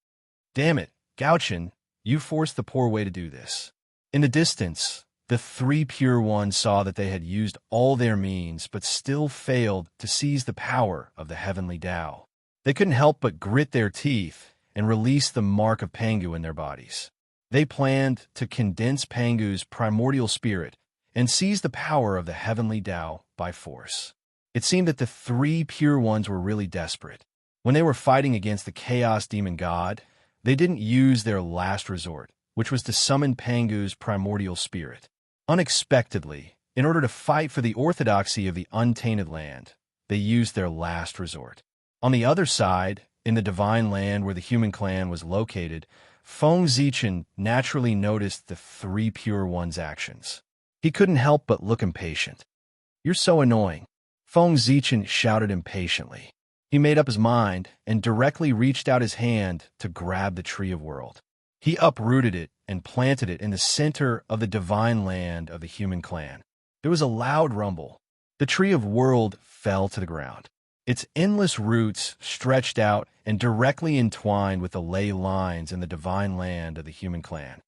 Damn it, Gaochen, you forced the poor way to do this. In the distance, the three pure ones saw that they had used all their means but still failed to seize the power of the heavenly Tao. They couldn't help but grit their teeth and release the mark of Pangu in their bodies. They planned to condense Pangu's primordial spirit and seize the power of the heavenly Tao by force. It seemed that the three pure ones were really desperate. When they were fighting against the chaos demon god, they didn't use their last resort, which was to summon Pangu's primordial spirit. Unexpectedly, in order to fight for the orthodoxy of the untainted land, they used their last resort. On the other side, in the divine land where the human clan was located, Feng Zichen naturally noticed the three pure ones' actions. He couldn't help but look impatient. "You're so annoying," Feng Zichen shouted impatiently. He made up his mind and directly reached out his hand to grab the Tree of World. He uprooted it and planted it in the center of the divine land of the human clan. There was a loud rumble. The Tree of World fell to the ground. Its endless roots stretched out and directly entwined with the ley lines in the divine land of the human clan.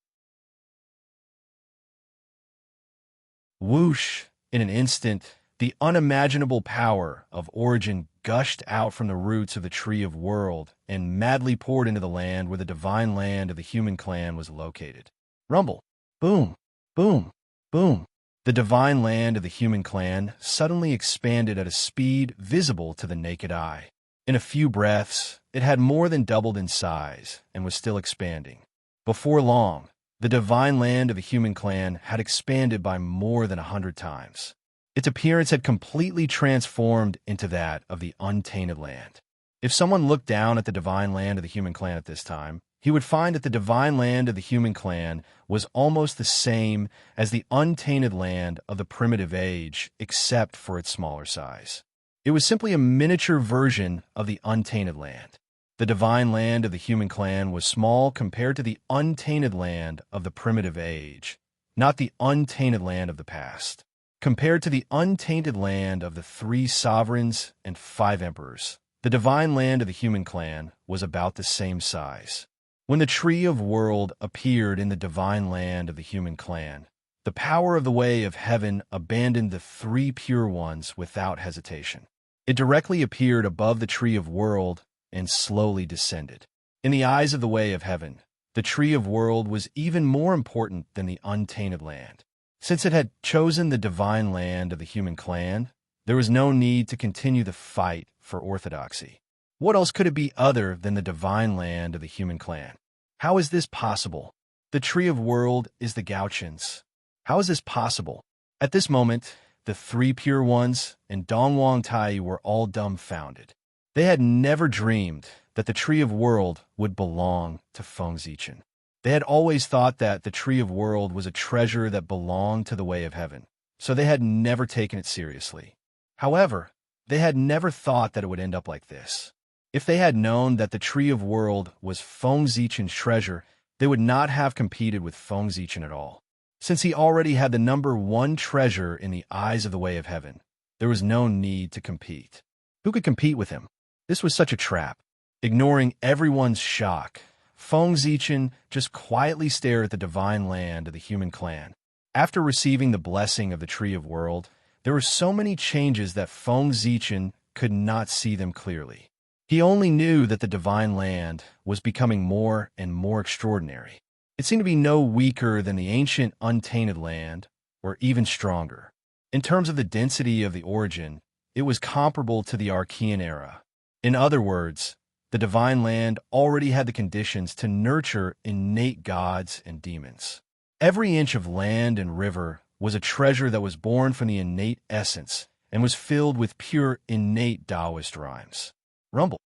Whoosh! In an instant, the unimaginable power of origin gushed out from the roots of the Tree of World and madly poured into the land where the divine land of the human clan was located. Rumble! Boom! Boom! Boom! The divine land of the human clan suddenly expanded at a speed visible to the naked eye. In a few breaths, it had more than doubled in size and was still expanding. Before long, the divine land of the human clan had expanded by more than 100 times. Its appearance had completely transformed into that of the untainted land. If someone looked down at the divine land of the human clan at this time, he would find that the divine land of the human clan was almost the same as the untainted land of the primitive age, except for its smaller size. It was simply a miniature version of the untainted land. The divine land of the human clan was small compared to the untainted land of the primitive age, not the untainted land of the past. Compared to the untainted land of the 3 sovereigns and 5 emperors, the divine land of the human clan was about the same size. When the Tree of World appeared in the divine land of the human clan, the power of the way of heaven abandoned the 3 pure ones without hesitation. It directly appeared above the Tree of World and slowly descended. In the eyes of the way of heaven, the Tree of World was even more important than the untainted land. Since it had chosen the divine land of the human clan, there was no need to continue the fight for orthodoxy. What else could it be other than the divine land of the human clan? How is this possible? The Tree of World is the Gaochens. How is this possible? At this moment, the 3 pure ones and Dong Wang Tai were all dumbfounded. They had never dreamed that the Tree of World would belong to Feng Zichen. They had always thought that the Tree of World was a treasure that belonged to the way of heaven, so they had never taken it seriously. However, they had never thought that it would end up like this. If they had known that the Tree of World was Feng Zichen's treasure, they would not have competed with Feng Zichen at all. Since he already had the number 1 treasure in the eyes of the way of heaven, there was no need to compete. Who could compete with him? This was such a trap. Ignoring everyone's shock, Feng Zichen just quietly stared at the divine land of the human clan. After receiving the blessing of the Tree of World, there were so many changes that Feng Zichen could not see them clearly. He only knew that the divine land was becoming more and more extraordinary. It seemed to be no weaker than the ancient untainted land, or even stronger. In terms of the density of the origin, it was comparable to the Archean era. In other words, the divine land already had the conditions to nurture innate gods and demons. Every inch of land and river was a treasure that was born from the innate essence and was filled with pure innate Taoist rhymes. Rumble.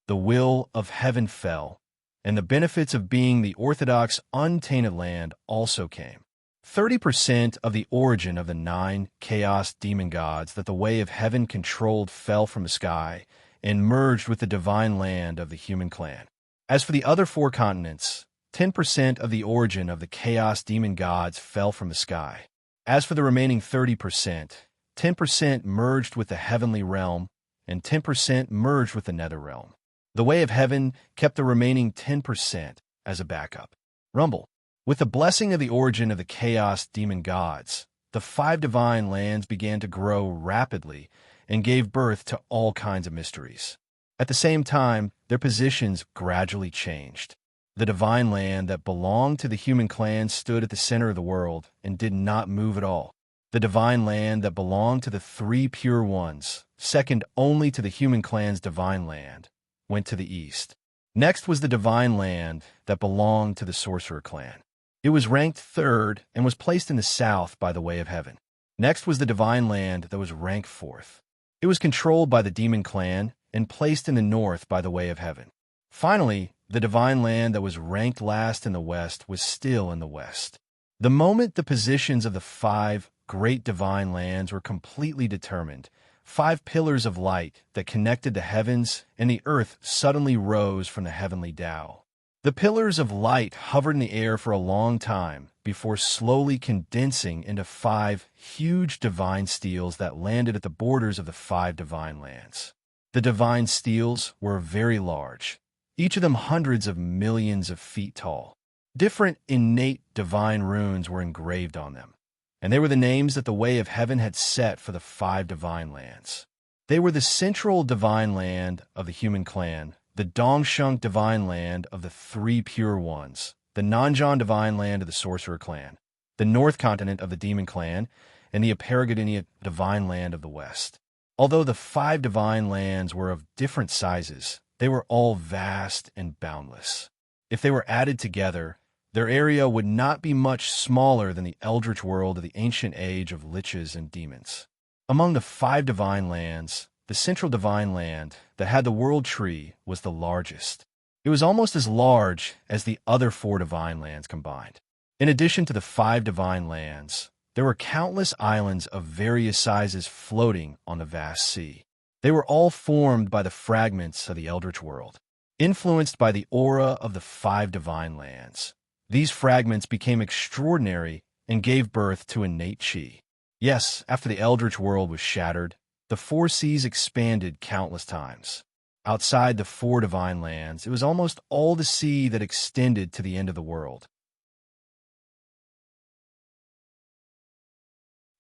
The will of heaven fell, and the benefits of being the orthodox untainted land also came. 30% of the origin of the 9 chaos demon gods that the way of heaven controlled fell from the sky and merged with the divine land of the human clan. As for the other 4 continents, 10% of the origin of the chaos demon gods fell from the sky. As for the remaining 30%, 10% merged with the heavenly realm and 10% merged with the nether realm. The way of heaven kept the remaining 10% as a backup. Rumble. With the blessing of the origin of the chaos demon gods, the 5 divine lands began to grow rapidly and gave birth to all kinds of mysteries. At the same time, their positions gradually changed. The divine land that belonged to the human clan stood at the center of the world and did not move at all. The divine land that belonged to the 3 pure ones, second only to the human clan's divine land, went to the east. Next was the divine land that belonged to the sorcerer clan. It was ranked 3rd and was placed in the south by the way of heaven. Next was the divine land that was ranked 4th. It was controlled by the demon clan and placed in the north by the way of heaven. Finally, the divine land that was ranked last in the west was still in the west. The moment the positions of the 5 great divine lands were completely determined, 5 pillars of light that connected the heavens and the earth suddenly rose from the heavenly Tao. The pillars of light hovered in the air for a long time before slowly condensing into 5 huge divine steels that landed at the borders of the 5 divine lands. The divine steels were very large, each of them hundreds of millions of feet tall. Different innate divine runes were engraved on them, and they were the names that the way of heaven had set for the 5 divine lands. They were the central divine land of the human clan, the Dongsheng divine land of the 3 pure ones, the Nanzhan divine land of the sorcerer clan, the north continent of the demon clan, and the Aparagadenia divine land of the west. Although the 5 divine lands were of different sizes, they were all vast and boundless. If they were added together, their area would not be much smaller than the eldritch world of the ancient age of liches and demons. Among the 5 divine lands, the central divine land that had the world tree was the largest. It was almost as large as the other 4 divine lands combined. In addition to the 5 divine lands, there were countless islands of various sizes floating on the vast sea. They were all formed by the fragments of the eldritch world. Influenced by the aura of the 5 divine lands, these fragments became extraordinary and gave birth to innate chi. Yes, after the eldritch world was shattered, the 4 seas expanded countless times. Outside the 4 divine lands, it was almost all the sea that extended to the end of the world.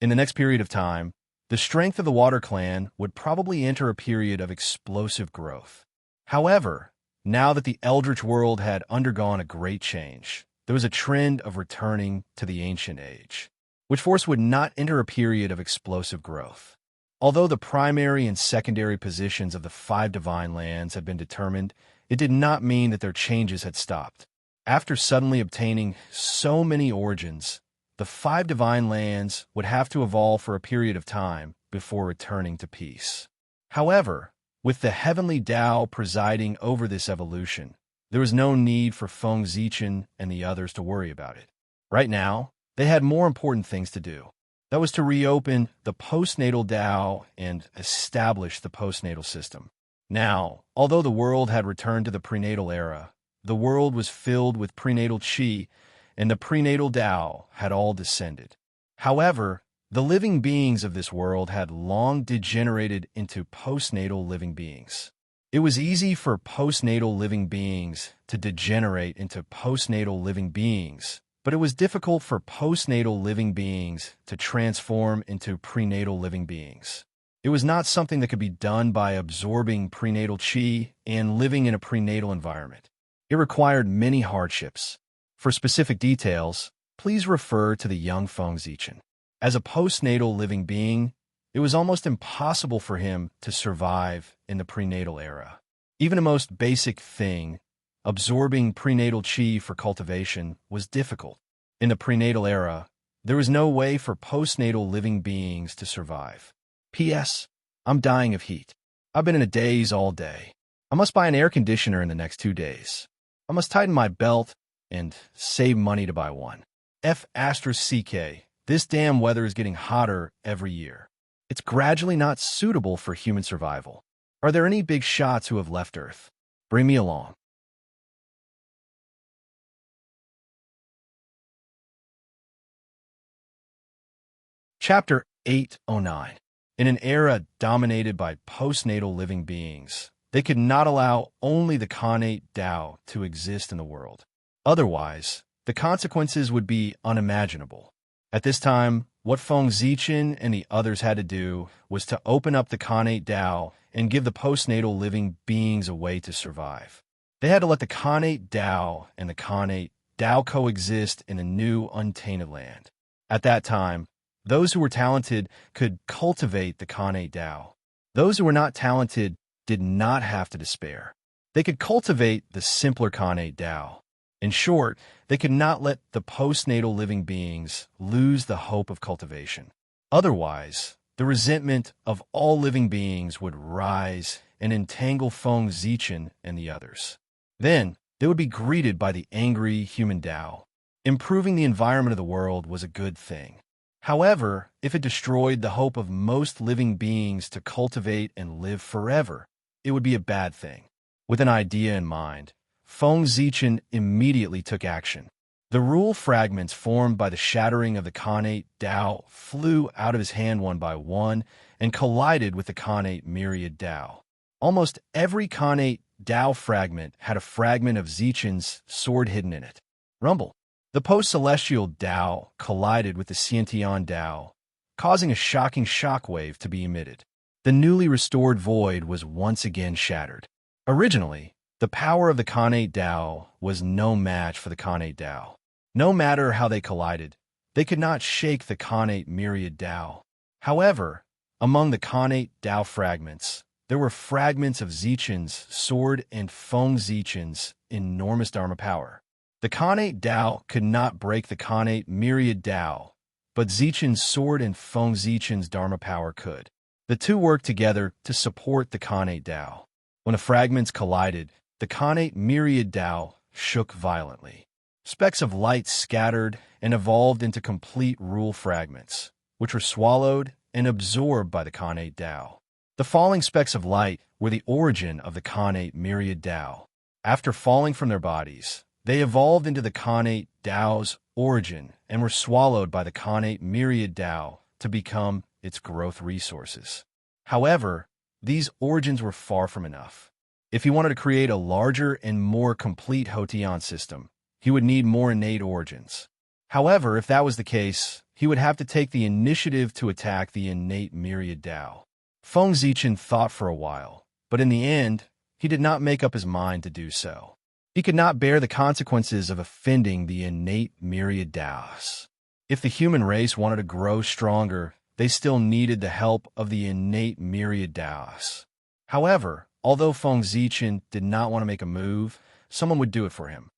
In the next period of time, the strength of the Water Clan would probably enter a period of explosive growth. However, now that the eldritch world had undergone a great change, there was a trend of returning to the ancient age, which force would not enter a period of explosive growth. Although the primary and secondary positions of the 5 divine lands had been determined, it did not mean that their changes had stopped. After suddenly obtaining so many origins, the 5 divine lands would have to evolve for a period of time before returning to peace. However, with the heavenly Tao presiding over this evolution, there was no need for Feng Zichen and the others to worry about it. Right now, they had more important things to do. That was to reopen the postnatal Tao and establish the postnatal system. Now, although the world had returned to the prenatal era, the world was filled with prenatal chi, and the prenatal Tao had all descended. However, the living beings of this world had long degenerated into postnatal living beings. It was easy for postnatal living beings to degenerate into postnatal living beings, but it was difficult for postnatal living beings to transform into prenatal living beings. It was not something that could be done by absorbing prenatal qi and living in a prenatal environment. It required many hardships. For specific details, please refer to the young Feng Zichen. As a postnatal living being, it was almost impossible for him to survive in the prenatal era. Even the most basic thing, absorbing prenatal qi for cultivation, was difficult. In the prenatal era, there was no way for postnatal living beings to survive. P.S. I'm dying of heat. I've been in a daze all day. I must buy an air conditioner in the next 2 days. I must tighten my belt and save money to buy one. F***CK. This damn weather is getting hotter every year. It's gradually not suitable for human survival. Are there any big shots who have left Earth? Bring me along. Chapter 809. In an era dominated by postnatal living beings, they could not allow only the Khanate Tao to exist in the world. Otherwise, the consequences would be unimaginable. At this time, what Feng Zichen and the others had to do was to open up the Khanate Tao and give the postnatal living beings a way to survive. They had to let the Khanate Tao and the Khanate Tao coexist in a new, untainted land. At that time, those who were talented could cultivate the Khanate Tao. Those who were not talented did not have to despair. They could cultivate the simpler Khanate Tao. In short, they could not let the postnatal living beings lose the hope of cultivation. Otherwise, the resentment of all living beings would rise and entangle Feng Zichen and the others. Then, they would be greeted by the angry human Tao. Improving the environment of the world was a good thing. However, if it destroyed the hope of most living beings to cultivate and live forever, it would be a bad thing. With an idea in mind, Feng Zichen immediately took action. The rule fragments formed by the shattering of the Khanate Tao flew out of his hand one by one and collided with the Khanate myriad Tao. Almost every Khanate Tao fragment had a fragment of Zichen's sword hidden in it. Rumble. The post-celestial Tao collided with the Xiantian Tao, causing a shocking shockwave to be emitted. The newly restored void was once again shattered. Originally, the power of the Khanate Tao was no match for the Khanate Tao. No matter how they collided, they could not shake the Khanate myriad Tao. However, among the Khanate Tao fragments, there were fragments of Zichen's sword and Feng Zichen's enormous Dharma power. The Khanate Tao could not break the Khanate myriad Tao, but Zichen's sword and Feng Zichen's Dharma power could. The two worked together to support the Khanate Tao. When the fragments collided, the Khanate myriad Tao shook violently. Specks of light scattered and evolved into complete rule fragments, which were swallowed and absorbed by the Khanate Tao. The falling specks of light were the origin of the Khanate myriad Tao. After falling from their bodies, they evolved into the Khanate Tao's origin and were swallowed by the Khanate myriad Tao to become its growth resources. However, these origins were far from enough. If he wanted to create a larger and more complete Hotian system, he would need more innate origins. However, if that was the case, he would have to take the initiative to attack the innate myriad Tao. Feng Zichen thought for a while, but in the end, he did not make up his mind to do so. He could not bear the consequences of offending the innate myriad Taos. If the human race wanted to grow stronger, they still needed the help of the innate myriad Taos. However, although Feng Zichen did not want to make a move, someone would do it for him.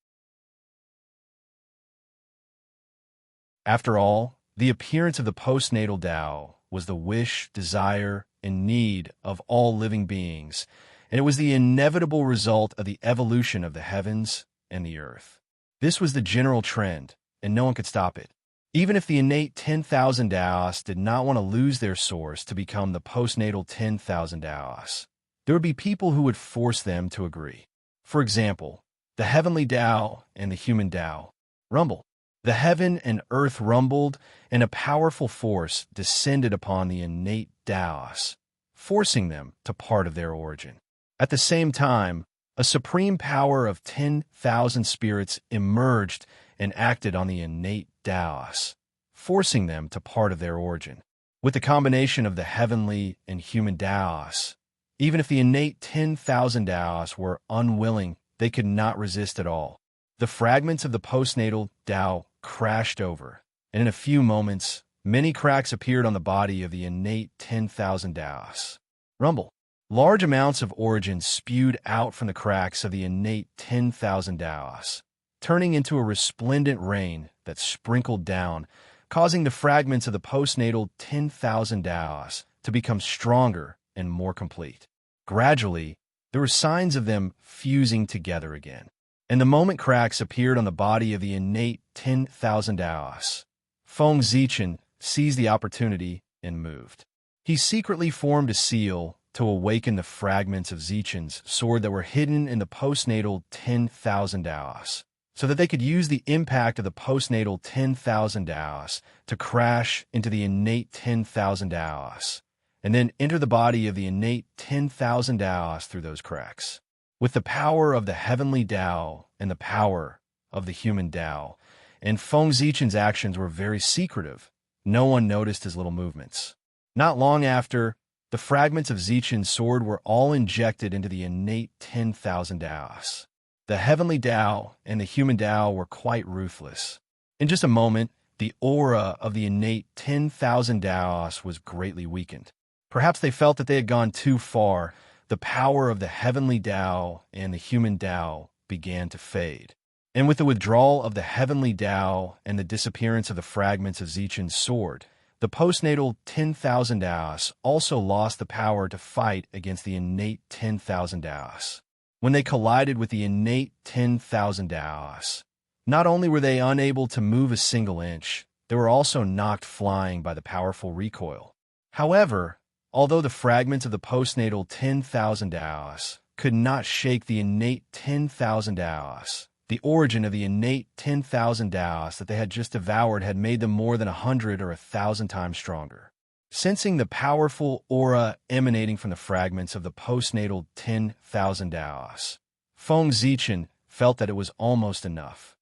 After all, the appearance of the postnatal Tao was the wish, desire, and need of all living beings, and it was the inevitable result of the evolution of the heavens and the earth. This was the general trend, and no one could stop it. Even if the innate 10,000 Taos did not want to lose their source to become the postnatal 10,000 Taos, there would be people who would force them to agree. For example, the heavenly Tao and the human Tao. Rumble. The heaven and earth rumbled, and a powerful force descended upon the innate Taos, forcing them to part of their origin. At the same time, a supreme power of 10,000 spirits emerged and acted on the innate Taos, forcing them to part of their origin. With the combination of the heavenly and human Taos, even if the innate 10,000 Taos were unwilling, they could not resist at all. The fragments of the postnatal Tao crashed over, and in a few moments, many cracks appeared on the body of the innate 10,000 Taos. Rumble. Large amounts of origin spewed out from the cracks of the innate 10,000 Taos, turning into a resplendent rain that sprinkled down, causing the fragments of the postnatal 10,000 Taos to become stronger and more complete. Gradually, there were signs of them fusing together again. And the moment cracks appeared on the body of the innate 10,000 Taos, Feng Zichen seized the opportunity and moved. He secretly formed a seal to awaken the fragments of Zichen's sword that were hidden in the postnatal 10,000 Taos, so that they could use the impact of the postnatal 10,000 Taos to crash into the innate 10,000 Taos, and then enter the body of the innate 10,000 Taos through those cracks. With the power of the heavenly Tao and the power of the human Tao, and Feng Zichen's actions were very secretive, no one noticed his little movements. Not long after, the fragments of Zichen's sword were all injected into the innate 10,000 Taos. The heavenly Tao and the human Tao were quite ruthless. In just a moment, the aura of the innate 10,000 Taos was greatly weakened. Perhaps they felt that they had gone too far. The power of the heavenly Tao and the human Tao began to fade. And with the withdrawal of the heavenly Tao and the disappearance of the fragments of Zichen's sword, the postnatal 10,000 Taos also lost the power to fight against the innate 10,000 Taos. When they collided with the innate 10,000 Taos, not only were they unable to move a single inch, they were also knocked flying by the powerful recoil. However, although the fragments of the postnatal 10,000 Taos could not shake the innate 10,000 Taos, the origin of the innate 10,000 Taos that they had just devoured had made them more than 100 or 1,000 times stronger. Sensing the powerful aura emanating from the fragments of the postnatal 10,000 Taos, Feng Zichen felt that it was almost enough.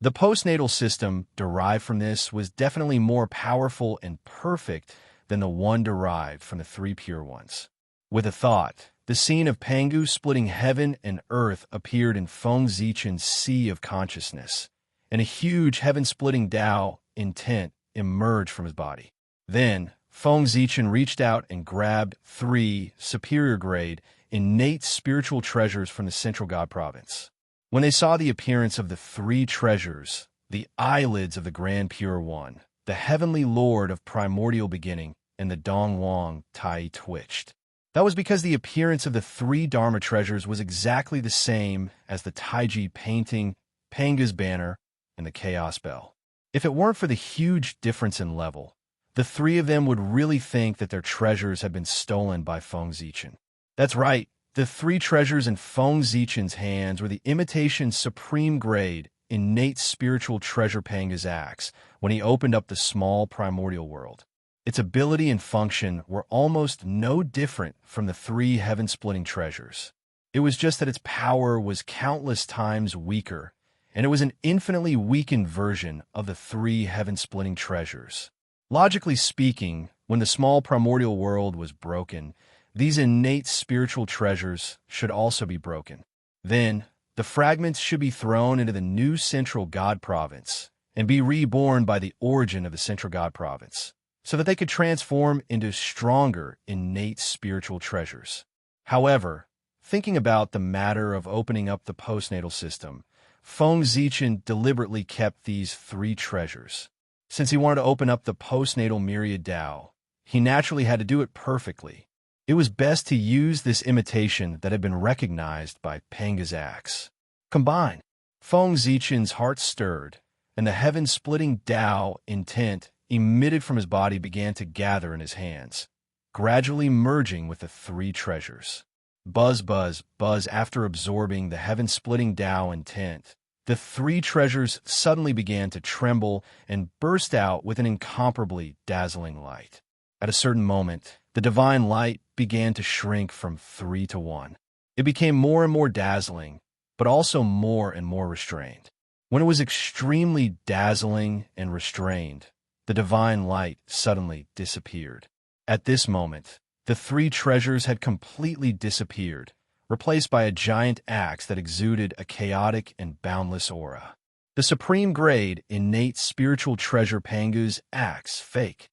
The postnatal system derived from this was definitely more powerful and perfect than the one derived from the three pure ones. With a thought, the scene of Pangu splitting heaven and earth appeared in Feng Zichen's sea of consciousness, and a huge heaven-splitting Tao intent emerged from his body. Then, Feng Zichen reached out and grabbed 3 superior-grade, innate spiritual treasures from the Central God Province. When they saw the appearance of the 3 treasures, the eyelids of the Grand Pure One, the Heavenly Lord of Primordial Beginning, and the Dongwang Tai twitched. That was because the appearance of the 3 Dharma treasures was exactly the same as the Taiji painting, Panga's banner, and the Chaos Bell. If it weren't for the huge difference in level, the 3 of them would really think that their treasures had been stolen by Feng Zichen. That's right, the 3 treasures in Feng Zichen's hands were the imitation supreme grade, innate spiritual treasure Panga's axe when he opened up the small primordial world. Its ability and function were almost no different from the 3 heaven-splitting treasures. It was just that its power was countless times weaker, and it was an infinitely weakened version of the 3 heaven-splitting treasures. Logically speaking, when the small primordial world was broken, these innate spiritual treasures should also be broken. Then, the fragments should be thrown into the new Central God Province and be reborn by the origin of the Central God Province, so that they could transform into stronger, innate spiritual treasures. However, thinking about the matter of opening up the postnatal system, Feng Zichen deliberately kept these 3 treasures. Since he wanted to open up the postnatal myriad Tao, he naturally had to do it perfectly. It was best to use this imitation that had been recognized by Panga's axe. Combined, Feng Zichen's heart stirred, and the heaven-splitting Tao intent emitted from his body began to gather in his hands, gradually merging with the 3 treasures. Buzz, buzz, buzz. After absorbing the heaven-splitting Tao intent, the 3 treasures suddenly began to tremble and burst out with an incomparably dazzling light. At a certain moment, the divine light began to shrink from 3 to 1. It became more and more dazzling, but also more and more restrained. When it was extremely dazzling and restrained, the divine light suddenly disappeared. At this moment, the 3 treasures had completely disappeared, replaced by a giant axe that exuded a chaotic and boundless aura. The supreme grade, innate spiritual treasure Pangu's axe, fake.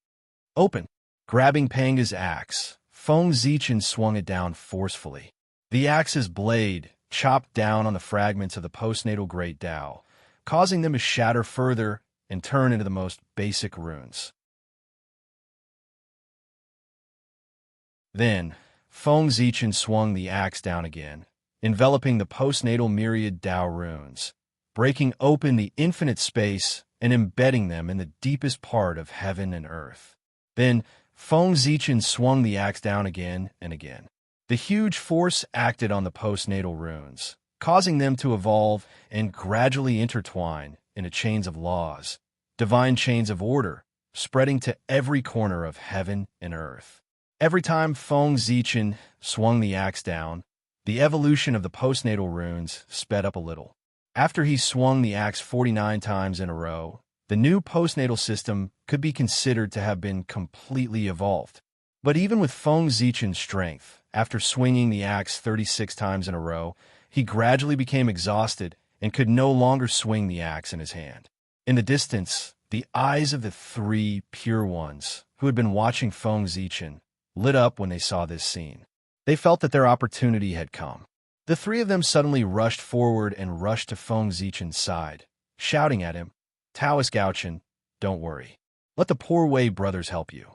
Open. Grabbing Panga's axe, Feng Zichen swung it down forcefully. The axe's blade chopped down on the fragments of the postnatal Great Tao, causing them to shatter further and turn into the most basic runes. Then, Feng Zichen swung the axe down again, enveloping the postnatal myriad Tao runes, breaking open the infinite space and embedding them in the deepest part of heaven and earth. Then, Feng Zichen swung the axe down again and again. The huge force acted on the postnatal runes, causing them to evolve and gradually intertwine into chains of laws, divine chains of order, spreading to every corner of heaven and earth. Every time Feng Zichen swung the axe down, the evolution of the postnatal runes sped up a little. After he swung the axe 49 times in a row, the new postnatal system could be considered to have been completely evolved. But even with Feng Zichen's strength, after swinging the axe 36 times in a row, he gradually became exhausted and could no longer swing the axe in his hand. In the distance, the eyes of the 3 pure ones, who had been watching Feng Zichen, lit up when they saw this scene. They felt that their opportunity had come. The 3 of them suddenly rushed forward and rushed to Feng Zichen's side, shouting at him, "Taoist Gauchen, don't worry. Let the poor Wei brothers help you."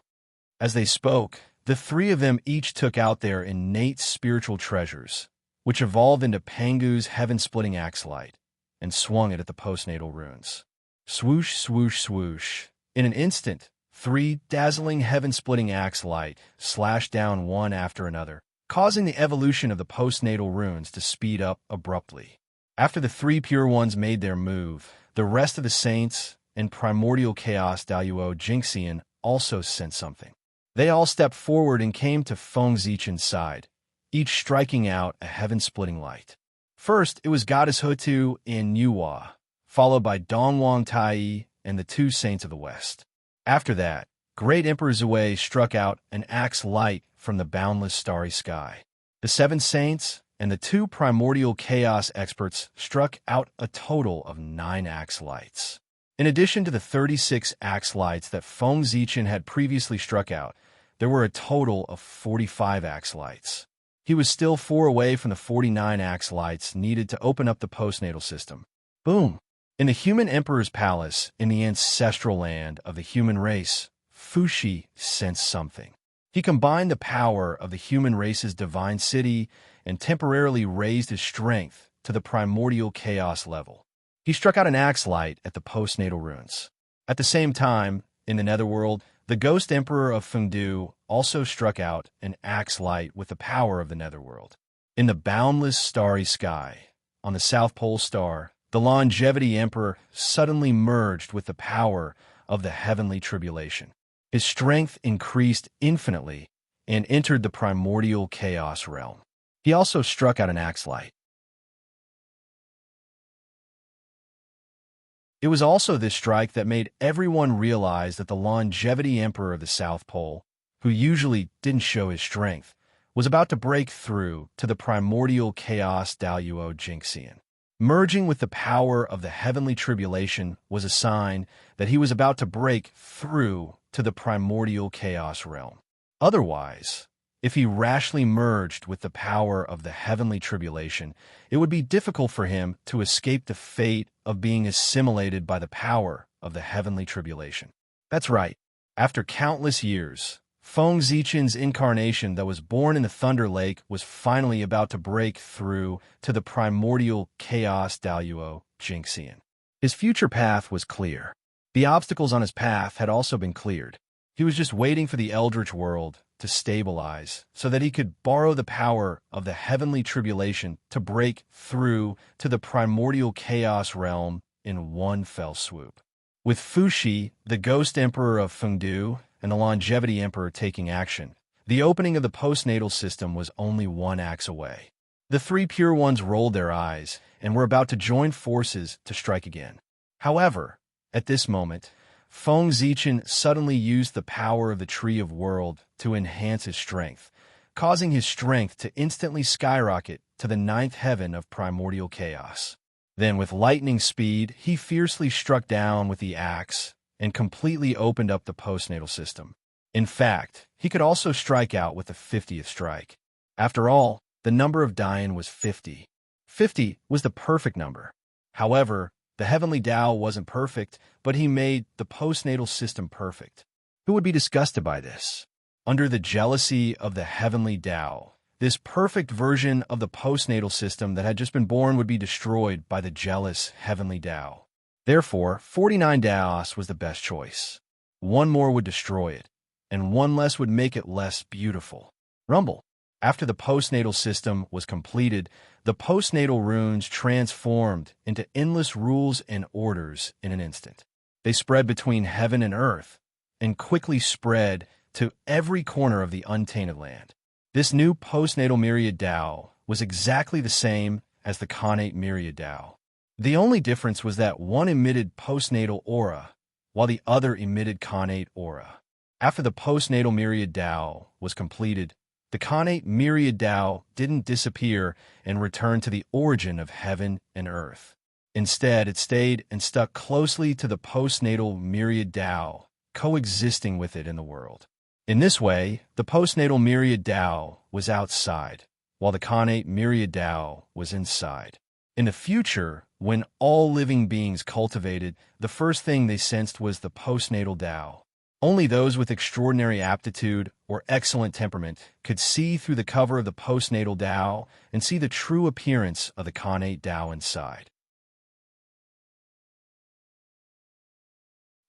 As they spoke, the 3 of them each took out their innate spiritual treasures, which evolved into Pangu's heaven-splitting axe light, and swung it at the postnatal runes. Swoosh, swoosh, swoosh. In an instant, 3 dazzling heaven-splitting axe light slashed down one after another, causing the evolution of the postnatal runes to speed up abruptly. After the 3 pure ones made their move, the rest of the saints and primordial chaos Daoyuo Jingxian also sensed something. They all stepped forward and came to Feng Zichen's side, each striking out a heaven-splitting light. First, it was Goddess Hutu in Yuhua, followed by Dongwang Tai and the 2 saints of the West. After that, Great Emperor Zui struck out an axe light from the boundless starry sky. The 7 saints and the 2 primordial chaos experts struck out a total of 9 axe lights. In addition to the 36 axe lights that Feng Zichen had previously struck out, there were a total of 45 axe lights. He was still 4 away from the 49 axe lights needed to open up the postnatal system. Boom! In the human emperor's palace, in the ancestral land of the human race, Fushi sensed something. He combined the power of the human race's divine city and temporarily raised his strength to the primordial chaos level. He struck out an axe light at the postnatal runes. At the same time, in the netherworld, the ghost emperor of Fengdu also struck out an axe light with the power of the netherworld. In the boundless starry sky, on the South Pole star, the longevity emperor suddenly merged with the power of the heavenly tribulation. His strength increased infinitely and entered the primordial chaos realm. He also struck out an axe light. It was also this strike that made everyone realize that the longevity emperor of the South Pole, who usually didn't show his strength, was about to break through to the primordial chaos Daoyuo Jingxian. Merging with the power of the heavenly tribulation was a sign that he was about to break through to the primordial chaos realm. Otherwise, if he rashly merged with the power of the heavenly tribulation, it would be difficult for him to escape the fate of being assimilated by the power of the heavenly tribulation. That's right. After countless years, Feng Zichen's incarnation that was born in the Thunder Lake was finally about to break through to the primordial chaos Daoyuo Jingxian. His future path was clear. The obstacles on his path had also been cleared. He was just waiting for the Eldritch world to stabilize so that he could borrow the power of the heavenly tribulation to break through to the primordial chaos realm in one fell swoop. With Fushi, the ghost emperor of Fengdu, and the longevity emperor taking action, the opening of the postnatal system was only one axe away. The three pure ones rolled their eyes and were about to join forces to strike again. However, at this moment, Feng Zichen suddenly used the power of the Tree of World to enhance his strength, causing his strength to instantly skyrocket to the ninth heaven of primordial chaos. Then, with lightning speed, he fiercely struck down with the axe and completely opened up the postnatal system. In fact, he could also strike out with the 50th strike. After all, the number of Dayan was 50. 50 was the perfect number. However, the heavenly Tao wasn't perfect, but he made the postnatal system perfect. Who would be disgusted by this? Under the jealousy of the heavenly Tao, this perfect version of the postnatal system that had just been born would be destroyed by the jealous heavenly Tao. Therefore, 49 Daos was the best choice. One more would destroy it, and one less would make it less beautiful. Rumble. After the postnatal system was completed, the postnatal runes transformed into endless rules and orders in an instant. They spread between heaven and earth, and quickly spread to every corner of the untainted land. This new postnatal myriad Tao was exactly the same as the connate myriad Tao. The only difference was that one emitted postnatal aura, while the other emitted connate aura. After the postnatal myriad Tao was completed, the connate myriad Tao didn't disappear and return to the origin of heaven and earth. Instead, it stayed and stuck closely to the postnatal myriad Tao, coexisting with it in the world. In this way, the postnatal myriad Tao was outside, while the connate myriad Tao was inside. In the future, when all living beings cultivated, the first thing they sensed was the postnatal Tao. Only those with extraordinary aptitude or excellent temperament could see through the cover of the postnatal Tao and see the true appearance of the connate Tao inside.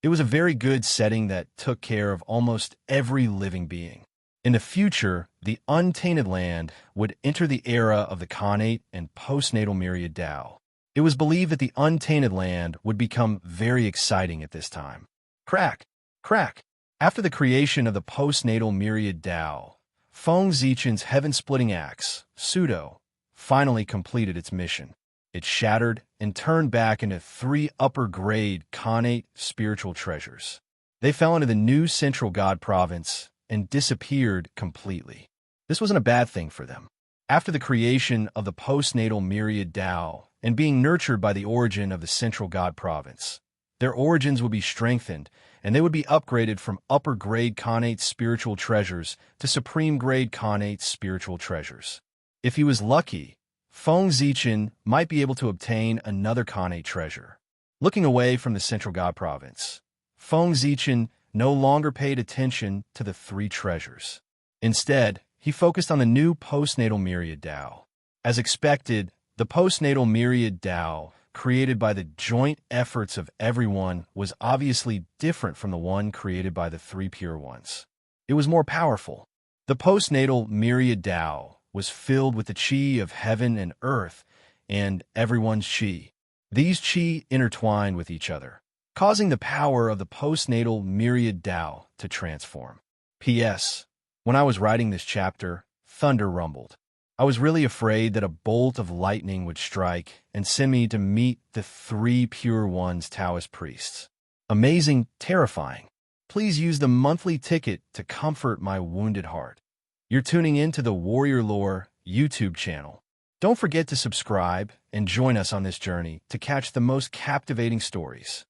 It was a very good setting that took care of almost every living being. In the future, the untainted land would enter the era of the connate and postnatal myriad Tao. It was believed that the untainted land would become very exciting at this time. Crack! Crack! After the creation of the postnatal myriad Tao, Feng Zichen's heaven-splitting axe, Pseudo, finally completed its mission. It shattered and turned back into 3 upper-grade connate spiritual treasures. They fell into the new central god province and disappeared completely. This wasn't a bad thing for them. After the creation of the postnatal myriad Tao and being nurtured by the origin of the central god province, their origins would be strengthened, and they would be upgraded from upper-grade connate spiritual treasures to supreme-grade connate spiritual treasures. If he was lucky, Feng Zichen might be able to obtain another connate treasure. Looking away from the central god province, Feng Zichen no longer paid attention to the 3 treasures. Instead, he focused on the new postnatal myriad Tao. As expected, the postnatal myriad Tao, created by the joint efforts of everyone, was obviously different from the one created by the 3 pure ones. It was more powerful. The postnatal myriad Tao was filled with the qi of heaven and earth and everyone's qi. These qi intertwined with each other, causing the power of the postnatal myriad Tao to transform. P.S. When I was writing this chapter, thunder rumbled. I was really afraid that a bolt of lightning would strike and send me to meet the 3 pure ones Taoist priests. Amazing, terrifying. Please use the monthly ticket to comfort my wounded heart. You're tuning in to the Warrior Lore YouTube channel. Don't forget to subscribe and join us on this journey to catch the most captivating stories.